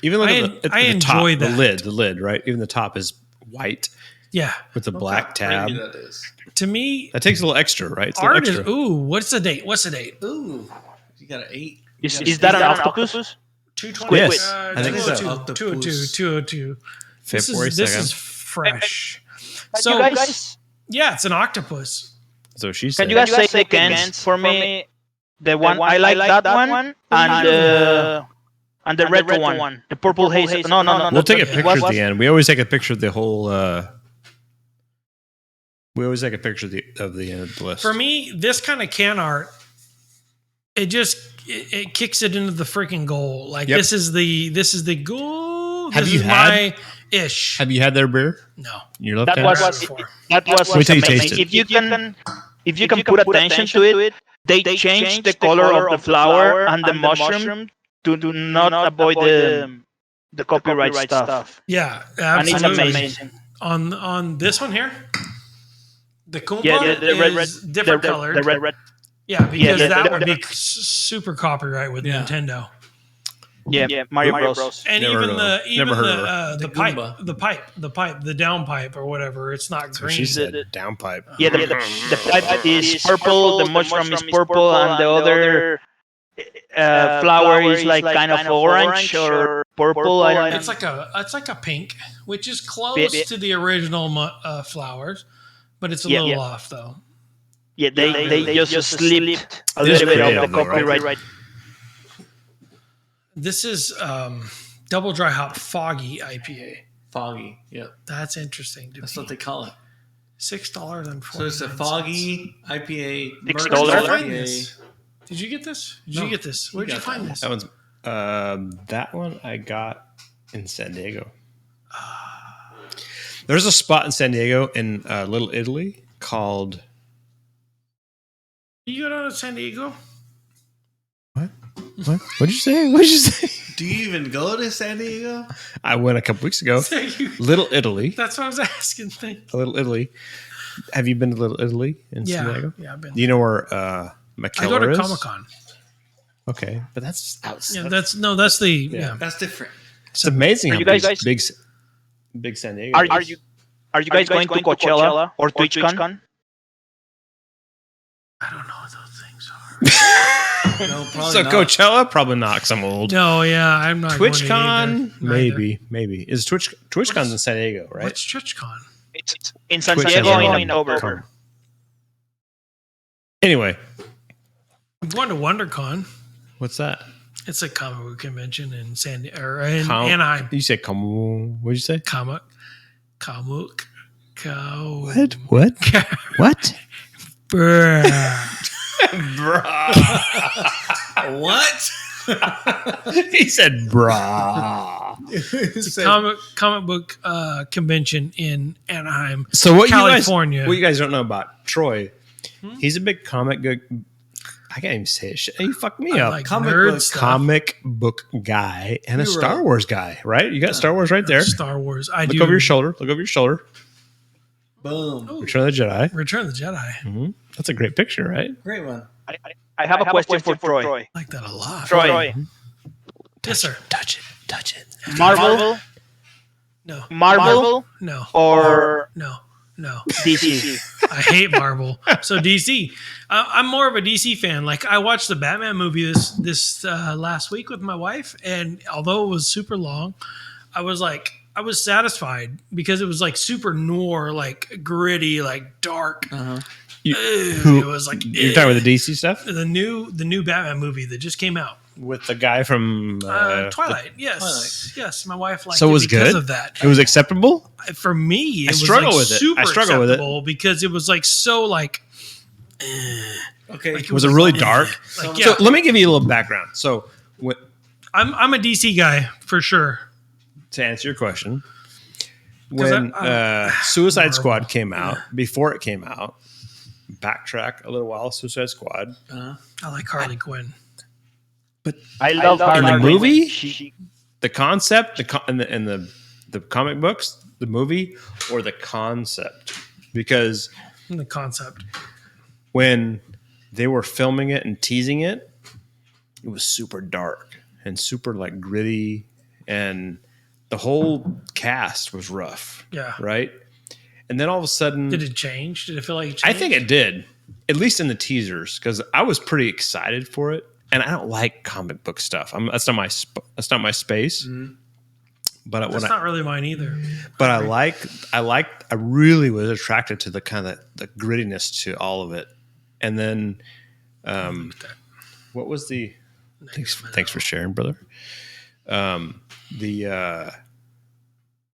even look at the enjoy top, that. the lid, right? Even the top is white. Yeah. with the black tab. That is. To me, That takes a little extra, right? It's a art little is. extra. What's the date? What's the date? Ooh, you got an 8. Is that an octopus? 220. Yes, I think so. 202. February This 2nd. is fresh. Can So, you guys, yeah, it's an octopus. So she said. can you guys say the cans for me? The one I like that one and the red one, the purple haze. No. We'll take a the- picture at the end. We always take a picture of the whole. We always take a picture of the end of the list. For me, this kind of can art, it kicks it into the freaking goal. Like Yep. this is the goal. Have this you is had- my ish? Have you had their beer? No. Your left That hand? was Wait till you amazing. taste it. If you can put attention to it, they change the color of the flower and the mushroom to not avoid the copyright stuff. Yeah, And it's absolutely. amazing. On this one here, the Koompa Yeah, the red, is different colored. The red. Yeah, because the- that the- would be super copyright with Nintendo. Yeah, Mario Bros. And Never even heard the of it. Never heard of the pipe, the down pipe or whatever. It's not So green. she said downpipe. Yeah, the pipe is purple, the mushroom is purple, and the other flower is like kind of orange or purple. I don't It's like a pink, which is close Yeah. to the original flowers, but it's a little off though. Yeah, they just slipped a It is little bit of creative, the though, right? copyright. This is double dry hop foggy IPA. Foggy. Yep. That's interesting. That's what they call it. $6.49. So it's a foggy IPA. $6. murder Where'd you find IPA. this? Did you get this? Did No, you get this? Where'd you got find that. this? That one's that one I got in San Diego. There's a spot in San Diego in Little Italy called You go down to San Diego? what? What'd you say? What'd you say? Do you even go to San Diego? I went a couple weeks ago. Little Italy. That's what I was asking. Little Italy. Have you been to Little Italy in San Diego? Yeah, I've been. Do you know where I McKellar go to is? Comic Con. Okay, but that's outside. Yeah, that's the That's different. It's amazing how you guys- big San Diego. Are is. you guys going to Coachella or TwitchCon? I don't know what those things are. No, probably So not. Coachella probably not 'cause I'm old. No, yeah, I'm not. going to TwitchCon, either. maybe. Is TwitchCon's in San Diego, right? What's TwitchCon? It's in San Twitch Diego has in one. October. Anyway, I'm going to WonderCon. what's that? It's a comic book convention in Anaheim. You said come. What'd you say? Comic. What? What? What? He said, "Brah." comic book convention in Anaheim. So what California. what you guys don't know about Troy? He's a big comic book. I can't even say it. You fucked me up. Like Comic nerd book stuff. Comic book guy and a Hero. Star Wars guy, right? You got Star Wars right there. Star Wars. I Look do. over your shoulder. Look over your shoulder. Boom. Ooh, Return of the Jedi. Return of the Jedi. That's a great picture, right? Great one. I have a question for Troy. I like that a lot. Troy, Yes, sir. Touch it. Marvel, No. Marvel, No. or No. DC? I hate Marvel. So DC. I'm more of a DC fan. Like I watched the Batman movie this last week with my wife, and although it was super long, I was satisfied because it was like super noir, like gritty, like dark. It was like You're talking about the DC stuff the new Batman movie that just came out. with the guy from Twilight. Yes. My wife liked So it it was because good? of that. It was acceptable. For me, it was struggle like with it. super I struggle with it. acceptable because it was like so like. Okay. Like, Was it really dark? Like, So yeah, let me give you a little background. So I'm a DC guy for sure. to answer your question, 'Cause when Suicide Marvel. Squad came out, before it came out, backtrack a little while. Suicide Squad I like Harley Quinn. I love in the Harley movie, Quinn. the concept, and the comic books, the movie, or the concept, because The concept. when they were filming it and teasing it, it was super dark and super like gritty, and the whole cast was rough. Yeah. Right. And then all of a sudden, Did it change? Did it feel like it changed? I think it did, at least in the teasers, because I was pretty excited for it. And I don't like comic book stuff. That's not my space. Mm-hmm. But that's not really mine either. But I really was attracted to the kind of the grittiness to all of it. And then, what was the? Thanks for sharing, brother. What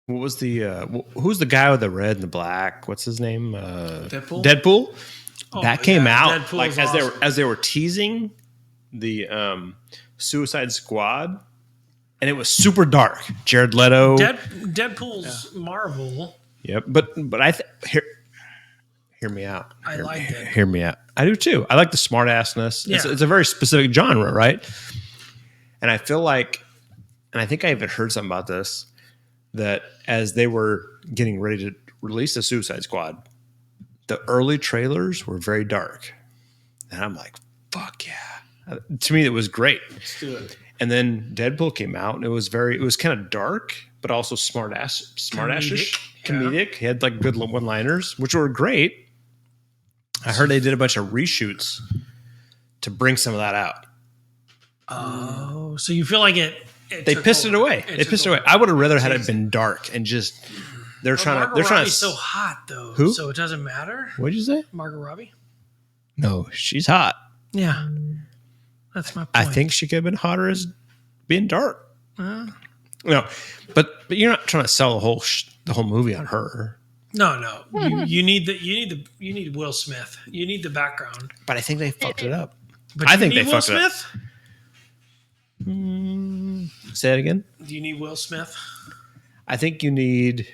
was the? Who's the guy with the red and the black? What's his name? Deadpool. That came out Deadpool's like awesome. as they were teasing the Suicide Squad, and it was super dark. Jared Leto. Deadpool's Marvel. Yep, but hear me out. I like Deadpool. Hear me out. I do too. I like the smartassness. Yeah. It's a very specific genre, right? And I feel like, and I think I even heard something about this, that as they were getting ready to release the Suicide Squad, the early trailers were very dark. And I'm like, fuck yeah. To me, it was great. Let's do it. And then Deadpool came out, and it was kind of dark, but also smartassish, comedic. He had like good one-liners, which were great. I heard they did a bunch of reshoots to bring some of that out. Oh, so you feel like they pissed it away. They pissed it away. I would have rather had it been dark and just they're trying to. So hot though. Who? So it doesn't matter. What'd you say? Margot Robbie. No, she's hot. Yeah, that's my point. I think she could have been hotter as being dark. No, but you're not trying to sell the whole movie on her. No. You need Will Smith. You need the background. But I think they fucked it up. But I think they Will fucked it up. Smith? Say it again. Do you need Will Smith? I think you need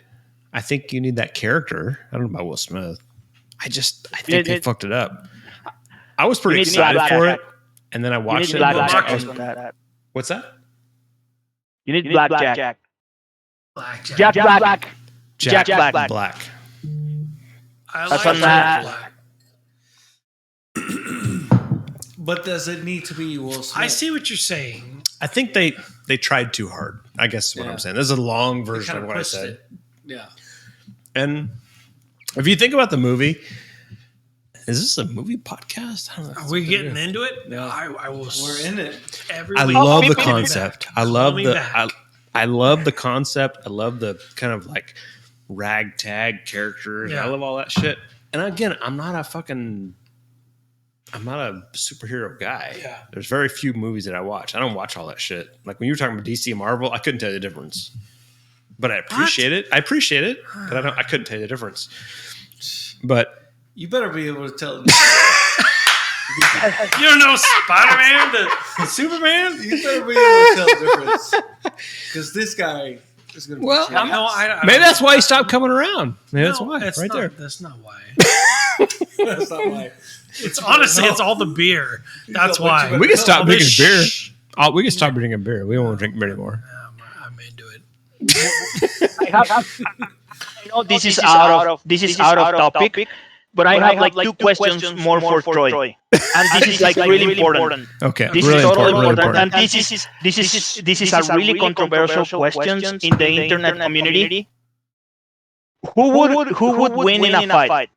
that character. I don't know about Will Smith. I think they fucked it up. I was pretty excited for it, and then I watched it. What's that? You need Black. Jack Black. Black. I That's like on Jack that. Black. But does it need to be Will Smith? I see what you're saying. I think they tried too hard. I guess is what I'm saying. This is a long version of what I said. It. Yeah. And if you think about the movie, is this a movie podcast? I don't know. Are we getting into it? Yeah. I will. We're in it. Every I week. love the Call me concept. back. I love Call me the back. I love the concept. I love the kind of like ragtag character. Yeah. I love all that shit. And again, I'm not a superhero guy. Yeah. There's very few movies that I watch. I don't watch all that shit. Like when you were talking about DC and Marvel, I couldn't tell you the difference. But I appreciate it. But I couldn't tell you the difference. But You better be able to tell. You don't know Spider-Man to Superman? You better be able to tell the difference. Because this guy is going to. Well, be I maybe that's why he stopped coming around. Maybe that's why. That's Right not, there. That's not why. That's not why. It's honestly, it's all the beer. That's why. We can stop All drinking this beer. shh- We can stop drinking beer. We don't want to drink beer anymore. I'm into it. I know this is out of topic, but I have like two questions more for Troy, and this is like really important. Okay, This really is totally important. important, and this is a really controversial question in the internet community. Who would win in a fight,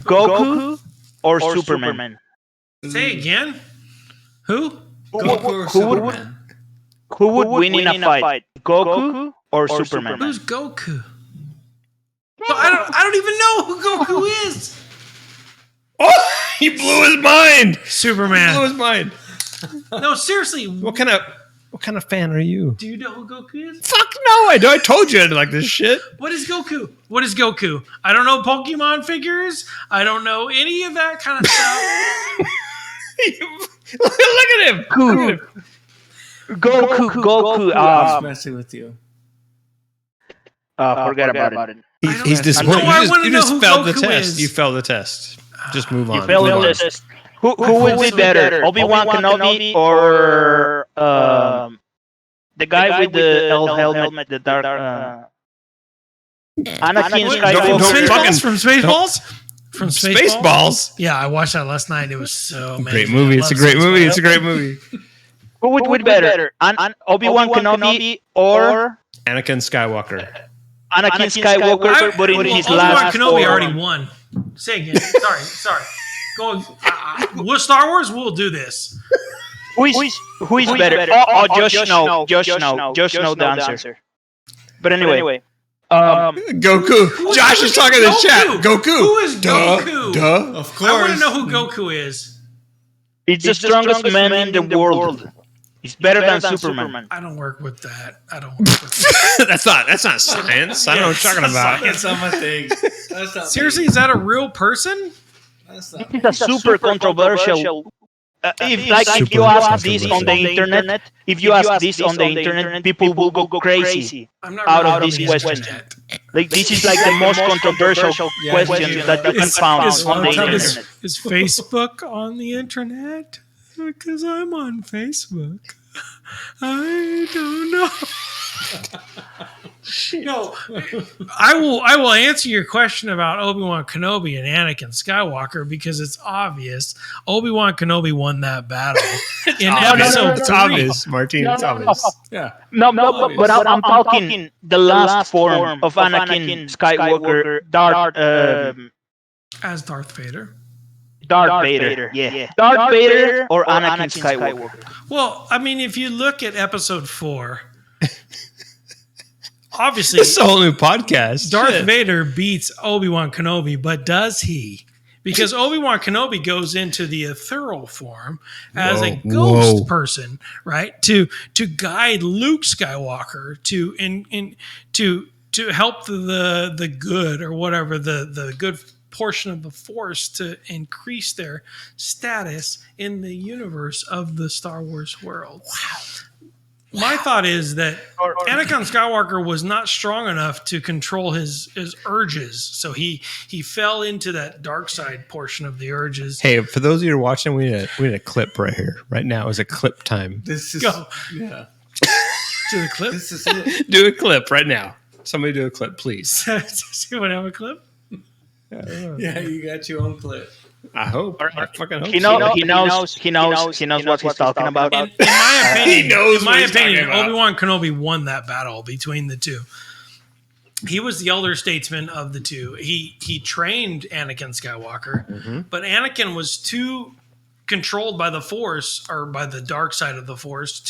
Goku or Superman? Say again. Who? Goku or Superman? Who would win in a fight, Goku or Superman? Who's Goku? I don't even know who Goku is. Oh, he blew his mind. Blew Superman. his mind. No, seriously. What kind of fan are you? Do you know who Goku is? Fuck no, I do. I told you I didn't like this shit. What is Goku? What is Goku? I don't know Pokemon figures. I don't know any of that kind of stuff. Look at him. Goku. I'm messing with you. Forget about it. He's disappointed. No, I wanna You know just who failed the Goku test. is. You failed the test. Just move on. Failed Move the on. test. Who would be better, Obi-Wan Kenobi or the guy with the helmet, the dark? Anakin Skywalker. From Spaceballs? From Spaceballs. Yeah, I watched that last night. It was so amazing. Great movie. It's a great movie. It's a great movie. Who would be better, Obi-Wan Kenobi or Anakin Skywalker. Anakin Skywalker, but in his last Kenobi form. already won. Say again. Sorry. Go. With Star Wars, we'll do this. Who is better? Just know the answer. But anyway, Goku. Josh is talking in the chat. Goku. Who is Goku? Duh. Of course. I want to know who Goku is. it's the strongest man in the world. He's better than Superman. I don't work with that. That's not science. I don't know what you're talking about. That's not my thing. That's not Seriously, me. is that a real person? That's not It's a super controversial. If you ask this on the internet, people will go crazy I'm not out really of this on the question. internet. Like this is like the most controversial question that you can find on the internet. Is Facebook on the internet? Because I'm on Facebook. I don't know. No, I will answer your question about Obi-Wan Kenobi and Anakin Skywalker because it's obvious. Obi-Wan Kenobi won that battle in episode 3. Obvious, Martin. It's obvious. Yeah. No, but I'm talking the last form of Anakin Skywalker, As Darth Vader. Darth Vader. Yeah. Darth Vader or Anakin Skywalker. Well, I mean, if you look at episode 4, obviously, It's a whole new podcast. Darth Shit. Vader beats Obi-Wan Kenobi, but does he? Because Obi-Wan Kenobi goes into the ethereal form as a ghost person, right? To guide Luke Skywalker to help the good or whatever the good portion of the Force to increase their status in the universe of the Star Wars world. Wow. My thought is that Anakin Skywalker was not strong enough to control his urges, so he fell into that dark side portion of the urges. Hey, for those of you who are watching, we need a clip right here. Right now is a clip time. This is Go. Yeah. To the clip. This is it. Do a clip right now. Somebody do a clip, please. Does anyone have a clip? Yeah, you got your own clip. I hope. I fucking hope. He knows what he's talking about. In my opinion, He knows in what my he's talking opinion, about. Obi-Wan Kenobi won that battle between the two. He was the elder statesman of the two. He trained Anakin Skywalker, but Anakin was too controlled by the Force or by the dark side of the Force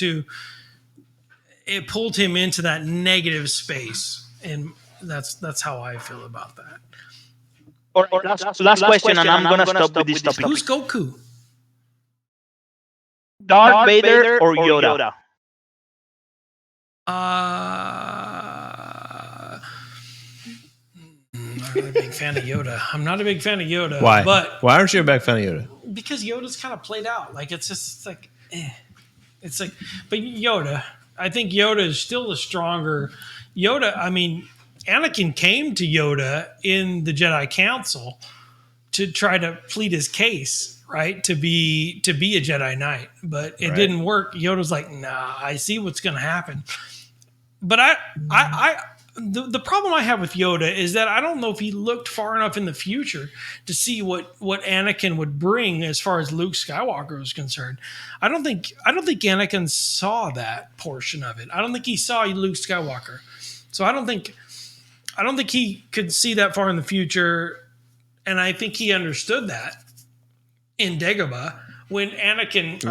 it pulled him into that negative space, and that's how I feel about that. Last question, and I'm gonna stop with this topic. Who's Goku? Darth Vader or Yoda? I'm not a big fan of Yoda. I'm not a big fan of Yoda. Why? But Why aren't you a big fan of Yoda? because Yoda's kind of played out. Like it's like, it's like. But Yoda, I think Yoda is still the stronger. Yoda, I mean, Anakin came to Yoda in the Jedi Council to try to plead his case, right? To be a Jedi Knight, but it didn't work. Yoda's like, nah, I see what's going to happen. But the problem I have with Yoda is that I don't know if he looked far enough in the future to see what Anakin would bring as far as Luke Skywalker was concerned. I don't think Anakin saw that portion of it. I don't think he saw Luke Skywalker. So I don't think he could see that far in the future, and I think he understood that in Dagobah when Anakin.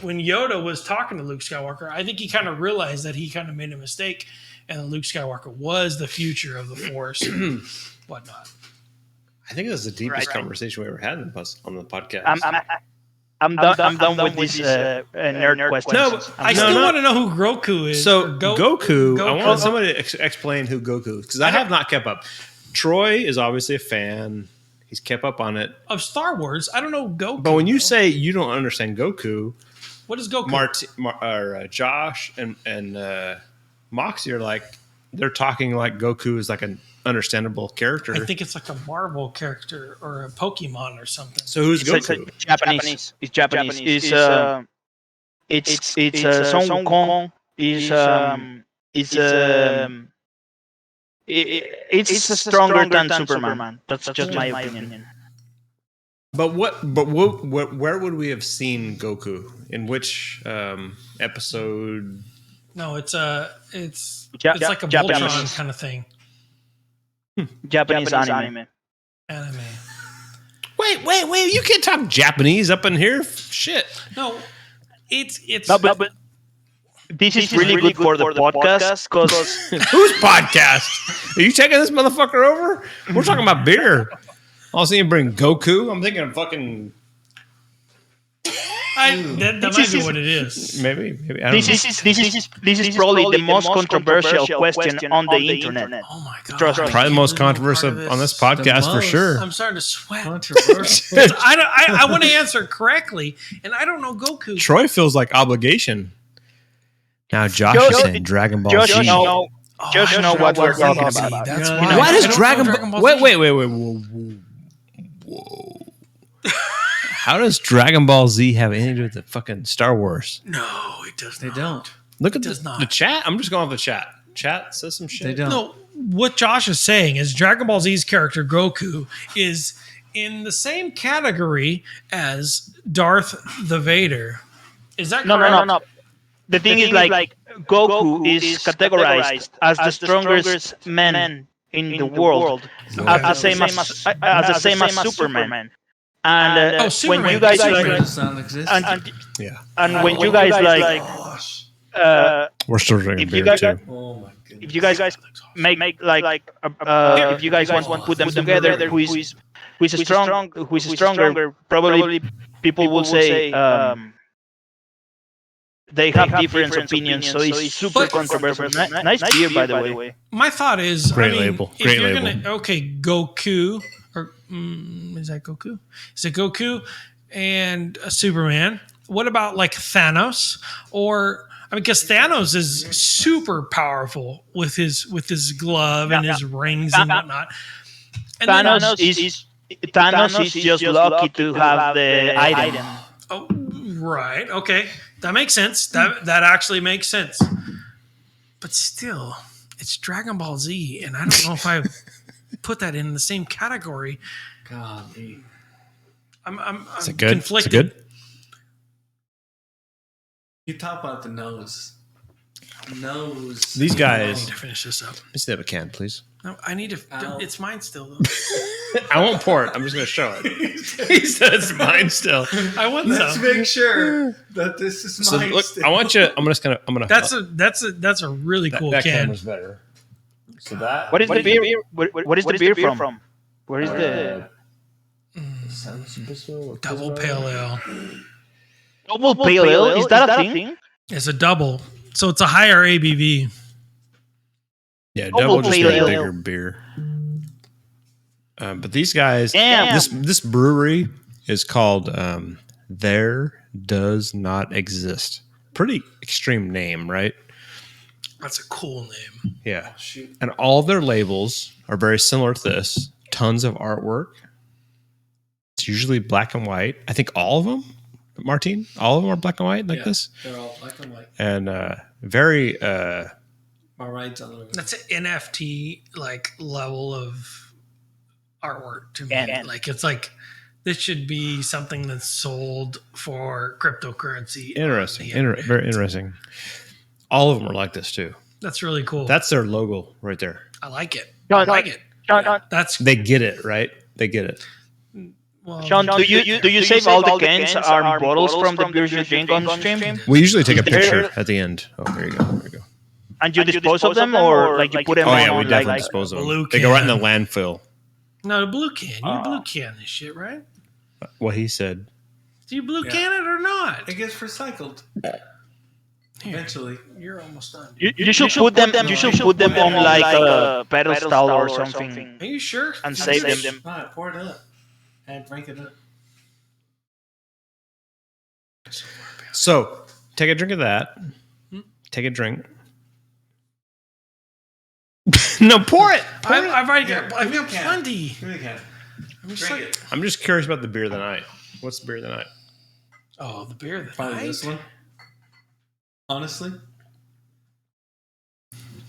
When Yoda was talking to Luke Skywalker, I think he kind of realized that he kind of made a mistake, and Luke Skywalker was the future of the Force, and whatnot. I think this is the deepest conversation we ever had on the podcast. I'm done with these nerd questions. No, I still want to know who Goku is. So Goku, I want somebody to explain who Goku is because I have not kept up. Troy is obviously a fan. He's kept up on it. Of Star Wars, I don't know Goku. But when you say you don't understand Goku, what is Goku? Josh and Moxie are like, they're talking like Goku is like an understandable character. I think it's like a Marvel character or a Pokemon or something. So who's Goku? It's Japanese. It's Son Wukong. It's stronger than Superman. That's just my opinion. But where would we have seen Goku? In which episode? No, it's like a Voltron kind of thing. Japanese anime. Anime. Wait! You can't talk Japanese up in here. Shit. No, it's. No, but this is really good for the podcast because Whose podcast? Are you taking this motherfucker over? We're talking about beer. I'll see you bring Goku. I'm thinking of fucking. That might be what it is. Maybe. I don't know. this is probably the most controversial question on the internet. Oh my god! Trust me. Probably the most controversial on this podcast for sure. I'm starting to sweat. Controversial. I want to answer correctly, and I don't know Goku. Troy feels like obligation. Now Josh is saying Dragon Ball Just Z. know what we're talking See, about. that's Yeah. why. Why I does don't Dragon know Ball? Z. Wait. Whoa. How does Dragon Ball Z have anything to do with the fucking Star Wars? No, it does They not. don't. Look at does not. the chat. I'm just going off the chat. Chat says some shit. They don't. No, what Josh is saying is Dragon Ball Z's character Goku is in the same category as Darth the Vader. Is that correct? No. The thing is, like Goku is categorized as the strongest man in the world, as the same as Superman. And Superman. when you guys Superman like, does not exist. and when you guys like, We're still drinking if beer you guys too. Oh my goodness. if you guys make if you guys want to put them together, who is stronger, probably people will say they have different opinions, so it's super controversial. Nice beer, by the way. My thought is, Great label. If Great you're label. Goku, or is that Goku? Is it Goku and Superman? What about like Thanos? Or because Thanos is super powerful with his glove and his rings and whatnot. And Thanos is just lucky to have the item. Oh, right. Okay. That makes sense. That actually makes sense. But still, it's Dragon Ball Z, and I don't know if I put that in the same category. Golly. I'm Is it good? conflicted. Is it good? You top out the nose. Nose. These I guys. need to finish this up. Let's have a can, please. No, I need to. Ow. It's mine still, though. I won't pour it. I'm just going to show it. He said it's mine still. I want Let's some. make sure that this is So mine. look, still. I want you. I'm gonna. That's a really cool that can. camera's better. So that. What is the beer? What is the beer from? Where is the Double pale ale. double pale ale? Is that a thing? It's a double, so it's a higher ABV. Yeah, Double double just pale a ale. bigger beer. But these guys, Damn. this brewery is called There Does Not Exist. Pretty extreme name, right? That's a cool name. Yeah. And all their labels are very similar to this. Tons of artwork. It's usually black and white. I think all of them, Martin, all of them are black and white like Yeah, this. They're all black and white. And very My ride's on the That's an NFT like level of artwork to me. And- like it's like this should be something that's sold for cryptocurrency. interesting. on the internet. Very interesting. All of them are like this too. That's really cool. That's their logo right there. I like it. Sean, I like it. Sean, That's They get it, right? They get it. well. Sean, do you save all the cans are bottles from the beers you drink on stream? We usually take a picture at the end. Oh, there you go. There you go. And you dispose of them, or like you put them Oh on yeah, we definitely like dispose of blue them. They go right in the can. landfill. No, the blue can. You blue can this shit, right? What he said. Do you blue Yeah. can it or not? It gets recycled. Eventually. You're almost done. you should put them. You should put them on like a pedestal or something Are you sure? and save them. All right, pour it up. And drink it up. So take a drink of that. Take a drink. No, pour it. I've already got. Here, I've give me got a can. plenty. Give me a can. I'm just Drink like, it. I'm just curious about the beer of the night. What's the beer of the night? oh, the beer. That Probably this one. Honestly.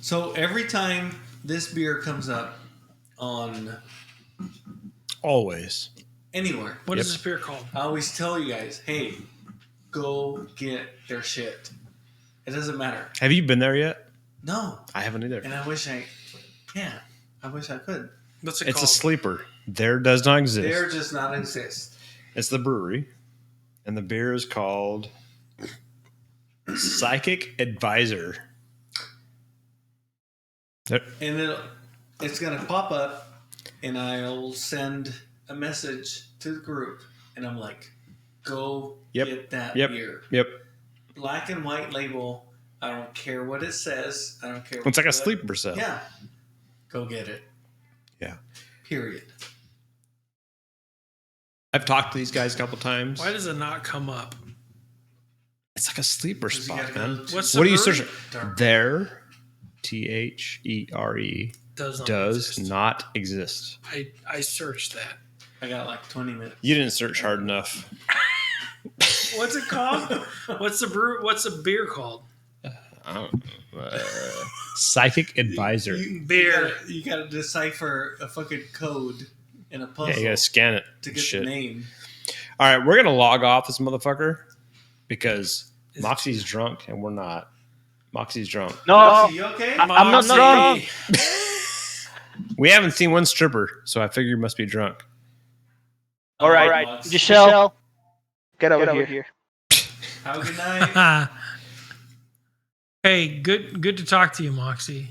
So every time this beer comes up on Always. anywhere, What Yep. is this beer called? I always tell you guys, hey, go get their shit. It doesn't matter. Have you been there yet? No. I haven't either. And I wish I can. I wish I could. What's it It's called? a sleeper. There does not exist. There does not exist. It's the brewery, and the beer is called Psychic Advisor. And it's going to pop up, and I'll send a message to the group, and I'm like, go get that beer. Yep. Black and white label. I don't care what it says. I don't care. It's like a sleeper cell. Yeah. Go get it. Yeah. Period. I've talked to these guys a couple times. Why does it not come up? It's like a sleeper spot, man. What's What the do you brewery? search? There, THERE does not exist. I searched that. I got like 20 minutes. You didn't search hard enough. What's it called? What's the beer called? Psychic Advisor. Beer. You got to decipher a fucking code in a puzzle. Yeah, you gotta scan it. to get Shit. the name. All right, we're gonna log off this motherfucker because Moxie's drunk and we're not. Moxie's drunk. No, You okay? I'm not drunk. We haven't seen one stripper, so I figure you must be drunk. All right, Mox. Giselle, get over here. Have a good night. Hey, good to talk to you, Moxie.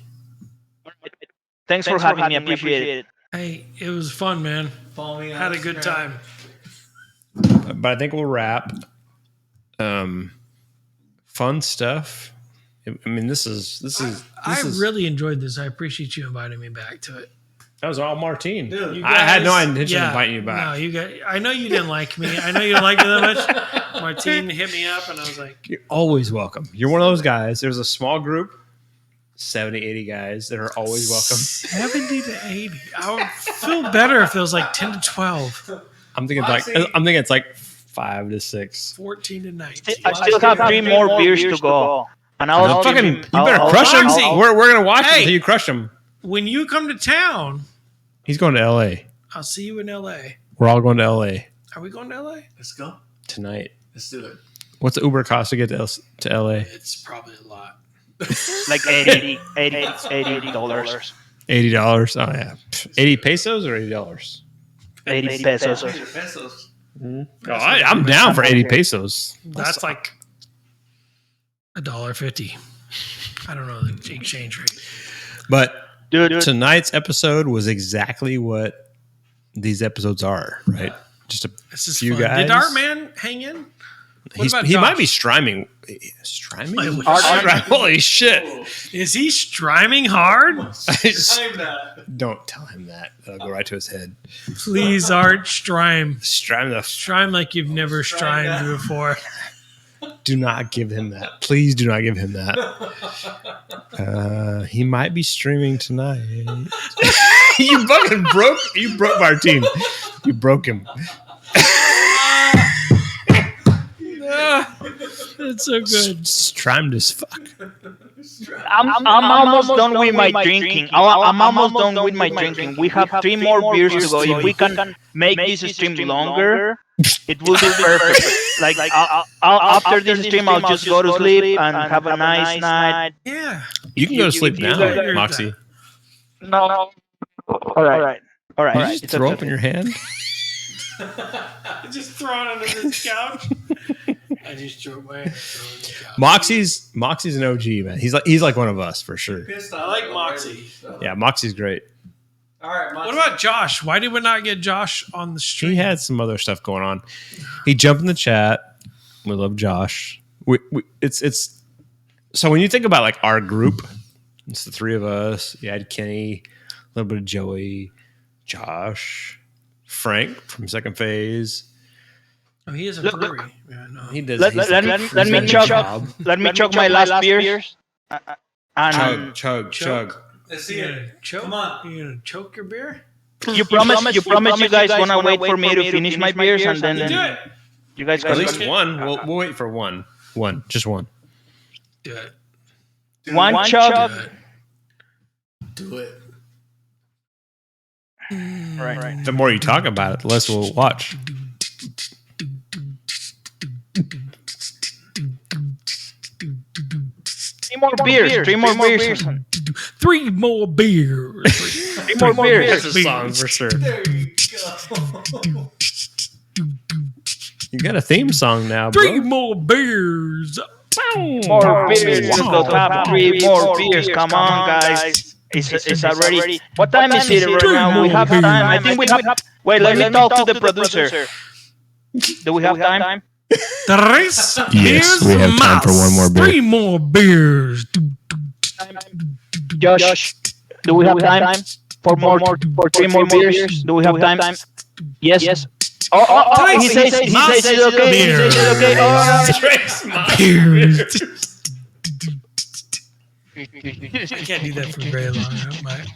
Thanks for having me. I appreciate it. Hey, it was fun, man. Follow me on Had a good Instagram. time. But I think we'll wrap. Fun stuff. I mean, this is really enjoyed this. I appreciate you inviting me back to it. that was all Martine. Dude, You I had no guys- intention of yeah, inviting you back. No, you guys. I know you didn't like me. I know you didn't like me that much. Martine hit me up, and I was like, You're always welcome. You're one of those guys. There's a small group, 70, 80 guys that are always welcome. 70 to 80. I would feel better if it was like 10 to 12, I'm thinking it's like 5 to 6. 14 to 19. I still have 3 more beers to go. And I'll You better crush them. I'll- We're gonna watch him Hey. until you crush him. When you come to town, He's going to LA. I'll see you in LA. We're all going to LA Are we going to LA? Let's go. tonight. Let's do it. What's the Uber cost to get to LA? It's probably a lot. like $80. $80. Oh yeah, 80 pesos or $80. 80 pesos. 100 pesos. I'm down for 80 pesos. That's like $1.50. I don't know the exchange rate. But Dude, tonight's episode was exactly what these episodes are, right? Just a This is few fun. guys. Did Dartman hang in? What about He Josh? might be streaming. Streaming? I wish. Holy shit! Is he streaming hard? I'm not. Don't tell him that. That'll go right to his head. Please, Art, strime. Strime the. Strime like you've never Strime strimed that. before. Do not give him that. Please do not give him that. He might be streaming tonight. You fucking broke. You broke Martine. You broke him. That's so good. Strimed as fuck. I'm almost done with my drinking. I'm almost done with my drinking. We have 3 more beers to go. If we can make this stream longer, it will be perfect. Like after this stream, I'll just go to sleep and have a nice night. Yeah. You can go to sleep you now, guys- Moxie. No. All right. Did you just throw up in your hand? Just throw it under this couch. I just choked my hand. Throw it on the couch. Moxie's an OG, man. He's like one of us for sure. Pissed I off like already, Moxie. so. Yeah, Moxie's great. All right, Moxie. What about Josh? Why did we not get Josh on the stream? He had some other stuff going on. He jumped in the chat. We love Josh. It's so when you think about like our group, it's the 3 of us. You had Kenny, a little bit of Joey, Josh, Frank from Second Phase. Oh, he is a brewery. Yeah, no. He does. Let he's me doing a chug. job. Let me chug my last beers. And Chug. Let's see You it. gonna choke? Come on. You gonna choke your beer? you promise you guys wanna wait for me to finish my beers and Do then it. you guys At can least one. We'll wait for one. Just one. Do it. one chug. Do it. Right. The more you talk about it, the less we'll watch. 3 more beers. 3 more beers. 3 more beers. 3 more beers. That's a song for sure. There you go. You got a theme song now, 3 bro. more beers. More beers. Let's go have 3 more beers. Come on, guys. It's already. What time is it right now? We have time. I think we have. Wait, let me talk to the producer. Do we have time? Tres Yes, we have time for one more beer. 3 more beers. Josh, do we have time for 3 more beers? Do we have time? Yes. Oh, he says it's okay. He says it's okay. Beers. I can't do that for very long.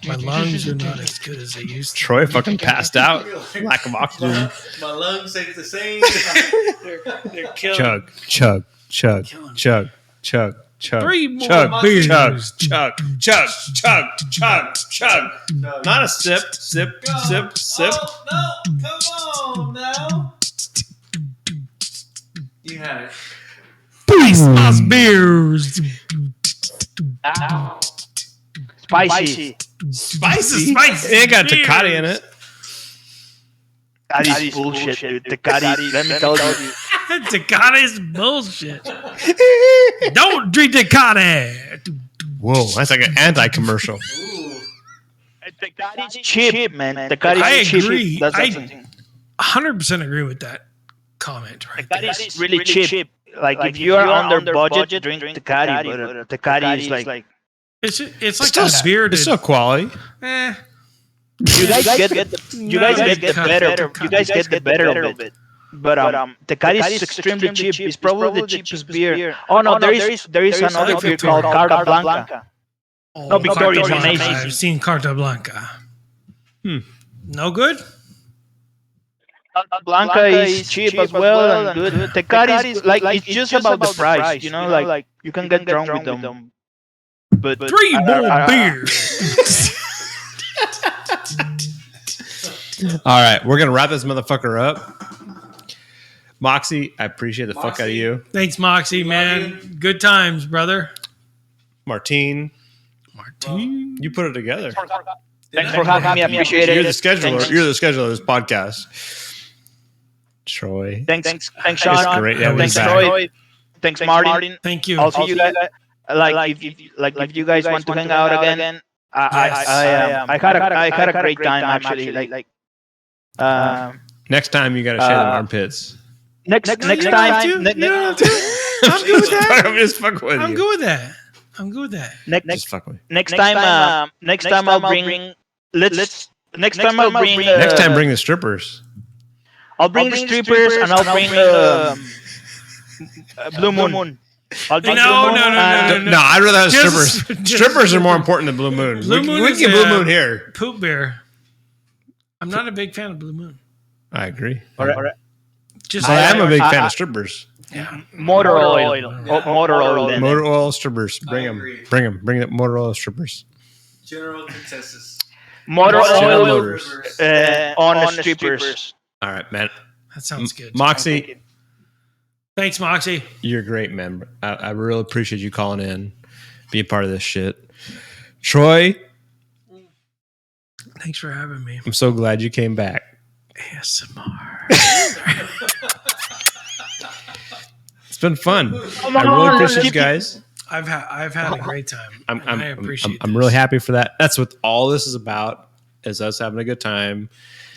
My lungs are not as good as they used to. Troy fucking passed out. Lack of oxygen. My lungs ain't the same. They're killing. Chug, chug, chug, chug, chug, chug. 3 more Chug, beers. chug, chug, chug, chug, chug, chug. Not a sip, sip, sip, sip. Oh, no, come on now. You had it. 3 more beers. Spicy. Spicy. Spicy. It got beers. Tecate in it. That is bullshit, dude. Tecate, let me tell you. Tecate is bullshit. Don't drink Tecate. Whoa, that's like an anti-commercial. Ooh. Tecate is cheap, man. Tecate I is cheap. agree. That's I the thing. 100% agree with that comment right there. Tecate is really cheap. Like if you are under budget, drink Tecate. But Tecate is like. It's like Still, a beer. it's still quality. You guys get the better of it. But Tecate is extremely cheap. It's probably the cheapest beer. Oh no, there is another beer called Carta Blanca. No, Victoria is amazing. I've seen Carta Blanca. No good? Blanca is cheap as well and good. Tecate is like it's just about the price, you know. Like you can get drunk with them. But 3 more beers. All right, we're gonna wrap this motherfucker up. Moxie, I appreciate the fuck out of you. Thanks, Moxie, man. Good times, brother. Martine, You put it together. thanks for having me. I appreciate it. You're the scheduler. You're the scheduler of this podcast. Troy. Thanks, Sean. It's great. Yeah, Thanks, we're back. Troy. Thanks, Martin. Thank you. I'll see you guys. If you guys want to hang out again, I had a great time actually. Next time you gotta share them armpits. Next You don't time. have to. You don't have to. I'm good with that. I'm just fucking with I'm you. good with that. I'm good with that. Just fuck with me. Next time I'll bring. Next time I'll bring. Next time, bring the strippers. I'll bring the strippers and I'll bring Blue Moon. I'll drink No, Blue Moon. No, I'd rather have Just- strippers. just- Strippers are more important than Blue Moon. Blue Moon we is can get Blue a- Moon here. Poop beer. I'm not a big fan of Blue Moon. I agree. All right. Just I am a big fan of strippers. Motor oil. Motor oil. then. Motor oil strippers. Bring I them. agree. Bring them. Bring the motor oil strippers. General consensus. Motor General oil Motors. on the strippers. All right, man. that sounds good. Moxie, Thanks, Moxie. you're great, man. I really appreciate you calling in, being part of this shit. Troy, Thanks for having me. I'm so glad you came back. ASMR. It's been fun. I really appreciate you guys. I've had a great time. I'm I appreciate I'm this. really happy for that. That's what all this is about, is us having a good time.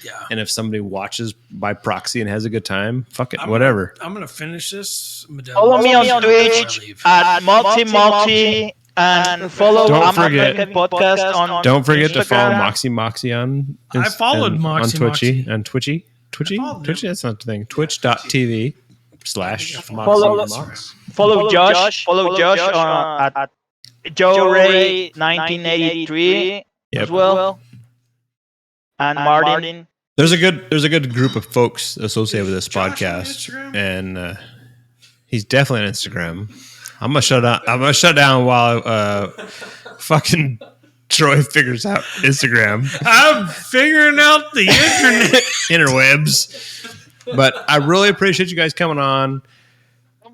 Yeah. And if somebody watches by proxy and has a good time, fuck it, I'm whatever. I'm gonna finish this. Follow me on Twitch at Multi and follow Don't forget- podcast on. Don't forget to follow Instagram. Moxie on. I followed and Moxie, on Twitchy Moxie. and Twitchy. I followed Twitchy. That's not the thing. Twitch.tv/Moxie. Follow- Mox. Follow Josh. Follow Josh at Joe Ray 1983 Yep. as well. And Martin. There's a good group of folks associated with this Josh on podcast, Instagram? and he's definitely on Instagram. I'm gonna shut down while fucking Troy figures out Instagram I'm figuring out the internet. interwebs. But I really appreciate you guys coming on.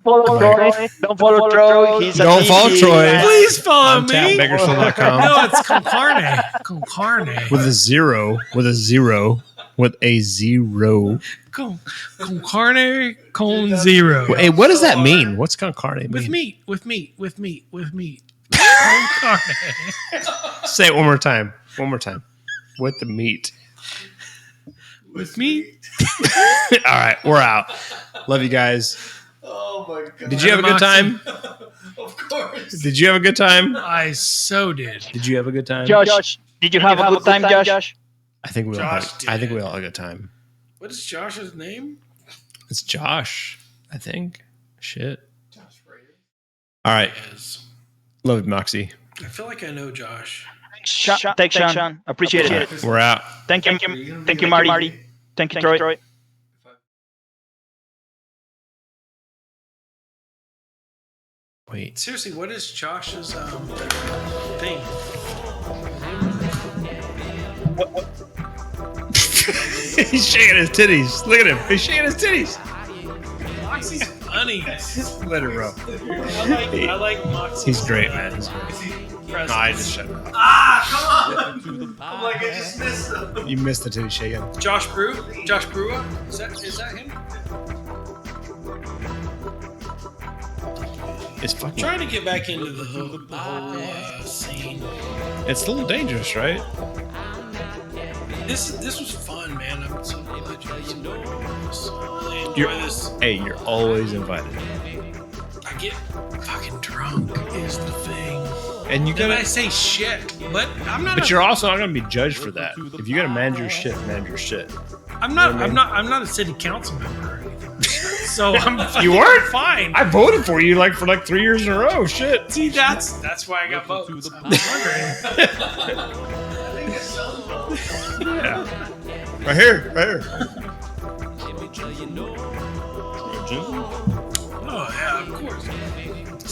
follow Troy. Don't follow Troy. He's Don't follow Troy. Please follow On me. tapbaggershow.com. No, it's con carne. Con carne. With a zero. Con carne con zero. Hey, what does that mean? What's con carne mean? With meat. Con carne. Say it one more time. With the meat. With meat. All right, we're out. Love you guys. Oh my god! Did you have a good time? Of course. Did you have a good time? I so did. Did you have a good time? Josh, did you have a good time, Josh? I think we all Josh had, did. I think we all had a good time. What is Josh's name? It's Josh, I think. Shit. All right. Love you, Moxie. I feel like I know Josh. Thanks, Sean. Appreciate it. We're out. Thank you, Marty. Thank you, Troy. Wait. Seriously, what is Josh's thing? He's shaking his titties. Look at him. He's shaking his titties. Moxie's funny. Let it roll. I like Moxie. He's great, man. He's great. No, I just shut up. Come on! I'm like, I just missed him. You missed the titty shaking. Josh Brew? Josh Brewer? Is that him? It's fucking. Trying to get back into the whole scene. It's a little dangerous, right? This was fun, man. I'm so glad you guys really enjoy this. Hey, you're always invited. I get fucking drunk is the thing. And you Then I gotta. say shit, but I'm not. But you're also not gonna be judged for that. If you gotta manage your shit, manage your shit. I'm not a city council member or anything like that. So I'm. You weren't? Fine. I voted for you for 3 years in a row. Shit. See, that's why I got votes. I was wondering. Yeah. Right here. Oh yeah, of course.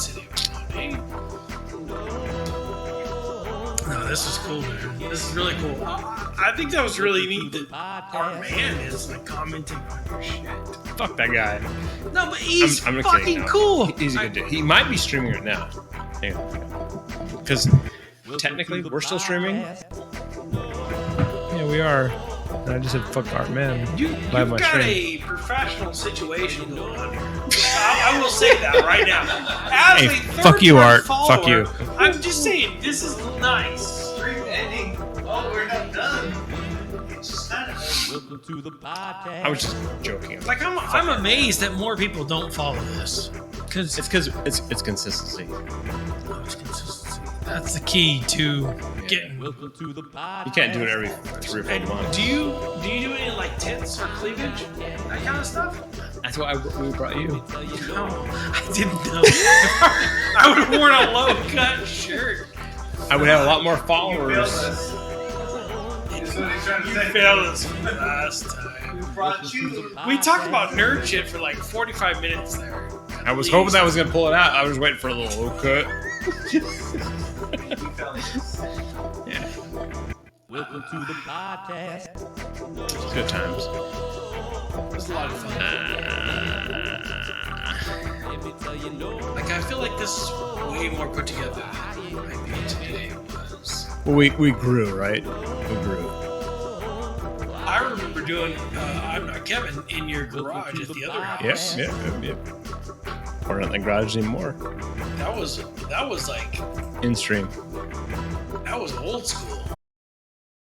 City of Money. No, this is cool, man. This is really cool. I think that was really neat that our man is commenting on your shit. Fuck that guy. No, but he's I'm fucking kidding, no. cool. He's a good dude. He might be streaming right now. Hang on. Because technically, we're still streaming. Yeah, we are. And I just said, fuck our man. You've By my got stream. a professional situation going on here. I will say that right now. As Hey, a fuck you, third-time Art. follower, Fuck you. I'm just saying, this is nice. Stream ending. Oh, we're not done. It's just kind of. I was just joking. Like I'm amazed that more people don't follow this because It's because it's consistency. consistency. That's the key to getting. You can't do it every 3 or 4 months. Do you do any tits or cleavage, that kind of stuff? That's why we brought you. No, I didn't know. I would have worn a low cut shirt. I would have a lot more followers. You failed us last time. We talked about nerd shit for 45 minutes there. I was hoping that was gonna pull it out. I was waiting for a little low cut. Yeah. Welcome to the podcast. Good times. It was a lot of fun. I feel like this is way more put together than maybe today was. Well, we grew, right? We grew. I remember doing I'm Not Kevin in your garage at the other house. Yeah. We're not in the garage anymore. That was In stream. that was old school.